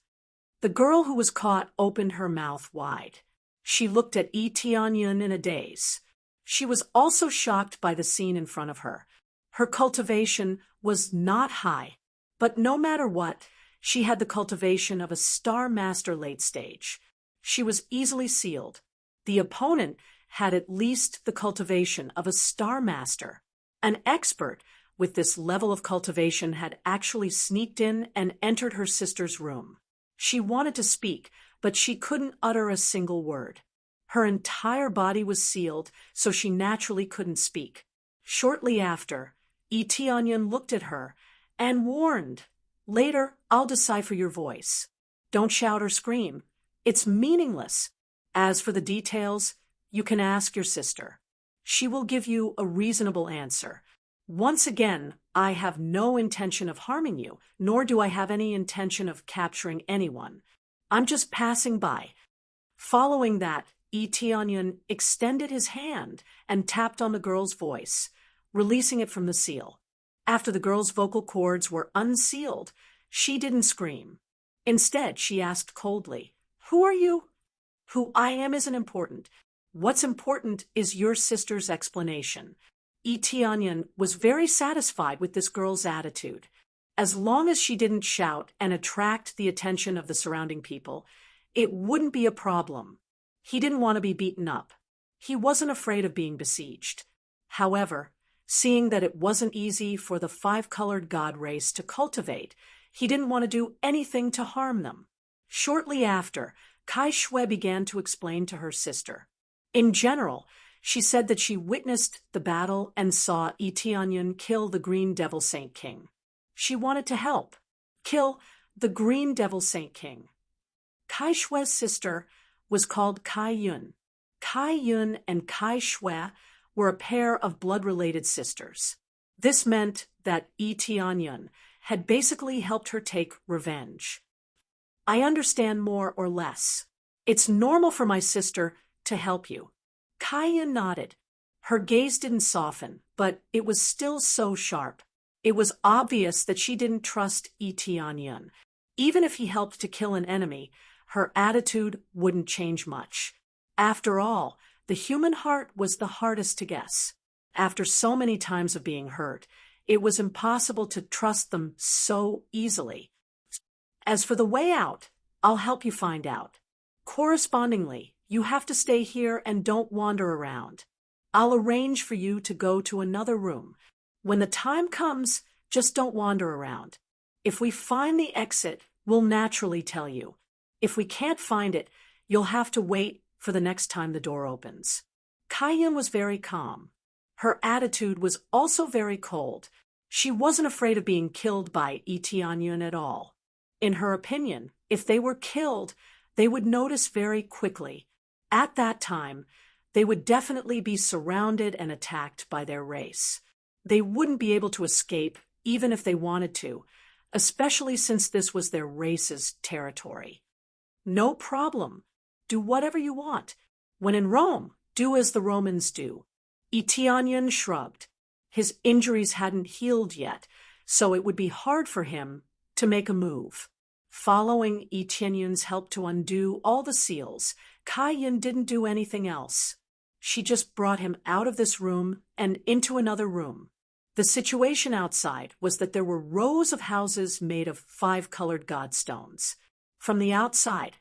The girl who was caught opened her mouth wide. She looked at Etienne in a daze. She was also shocked by the scene in front of her. Her cultivation was not high, but no matter what, she had the cultivation of a Star Master late stage. She was easily sealed. The opponent had at least the cultivation of a Star Master. An expert with this level of cultivation had actually sneaked in and entered her sister's room. She wanted to speak, but she couldn't utter a single word. Her entire body was sealed, so she naturally couldn't speak. Shortly after, Etienne looked at her and warned, Later, I'll decipher your voice. Don't shout or scream. It's meaningless. As for the details, you can ask your sister. She will give you a reasonable answer. Once again, I have no intention of harming you, nor do I have any intention of capturing anyone. I'm just passing by. Following that, Etienne extended his hand and tapped on the girl's voice, releasing it from the seal. After the girl's vocal cords were unsealed, she didn't scream. Instead, she asked coldly, Who are you? Who I am isn't important. What's important is your sister's explanation. Etienne was very satisfied with this girl's attitude. As long as she didn't shout and attract the attention of the surrounding people, it wouldn't be a problem. He didn't want to be beaten up. He wasn't afraid of being besieged. However, seeing that it wasn't easy for the five-colored god race to cultivate, he didn't want to do anything to harm them. Shortly after, Kai Shui began to explain to her sister. In general, she said that she witnessed the battle and saw Etienne kill the Green Devil Saint King. She wanted to help. Kill the Green Devil Saint King. Kai Shui's sister was called Kai Yun. Kai Yun and Kai Shui were a pair of blood-related sisters. This meant that Etienne had basically helped her take revenge. I understand more or less. It's normal for my sister to help you. Kai Yun nodded. Her gaze didn't soften, but it was still so sharp. It was obvious that she didn't trust Etienne. Even if he helped to kill an enemy, her attitude wouldn't change much. After all, the human heart was the hardest to guess. After so many times of being hurt, it was impossible to trust them so easily. As for the way out, I'll help you find out. Correspondingly, you have to stay here and don't wander around. I'll arrange for you to go to another room. When the time comes, just don't wander around. If we find the exit, we'll naturally tell you. If we can't find it, you'll have to wait for the next time the door opens. Kai-yun was very calm. Her attitude was also very cold. She wasn't afraid of being killed by Lee Tianyun at all. In her opinion, if they were killed, they would notice very quickly. At that time, they would definitely be surrounded and attacked by their race. They wouldn't be able to escape even if they wanted to, especially since this was their race's territory. No problem. Do whatever you want. When in Rome, do as the Romans do. Lee Tianyun shrugged. His injuries hadn't healed yet, so it would be hard for him to make a move. Following Lee Tianyun's help to undo all the seals, Kai-yun didn't do anything else. She just brought him out of this room and into another room. The situation outside was that there were rows of houses made of 5-colored godstones. From the outside,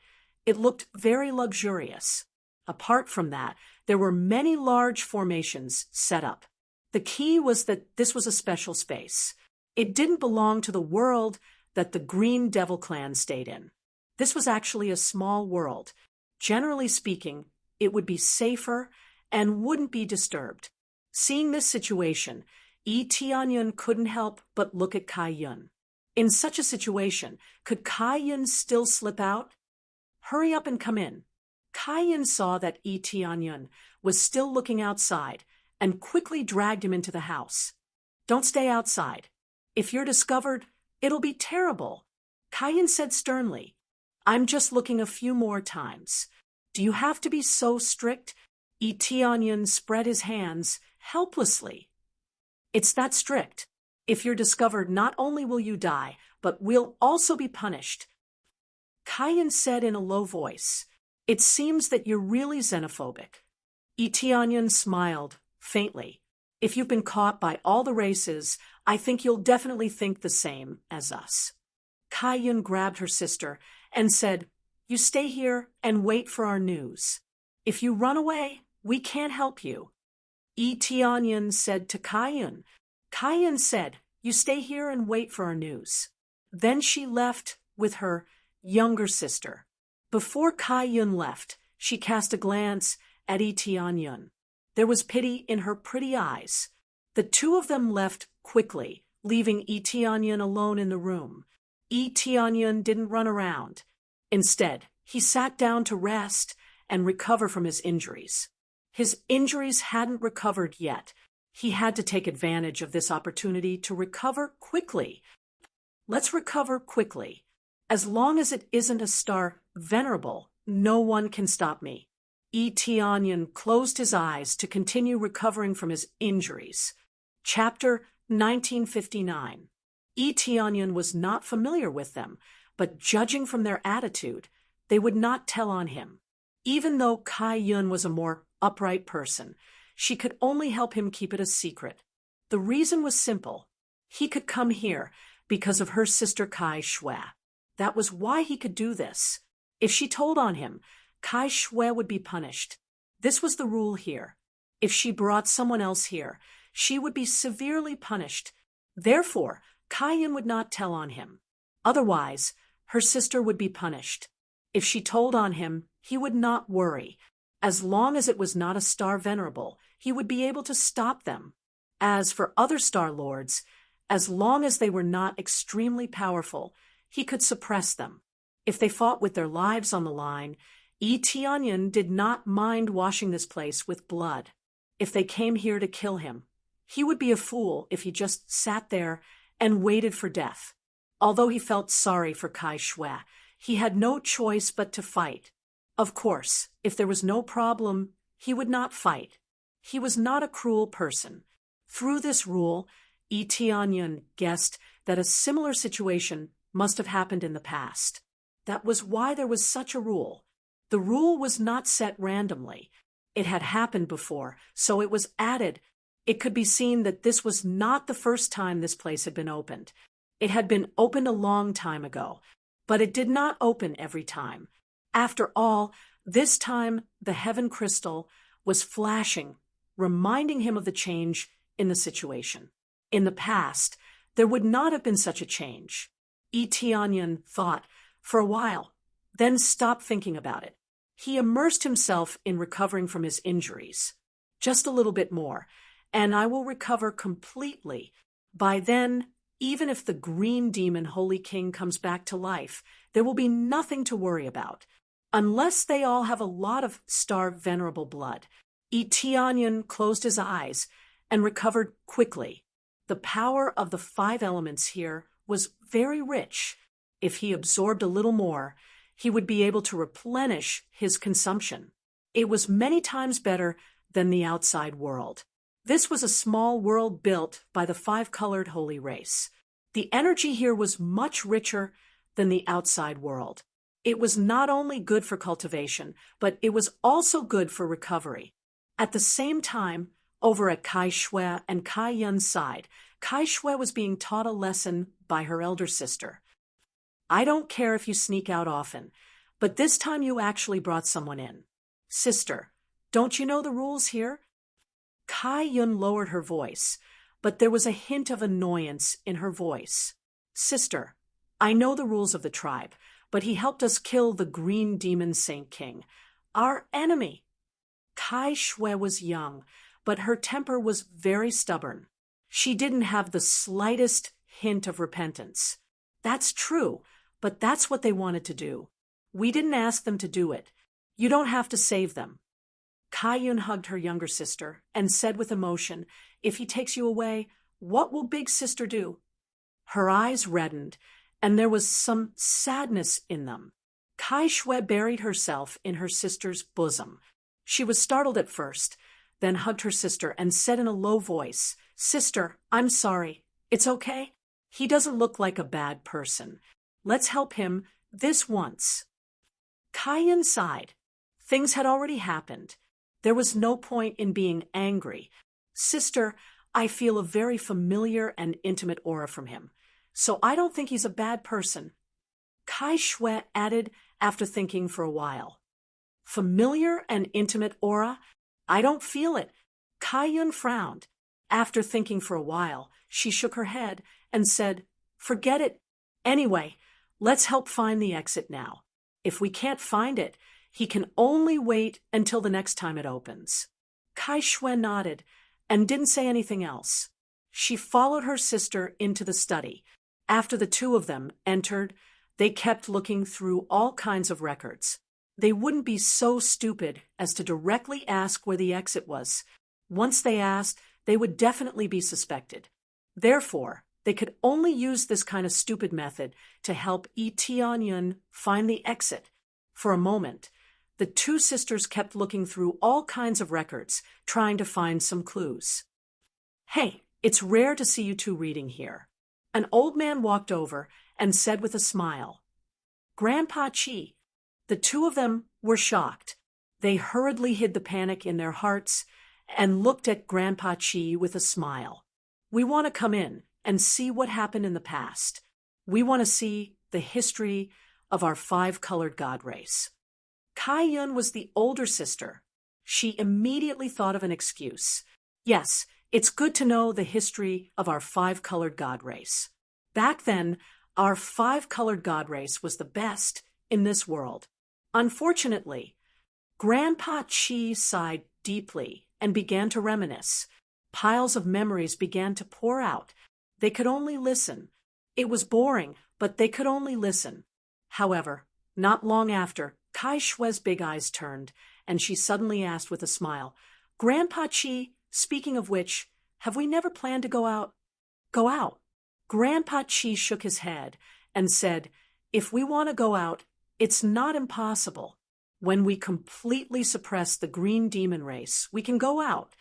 it looked very luxurious. Apart from that, there were many large formations set up. The key was that this was a special space. It didn't belong to the world that the Green Devil clan stayed in. This was actually a small world. Generally speaking, it would be safer and wouldn't be disturbed. Seeing this situation, Lee Tianyun couldn't help but look at Kai-yun. In such a situation, could Kai-yun still slip out? Hurry up and come in. Kai-yun saw that Lee Tianyun was still looking outside and quickly dragged him into the house. Don't stay outside. If you're discovered, it'll be terrible. Kai-yun said sternly, I'm just looking a few more times. Do you have to be so strict? Lee Tianyun spread his hands helplessly. It's that strict. If you're discovered, not only will you die, but we'll also be punished. Kai-yun said in a low voice, It seems that you're really xenophobic. Lee Tianyun smiled, faintly. If you've been caught by all the races, I think you'll definitely think the same as us. Kai-yun grabbed her sister and said, You stay here and wait for our news. If you run away, we can't help you. Lee Tianyun said to Kai-yun. Kai-yun said, You stay here and wait for our news. Then she left with her younger sister. Before Kai-yun left, she cast a glance at Lee Tianyun. There was pity in her pretty eyes. The two of them left quickly, leaving Lee Tianyun alone in the room. Lee Tianyun didn't run around. Instead, he sat down to rest and recover from his injuries. His injuries hadn't recovered yet. He had to take advantage of this opportunity to recover quickly. Let's recover quickly. As long as it isn't a star venerable, no one can stop me. Lee Tianyun closed his eyes to continue recovering from his injuries. Chapter 1959. Lee Tianyun was not familiar with them, but judging from their attitude, they would not tell on him. Even though Kai-yun was a more upright person, she could only help him keep it a secret. The reason was simple. He could come here because of her sister Kai Shue. That was why he could do this. If she told on him, Kai Shue would be punished. This was the rule here. If she brought someone else here, she would be severely punished. Therefore, Kai-yun would not tell on him. Otherwise, her sister would be punished. If she told on him, he would not worry. As long as it was not a star venerable, he would be able to stop them. As for other star lords, as long as they were not extremely powerful, he could suppress them. If they fought with their lives on the line, Lee Tianyun did not mind washing this place with blood. If they came here to kill him, he would be a fool if he just sat there and waited for death. Although he felt sorry for Kai Shue, he had no choice but to fight. Of course, if there was no problem, he would not fight. He was not a cruel person. Through this rule, Lee Tianyun guessed that a similar situation must have happened in the past. That was why there was such a rule. The rule was not set randomly. It had happened before, so it was added. It could be seen that this was not the first time this place had been opened. It had been opened a long time ago, but it did not open every time. After all, this time the heaven crystal was flashing, reminding him of the change in the situation. In the past, there would not have been such a change. Tianyan thought for a while, then stopped thinking about it. He immersed himself in recovering from his injuries. Just a little bit more, and I will recover completely. By then, even if the green demon Holy King comes back to life, there will be nothing to worry about. Unless they all have a lot of starved venerable blood. Tianyan closed his eyes and recovered quickly. The power of the 5 elements here was very rich. If he absorbed a little more, he would be able to replenish his consumption. It was many times better than the outside world. This was a small world built by the 5-colored holy race. The energy here was much richer than the outside world. It was not only good for cultivation, but it was also good for recovery. At the same time, over at Kai Shui and Kai Yun's side, Kai Shui was being taught a lesson by her elder sister. I don't care if you sneak out often, but this time you actually brought someone in. Sister, don't you know the rules here? Kai Yun lowered her voice, but there was a hint of annoyance in her voice. Sister, I know the rules of the tribe, but he helped us kill the green demon Saint King, our enemy. Kai Shui was young, but her temper was very stubborn. She didn't have the slightest hint of repentance. That's true, but that's what they wanted to do. We didn't ask them to do it. You don't have to save them. Kai Yun hugged her younger sister and said with emotion, if he takes you away, what will big sister do? Her eyes reddened, and there was some sadness in them. Kai Shui buried herself in her sister's bosom. She was startled at first, then hugged her sister and said in a low voice, Sister, I'm sorry. It's okay. He doesn't look like a bad person. Let's help him this once. Kai Yun sighed. Things had already happened. There was no point in being angry. Sister, I feel a very familiar and intimate aura from him, so I don't think he's a bad person. Kai Shui added after thinking for a while. Familiar and intimate aura? I don't feel it. Kai Yun frowned. After thinking for a while, she shook her head and said, Forget it. Anyway, let's help find the exit now. If we can't find it, he can only wait until the next time it opens. Kai Shui nodded and didn't say anything else. She followed her sister into the study. After the two of them entered, they kept looking through all kinds of records. They wouldn't be so stupid as to directly ask where the exit was. Once they asked, they would definitely be suspected. Therefore, they could only use this kind of stupid method to help Tianyan find the exit. For a moment, the two sisters kept looking through all kinds of records, trying to find some clues. Hey, it's rare to see you two reading here. An old man walked over and said with a smile, Grandpa Chi. The two of them were shocked. They hurriedly hid the panic in their hearts and looked at Grandpa Chi with a smile. We want to come in and see what happened in the past. We want to see the history of our 5-colored god race. Kai Yun was the older sister. She immediately thought of an excuse. Yes, it's good to know the history of our 5-colored god race. Back then, our 5-colored god race was the best in this world. Unfortunately, Grandpa Chi sighed deeply and began to reminisce. Piles of memories began to pour out. They could only listen. It was boring, but they could only listen. However, not long after, Kai Shui's big eyes turned, and she suddenly asked with a smile, Grandpa Chi, speaking of which, have we never planned to go out? Go out. Grandpa Chi shook his head and said, if we want to go out, it's not impossible. When we completely suppress the green demon race, we can go out.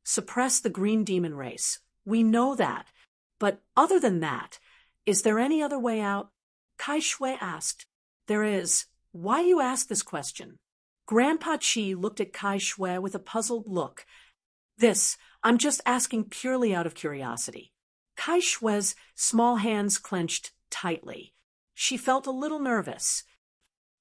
Suppress the green demon race. We know that. But other than that, is there any other way out? Kai Shui asked. There is. Why you ask this question? Grandpa Chi looked at Kai Shui with a puzzled look. I'm just asking purely out of curiosity. Kai Shui's small hands clenched tightly. She felt a little nervous.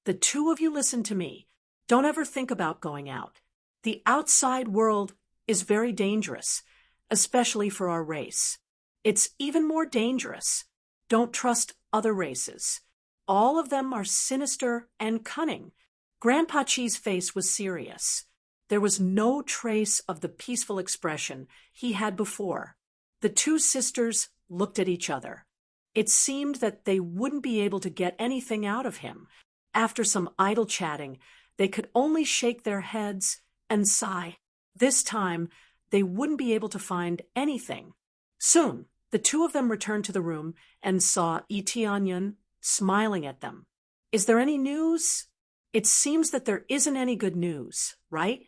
The two of you listen to me. Don't ever think about going out. The outside world is very dangerous, especially for our race. It's even more dangerous. Don't trust other races. All of them are sinister and cunning. Grandpa Chi's face was serious. There was no trace of the peaceful expression he had before. The two sisters looked at each other. It seemed that they wouldn't be able to get anything out of him. After some idle chatting, they could only shake their heads and sigh. This time, they wouldn't be able to find anything. Soon, the two of them returned to the room and saw Yi Tianyun smiling at them. Is there any news? It seems that there isn't any good news, right?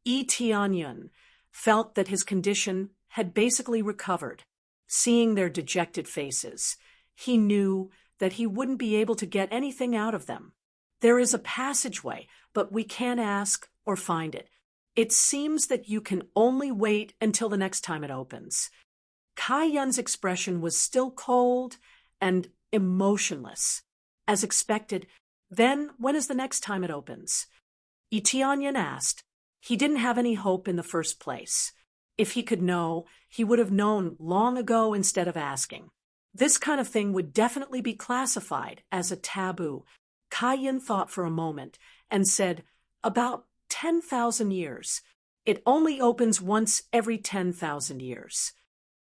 Yi Tianyun felt that his condition had basically recovered. Seeing their dejected faces, he knew that he wouldn't be able to get anything out of them. There is a passageway, but we can't ask or find it. It seems that you can only wait until the next time it opens. Kai Yun's expression was still cold and emotionless. As expected, then when is the next time it opens? Yi Tianyun asked. He didn't have any hope in the first place. If he could know, he would have known long ago instead of asking. This kind of thing would definitely be classified as a taboo. Kai Yun thought for a moment and said, about 10,000 years. It only opens once every 10,000 years.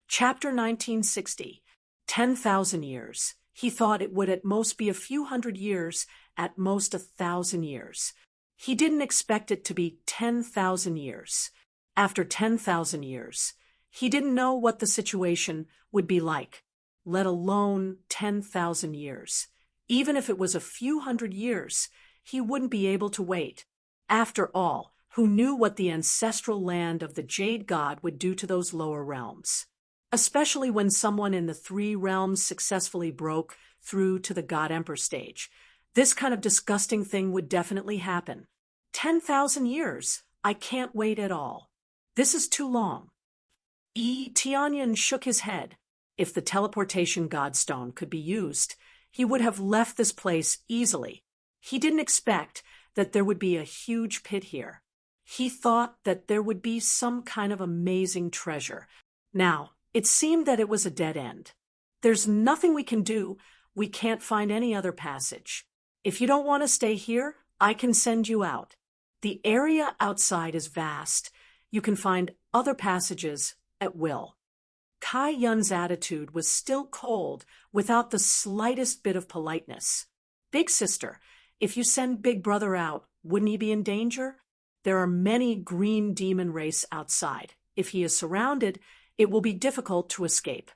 Chapter 1960. 10,000 years. He thought it would at most be a few hundred years, at most 1,000 years. He didn't expect it to be 10,000 years. After 10,000 years, he didn't know what the situation would be like, let alone 10,000 years. Even if it was a few hundred years, he wouldn't be able to wait. After all, who knew what the ancestral land of the Jade God would do to those lower realms? Especially when someone in the three realms successfully broke through to the God Emperor stage. This kind of disgusting thing would definitely happen. 10,000 years. I can't wait at all. This is too long. Yi Tianyun shook his head. If the teleportation godstone could be used, he would have left this place easily. He didn't expect that there would be a huge pit here. He thought that there would be some kind of amazing treasure. Now, it seemed that it was a dead end. There's nothing we can do. We can't find any other passage. If you don't want to stay here, I can send you out. The area outside is vast. You can find other passages at will. Kai Yun's attitude was still cold, without the slightest bit of politeness. Big sister, if you send Big Brother out, wouldn't he be in danger? There are many green demon race outside. If he is surrounded, it will be difficult to escape.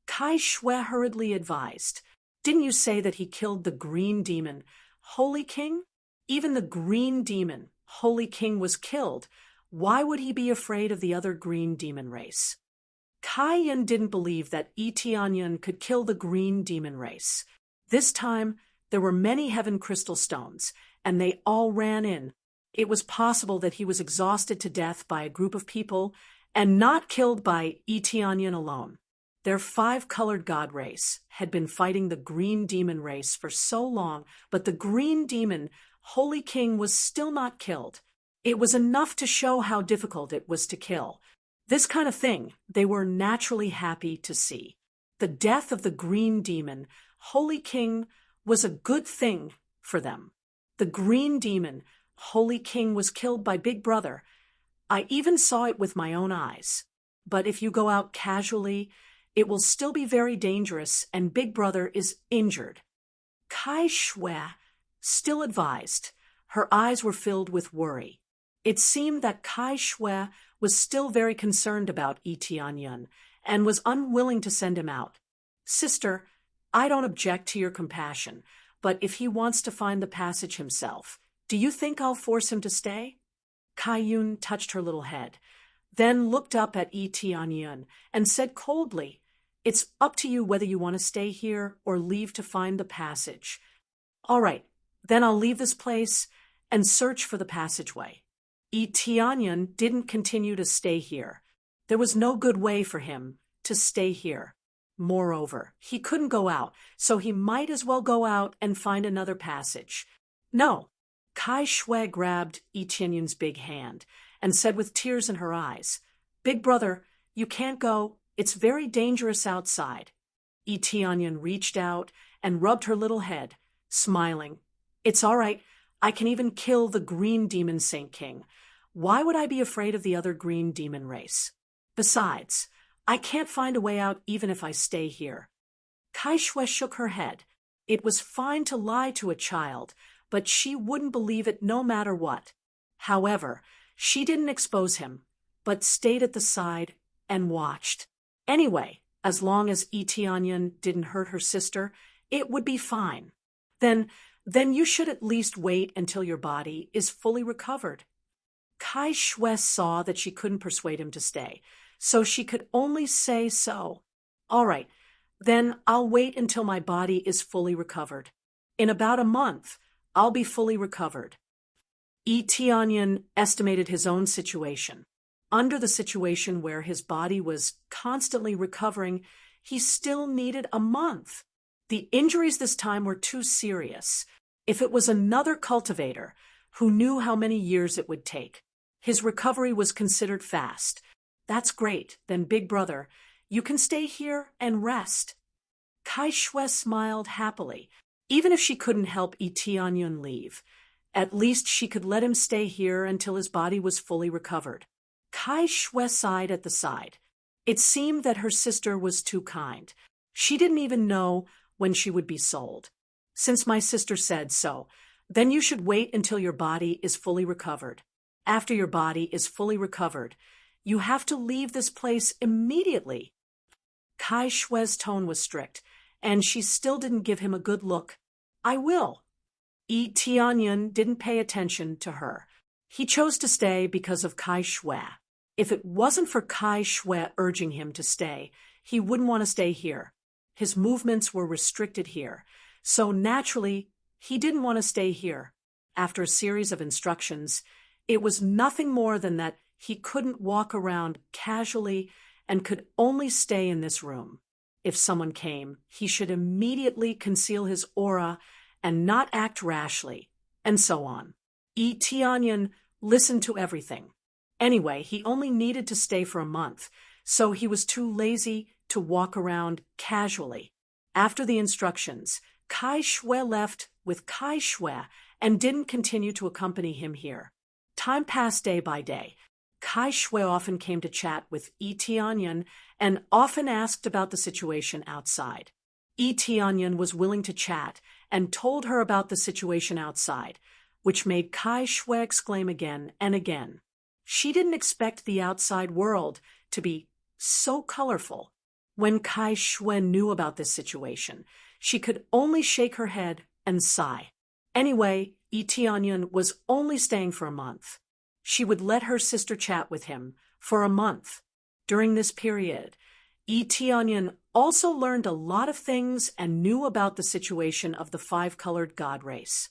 Kai Shui hurriedly advised. Didn't you say that he killed the green demon, Holy King? Even the green demon, Holy King, was killed. Why would he be afraid of the other green demon race? Kai Yun didn't believe that Yi Tianyun could kill the green demon race. This time, there were many heaven crystal stones, and they all ran in. It was possible that he was exhausted to death by a group of people, and not killed by Yi Tianyun alone. Their five-colored god race had been fighting the green demon race for so long, but the green demon, Holy King, was still not killed. It was enough to show how difficult it was to kill. This kind of thing they were naturally happy to see. The death of the green demon, Holy King, was a good thing for them. The green demon, Holy King, was killed by Big Brother. I even saw it with my own eyes. But if you go out casually, it will still be very dangerous, and Big Brother is injured. Kai Shui still advised. Her eyes were filled with worry. It seemed that Kai Shui was still very concerned about Yi Tianyun and was unwilling to send him out. Sister, I don't object to your compassion, but if he wants to find the passage himself, do you think I'll force him to stay? Kai Yun touched her little head, then looked up at Yi Tianyun and said coldly, It's up to you whether you want to stay here or leave to find the passage. All right, Then I'll leave this place and search for the passageway. Tianyan didn't continue to stay here. There was no good way for him to stay here. Moreover, he couldn't go out, so he might as well go out and find another passage. No. Kai Shui grabbed Tianyan's big hand and said with tears in her eyes, "Big brother, you can't go. It's very dangerous outside." Tianyan reached out and rubbed her little head, smiling. "It's all right. I can even kill the green demon Saint King. Why would I be afraid of the other green demon race? Besides, I can't find a way out even if I stay here." Kai Shui shook her head. It was fine to lie to a child, but she wouldn't believe it no matter what. However, she didn't expose him, but stayed at the side and watched. Anyway, as long as Tianyan didn't hurt her sister, it would be fine. Then you should at least wait until your body is fully recovered. Kai Shui saw that she couldn't persuade him to stay, so she could only say so. "All right, then I'll wait until my body is fully recovered. In about a month, I'll be fully recovered." Tianyan estimated his own situation. Under the situation where his body was constantly recovering, he still needed a month. The injuries this time were too serious. If it was another cultivator who knew how many years it would take, his recovery was considered fast. "That's great. Then, big brother, you can stay here and rest." Kai Shui smiled happily. Even if she couldn't help Tianyan leave, at least she could let him stay here until his body was fully recovered. Kai Shui sighed at the side. It seemed that her sister was too kind. She didn't even know when she would be sold. "Since my sister said so, then you should wait until your body is fully recovered. After your body is fully recovered, you have to leave this place immediately." Kai Shui's tone was strict, and she still didn't give him a good look. "I will." Tianyan didn't pay attention to her. He chose to stay because of Kai Shui. If it wasn't for Kai Shui urging him to stay, he wouldn't want to stay here. His movements were restricted here, so naturally, he didn't want to stay here. After a series of instructions, it was nothing more than that he couldn't walk around casually and could only stay in this room. If someone came, he should immediately conceal his aura and not act rashly, and so on. Tianyan listened to everything. Anyway, he only needed to stay for a month, so he was too lazy to walk around casually. After the instructions, Kai Shui left with Kai Shui and didn't continue to accompany him here. Time passed day by day. Kai Shui often came to chat with Tianyan and often asked about the situation outside. Tianyan was willing to chat and told her about the situation outside, which made Kai Shui exclaim again and again. She didn't expect the outside world to be so colorful. When Kai Shui knew about this situation, she could only shake her head and sigh. Anyway, Tianyan was only staying for a month. She would let her sister chat with him for a month. During this period, Tianyan also learned a lot of things and knew about the situation of the five-colored god race.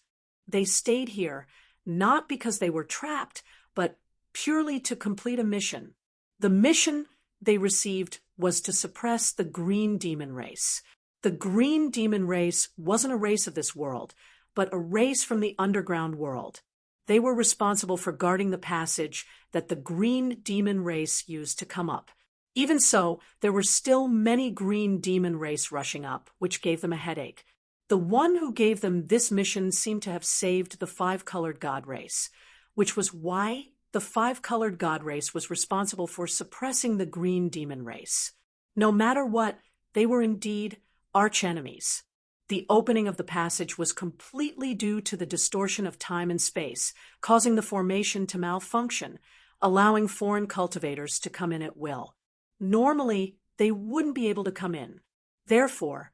They stayed here not because they were trapped, but purely to complete a mission. The mission they received was to suppress the green demon race. The green demon race wasn't a race of this world, but a race from the underground world. They were responsible for guarding the passage that the green demon race used to come up. Even so, there were still many green demon race rushing up, which gave them a headache. The one who gave them this mission seemed to have saved the five-colored god race, which was why the five-colored god race was responsible for suppressing the green demon race. No matter what, they were indeed archenemies. The opening of the passage was completely due to the distortion of time and space, causing the formation to malfunction, allowing foreign cultivators to come in at will. Normally, they wouldn't be able to come in. Therefore,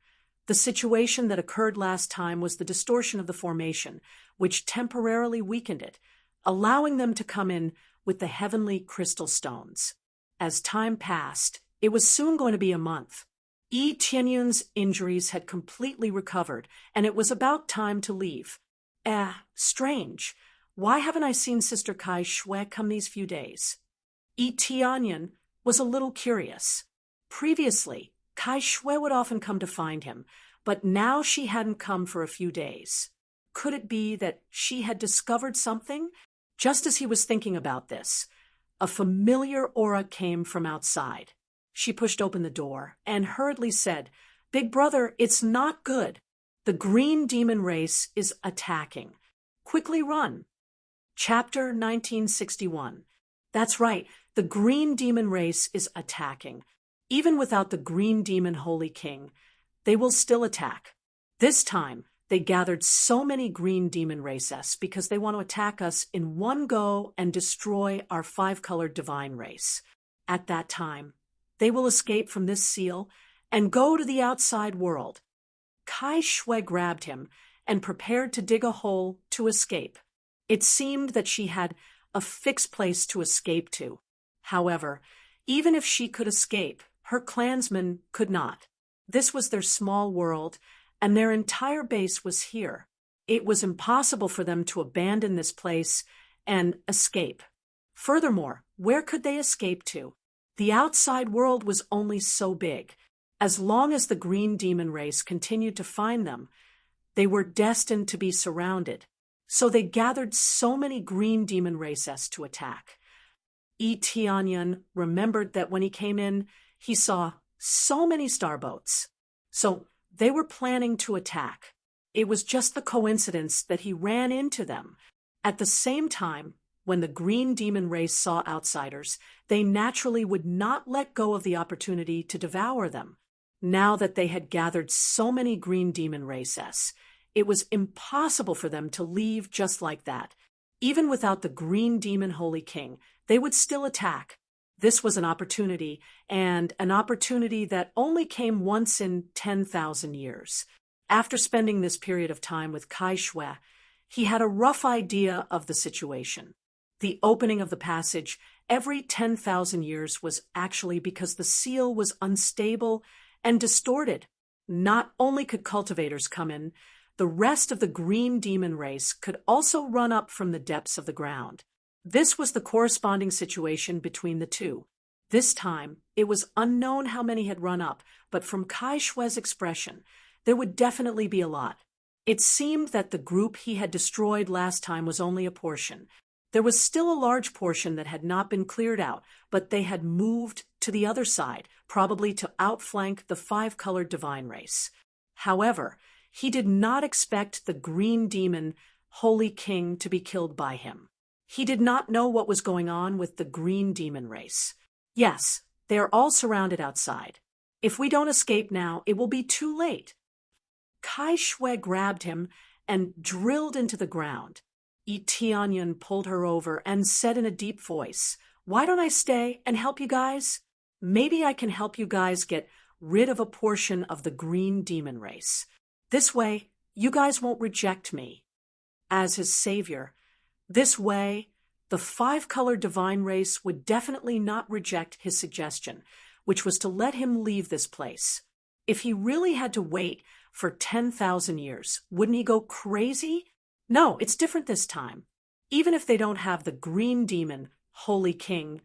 the situation that occurred last time was the distortion of the formation, which temporarily weakened it, allowing them to come in with the heavenly crystal stones. As time passed, it was soon going to be a month. Tianyun's injuries had completely recovered, and it was about time to leave. Strange. Why haven't I seen Sister Kai Shui come these few days? Tianyan was a little curious. Previously, Kai Shui would often come to find him, but now she hadn't come for a few days. Could it be that she had discovered something? Just as he was thinking about this, a familiar aura came from outside. She pushed open the door and hurriedly said, "Big brother, it's not good. The green demon race is attacking. Quickly run." Chapter 1961. That's right, the green demon race is attacking. Even without the green demon holy king, they will still attack. This time, they gathered so many green demon races because they want to attack us in one go and destroy our five-colored divine race. At that time, they will escape from this seal and go to the outside world. Kai Shui grabbed him and prepared to dig a hole to escape. It seemed that she had a fixed place to escape to. However, even if she could escape, her clansmen could not. This was their small world, and their entire base was here. It was impossible for them to abandon this place and escape. Furthermore, where could they escape to? The outside world was only so big. As long as the green demon race continued to find them, they were destined to be surrounded. So they gathered so many green demon races to attack. Tianyan remembered that when he came in, he saw so many starboats. So they were planning to attack. It was just the coincidence that he ran into them. At the same time, when the green demon race saw outsiders, they naturally would not let go of the opportunity to devour them. Now that they had gathered so many green demon races, it was impossible for them to leave just like that. Even without the green demon holy king, they would still attack. This was an opportunity, and an opportunity that only came once in 10,000 years. After spending this period of time with Kai Shui, he had a rough idea of the situation. The opening of the passage every 10,000 years was actually because the seal was unstable and distorted. Not only could cultivators come in, the rest of the green demon race could also run up from the depths of the ground. This was the corresponding situation between the two. This time, it was unknown how many had run up, but from Kai Shui's expression, there would definitely be a lot. It seemed that the group he had destroyed last time was only a portion. There was still a large portion that had not been cleared out, but they had moved to the other side, probably to outflank the five-colored divine race. However, he did not expect the green demon holy king to be killed by him. He did not know what was going on with the green demon race. Yes, they are all surrounded outside. If we don't escape now, it will be too late. Kai Shui grabbed him and drilled into the ground. Tianyan pulled her over and said in a deep voice, "Why don't I stay and help you guys? Maybe I can help you guys get rid of a portion of the green demon race. This way, you guys won't reject me as his savior. This way, the five-colored divine race would definitely not reject his suggestion, which was to let him leave this place. If he really had to wait for 10,000 years, wouldn't he go crazy? No, it's different this time. Even if they don't have the green demon holy king,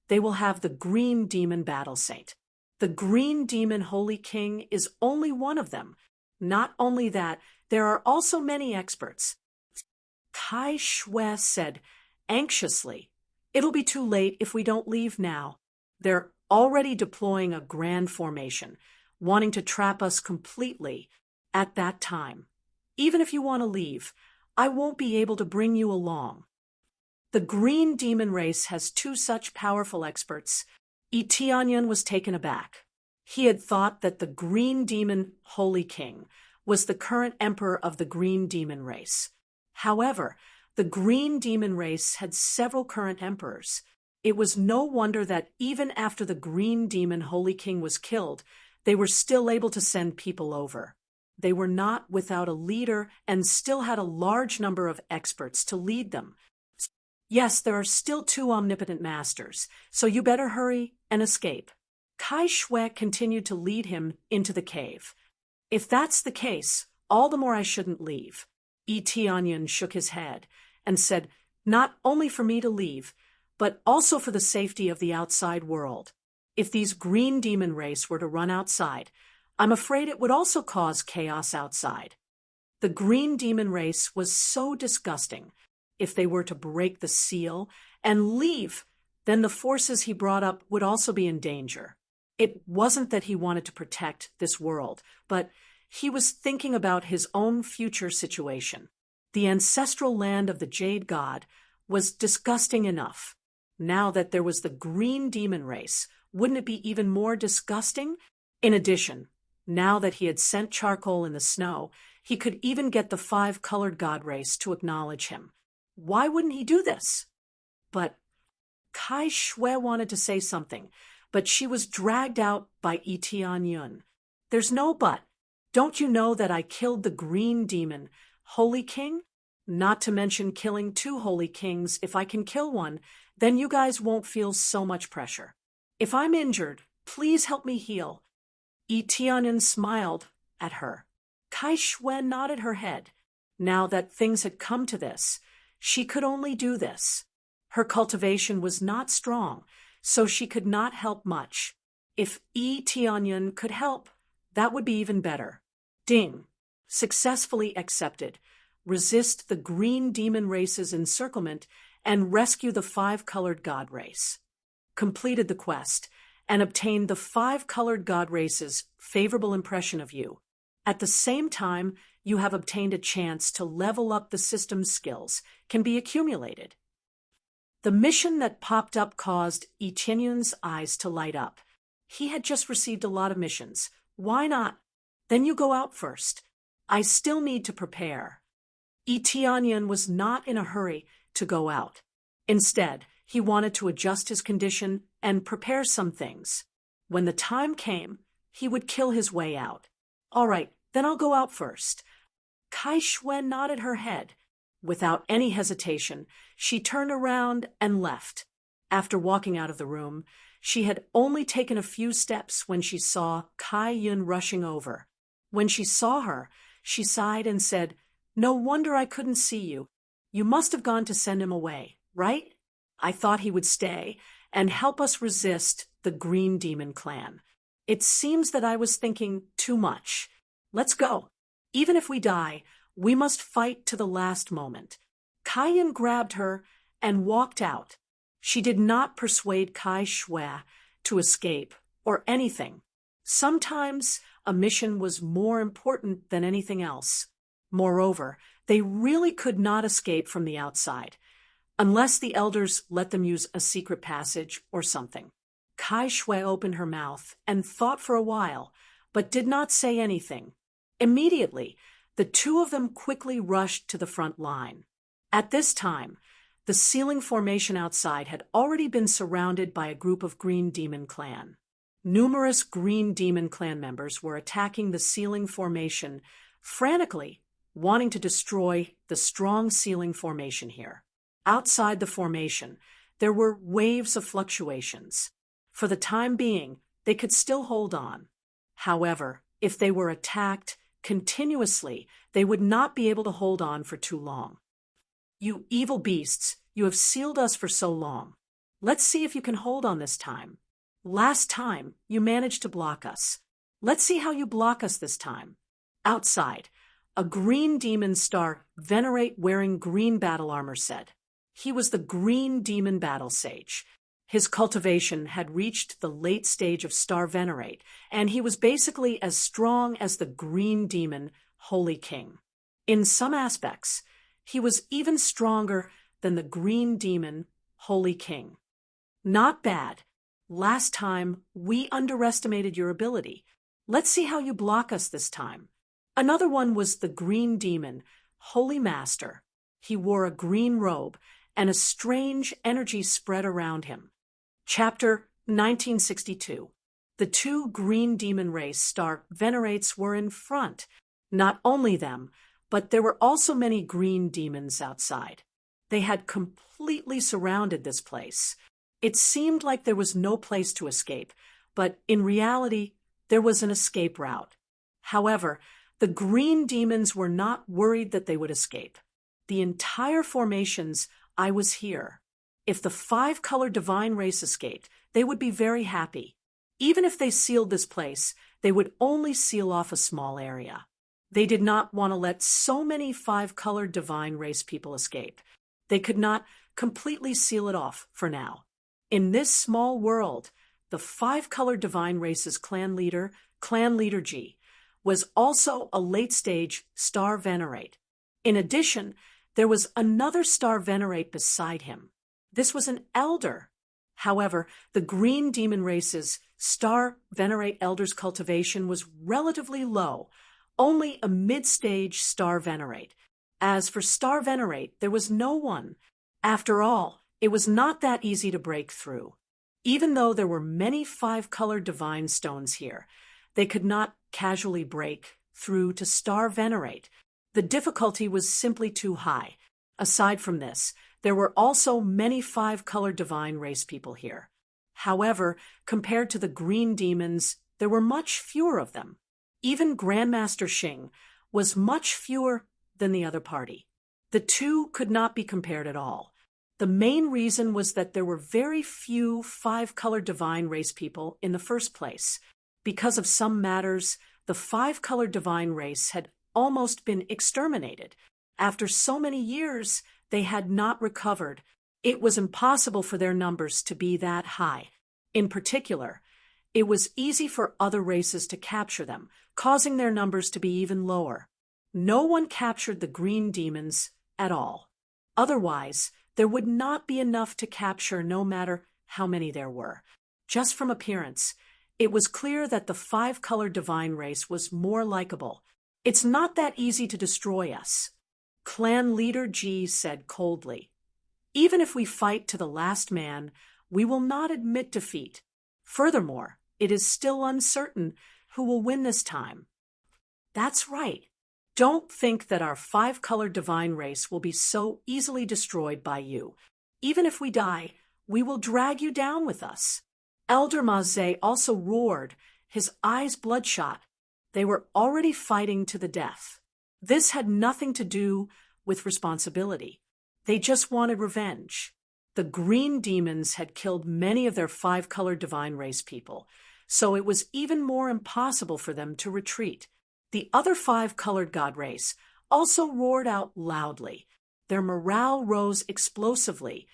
they will have the green demon battle saint. The green demon holy king is only one of them. Not only that, there are also many experts." Kai Shui said anxiously, "It'll be too late if we don't leave now. They're already deploying a grand formation, wanting to trap us completely at that time. Even if you want to leave, I won't be able to bring you along." The green demon race has two such powerful experts. Tianyan was taken aback. He had thought that the green demon holy king was the current emperor of the green demon race. However, the green demon race had several current emperors. It was no wonder that even after the green demon holy king was killed, they were still able to send people over. They were not without a leader and still had a large number of experts to lead them. Yes, there are still two omnipotent masters, so you better hurry and escape. Kai Shui continued to lead him into the cave. If that's the case, all the more I shouldn't leave. E.T. Onion shook his head and said, "Not only for me to leave, but also for the safety of the outside world. If these green demon race were to run outside, I'm afraid it would also cause chaos outside." The green demon race was so disgusting. If they were to break the seal and leave, then the forces he brought up would also be in danger. It wasn't that he wanted to protect this world, but he was thinking about his own future situation. The ancestral land of the Jade God was disgusting enough. Now that there was the green demon race, wouldn't it be even more disgusting? In addition, now that he had sent charcoal in the snow, he could even get the 5-colored god race to acknowledge him. Why wouldn't he do this? But Kai Shui wanted to say something, but she was dragged out by Itian Yun. "There's no but. Don't you know that I killed the green demon, Holy King? Not to mention killing 2 holy kings. If I can kill one, then you guys won't feel so much pressure. If I'm injured, please help me heal." Itian Yun smiled at her. Kai Shui nodded her head. Now that things had come to this, she could only do this. Her cultivation was not strong, so she could not help much. If Itian Yun could help, that would be even better. Ding. Successfully accepted. Resist the green demon race's encirclement and rescue the 5-colored god race. Completed the quest and obtained the 5-colored god race's favorable impression of you. At the same time, you have obtained a chance to level up the system's skills, can be accumulated. The mission that popped up caused Itian's eyes to light up. He had just received a lot of missions. Why not? Then you go out first. I still need to prepare. Itian was not in a hurry to go out. Instead, he wanted to adjust his condition and prepare some things. When the time came, he would kill his way out. "All right, then I'll go out first." Kai Shui nodded her head. Without any hesitation, she turned around and left. After walking out of the room, she had only taken a few steps when she saw Kai Yun rushing over. When she saw her, she sighed and said, "No wonder I couldn't see you. You must have gone to send him away, right? I thought he would stay and help us resist the Green Demon Clan. It seems that I was thinking too much. Let's go. Even if we die, we must fight to the last moment." Kai Yun grabbed her and walked out. She did not persuade Kai Shui to escape or anything. Sometimes a mission was more important than anything else. Moreover, they really could not escape from the outside, unless the elders let them use a secret passage or something. Kai Shui opened her mouth and thought for a while, but did not say anything. Immediately, the 2 of them quickly rushed to the front line. At this time, the ceiling formation outside had already been surrounded by a group of Green Demon Clan. Numerous Green Demon Clan members were attacking the ceiling formation frantically, wanting to destroy the strong ceiling formation here. Outside the formation, there were waves of fluctuations. For the time being, they could still hold on. However, if they were attacked continuously, they would not be able to hold on for too long. "You evil beasts, you have sealed us for so long. Let's see if you can hold on this time. Last time, you managed to block us. Let's see how you block us this time." Outside, a green demon star venerate wearing green battle armor said. He was the Green Demon Battle Sage. His cultivation had reached the late stage of Star Venerate, and he was basically as strong as the Green Demon Holy King. In some aspects, he was even stronger than the Green Demon Holy King. "Not bad. Last time, we underestimated your ability. Let's see how you block us this time." Another one was the Green Demon Holy Master. He wore a green robe, and a strange energy spread around him. Chapter 1962. The 2 Green Demon Race Star Venerates were in front. Not only them, but there were also many green demons outside. They had completely surrounded this place. It seemed like there was no place to escape, but in reality, there was an escape route. However, The green demons were not worried that they would escape. The entire formations, I was here. If the five-color divine race escaped, they would be very happy. Even if they sealed this place, they would only seal off a small area. They did not want to let so many five-colored divine race people escape. They could not completely seal it off for now. In this small world, the five-colored divine race's clan leader G, was also a late-stage star venerate. In addition, there was another star venerate beside him. This was an elder. However, the green demon race's star venerate elder's cultivation was relatively low, only a mid-stage star venerate. As for star venerate, there was no one. After all, it was not that easy to break through. Even though there were many five-colored divine stones here, they could not casually break through to star venerate. The difficulty was simply too high. Aside from this, there were also many five-colored divine race people here. However, compared to the green demons, there were much fewer of them. Even Grandmaster Xing was much fewer than the other party. The two could not be compared at all. The main reason was that there were very few five-colored divine race people in the first place. Because of some matters, the five-colored divine race had almost been exterminated. After so many years, they had not recovered. It was impossible for their numbers to be that high. In particular, it was easy for other races to capture them, causing their numbers to be even lower. No one captured the green demons at all. Otherwise, there would not be enough to capture no matter how many there were. Just from appearance, it was clear that the five-colored divine race was more likable. It's not that easy to destroy us. Clan Leader G said coldly. Even if we fight to the last man, we will not admit defeat. Furthermore, it is still uncertain who will win this time. That's right. Don't think that our five-colored divine race will be so easily destroyed by you. Even if we die, we will drag you down with us. Elder Maze also roared, his eyes bloodshot. They were already fighting to the death. This had nothing to do with responsibility. They just wanted revenge. The green demons had killed many of their five-colored divine race people, so it was even more impossible for them to retreat. The other five-colored god race also roared out loudly. Their morale rose explosively,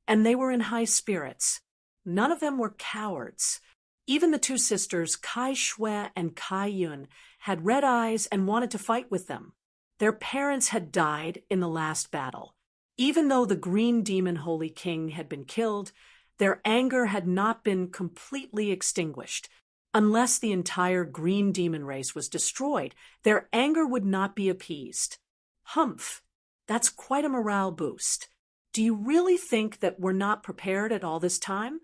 and they were in high spirits. None of them were cowards. Even the two sisters, Kai Shui and Kai Yun, had red eyes and wanted to fight with them. Their parents had died in the last battle. Even though the Green Demon Holy King had been killed, their anger had not been completely extinguished. Unless the entire Green Demon race was destroyed, their anger would not be appeased. Humph! That's quite a morale boost. Do you really think that we're not prepared at all this time?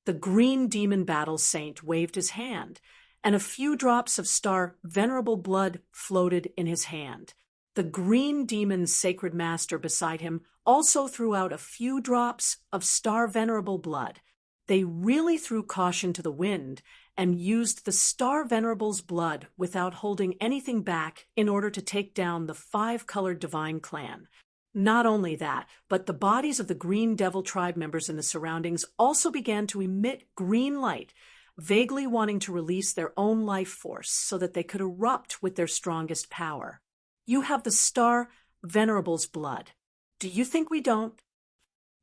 The Green Demon Battle Saint waved his hand, and a few drops of star venerable blood floated in his hand. The Green Demon's sacred master beside him also threw out a few drops of star venerable blood. They really threw caution to the wind and used the star venerable's blood without holding anything back in order to take down the five-colored divine clan. Not only that, but the bodies of the Green Devil tribe members in the surroundings also began to emit green light, vaguely wanting to release their own life force so that they could erupt with their strongest power. You have the Star Venerable's blood. Do you think we don't?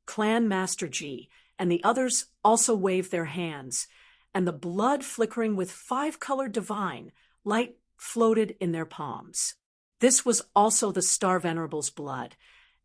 Clan Master G and the others also waved their hands, and the blood flickering with five-colored divine light floated in their palms. This was also the Star Venerable's blood,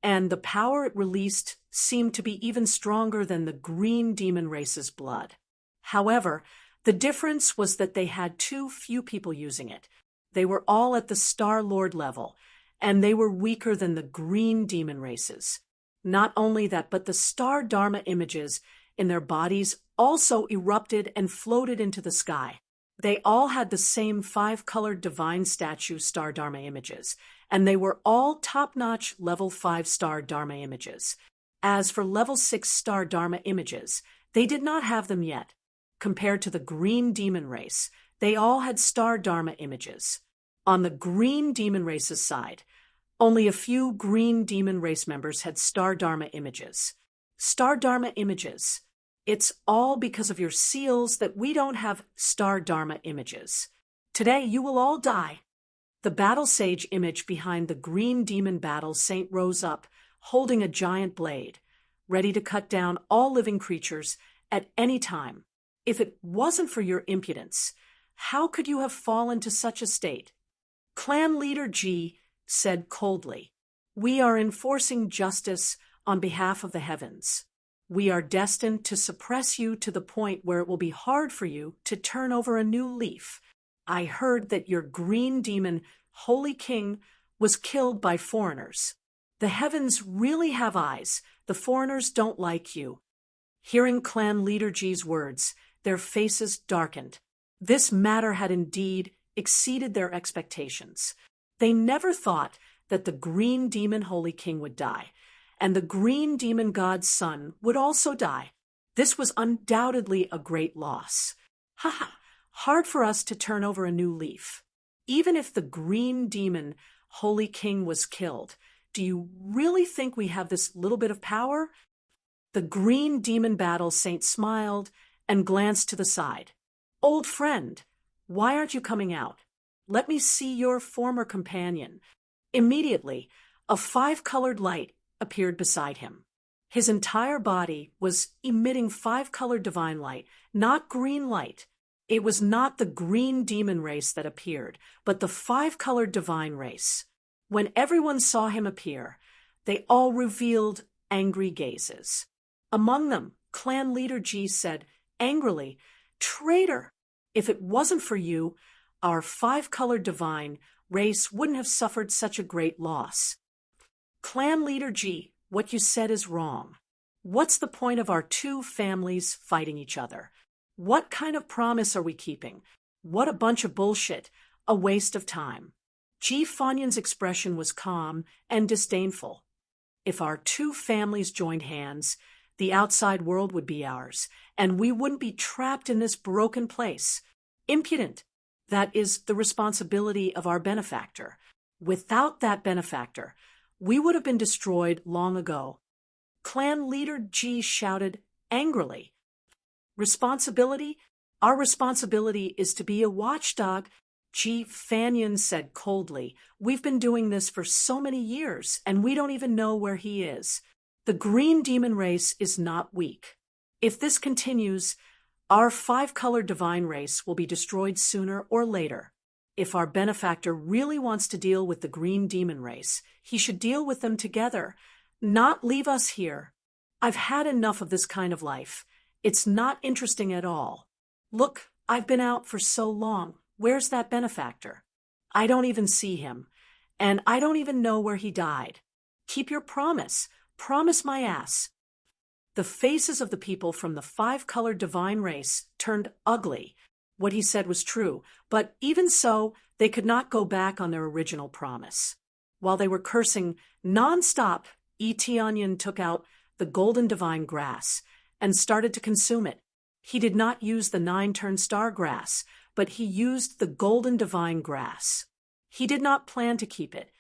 and the power it released seemed to be even stronger than the Green Demon race's blood. However, the difference was that they had too few people using it. They were all at the Star Lord level, and they were weaker than the Green Demon races. Not only that, but the Star Dharma images in their bodies also erupted and floated into the sky. They all had the same five-colored divine statue Star Dharma images, and they were all top-notch level 5 Star Dharma images. As for level 6 Star Dharma images, they did not have them yet. Compared to the Green Demon race, they all had Star Dharma images. On the green demon race's side, only a few green demon race members had star dharma images. Star dharma images. It's all because of your seals that we don't have star dharma images. Today you will all die. The battle sage image behind the green demon battle saint rose up, holding a giant blade, ready to cut down all living creatures at any time. If it wasn't for your impudence, how could you have fallen to such a state? Clan leader G said coldly, "We are enforcing justice on behalf of the heavens. We are destined to suppress you to the point where it will be hard for you to turn over a new leaf. I heard that your green demon, Holy King, was killed by foreigners. The heavens really have eyes. The foreigners don't like you." Hearing Clan leader G's words, their faces darkened. This matter had indeed exceeded their expectations. They never thought that the green demon Holy King would die, and the green demon god's son would also die. This was undoubtedly a great loss. Hard for us to turn over a new leaf. Even if the green demon Holy King was killed, do you really think we have this little bit of power? The green demon battle saint smiled and glanced to the side. "Old friend, why aren't you coming out? Let me see your former companion." Immediately, a five-colored light appeared beside him. His entire body was emitting five-colored divine light, not green light. It was not the green demon race that appeared, but the five-colored divine race. When everyone saw him appear, they all revealed angry gazes. Among them, Clan leader G said angrily, "Traitor! If it wasn't for you, our five-colored divine race wouldn't have suffered such a great loss." Clan leader G, what you said is wrong. What's the point of our two families fighting each other? What kind of promise are we keeping? What a bunch of bullshit, a waste of time. G Fanyan's expression was calm and disdainful. If our two families joined hands, the outside world would be ours, and we wouldn't be trapped in this broken place. Impudent. That is the responsibility of our benefactor. Without that benefactor, we would have been destroyed long ago. Clan leader G shouted angrily. Responsibility? Our responsibility is to be a watchdog. G Fanyan said coldly, "We've been doing this for so many years, and we don't even know where he is. The green demon race is not weak. If this continues, our five-colored divine race will be destroyed sooner or later. If our benefactor really wants to deal with the green demon race, he should deal with them together, not leave us here. I've had enough of this kind of life. It's not interesting at all. Look, I've been out for so long. Where's that benefactor? I don't even see him, and I don't even know where he died. Keep your promise. Promise my ass." The faces of the people from the five-colored divine race turned ugly. What he said was true, but even so, they could not go back on their original promise. While they were cursing non-stop, Tianyan took out the golden divine grass and started to consume it. He did not use the 9-turn star grass, but he used the golden divine grass. He did not plan to keep it.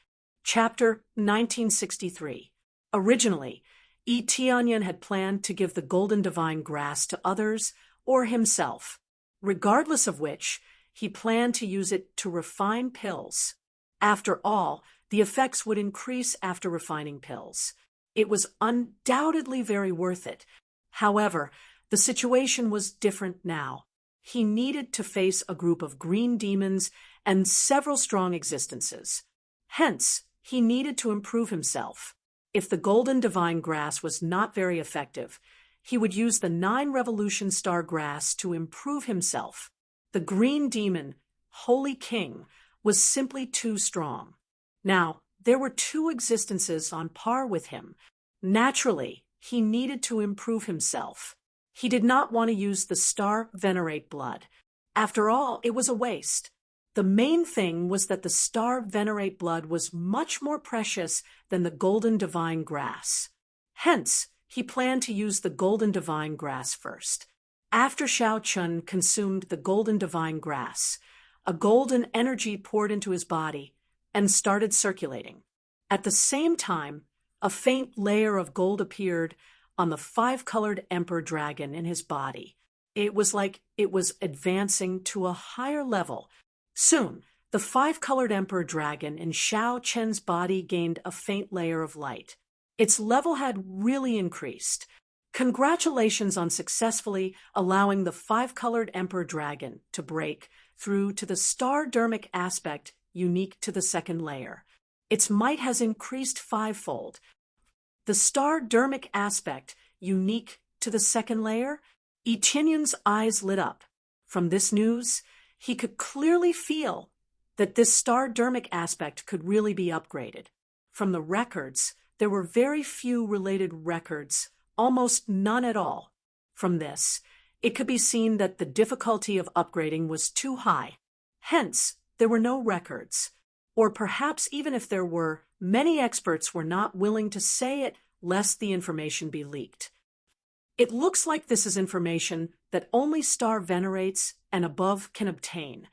Chapter 1963. Originally, Tianyan had planned to give the golden divine grass to others or himself, regardless of which, he planned to use it to refine pills. After all, the effects would increase after refining pills. It was undoubtedly very worth it. However, the situation was different now. He needed to face a group of green demons and several strong existences. Hence, he needed to improve himself. If the golden divine grass was not very effective, he would use the 9 revolution star grass to improve himself. The green demon, Holy King, was simply too strong. Now, there were 2 existences on par with him. Naturally, he needed to improve himself. He did not want to use the star venerate blood. After all, it was a waste. The main thing was that the star venerate blood was much more precious than the golden divine grass. Hence, he planned to use the golden divine grass first. After Xiao Chun consumed the golden divine grass, A golden energy poured into his body and started circulating. At the same time, a faint layer of gold appeared on the five-colored emperor dragon in his body. It was like it was advancing to a higher level. Soon, the five-colored emperor dragon in Xiao Chen's body gained a faint layer of light. Its level had really increased. Congratulations on successfully allowing the five-colored emperor dragon to break through to the star-dermic aspect unique to the second layer. Its might has increased fivefold. The star-dermic aspect unique to the second layer? Yi Tianyun's eyes lit up. From this news, he could clearly feel that this star-dermic aspect could really be upgraded. From the records, there were very few related records, almost none at all. From this, it could be seen that the difficulty of upgrading was too high. Hence, there were no records. Or perhaps even if there were, many experts were not willing to say it lest the information be leaked. It looks like this is information that only Star Venerates and above can obtain.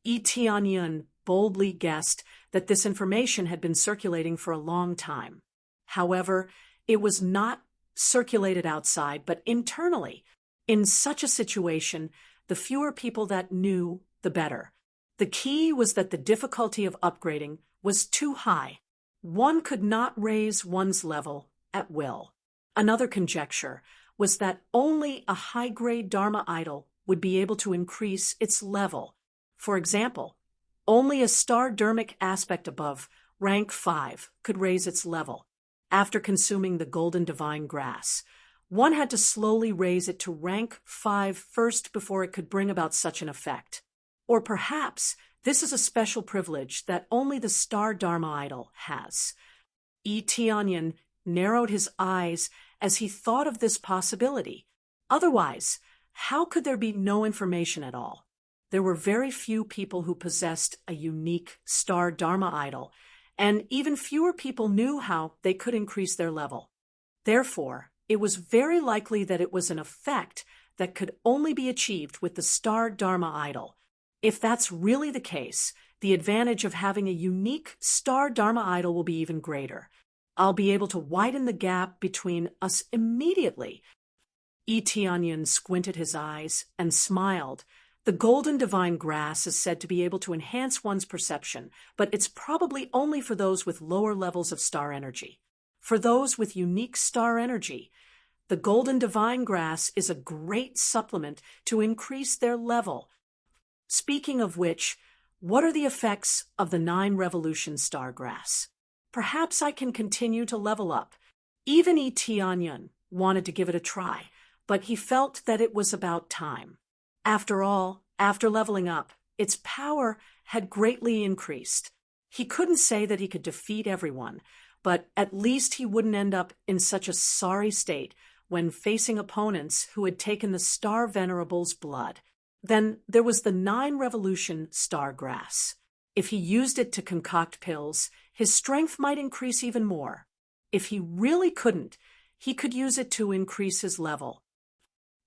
Yi Tianyun boldly guessed that this information had been circulating for a long time. However, it was not circulated outside, but internally. In such a situation, the fewer people that knew, the better. The key was that the difficulty of upgrading was too high. One could not raise one's level at will. Another conjecture was that only a high-grade Dharma idol would be able to increase its level. For example, only a star-dermic aspect above, rank 5, could raise its level. After consuming the golden divine grass, one had to slowly raise it to rank 5 first before it could bring about such an effect. Or perhaps this is a special privilege that only the star Dharma idol has. Yi Tianyun narrowed his eyes as he thought of this possibility. Otherwise, how could there be no information at all? There were very few people who possessed a unique star Dharma idol, and even fewer people knew how they could increase their level. Therefore, it was very likely that it was an effect that could only be achieved with the star Dharma idol. If that's really the case, the advantage of having a unique star Dharma idol will be even greater. I'll be able to widen the gap between us immediately. Yi Tianyun squinted his eyes and smiled. The golden divine grass is said to be able to enhance one's perception, but it's probably only for those with lower levels of star energy. For those with unique star energy, the golden divine grass is a great supplement to increase their level. Speaking of which, what are the effects of the 9 revolution star grass? Perhaps I can continue to level up. Even Yi Tianyun wanted to give it a try, but he felt that it was about time. After all, after leveling up, its power had greatly increased. He couldn't say that he could defeat everyone, but at least he wouldn't end up in such a sorry state when facing opponents who had taken the Star Venerable's blood. Then there was the 9 revolution star grass. If he used it to concoct pills, his strength might increase even more. If he really couldn't, he could use it to increase his level.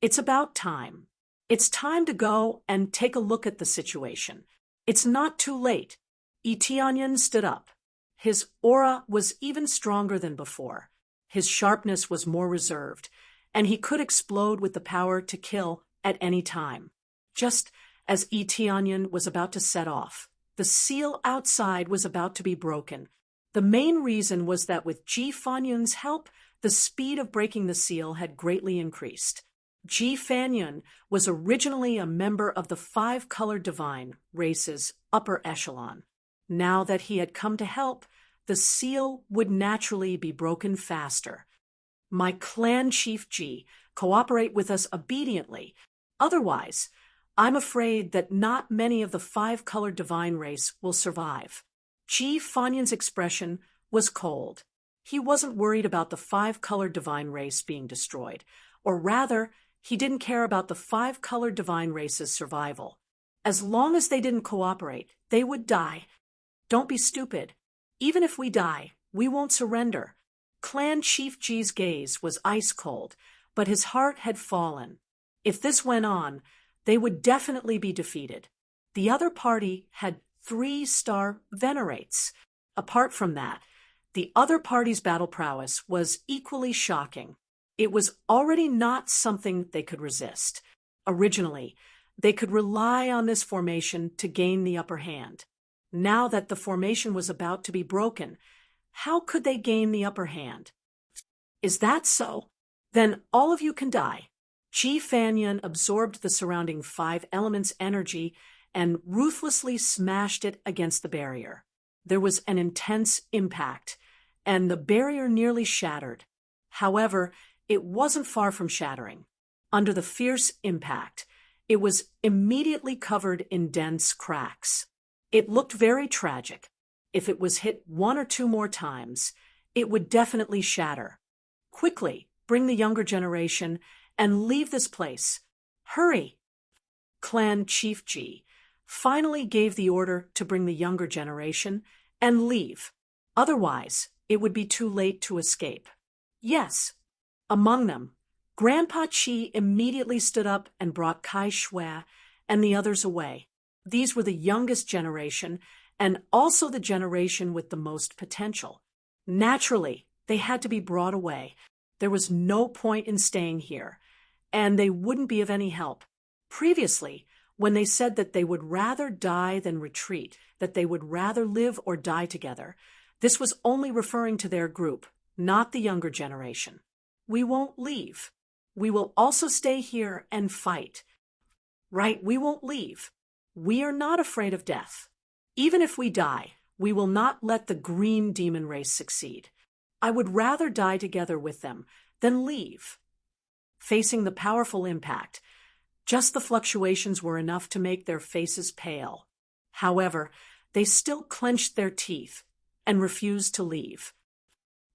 It's about time. It's time to go and take a look at the situation. It's not too late. Yi Tianyun stood up. His aura was even stronger than before. His sharpness was more reserved, and he could explode with the power to kill at any time. Just as Yi Tianyun was about to set off, the seal outside was about to be broken. The main reason was that with Ji Fanyun's help, the speed of breaking the seal had greatly increased. Ji Fanyun was originally a member of the 5-colored divine race's upper echelon. Now that he had come to help, the seal would naturally be broken faster. My clan chief Ji, cooperate with us obediently. Otherwise, I'm afraid that not many of the 5-colored divine race will survive. Ji Fanyun's expression was cold. He wasn't worried about the 5-colored divine race being destroyed, or rather, he didn't care about the 5-colored divine race's survival. As long as they didn't cooperate, they would die. Don't be stupid. Even if we die, we won't surrender. Clan Chief Ji's gaze was ice cold, but his heart had fallen. If this went on, they would definitely be defeated. The other party had 3-star venerates. Apart from that, the other party's battle prowess was equally shocking. It was already not something they could resist. Originally, they could rely on this formation to gain the upper hand. Now that the formation was about to be broken, how could they gain the upper hand? Is that so? Then all of you can die. Ji Fanyan absorbed the surrounding 5 elements' energy and ruthlessly smashed it against the barrier. There was an intense impact, and the barrier nearly shattered. However, it wasn't far from shattering. Under the fierce impact, it was immediately covered in dense cracks. It looked very tragic. If it was hit 1 or 2 more times, it would definitely shatter. Quickly, bring the younger generation and leave this place. Hurry! Clan Chief Ji finally gave the order to bring the younger generation and leave. Otherwise, it would be too late to escape. Yes. Among them, Grandpa Chi immediately stood up and brought Kai Shui and the others away. These were the youngest generation and also the generation with the most potential. Naturally, they had to be brought away. There was no point in staying here, and they wouldn't be of any help. Previously, when they said that they would rather die than retreat, that they would rather live or die together, this was only referring to their group, not the younger generation. We won't leave. We will also stay here and fight. Right, we won't leave. We are not afraid of death. Even if we die, we will not let the green demon race succeed. I would rather die together with them than leave. Facing the powerful impact, just the fluctuations were enough to make their faces pale. However, they still clenched their teeth and refused to leave.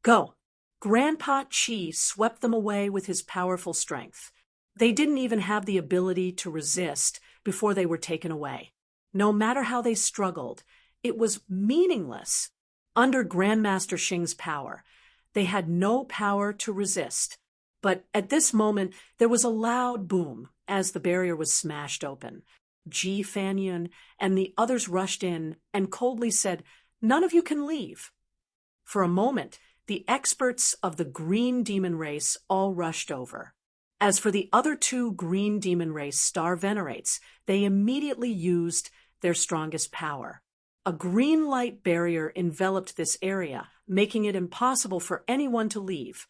Go! Grandpa Chi swept them away with his powerful strength. They didn't even have the ability to resist before they were taken away. No matter how they struggled, it was meaningless. Under Grandmaster Xing's power, they had no power to resist. But at this moment, there was a loud boom as the barrier was smashed open. Ji Fanyan and the others rushed in and coldly said, "None of you can leave." For a moment, the experts of the green demon race all rushed over. As for the other 2 green demon race star venerates, they immediately used their strongest power. A green light barrier enveloped this area, making it impossible for anyone to leave.